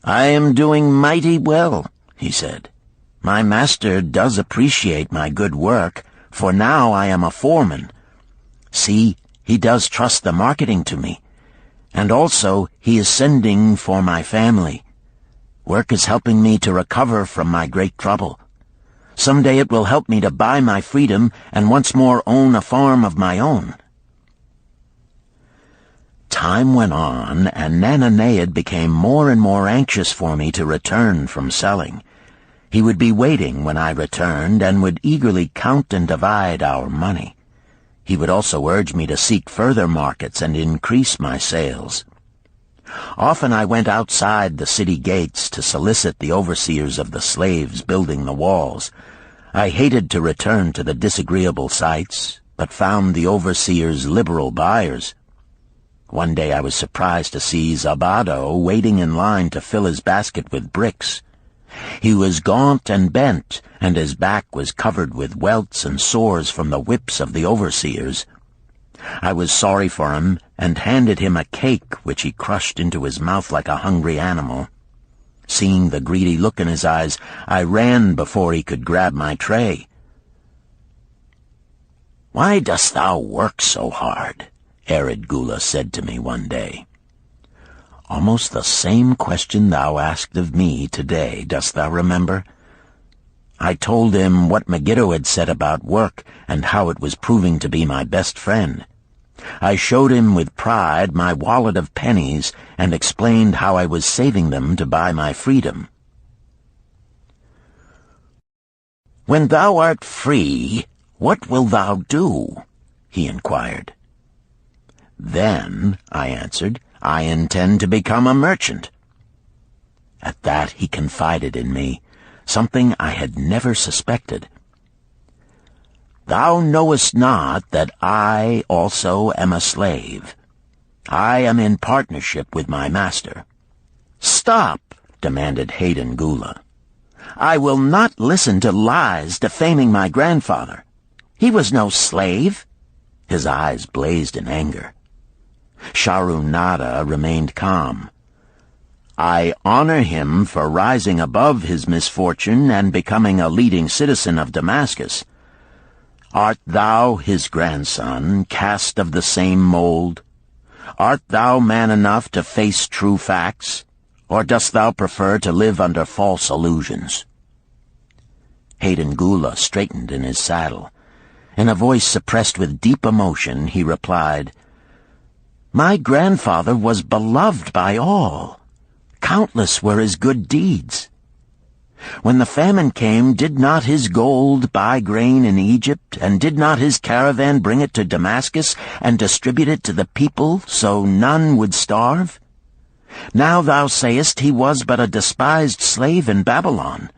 "I am doing mighty well," he said. "My master does appreciate my good work, for now I am a foreman. See, he does trust the marketing to me. And also he is sending for my family. Work is helping me to recover from my great trouble. Someday it will help me to buy my freedom and once more own a farm of my own." Time went on, and Nananeid became more and more anxious for me to return from selling. He would be waiting when I returned, and would eagerly count and divide our money. He would also urge me to seek further markets and increase my sales. Often I went outside the city gates to solicit the overseers of the slaves building the walls. I hated to return to the disagreeable sights, but found the overseers liberal buyers. One day I was surprised to see Zabado waiting in line to fill his basket with bricks. He was gaunt and bent, and his back was covered with welts and sores from the whips of the overseers. I was sorry for him, and handed him a cake which he crushed into his mouth like a hungry animal. Seeing the greedy look in his eyes, I ran before he could grab my tray. "Why dost thou work so hard?" Arid Gula said to me one day. "Almost the same question thou asked of me today, dost thou remember?" I told him what Megiddo had said about work and how it was proving to be my best friend. I showed him with pride my wallet of pennies and explained how I was saving them to buy my freedom. "When thou art free, what wilt thou do?" he inquired. "Then," I answered, "I intend to become a merchant." At that he confided in me, something I had never suspected. "Thou knowest not that I also am a slave. I am in partnership with my master." "Stop," demanded Hayden Gula. "I will not listen to lies defaming my grandfather. He was no slave." His eyes blazed in anger. Sharunada remained calm. "I honor him for rising above his misfortune and becoming a leading citizen of Damascus. Art thou his grandson, cast of the same mold? Art thou man enough to face true facts, or dost thou prefer to live under false illusions?" Hayden Gula straightened in his saddle. In a voice suppressed with deep emotion, he replied, "My grandfather was beloved by all. Countless were his good deeds. When the famine came, did not his gold buy grain in Egypt, and did not his caravan bring it to Damascus and distribute it to the people so none would starve? Now thou sayest he was but a despised slave in Babylon.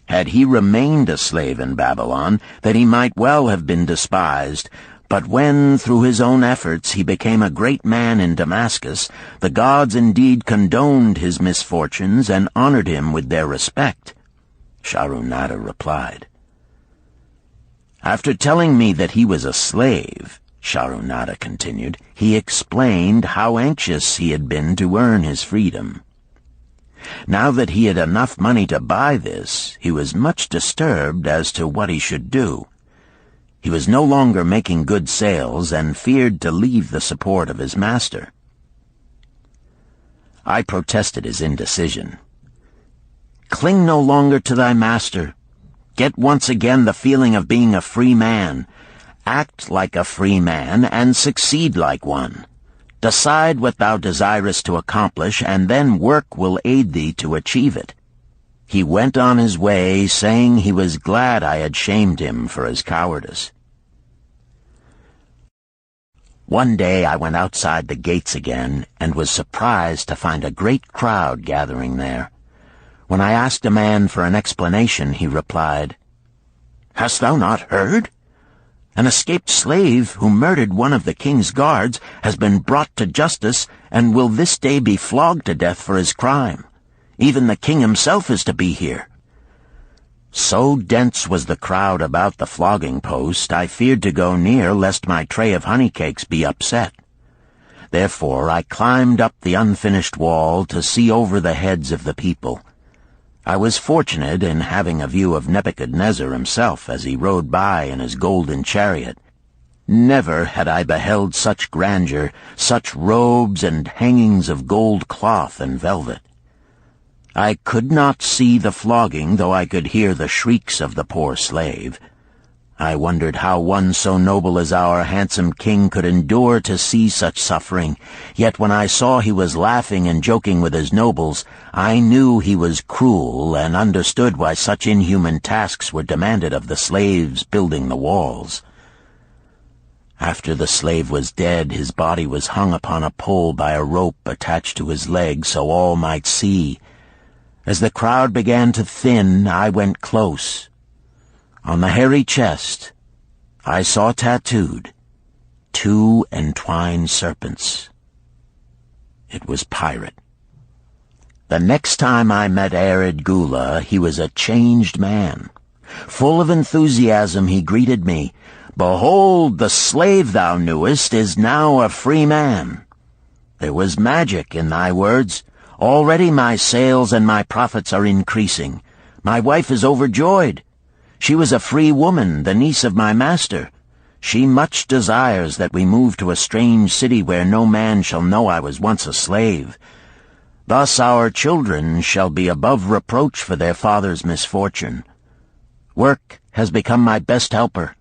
Had he remained a slave in Babylon, that he might well have been despised, but when, through his own efforts, he became a great man in Damascus, the gods indeed condoned his misfortunes and honored him with their respect," Sharunada replied. "After telling me that he was a slave," Sharunada continued, "he explained how anxious he had been to earn his freedom. Now that he had enough money to buy this, he was much disturbed as to what he should do. He was no longer making good sales and feared to leave the support of his master." I protested his indecision. "Cling no longer to thy master. Get once again the feeling of being a free man. Act like a free man and succeed like one. Decide what thou desirest to accomplish, and then work will aid thee to achieve it." He went on his way, saying he was glad I had shamed him for his cowardice. One day I went outside the gates again, and was surprised to find a great crowd gathering there. When I asked a man for an explanation, he replied, "Hast thou not heard? An escaped slave who murdered one of the king's guards has been brought to justice and will this day be flogged to death for his crime. Even the king himself is to be here." So dense was the crowd about the flogging post, I feared to go near lest my tray of honey cakes be upset. Therefore I climbed up the unfinished wall to see over the heads of the people. I was fortunate in having a view of Nebuchadnezzar himself as he rode by in his golden chariot. Never had I beheld such grandeur, such robes and hangings of gold cloth and velvet. I could not see the flogging, though I could hear the shrieks of the poor slave. I wondered how one so noble as our handsome king could endure to see such suffering, yet when I saw he was laughing and joking with his nobles, I knew he was cruel and understood why such inhuman tasks were demanded of the slaves building the walls. After the slave was dead, his body was hung upon a pole by a rope attached to his leg so all might see. As the crowd began to thin, I went close. On the hairy chest, I saw tattooed 2 entwined serpents. It was Pirate. The next time I met Arid Gula, he was a changed man. Full of enthusiasm, he greeted me. "Behold, the slave thou knewest is now a free man. There was magic in thy words. Already my sales and my profits are increasing. My wife is overjoyed. She was a free woman, the niece of my master. She much desires that we move to a strange city where no man shall know I was once a slave. Thus our children shall be above reproach for their father's misfortune. Work has become my best helper.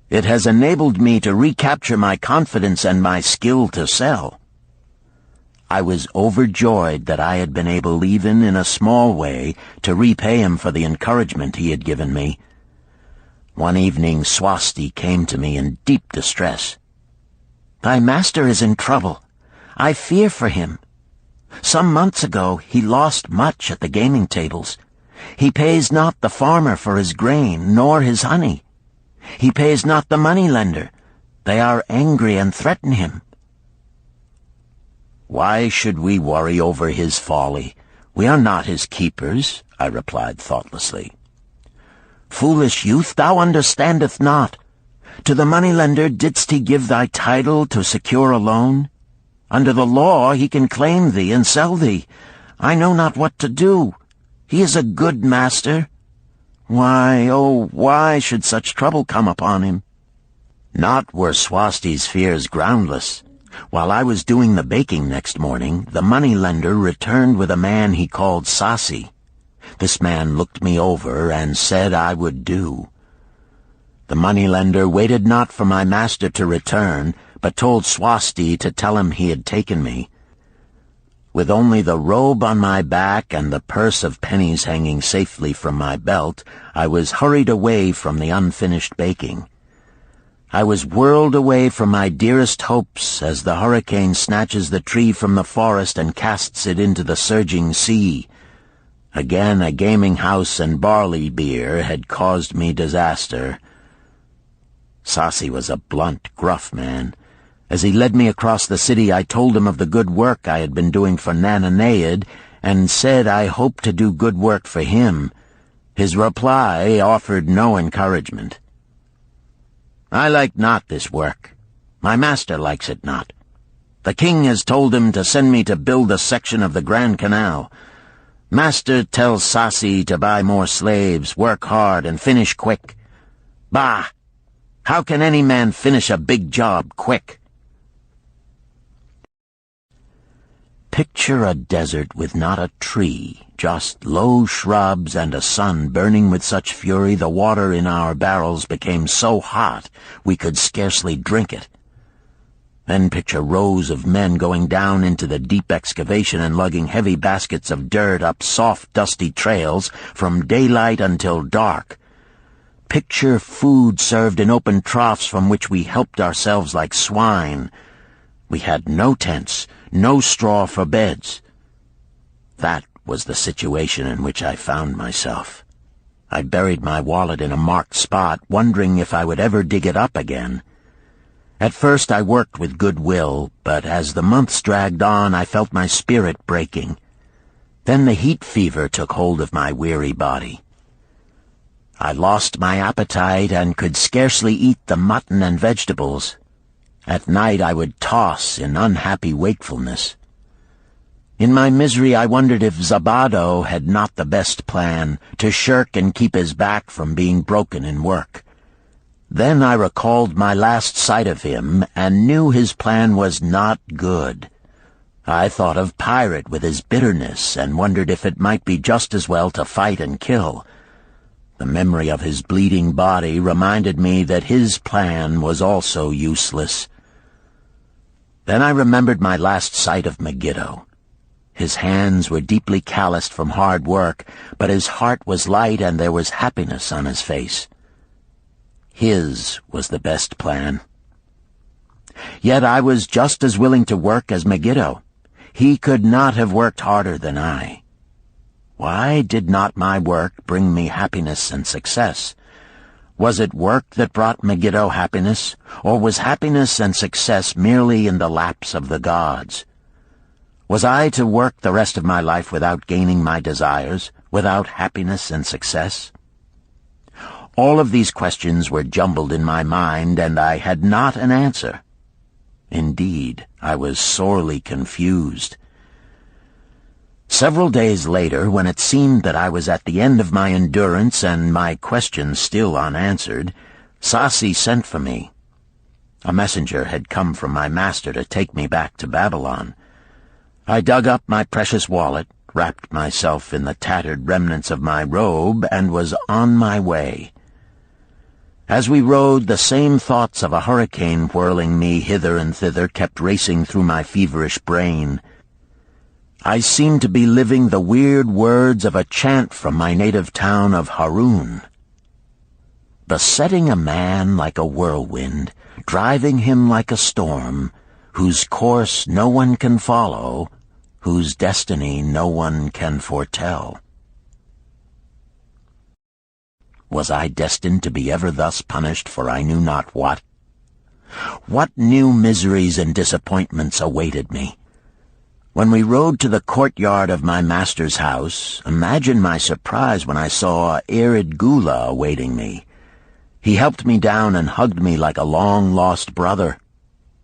It has enabled me to recapture my confidence and my skill to sell." I was overjoyed that I had been able, even in a small way, to repay him for the encouragement he had given me. One evening Swasti came to me in deep distress. "Thy master is in trouble. I fear for him. Some months ago he lost much at the gaming tables. He pays not the farmer for his grain, nor his honey. He pays not the money-lender. They are angry and threaten him." "Why should we worry over his folly? We are not his keepers," I replied thoughtlessly. "Foolish youth, thou understandest not. To the moneylender didst he give thy title to secure a loan? Under the law he can claim thee and sell thee. I know not what to do. He is a good master. Why, oh, why should such trouble come upon him? Not were Swasti's fears groundless. While I was doing the baking next morning, the moneylender returned with a man he called Sasi. This man looked me over and said I would do. The moneylender waited not for my master to return, but told Swasti to tell him he had taken me. With only the robe on my back and the purse of pennies hanging safely from my belt, I was hurried away from the unfinished baking. I was whirled away from my dearest hopes as the hurricane snatches the tree from the forest and casts it into the surging sea. Again a gaming house and barley beer had caused me disaster. Sasi was a blunt, gruff man. As he led me across the city, I told him of the good work I had been doing for Nananeid, and said I hoped to do good work for him. His reply offered no encouragement. I like not this work. My master likes it not. The king has told him to send me to build a section of the Grand Canal. Master tells Sasi to buy more slaves, work hard, and finish quick. Bah! How can any man finish a big job quick? Picture a desert with not a tree, just low shrubs and a sun burning with such fury the water in our barrels became so hot we could scarcely drink it. Then picture rows of men going down into the deep excavation and lugging heavy baskets of dirt up soft, dusty trails from daylight until dark. Picture food served in open troughs from which we helped ourselves like swine. We had no tents, no straw for beds. That was the situation in which I found myself. I buried my wallet in a marked spot, wondering if I would ever dig it up again. At first I worked with good will, but as the months dragged on I felt my spirit breaking. Then the heat fever took hold of my weary body. I lost my appetite and could scarcely eat the mutton and vegetables. At night I would toss in unhappy wakefulness. In my misery I wondered if Zabado had not the best plan, to shirk and keep his back from being broken in work. Then I recalled my last sight of him and knew his plan was not good. I thought of Pirate with his bitterness and wondered if it might be just as well to fight and kill. The memory of his bleeding body reminded me that his plan was also useless. Then I remembered my last sight of Megiddo. His hands were deeply calloused from hard work, but his heart was light and there was happiness on his face. His was the best plan. Yet I was just as willing to work as Megiddo. He could not have worked harder than I. Why did not my work bring me happiness and success? Was it work that brought Megiddo happiness, or was happiness and success merely in the laps of the gods? Was I to work the rest of my life without gaining my desires, without happiness and success? All of these questions were jumbled in my mind, and I had not an answer. Indeed, I was sorely confused. Several days later, when it seemed that I was at the end of my endurance and my questions still unanswered, Sasi sent for me. A messenger had come from my master to take me back to Babylon. I dug up my precious wallet, wrapped myself in the tattered remnants of my robe, and was on my way. As we rode, the same thoughts of a hurricane whirling me hither and thither kept racing through my feverish brain. I seemed to be living the weird words of a chant from my native town of Harun. Besetting a man like a whirlwind, driving him like a storm, whose course no one can follow, whose destiny no one can foretell. Was I destined to be ever thus punished for I knew not what? What new miseries and disappointments awaited me? When we rode to the courtyard of my master's house, imagine my surprise when I saw Erid Gula awaiting me. He helped me down and hugged me like a long-lost brother.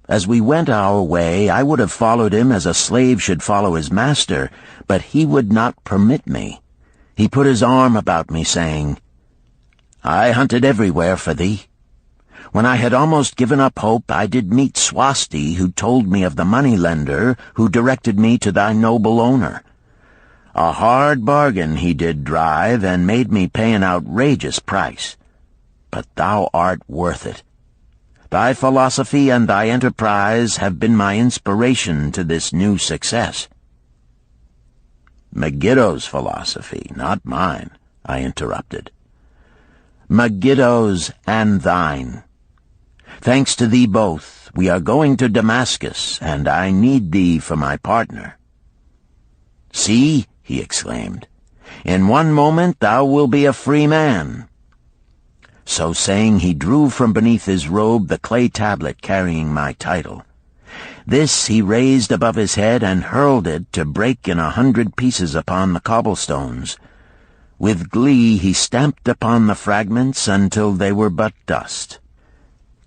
As we went our way, I would have followed him as a slave should follow his master, but he would not permit me. He put his arm about me, saying, "I hunted everywhere for thee. When I had almost given up hope, I did meet Swasti, who told me of the money-lender who directed me to thy noble owner. A hard bargain he did drive, and made me pay an outrageous price. But thou art worth it. Thy philosophy and thy enterprise have been my inspiration to this new success." "Megiddo's philosophy, not mine," I interrupted. "Megiddo's and thine. Thanks to thee both, we are going to Damascus, and I need thee for my partner." "See," he exclaimed, "in one moment thou wilt be a free man." So saying, he drew from beneath his robe the clay tablet carrying my title. This he raised above his head and hurled it to break in 100 pieces upon the cobblestones. With glee he stamped upon the fragments until they were but dust.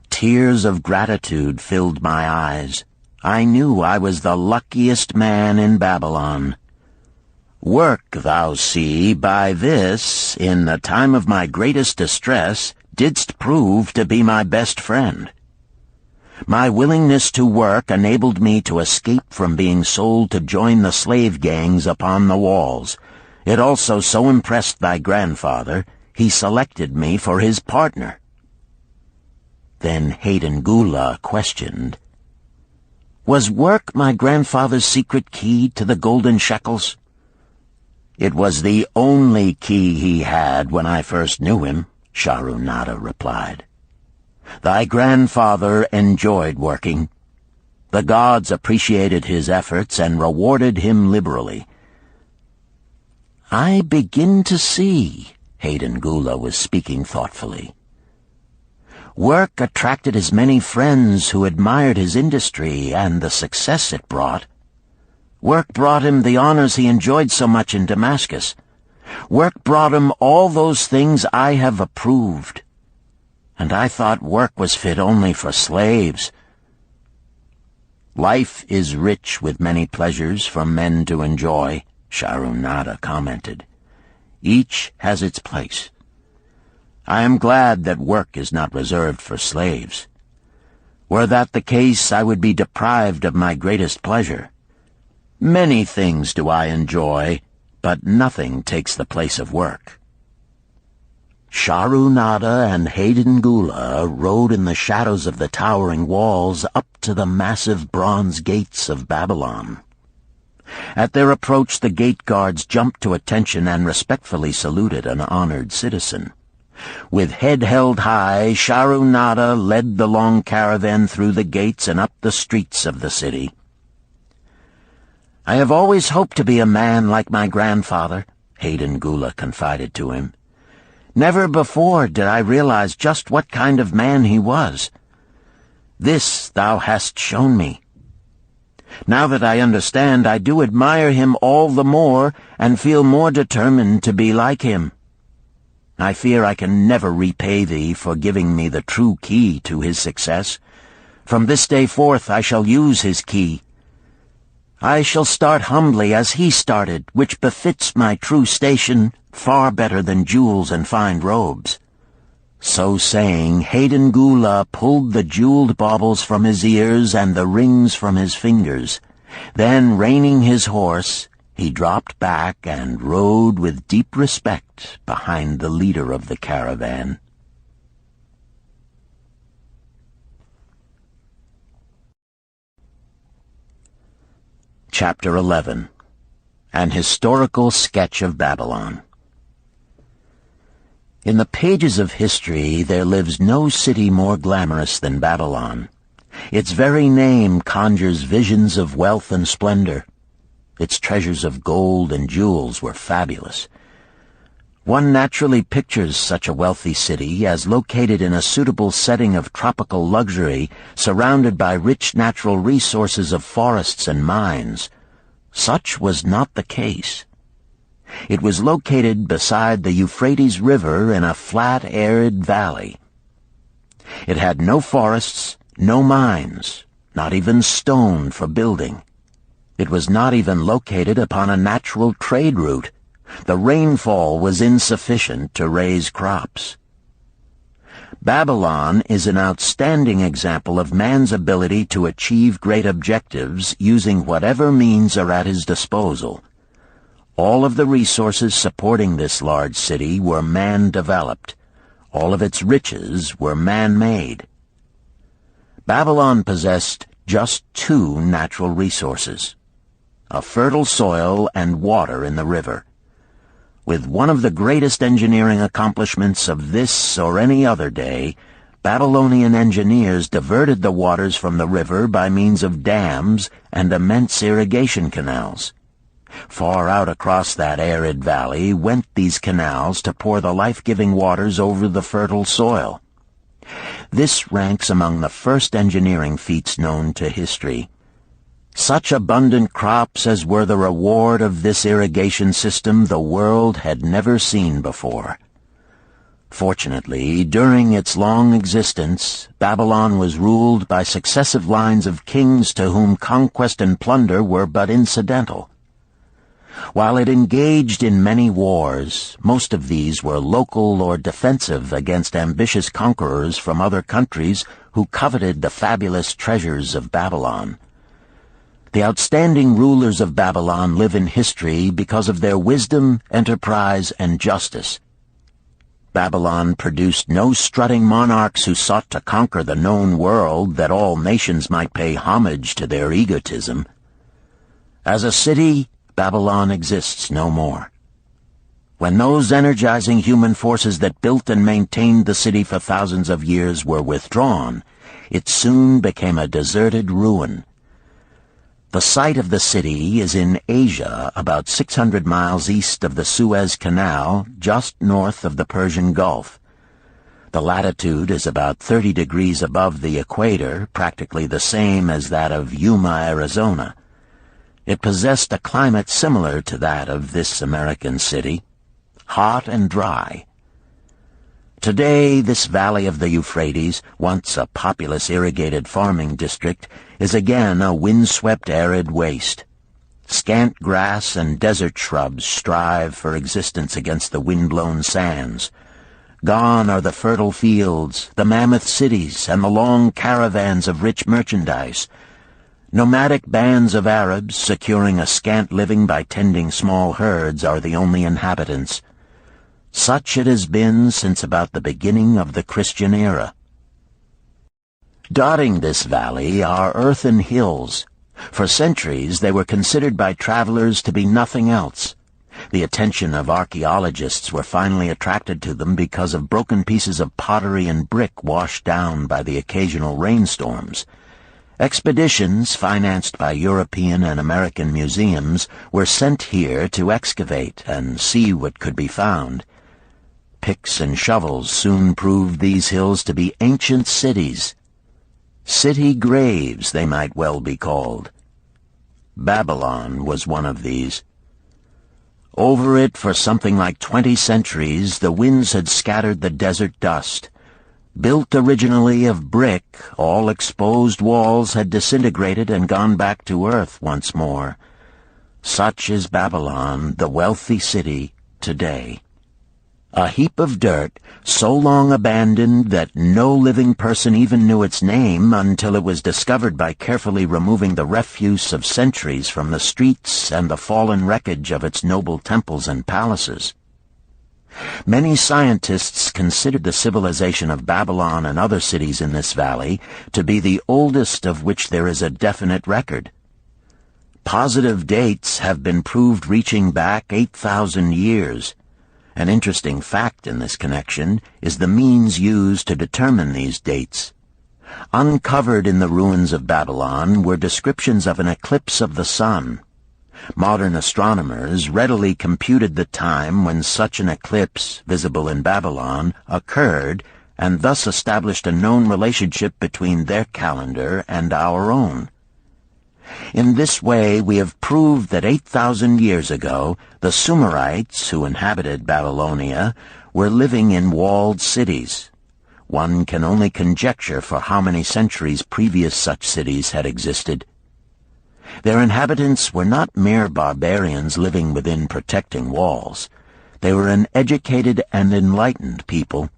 Tears of gratitude filled my eyes. I knew I was the luckiest man in Babylon. "Work, thou see, by this, in the time of my greatest distress, didst prove to be my best friend. My willingness to work enabled me to escape from being sold to join the slave gangs upon the walls. It also so impressed thy grandfather, he selected me for his partner." Then Hayden Gula questioned, "Was work my grandfather's secret key to the golden shekels?" "It was the only key he had when I first knew him," Sharunada replied. "Thy grandfather enjoyed working. The gods appreciated his efforts and rewarded him liberally." "I begin to see," Hayden Gula was speaking thoughtfully. "Work attracted as many friends who admired his industry and the success it brought. Work brought him the honors he enjoyed so much in Damascus. Work brought him all those things I have approved. And I thought work was fit only for slaves." "Life is rich with many pleasures for men to enjoy," Sharunada commented. "Each has its place. I am glad that work is not reserved for slaves. Were that the case, I would be deprived of my greatest pleasure. Many things do I enjoy, but nothing takes the place of work." Sharunada and Hayden Gula rode in the shadows of the towering walls up to the massive bronze gates of Babylon. At their approach, the gate guards jumped to attention and respectfully saluted an honored citizen. With head held high, Sharunada led the long caravan through the gates and up the streets of the city. "I have always hoped to be a man like my grandfather," Hayden Gula confided to him. "Never before did I realize just what kind of man he was. This thou hast shown me. Now that I understand, I do admire him all the more and feel more determined to be like him. I fear I can never repay thee for giving me the true key to his success. From this day forth I shall use his key. I shall start humbly as he started, which befits my true station far better than jewels and fine robes." So saying, Hayden Gula pulled the jeweled baubles from his ears and the rings from his fingers. Then, reining his horse, he dropped back and rode with deep respect behind the leader of the caravan. Chapter 11. An Historical Sketch of Babylon. In the pages of history there lives no city more glamorous than Babylon. Its very name conjures visions of wealth and splendor. Its treasures of gold and jewels were fabulous. One naturally pictures such a wealthy city as located in a suitable setting of tropical luxury, surrounded by rich natural resources of forests and mines. Such was not the case. It was located beside the Euphrates River in a flat, arid valley. It had no forests, no mines, not even stone for building. It was not even located upon a natural trade route. The rainfall was insufficient to raise crops. Babylon is an outstanding example of man's ability to achieve great objectives using whatever means are at his disposal. All of the resources supporting this large city were man-developed. All of its riches were man-made. Babylon possessed just two natural resources: a fertile soil and water in the river. With one of the greatest engineering accomplishments of this or any other day, Babylonian engineers diverted the waters from the river by means of dams and immense irrigation canals. Far out across that arid valley went these canals to pour the life-giving waters over the fertile soil. This ranks among the first engineering feats known to history. Such abundant crops as were the reward of this irrigation system the world had never seen before. Fortunately, during its long existence, Babylon was ruled by successive lines of kings to whom conquest and plunder were but incidental. While it engaged in many wars, most of these were local or defensive against ambitious conquerors from other countries who coveted the fabulous treasures of Babylon. The outstanding rulers of Babylon live in history because of their wisdom, enterprise, and justice. Babylon produced no strutting monarchs who sought to conquer the known world that all nations might pay homage to their egotism. As a city, Babylon exists no more. When those energizing human forces that built and maintained the city for thousands of years were withdrawn, it soon became a deserted ruin. The site of the city is in Asia, about 600 miles east of the Suez Canal, just north of the Persian Gulf. The latitude is about 30 degrees above the equator, practically the same as that of Yuma, Arizona. It possessed a climate similar to that of this American city, hot and dry. Today, this valley of the Euphrates, once a populous irrigated farming district, is again a windswept arid waste. Scant grass and desert shrubs strive for existence against the wind-blown sands. Gone are the fertile fields, the mammoth cities, and the long caravans of rich merchandise. Nomadic bands of Arabs, securing a scant living by tending small herds, are the only inhabitants. Such it has been since about the beginning of the Christian era. Dotting this valley are earthen hills. For centuries they were considered by travelers to be nothing else. The attention of archaeologists were finally attracted to them because of broken pieces of pottery and brick washed down by the occasional rainstorms. Expeditions, financed by European and American museums, were sent here to excavate and see what could be found. Picks and shovels soon proved these hills to be ancient cities. City graves, they might well be called. Babylon was one of these. Over it for something like 20 centuries, the winds had scattered the desert dust. Built originally of brick, all exposed walls had disintegrated and gone back to earth once more. Such is Babylon, the wealthy city, today. A heap of dirt, so long abandoned that no living person even knew its name until it was discovered by carefully removing the refuse of centuries from the streets and the fallen wreckage of its noble temples and palaces. Many scientists considered the civilization of Babylon and other cities in this valley to be the oldest of which there is a definite record. Positive dates have been proved reaching back 8,000 years. An interesting fact in this connection is the means used to determine these dates. Uncovered in the ruins of Babylon were descriptions of an eclipse of the sun. Modern astronomers readily computed the time when such an eclipse, visible in Babylon, occurred, and thus established a known relationship between their calendar and our own. In this way, we have proved that 8,000 years ago, the Sumerites, who inhabited Babylonia, were living in walled cities. one can only conjecture for how many centuries previous such cities had existed. Their inhabitants were not mere barbarians living within protecting walls. They were an educated and enlightened people.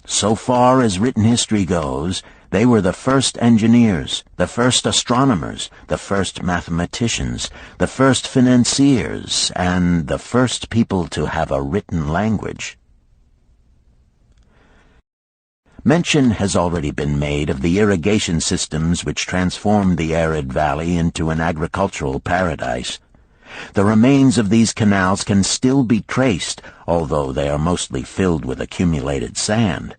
So far as written history goes, they were the first engineers, the first astronomers, the first mathematicians, the first financiers, and the first people to have a written language. Mention has already been made of the irrigation systems which transformed the arid valley into an agricultural paradise. The remains of these canals can still be traced, although they are mostly filled with accumulated sand.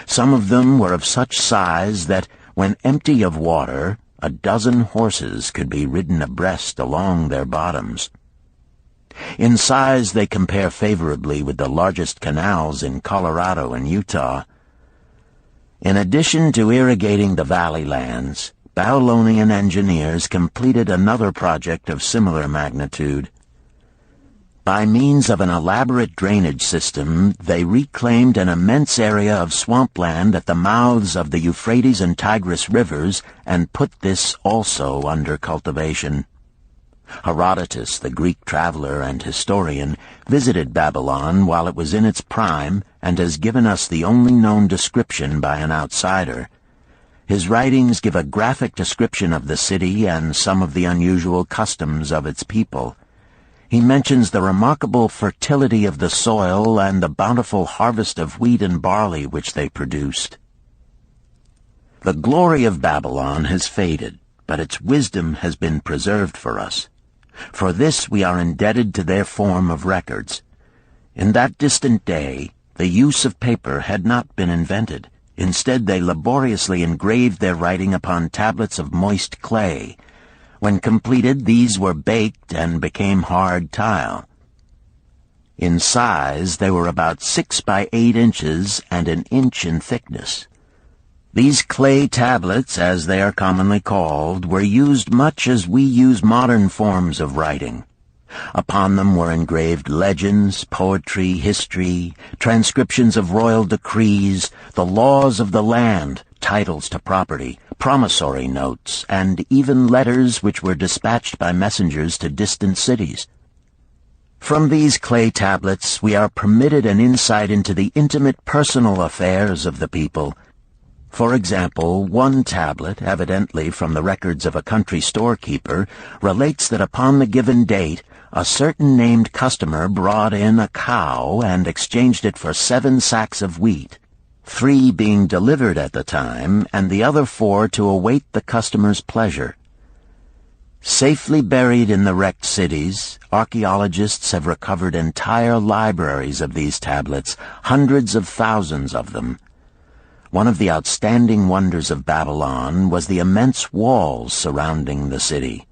Some of them were of such size that, when empty of water, a dozen horses could be ridden abreast along their bottoms. In size they compare favorably with the largest canals in Colorado and Utah. In addition to irrigating the valley lands, Babylonian engineers completed another project of similar magnitude. By means of an elaborate drainage system, they reclaimed an immense area of swampland at the mouths of the Euphrates and Tigris rivers and put this also under cultivation. Herodotus, the Greek traveler and historian, visited Babylon while it was in its prime and has given us the only known description by an outsider. His writings give a graphic description of the city and some of the unusual customs of its people. He mentions the remarkable fertility of the soil and the bountiful harvest of wheat and barley which they produced. The glory of Babylon has faded, but its wisdom has been preserved for us. For this we are indebted to their form of records. In that distant day, the use of paper had not been invented. Instead, they laboriously engraved their writing upon tablets of moist clay. When completed, these were baked and became hard tile. In size, they were about 6 by 8 inches and an inch in thickness. These clay tablets, as they are commonly called, were used much as we use modern forms of writing. Upon them were engraved legends, poetry, history, transcriptions of royal decrees, the laws of the land, titles to property, promissory notes, and even letters which were dispatched by messengers to distant cities. From these clay tablets we are permitted an insight into the intimate personal affairs of the people. For example, one tablet, evidently from the records of a country storekeeper, relates that upon the given date, a certain named customer brought in a cow and exchanged it for 7 sacks of wheat, 3 being delivered at the time, and the other 4 to await the customer's pleasure. Safely buried in the wrecked cities, archaeologists have recovered entire libraries of these tablets, hundreds of thousands of them. One of the outstanding wonders of Babylon was the immense walls surrounding the city.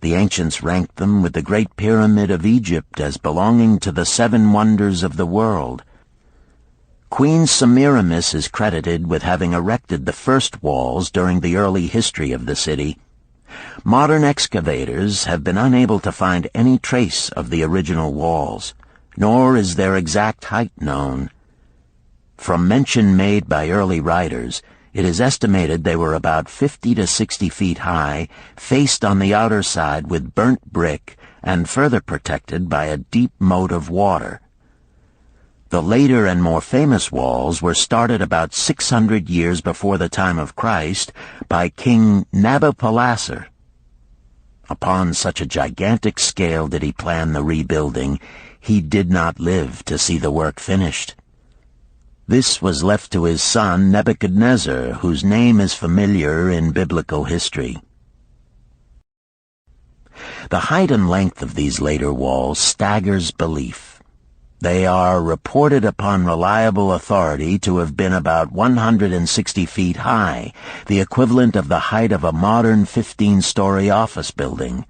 The ancients ranked them with the Great Pyramid of Egypt as belonging to the 7 wonders of the world. Queen Semiramis is credited with having erected the first walls during the early history of the city. Modern excavators have been unable to find any trace of the original walls, nor is their exact height known. From mention made by early writers, it is estimated they were about 50 to 60 feet high, faced on the outer side with burnt brick, and further protected by a deep moat of water. The later and more famous walls were started about 600 years before the time of Christ by King Nabopolassar. Upon such a gigantic scale did he plan the rebuilding, he did not live to see the work finished. This was left to his son Nebuchadnezzar, whose name is familiar in biblical history. The height and length of these later walls staggers belief. They are reported upon reliable authority to have been about 160 feet high, the equivalent of the height of a modern 15-story office building.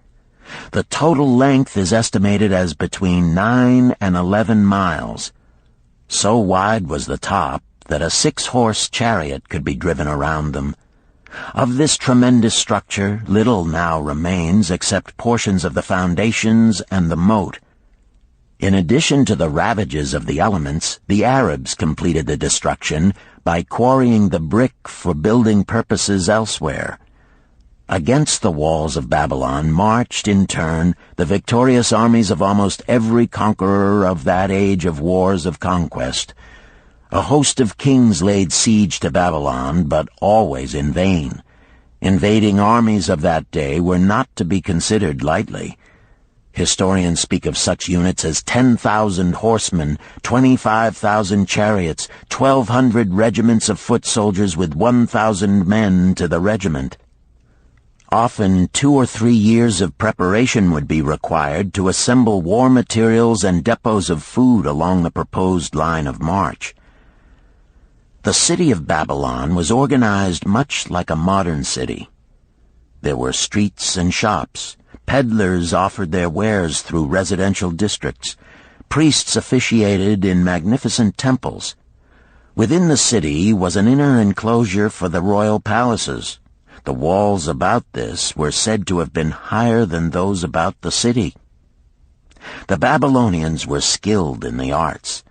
The total length is estimated as between 9 and 11 miles. So wide was the top that a 6-horse chariot could be driven around them. Of this tremendous structure, little now remains except portions of the foundations and the moat. In addition to the ravages of the elements, the Arabs completed the destruction by quarrying the brick for building purposes elsewhere. Against the walls of Babylon marched, in turn, the victorious armies of almost every conqueror of that age of wars of conquest. A host of kings laid siege to Babylon, but always in vain. Invading armies of that day were not to be considered lightly. Historians speak of such units as 10,000 horsemen, 25,000 chariots, 1,200 regiments of foot soldiers with 1,000 men to the regiment. Often 2 or 3 years of preparation would be required to assemble war materials and depots of food along the proposed line of march. The city of Babylon was organized much like a modern city. There were streets and shops. Peddlers offered their wares through residential districts. Priests officiated in magnificent temples. Within the city was an inner enclosure for the royal palaces. The walls about this were said to have been higher than those about the city. The Babylonians were skilled in the arts.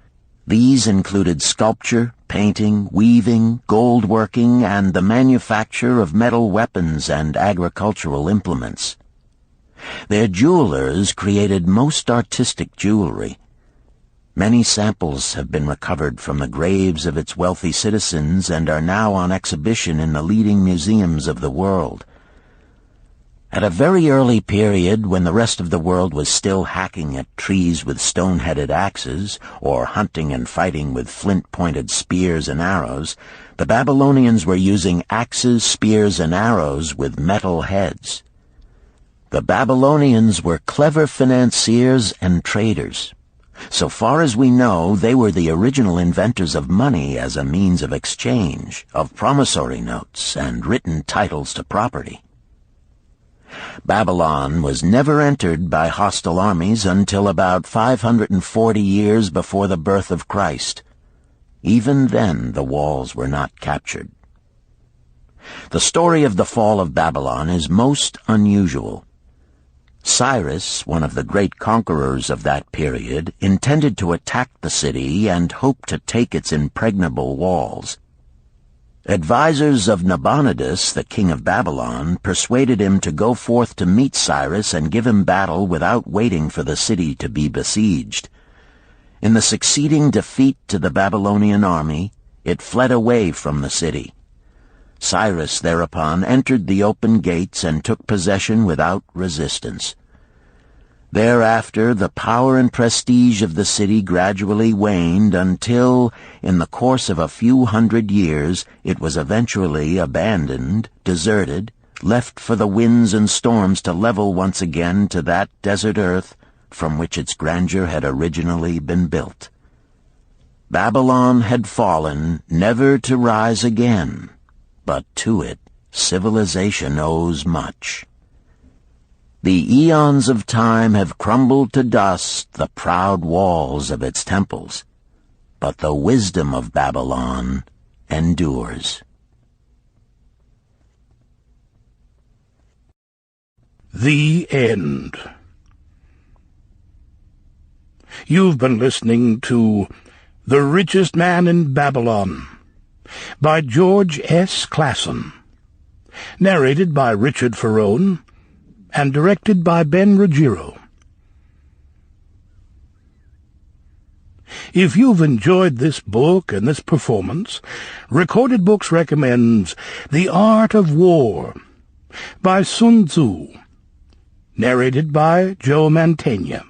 These included sculpture, painting, weaving, gold working, and the manufacture of metal weapons and agricultural implements. Their jewelers created most artistic jewelry. Many samples have been recovered from the graves of its wealthy citizens and are now on exhibition in the leading museums of the world. At a very early period, when the rest of the world was still hacking at trees with stone-headed axes, or hunting and fighting with flint-pointed spears and arrows, the Babylonians were using axes, spears, and arrows with metal heads. The Babylonians were clever financiers and traders. So far as we know, they were the original inventors of money as a means of exchange, of promissory notes, and written titles to property. Babylon was never entered by hostile armies until about 540 years before the birth of Christ. Even then, the walls were not captured. The story of the fall of Babylon is most unusual. Cyrus, one of the great conquerors of that period, intended to attack the city and hoped to take its impregnable walls. Advisors of Nabonidus, the king of Babylon, persuaded him to go forth to meet Cyrus and give him battle without waiting for the city to be besieged. In the succeeding defeat to the Babylonian army, it fled away from the city. Cyrus thereupon entered the open gates and took possession without resistance. Thereafter, the power and prestige of the city gradually waned until, in the course of a few hundred years, it was eventually abandoned, deserted, left for the winds and storms to level once again to that desert earth from which its grandeur had originally been built. Babylon had fallen, never to rise again. But to it, civilization owes much. The eons of time have crumbled to dust the proud walls of its temples, but the wisdom of Babylon endures. The End. You've been listening to The Richest Man in Babylon by George S. Clason, narrated by Richard Ferrone, and directed by Ben Ruggiero. If you've enjoyed this book and this performance, Recorded Books recommends The Art of War by Sun Tzu, narrated by Joe Mantegna.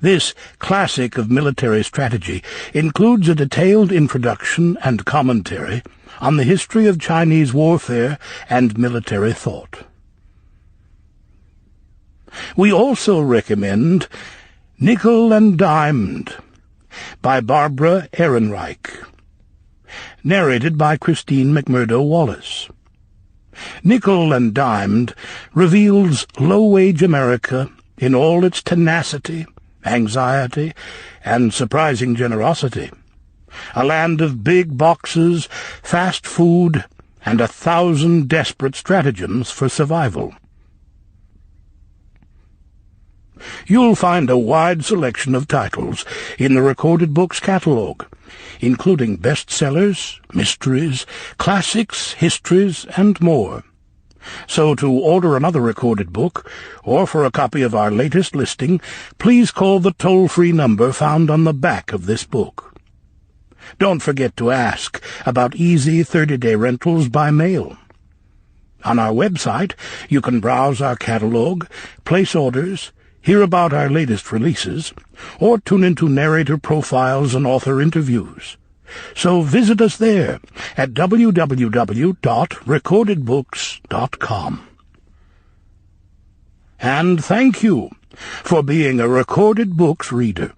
This classic of military strategy includes a detailed introduction and commentary on the history of Chinese warfare and military thought. We also recommend Nickel and Dimed by Barbara Ehrenreich, narrated by Christine McMurdo Wallace. Nickel and Dimed reveals low-wage America in all its tenacity, anxiety, and surprising generosity. A land of big boxes, fast food, and 1,000 desperate stratagems for survival. You'll find a wide selection of titles in the Recorded Books catalog, including bestsellers, mysteries, classics, histories, and more. So to order another recorded book, or for a copy of our latest listing, please call the toll-free number found on the back of this book. Don't forget to ask about easy 30-day rentals by mail. On our website, you can browse our catalog, place orders, hear about our latest releases, or tune into narrator profiles and author interviews. So visit us there at www.recordedbooks.com. And thank you for being a Recorded Books reader.